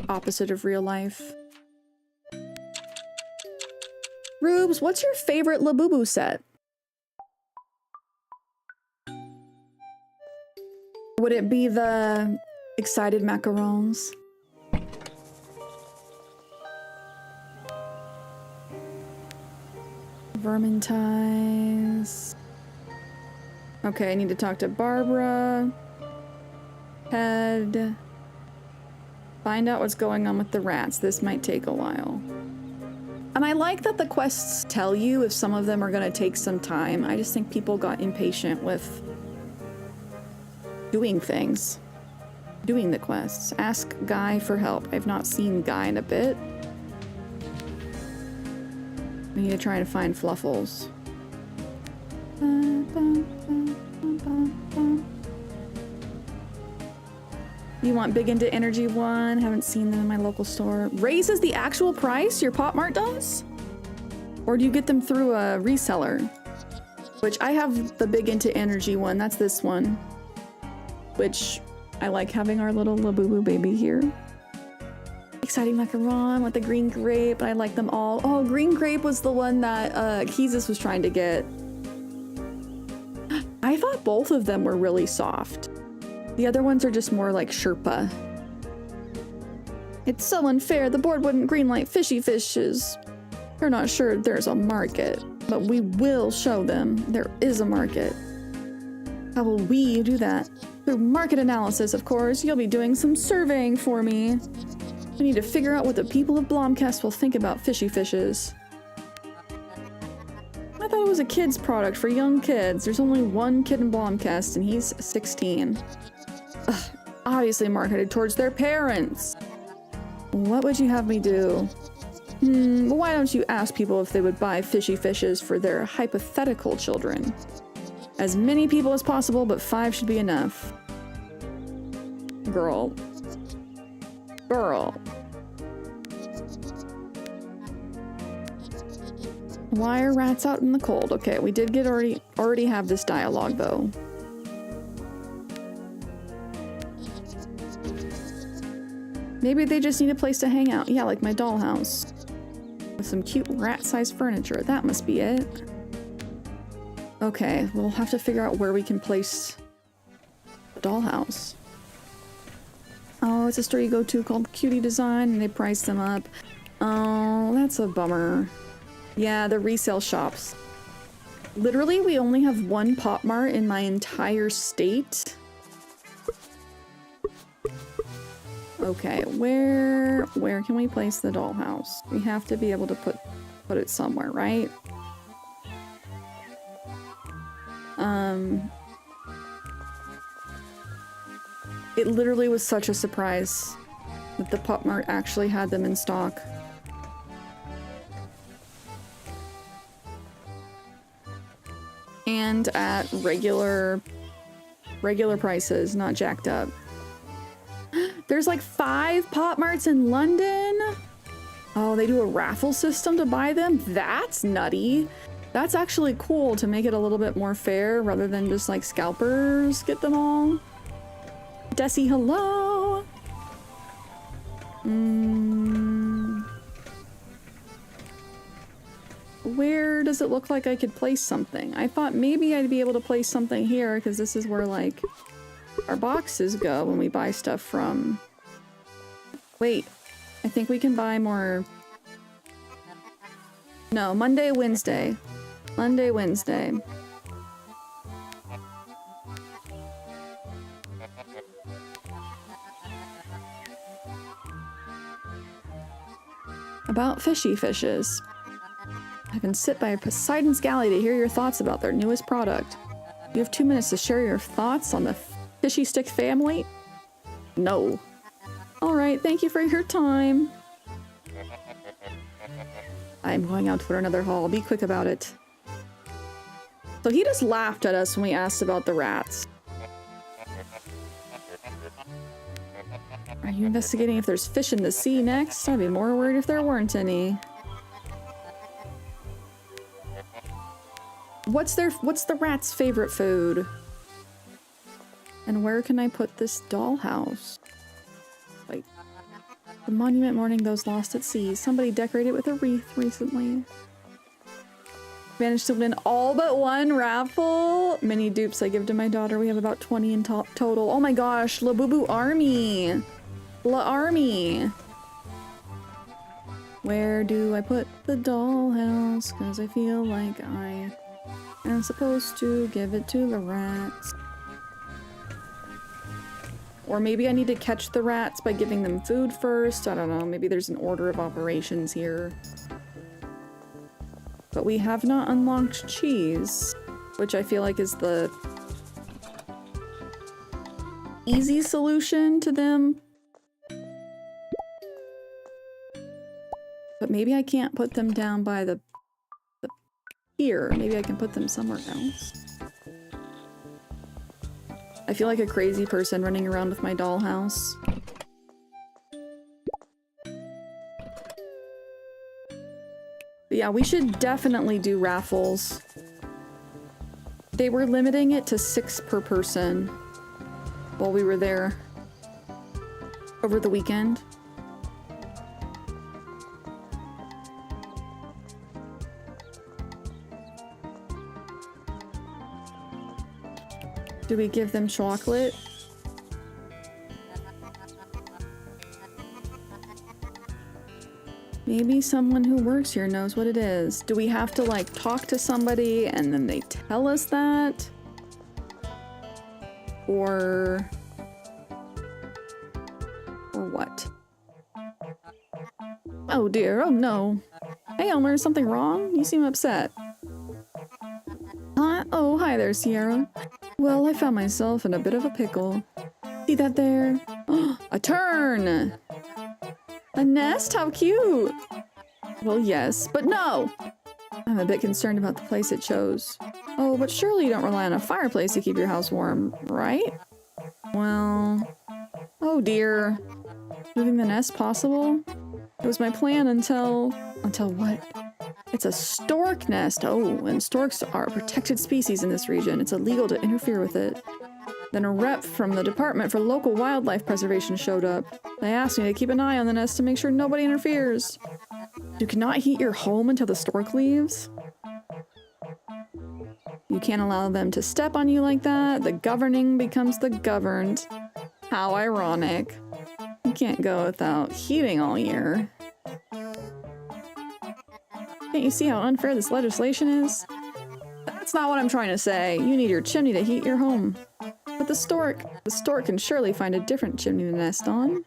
Opposite of real life. Rubes, what's your favorite Labubu set? Would it be the excited macarons? Vermintize. Okay, I need to talk to Barbara. Head. Find out what's going on with the rats. This might take a while. And I like that the quests tell you if some of them are going to take some time. I just think people got impatient with doing things. Doing the quests. Ask Guy for help. I've not seen Guy in a bit. We need to try to find Fluffles. You want Big Into Energy 1? Haven't seen them in my local store. Raises the actual price your Pop Mart does? Or do you get them through a reseller? Which I have the Big Into Energy one. That's this one. Which I like having our little Labubu baby here. Exciting macaron with the green grape. I like them all. Oh, green grape was the one that Keezus was trying to get. I thought both of them were really soft. The other ones are just more like Sherpa. It's so unfair. The board wouldn't greenlight fishy fishes. They're not sure there's a market, but we will show them there is a market. How will we do that? Through market analysis, of course. You'll be doing some surveying for me. We need to figure out what the people of Blomcast will think about fishy fishes. I thought it was a kid's product for young kids. There's only one kid in Blomcast, and he's 16. Ugh, obviously marketed towards their parents. What would you have me do? Why don't you ask people if they would buy fishy fishes for their hypothetical children? As many people as possible, but 5 should be enough. Girl. Girl. Why are rats out in the cold? Okay, we did get already have this dialogue though. Maybe they just need a place to hang out. Yeah, like my dollhouse. With some cute rat-sized furniture. That must be it. Okay, we'll have to figure out where we can place the dollhouse. Oh, it's a store you go to called Cutie Design, and they price them up. Oh, that's a bummer. Yeah, the resale shops. Literally, we only have one Pop Mart in my entire state. Okay, where can we place the dollhouse? We have to be able to put it somewhere, right? It literally was such a surprise that the Pop Mart actually had them in stock. And at regular prices, not jacked up. There's like 5 Pop Marts in London? Oh, they do a raffle system to buy them? That's nutty. That's actually cool to make it a little bit more fair rather than just like scalpers get them all. Desi, hello! Where does it look like I could place something? I thought maybe I'd be able to place something here because this is where like our boxes go when we buy stuff from... Wait, I think we can buy more. No, Monday, Wednesday. Monday, Wednesday. About fishy fishes. I can sit by Poseidon's galley to hear your thoughts about their newest product. You have 2 minutes to share your thoughts on the fishy stick family? No. Alright, thank you for your time. I'm going out for another haul. Be quick about it. So he just laughed at us when we asked about the rats. Are you investigating if there's fish in the sea next? I'd be more worried if there weren't any. What's the rat's favorite food? And where can I put this dollhouse? Like, the monument mourning those lost at sea. Somebody decorated with a wreath recently. Managed to win all but one raffle. Mini dupes I give to my daughter. We have about 20 in total. Oh my gosh, Labubu Army. La Army. Where do I put the dollhouse? Cause I feel like I am supposed to give it to the rats. Or maybe I need to catch the rats by giving them food first. I don't know, maybe there's an order of operations here. But we have not unlocked cheese, which I feel like is the easy solution to them. But maybe I can't put them down by the pier. Maybe I can put them somewhere else. I feel like a crazy person running around with my dollhouse. But yeah, we should definitely do raffles. They were limiting it to 6 per person while we were there over the weekend. Do we give them chocolate? Maybe someone who works here knows what it is. Do we have to like talk to somebody and then they tell us that? Or what? Oh dear, oh no. Hey Elmer, is something wrong? You seem upset. Huh? Oh, hi there, Cierra. Well, I found myself in a bit of a pickle. See that there? A tern! A nest? How cute! Well, yes, but no! I'm a bit concerned about the place it chose. Oh, but surely you don't rely on a fireplace to keep your house warm, right? Well... Oh dear. Moving the nest possible? It was my plan until... Until what? It's a stork nest. Oh, and storks are a protected species in this region. It's illegal to interfere with it. Then a rep from the Department for Local Wildlife Preservation showed up. They asked me to keep an eye on the nest to make sure nobody interferes. You cannot heat your home until the stork leaves. You can't allow them to step on you like that. The governing becomes the governed. How ironic. You can't go without heating all year. Can't you see how unfair this legislation is? That's not what I'm trying to say. You need your chimney to heat your home. But the stork can surely find a different chimney to nest on.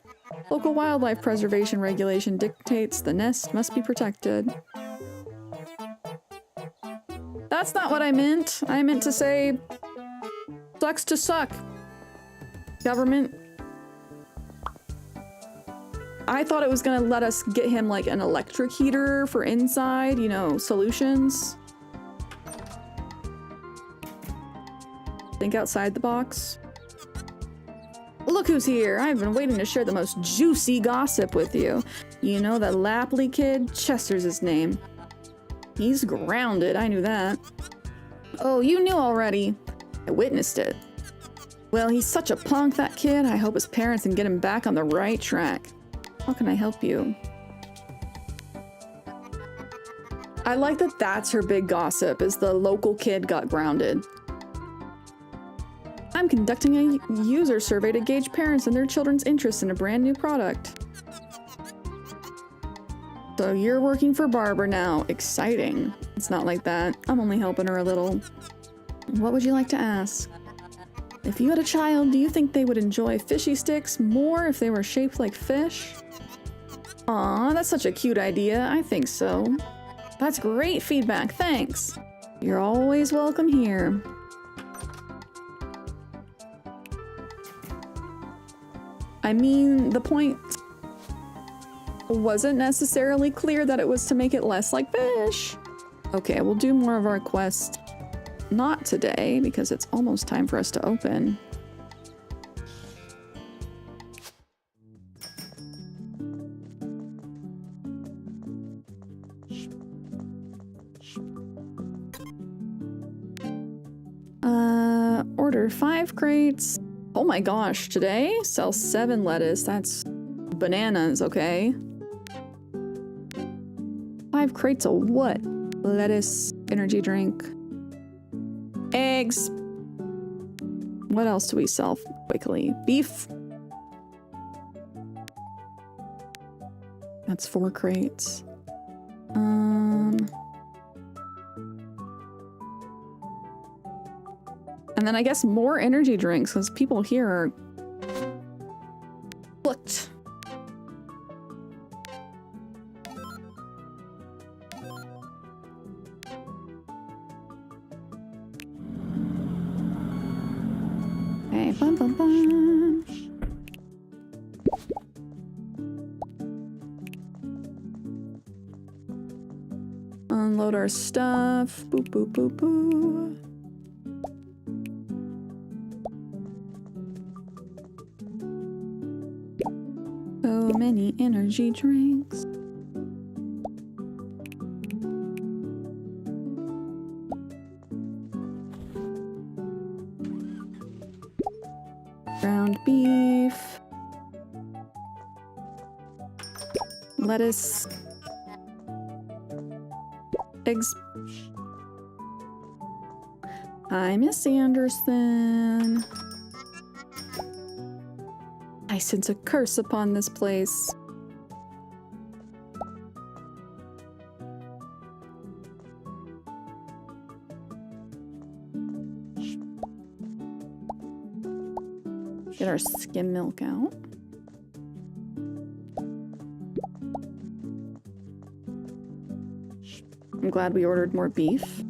Local wildlife preservation regulation dictates the nest must be protected. That's not what I meant. I meant to say, sucks to suck. Government. I thought it was gonna let us get him like an electric heater for inside, you know, solutions. Think outside the box. Look who's here! I've been waiting to share the most juicy gossip with you. You know that Lapley kid? Chester's his name. He's grounded, I knew that. Oh, you knew already. I witnessed it. Well, he's such a punk, that kid. I hope his parents can get him back on the right track. How can I help you? I like that that's her big gossip, is the local kid got grounded. I'm conducting a user survey to gauge parents and their children's interest in a brand new product. So you're working for Barbara now. Exciting. It's not like that. I'm only helping her a little. What would you like to ask? If you had a child, do you think they would enjoy fishy sticks more if they were shaped like fish? Aw, that's such a cute idea. I think so. That's great feedback. Thanks. You're always welcome here. I mean, the point wasn't necessarily clear that it was to make it less like fish. Okay, we'll do more of our quest. Not today, because it's almost time for us to open. Order 5 crates. Oh my gosh, today? Sell 7 lettuce. That's bananas, okay? 5 crates of what? Lettuce, energy drink, eggs. What else do we sell quickly? Beef. That's 4 crates. And then I guess more energy drinks, because people here are booked. Okay, bum bum bum. Unload our stuff. Boop boop boop boop. So many energy drinks. Ground beef. Lettuce. Eggs. Hi, Miss Anderson. I sense a curse upon this place. Get our skim milk out. I'm glad we ordered more beef.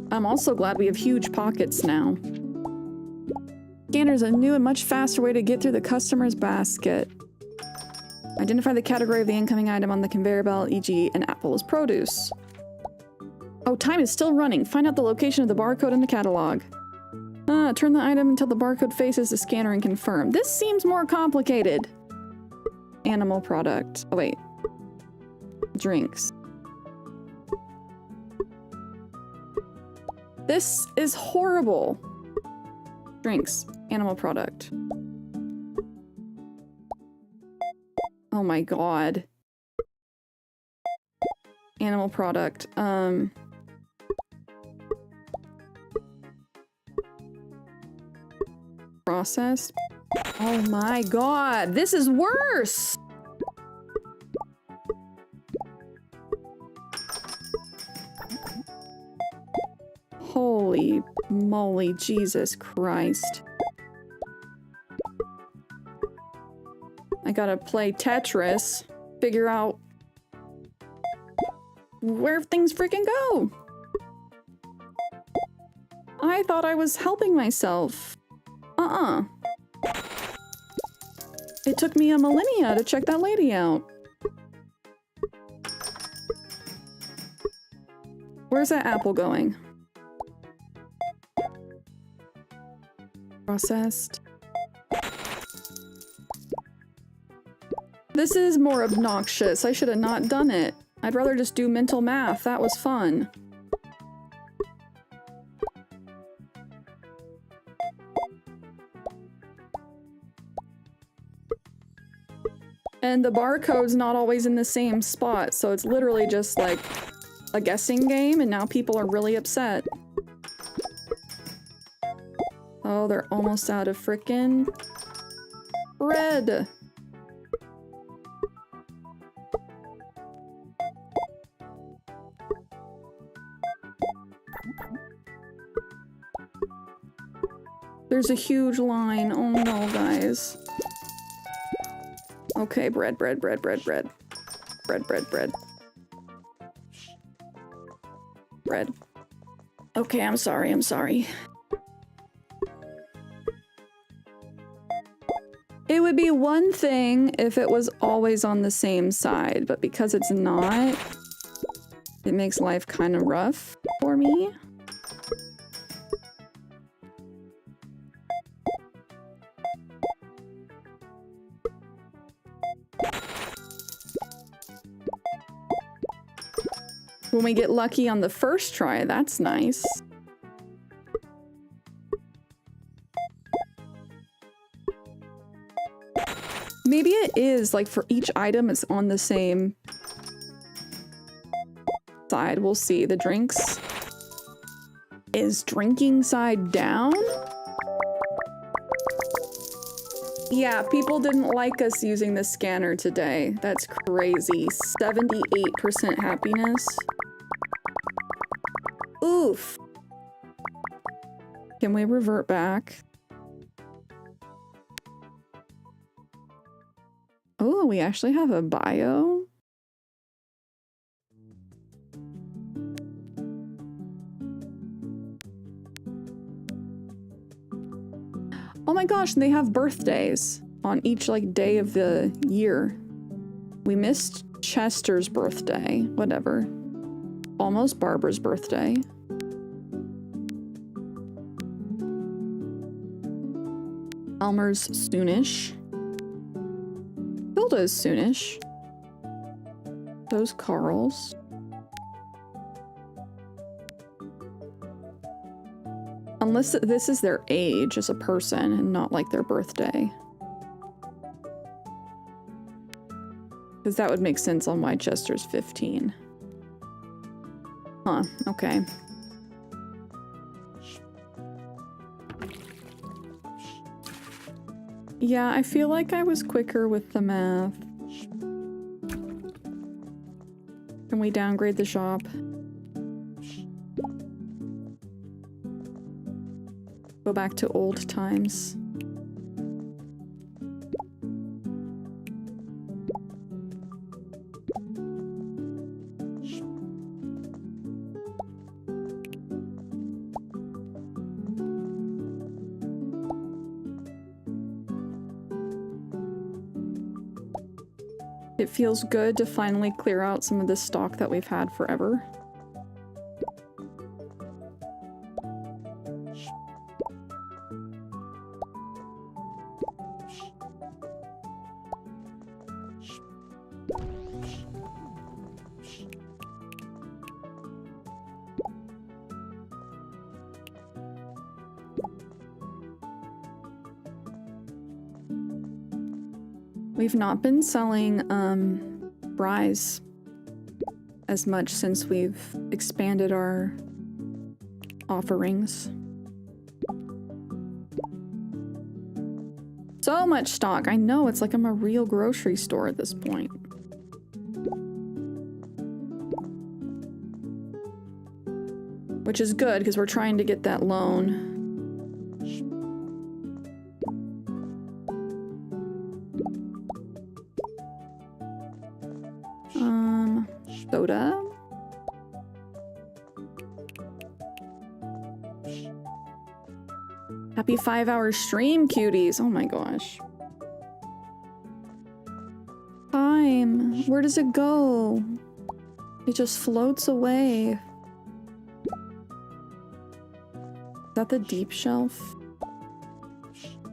I'm also glad we have huge pockets now. Scanner's a new and much faster way to get through the customer's basket. Identify the category of the incoming item on the conveyor belt, e.g. an apple is produce. Oh, time is still running. Find out the location of the barcode in the catalog. Turn the item until the barcode faces the scanner and confirm. This seems more complicated. Animal product. Oh, wait. Drinks. This is horrible. Drinks. Animal product. Oh my god. Animal product. Processed. Oh my god. This is worse. Holy moly, Jesus Christ. I gotta play Tetris, figure out where things freaking go. I thought I was helping myself. It took me a millennia to check that lady out. Where's that apple going? Processed. This is more obnoxious. I should have not done it. I'd rather just do mental math. That was fun. And the barcode's not always in the same spot, so it's literally just like a guessing game, and now people are really upset. Oh, they're almost out of frickin' bread. There's a huge line. Oh no, guys. Okay, bread, bread, bread, bread, bread. Bread, bread, bread. Bread. Okay, I'm sorry, I'm sorry. It would be one thing if it was always on the same side, but because it's not, it makes life kind of rough for me. When we get lucky on the first try, that's nice. Maybe it is, like, for each item it's on the same side. We'll see. The drinks. Is drinking side down? Yeah, people didn't like us using the scanner today. That's crazy. 78% happiness. Oof. Can we revert back? Oh, we actually have a bio? Oh my gosh, and they have birthdays on each, like, day of the year. We missed Chester's birthday. Whatever. Almost Barbara's birthday. Elmer's soonish. Hilda's soonish. Those Carl's. Unless this is their age as a person and not like their birthday. Because that would make sense on why Chester's 15. Huh, okay. Yeah, I feel like I was quicker with the math. Can we downgrade the shop? Go back to old times. It feels good to finally clear out some of this stock that we've had forever. We've not been selling Bry's as much since we've expanded our offerings. So much stock. I know, it's like I'm a real grocery store at this point. Which is good because we're trying to get that loan. Soda. Happy 5-hour stream, cuties. Oh my gosh. Time. Where does it go? It just floats away. Is that the deep shelf?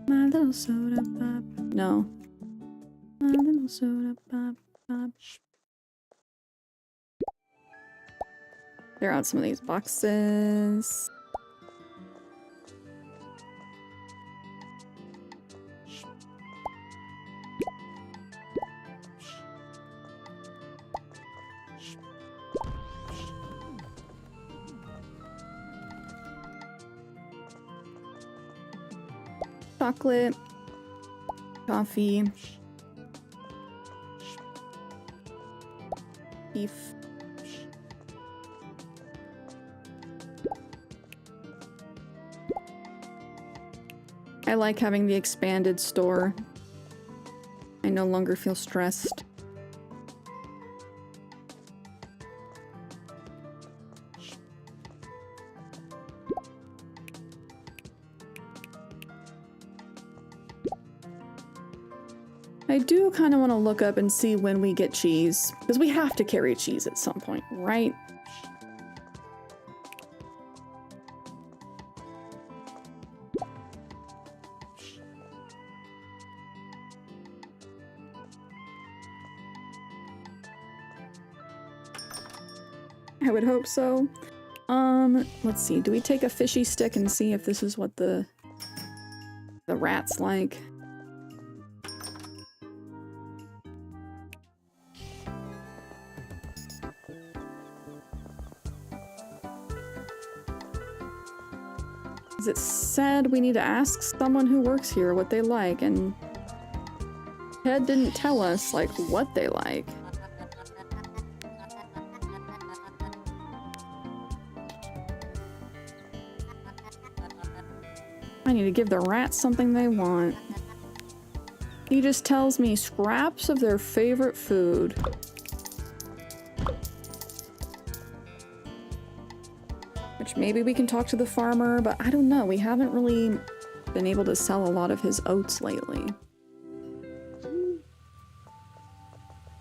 My little soda pop. No. My little soda pop, pop. Clear out some of these boxes. chocolate, coffee, beef. I like having the expanded store. I no longer feel stressed. I do kind of want to look up and see when we get cheese, because we have to carry cheese at some point, right? I would hope so. Let's see. Do we take a fishy stick and see if this is what the rat's like? It said we need to ask someone who works here what they like, and Ted didn't tell us, like, what they like. I need to give the rats something they want. He just tells me scraps of their favorite food. Which maybe we can talk to the farmer, but I don't know. We haven't really been able to sell a lot of his oats lately.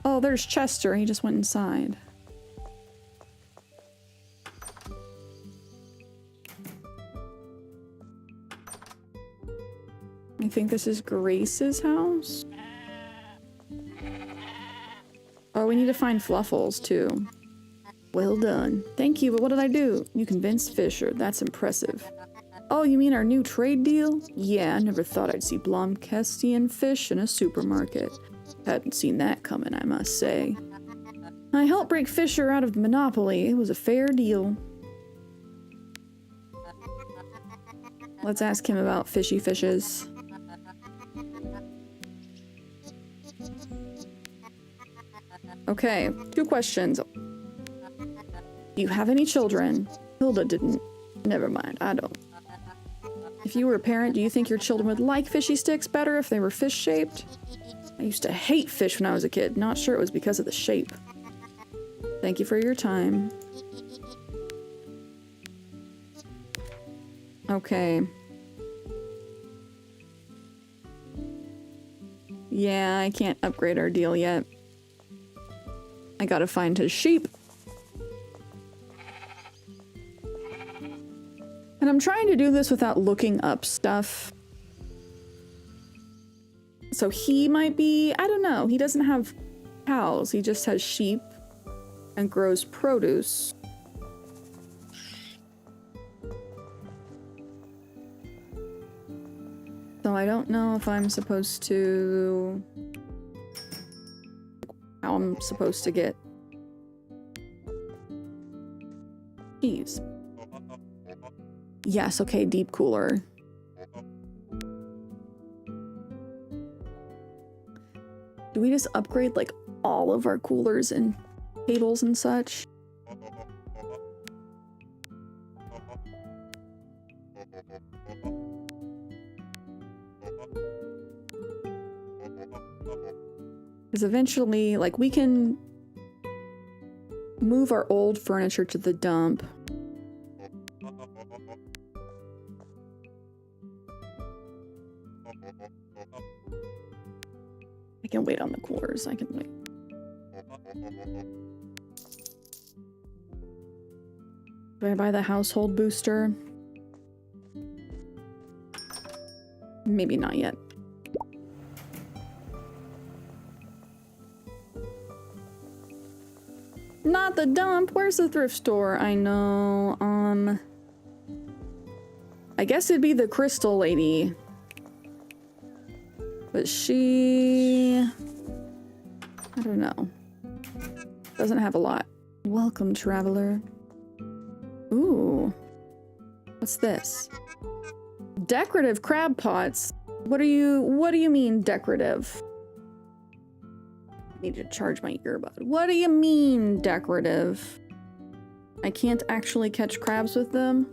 Oh, there's Chester. He just went inside. I think this is Grace's house. Oh, we need to find Fluffles, too. Well done. Thank you, but what did I do? You convinced Fisher. That's impressive. Oh, you mean our new trade deal? Yeah, I never thought I'd see Blomkestian fish in a supermarket. Hadn't seen that coming, I must say. I helped break Fisher out of the monopoly. It was a fair deal. Let's ask him about fishy fishes. Okay, 2 questions. Do you have any children? Hilda didn't. Never mind, I don't. If you were a parent, do you think your children would like fishy sticks better if they were fish-shaped? I used to hate fish when I was a kid. Not sure it was because of the shape. Thank you for your time. Okay. Yeah, I can't upgrade our deal yet. I gotta find his sheep. And I'm trying to do this without looking up stuff. So he might be, I don't know, he doesn't have cows, he just has sheep and grows produce. So I don't know if I'm supposed to... how I'm supposed to get cheese. Yes, okay, deep cooler. Do we just upgrade, like, all of our coolers and tables and such? Because eventually, like, we can move our old furniture to the dump. I can wait on the coolers. I can wait. Do I buy the household booster? Maybe not yet. Not the dump. Where's the thrift store? I know. I guess it'd be the crystal lady. But she... I don't know. Doesn't have a lot. Welcome, traveler. Ooh. What's this? Decorative crab pots. What do you mean decorative? Need to charge my earbud. What do you mean decorative? I can't actually catch crabs with them.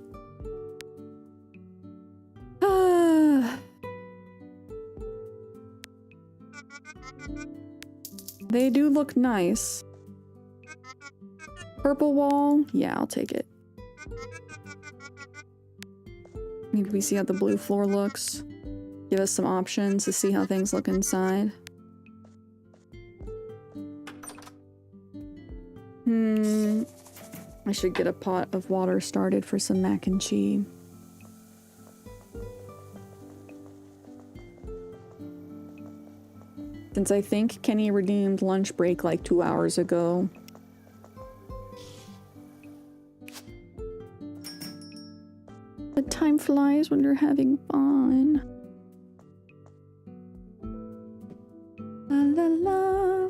They do look nice. Purple wall? Yeah, I'll take it. Maybe we see how the blue floor looks. Give us some options to see how things look inside. I should get a pot of water started for some mac and cheese. Since I think Kenny redeemed lunch break like 2 hours ago. The time flies when you're having fun. La la la.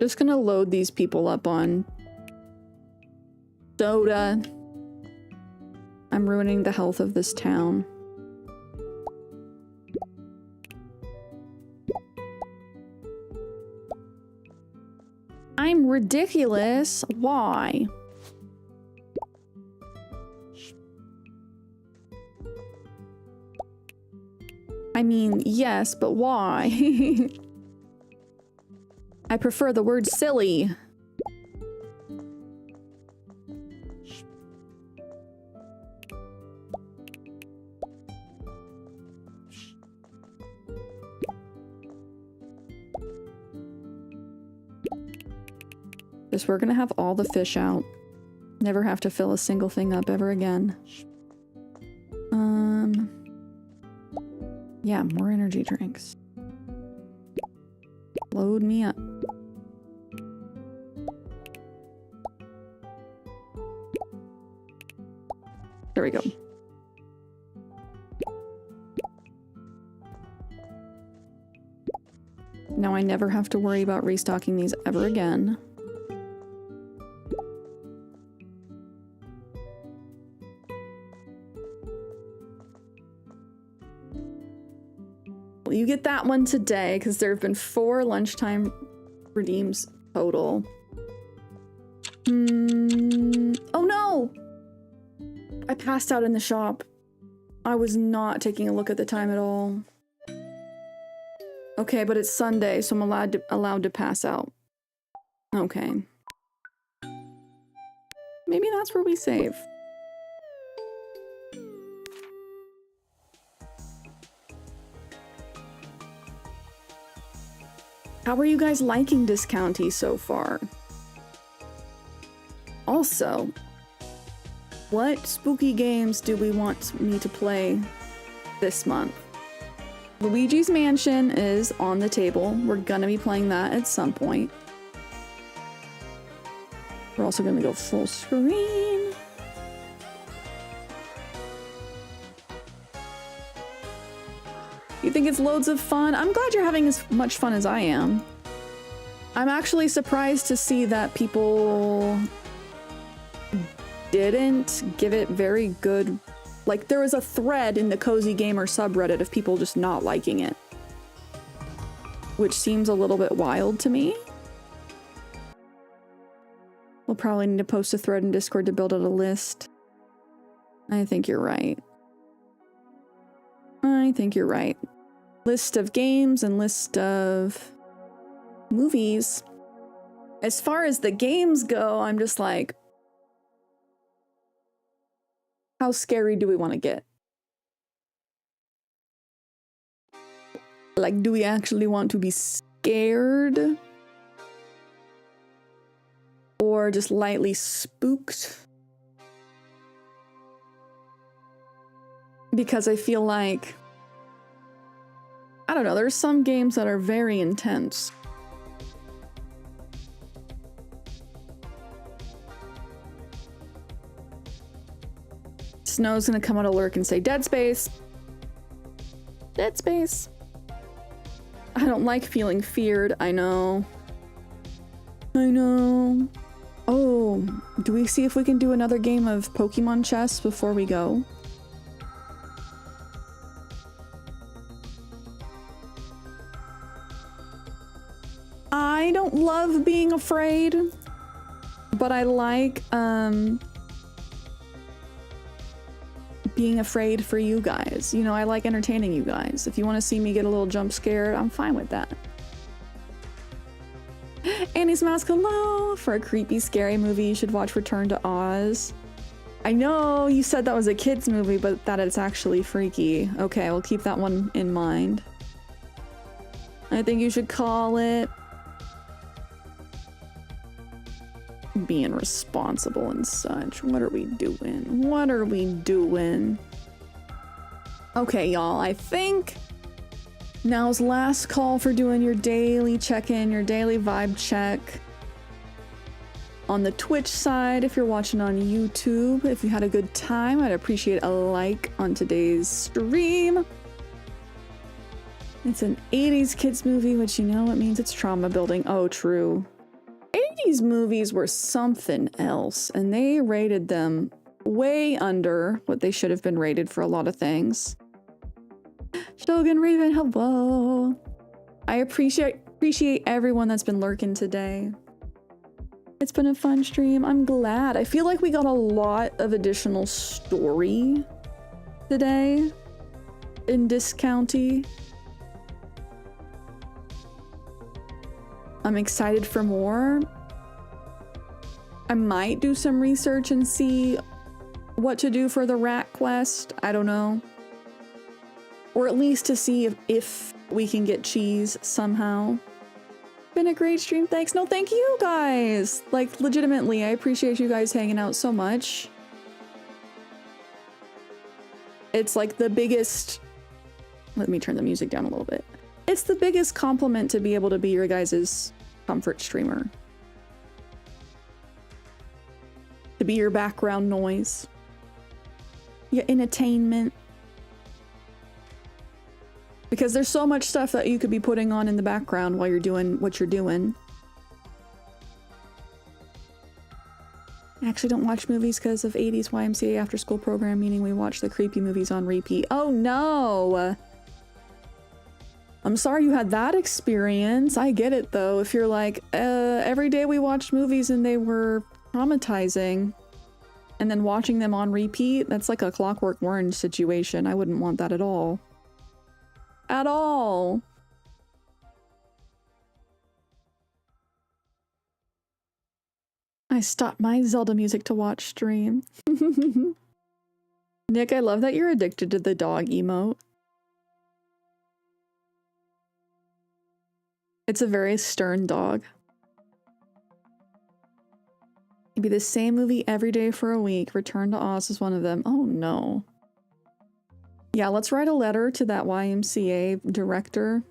Just gonna load these people up on soda. I'm ruining the health of this town. I'm ridiculous. Why? I mean, yes, but why? I prefer the word silly. Just we're gonna have all the fish out. Never have to fill a single thing up ever again. Yeah, more energy drinks. Load me up. There we go. Now I never have to worry about restocking these ever again. Well, you get that one today because there have been 4 lunchtime redeems total. Oh no! I passed out in the shop. I was not taking a look at the time at all. Okay, but it's Sunday, so I'm allowed to pass out. Okay. Maybe that's where we save. How are you guys liking Discounty so far? Also, what spooky games do we want me to play this month? Luigi's Mansion is on the table. We're gonna be playing that at some point. We're also gonna go full screen. You think it's loads of fun? I'm glad you're having as much fun as I am. I'm actually surprised to see that people didn't give it very good. Like, there was a thread in the Cozy Gamer subreddit of people just not liking it, which seems a little bit wild to me. We'll probably need to post a thread in Discord to build out a list. I think you're right. I think you're right. List of games and list of movies. As far as the games go, I'm just like, how scary do we want to get? Like, do we actually want to be scared? Or just lightly spooked? Because I feel like, I don't know, there's some games that are very intense. Snow's gonna come out of lurk and say, Dead Space. Dead Space. I don't like feeling feared, I know. I know. Oh, do we see if we can do another game of Pokemon chess before we go? I don't love being afraid, but I like being afraid for you guys. You know, I like entertaining you guys. If you want to see me get a little jump scared, I'm fine with that. Annie's Mask, hello! For a creepy, scary movie, you should watch Return to Oz. I know you said that was a kid's movie, but that it's actually freaky. Okay, we'll keep that one in mind. I think you should call it being responsible and such. What are we doing? What are we doing? Okay, y'all, I think now's last call for doing your daily check-in, your daily vibe check. On the Twitch side, if you're watching on YouTube, if you had a good time, I'd appreciate a like on today's stream. It's an 80s kids movie, which you know it means it's trauma building. Oh, true. 80s movies were something else, and they rated them way under what they should have been rated for a lot of things. Shogun Raven, hello. I appreciate everyone that's been lurking today. It's been a fun stream. I'm glad. I feel like we got a lot of additional story today in this county. I'm excited for more. I might do some research and see what to do for the rat quest. I don't know. Or at least to see if we can get cheese somehow. Been a great stream, thanks. No, thank you guys. Like, legitimately, I appreciate you guys hanging out so much. It's like the biggest... Let me turn the music down a little bit. It's the biggest compliment to be able to be your guys' comfort streamer. To be your background noise. Your entertainment. Because there's so much stuff that you could be putting on in the background while you're doing what you're doing. I actually don't watch movies because of 80s YMCA after school program, meaning we watch the creepy movies on repeat. Oh no! I'm sorry you had that experience. I get it though. If you're like, every day we watched movies and they were traumatizing, and then watching them on repeat, that's like a Clockwork Orange situation. I wouldn't want that at all. At all. I stopped my Zelda music to watch stream. Nick, I love that you're addicted to the dog emote. It's a very stern dog. It'd be the same movie every day for a week. Return to Oz is one of them. Oh no. Yeah, let's write a letter to that YMCA director.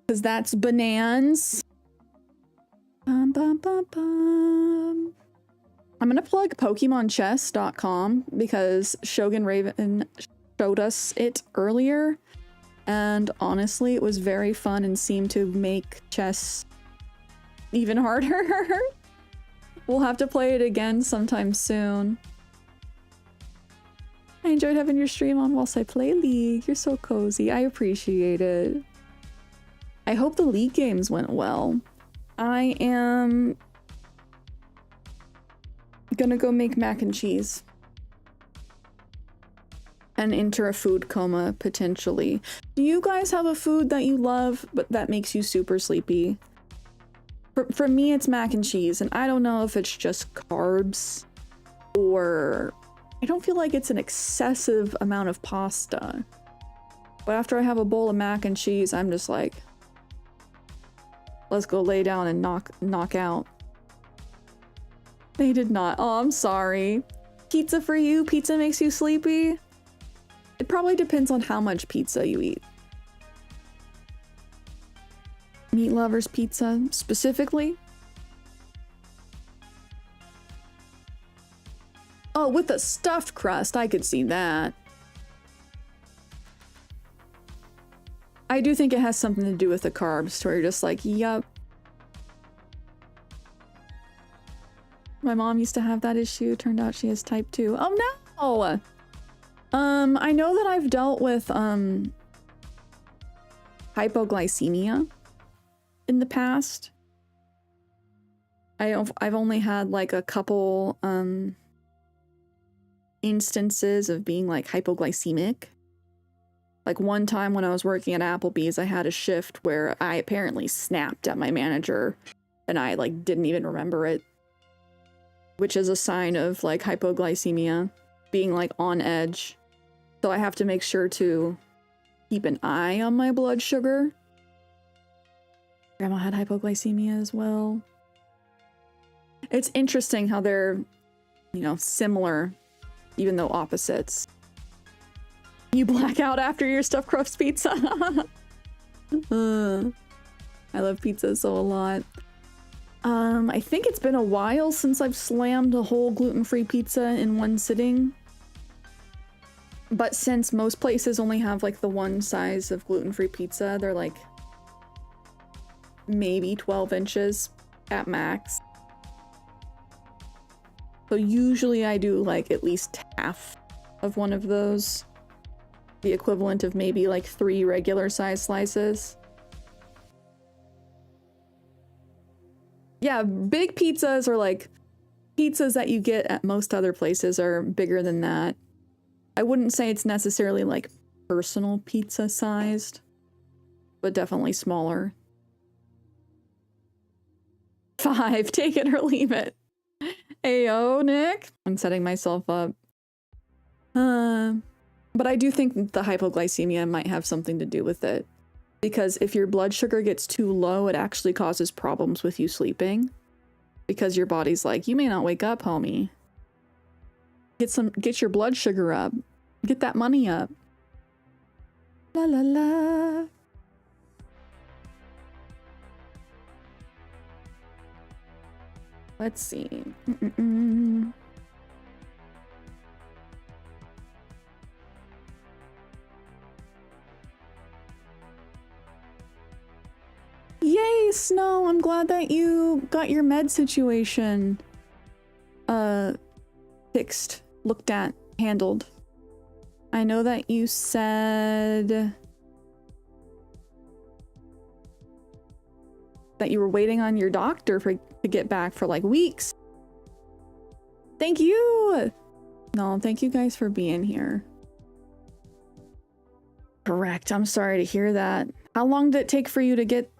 Because that's bananas. Bum, bum, bum, bum. I'm gonna plug PokemonChess.com because Shogun Raven showed us it earlier. And honestly, it was very fun and seemed to make chess even harder. We'll have to play it again sometime soon. I enjoyed having your stream on whilst I play League. You're so cozy. I appreciate it. I hope the League games went well. I am gonna go make mac and cheese. And enter a food coma, potentially. Do you guys have a food that you love, but that makes you super sleepy? For me, it's mac and cheese, and I don't know if it's just carbs or... I don't feel like it's an excessive amount of pasta. But after I have a bowl of mac and cheese, I'm just like, let's go lay down and knock out. They did not. Oh, I'm sorry. Pizza for you? Pizza makes you sleepy? It probably depends on how much pizza you eat. Meat lovers pizza, specifically? Oh, with a stuffed crust, I could see that. I do think it has something to do with the carbs, where you're just like, yup. My mom used to have that issue. Turned out she has type 2. Oh no! I know that I've dealt with hypoglycemia in the past. I've only had like a couple instances of being like hypoglycemic. Like one time when I was working at Applebee's, I had a shift where I apparently snapped at my manager and I like didn't even remember it, which is a sign of like hypoglycemia, being like on edge. So I have to make sure to keep an eye on my blood sugar. Grandma had hypoglycemia as well. It's interesting how they're, you know, similar, even though opposites. You black out after your stuffed crust pizza. I love pizza so a lot. I think it's been a while since I've slammed a whole gluten-free pizza in one sitting. But since most places only have like the one size of gluten-free pizza, they're like maybe 12 inches at max. So usually I do like at least half of one of those. The equivalent of maybe like 3 regular size slices. Yeah, big pizzas are like pizzas that you get at most other places are bigger than that. I wouldn't say it's necessarily like personal pizza sized, but definitely smaller. 5, take it or leave it. Ayo, Nick. I'm setting myself up. But I do think the hypoglycemia might have something to do with it. Because if your blood sugar gets too low, it actually causes problems with you sleeping. Because your body's like, you may not wake up, homie. Get your blood sugar up. Get that money up. La la la. Let's see. Yay, Snow! I'm glad that you got your med situation fixed, looked at, handled. I know that you said that you were waiting on your doctor to get back for like weeks. Thank you! No, thank you guys for being here. Correct. I'm sorry to hear that. How long did it take for you to get...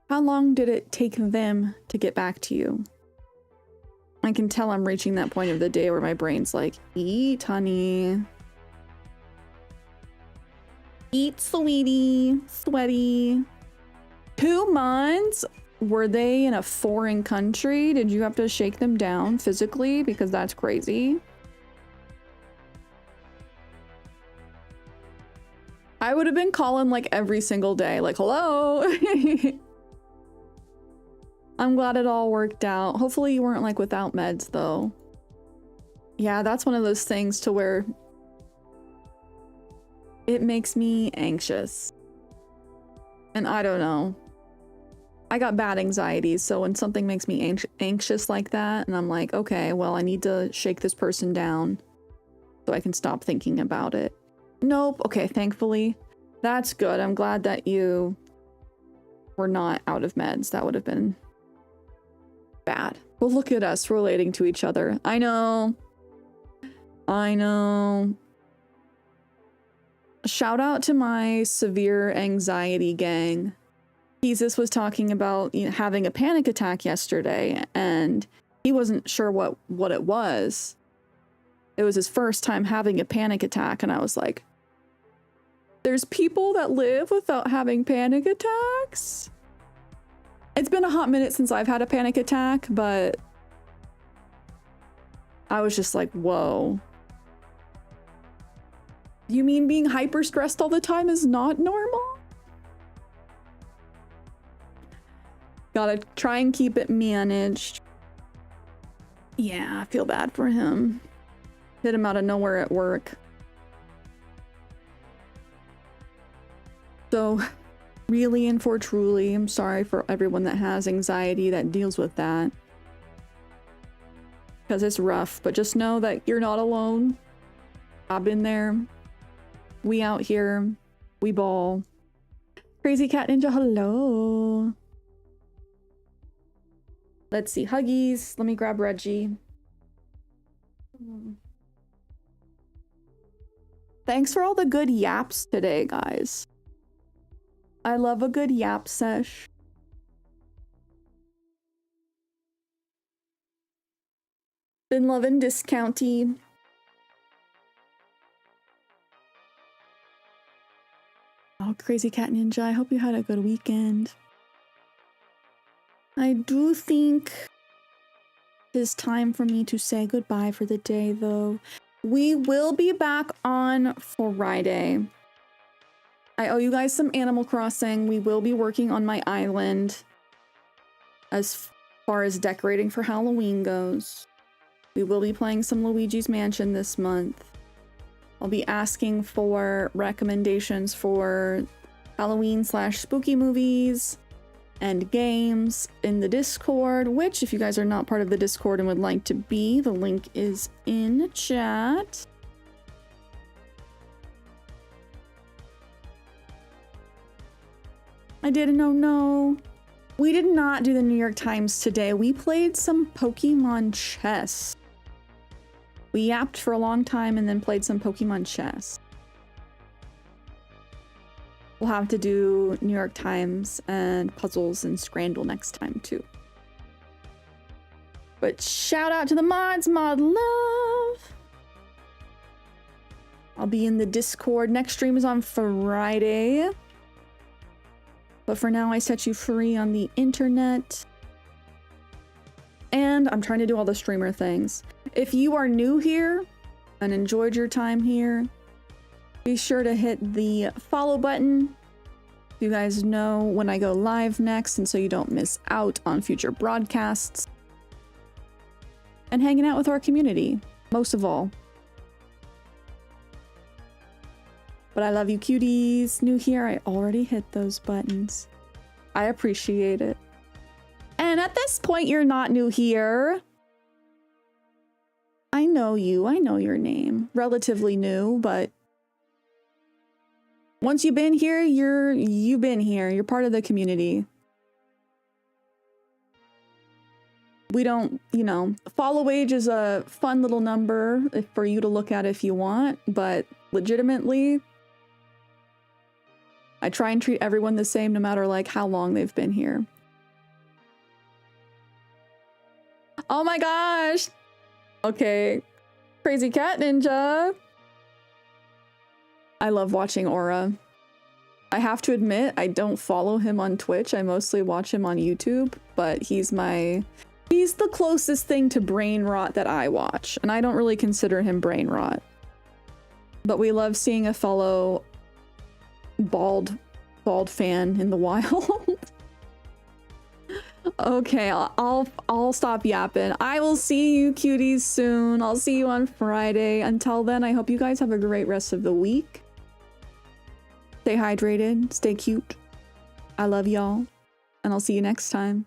How long did it take them to get back to you? I can tell I'm reaching that point of the day where my brain's like, eat, honey. Eat, sweetie. Sweaty. 2 months? Were they in a foreign country? Did you have to shake them down physically? Because that's crazy. I would have been calling like every single day, like, hello. I'm glad it all worked out. Hopefully you weren't like without meds though. Yeah, that's one of those things to where it makes me anxious. And I don't know. I got bad anxiety, so when something makes me anxious like that, and I'm like, okay, well, I need to shake this person down so I can stop thinking about it. Nope. Okay, thankfully. That's good. I'm glad that you were not out of meds. That would have been bad. Well, look at us relating to each other. I know. I know. Shout out to my severe anxiety gang. Jesus was talking about, you know, having a panic attack yesterday, and he wasn't sure what it was. It was his first time having a panic attack, and I was like, there's people that live without having panic attacks? It's been a hot minute since I've had a panic attack, but I was just like, whoa. You mean being hyper stressed all the time is not normal? Gotta try and keep it managed. Yeah, I feel bad for him. Hit him out of nowhere at work. So, really and for truly, I'm sorry for everyone that has anxiety that deals with that. because it's rough, but just know that you're not alone. I've been there. We out here. We ball. Crazy Cat Ninja, hello. Let's see. Huggies. Let me grab Reggie. Thanks for all the good yaps today, guys. I love a good yap sesh. Been loving Discounty. Oh, Crazy Cat Ninja, I hope you had a good weekend. I do think it's time for me to say goodbye for the day, though. We will be back on Friday. I owe you guys some Animal Crossing. We will be working on my island as far as decorating for Halloween goes. We will be playing some Luigi's Mansion this month. I'll be asking for recommendations for Halloween/spooky movies and games in the Discord, which if you guys are not part of the Discord and would like to be, the link is in chat. I didn't know, no. We did not do the New York Times today. We played some Pokemon chess. We yapped for a long time and then played some Pokemon chess. We'll have to do New York Times and puzzles and Scrandle next time too. But shout out to the mods, Mod Love. I'll be in the Discord. Next stream is on Friday. But for now, I set you free on the internet. And I'm trying to do all the streamer things. If you are new here and enjoyed your time here, be sure to hit the follow button. You guys know when I go live next, and so you don't miss out on future broadcasts. And hanging out with our community, most of all. But I love you, cuties. New here, I already hit those buttons. I appreciate it. And at this point, you're not new here. I know you. I know your name. Relatively new, but once you've been here, you've been here. You're part of the community. We don't, you know, follow age is a fun little number for you to look at if you want, but legitimately, I try and treat everyone the same no matter like how long they've been here. Oh my gosh. Okay. Crazy Cat Ninja. I love watching Aura. I have to admit, I don't follow him on Twitch. I mostly watch him on YouTube, but he's the closest thing to brain rot that I watch, and I don't really consider him brain rot. But we love seeing a fellow bald fan in the wild. Okay, I'll stop yapping. I will see you cuties soon. I'll see you on Friday. Until then, I hope you guys have a great rest of the week. Stay hydrated, stay cute. I love y'all, and I'll see you next time.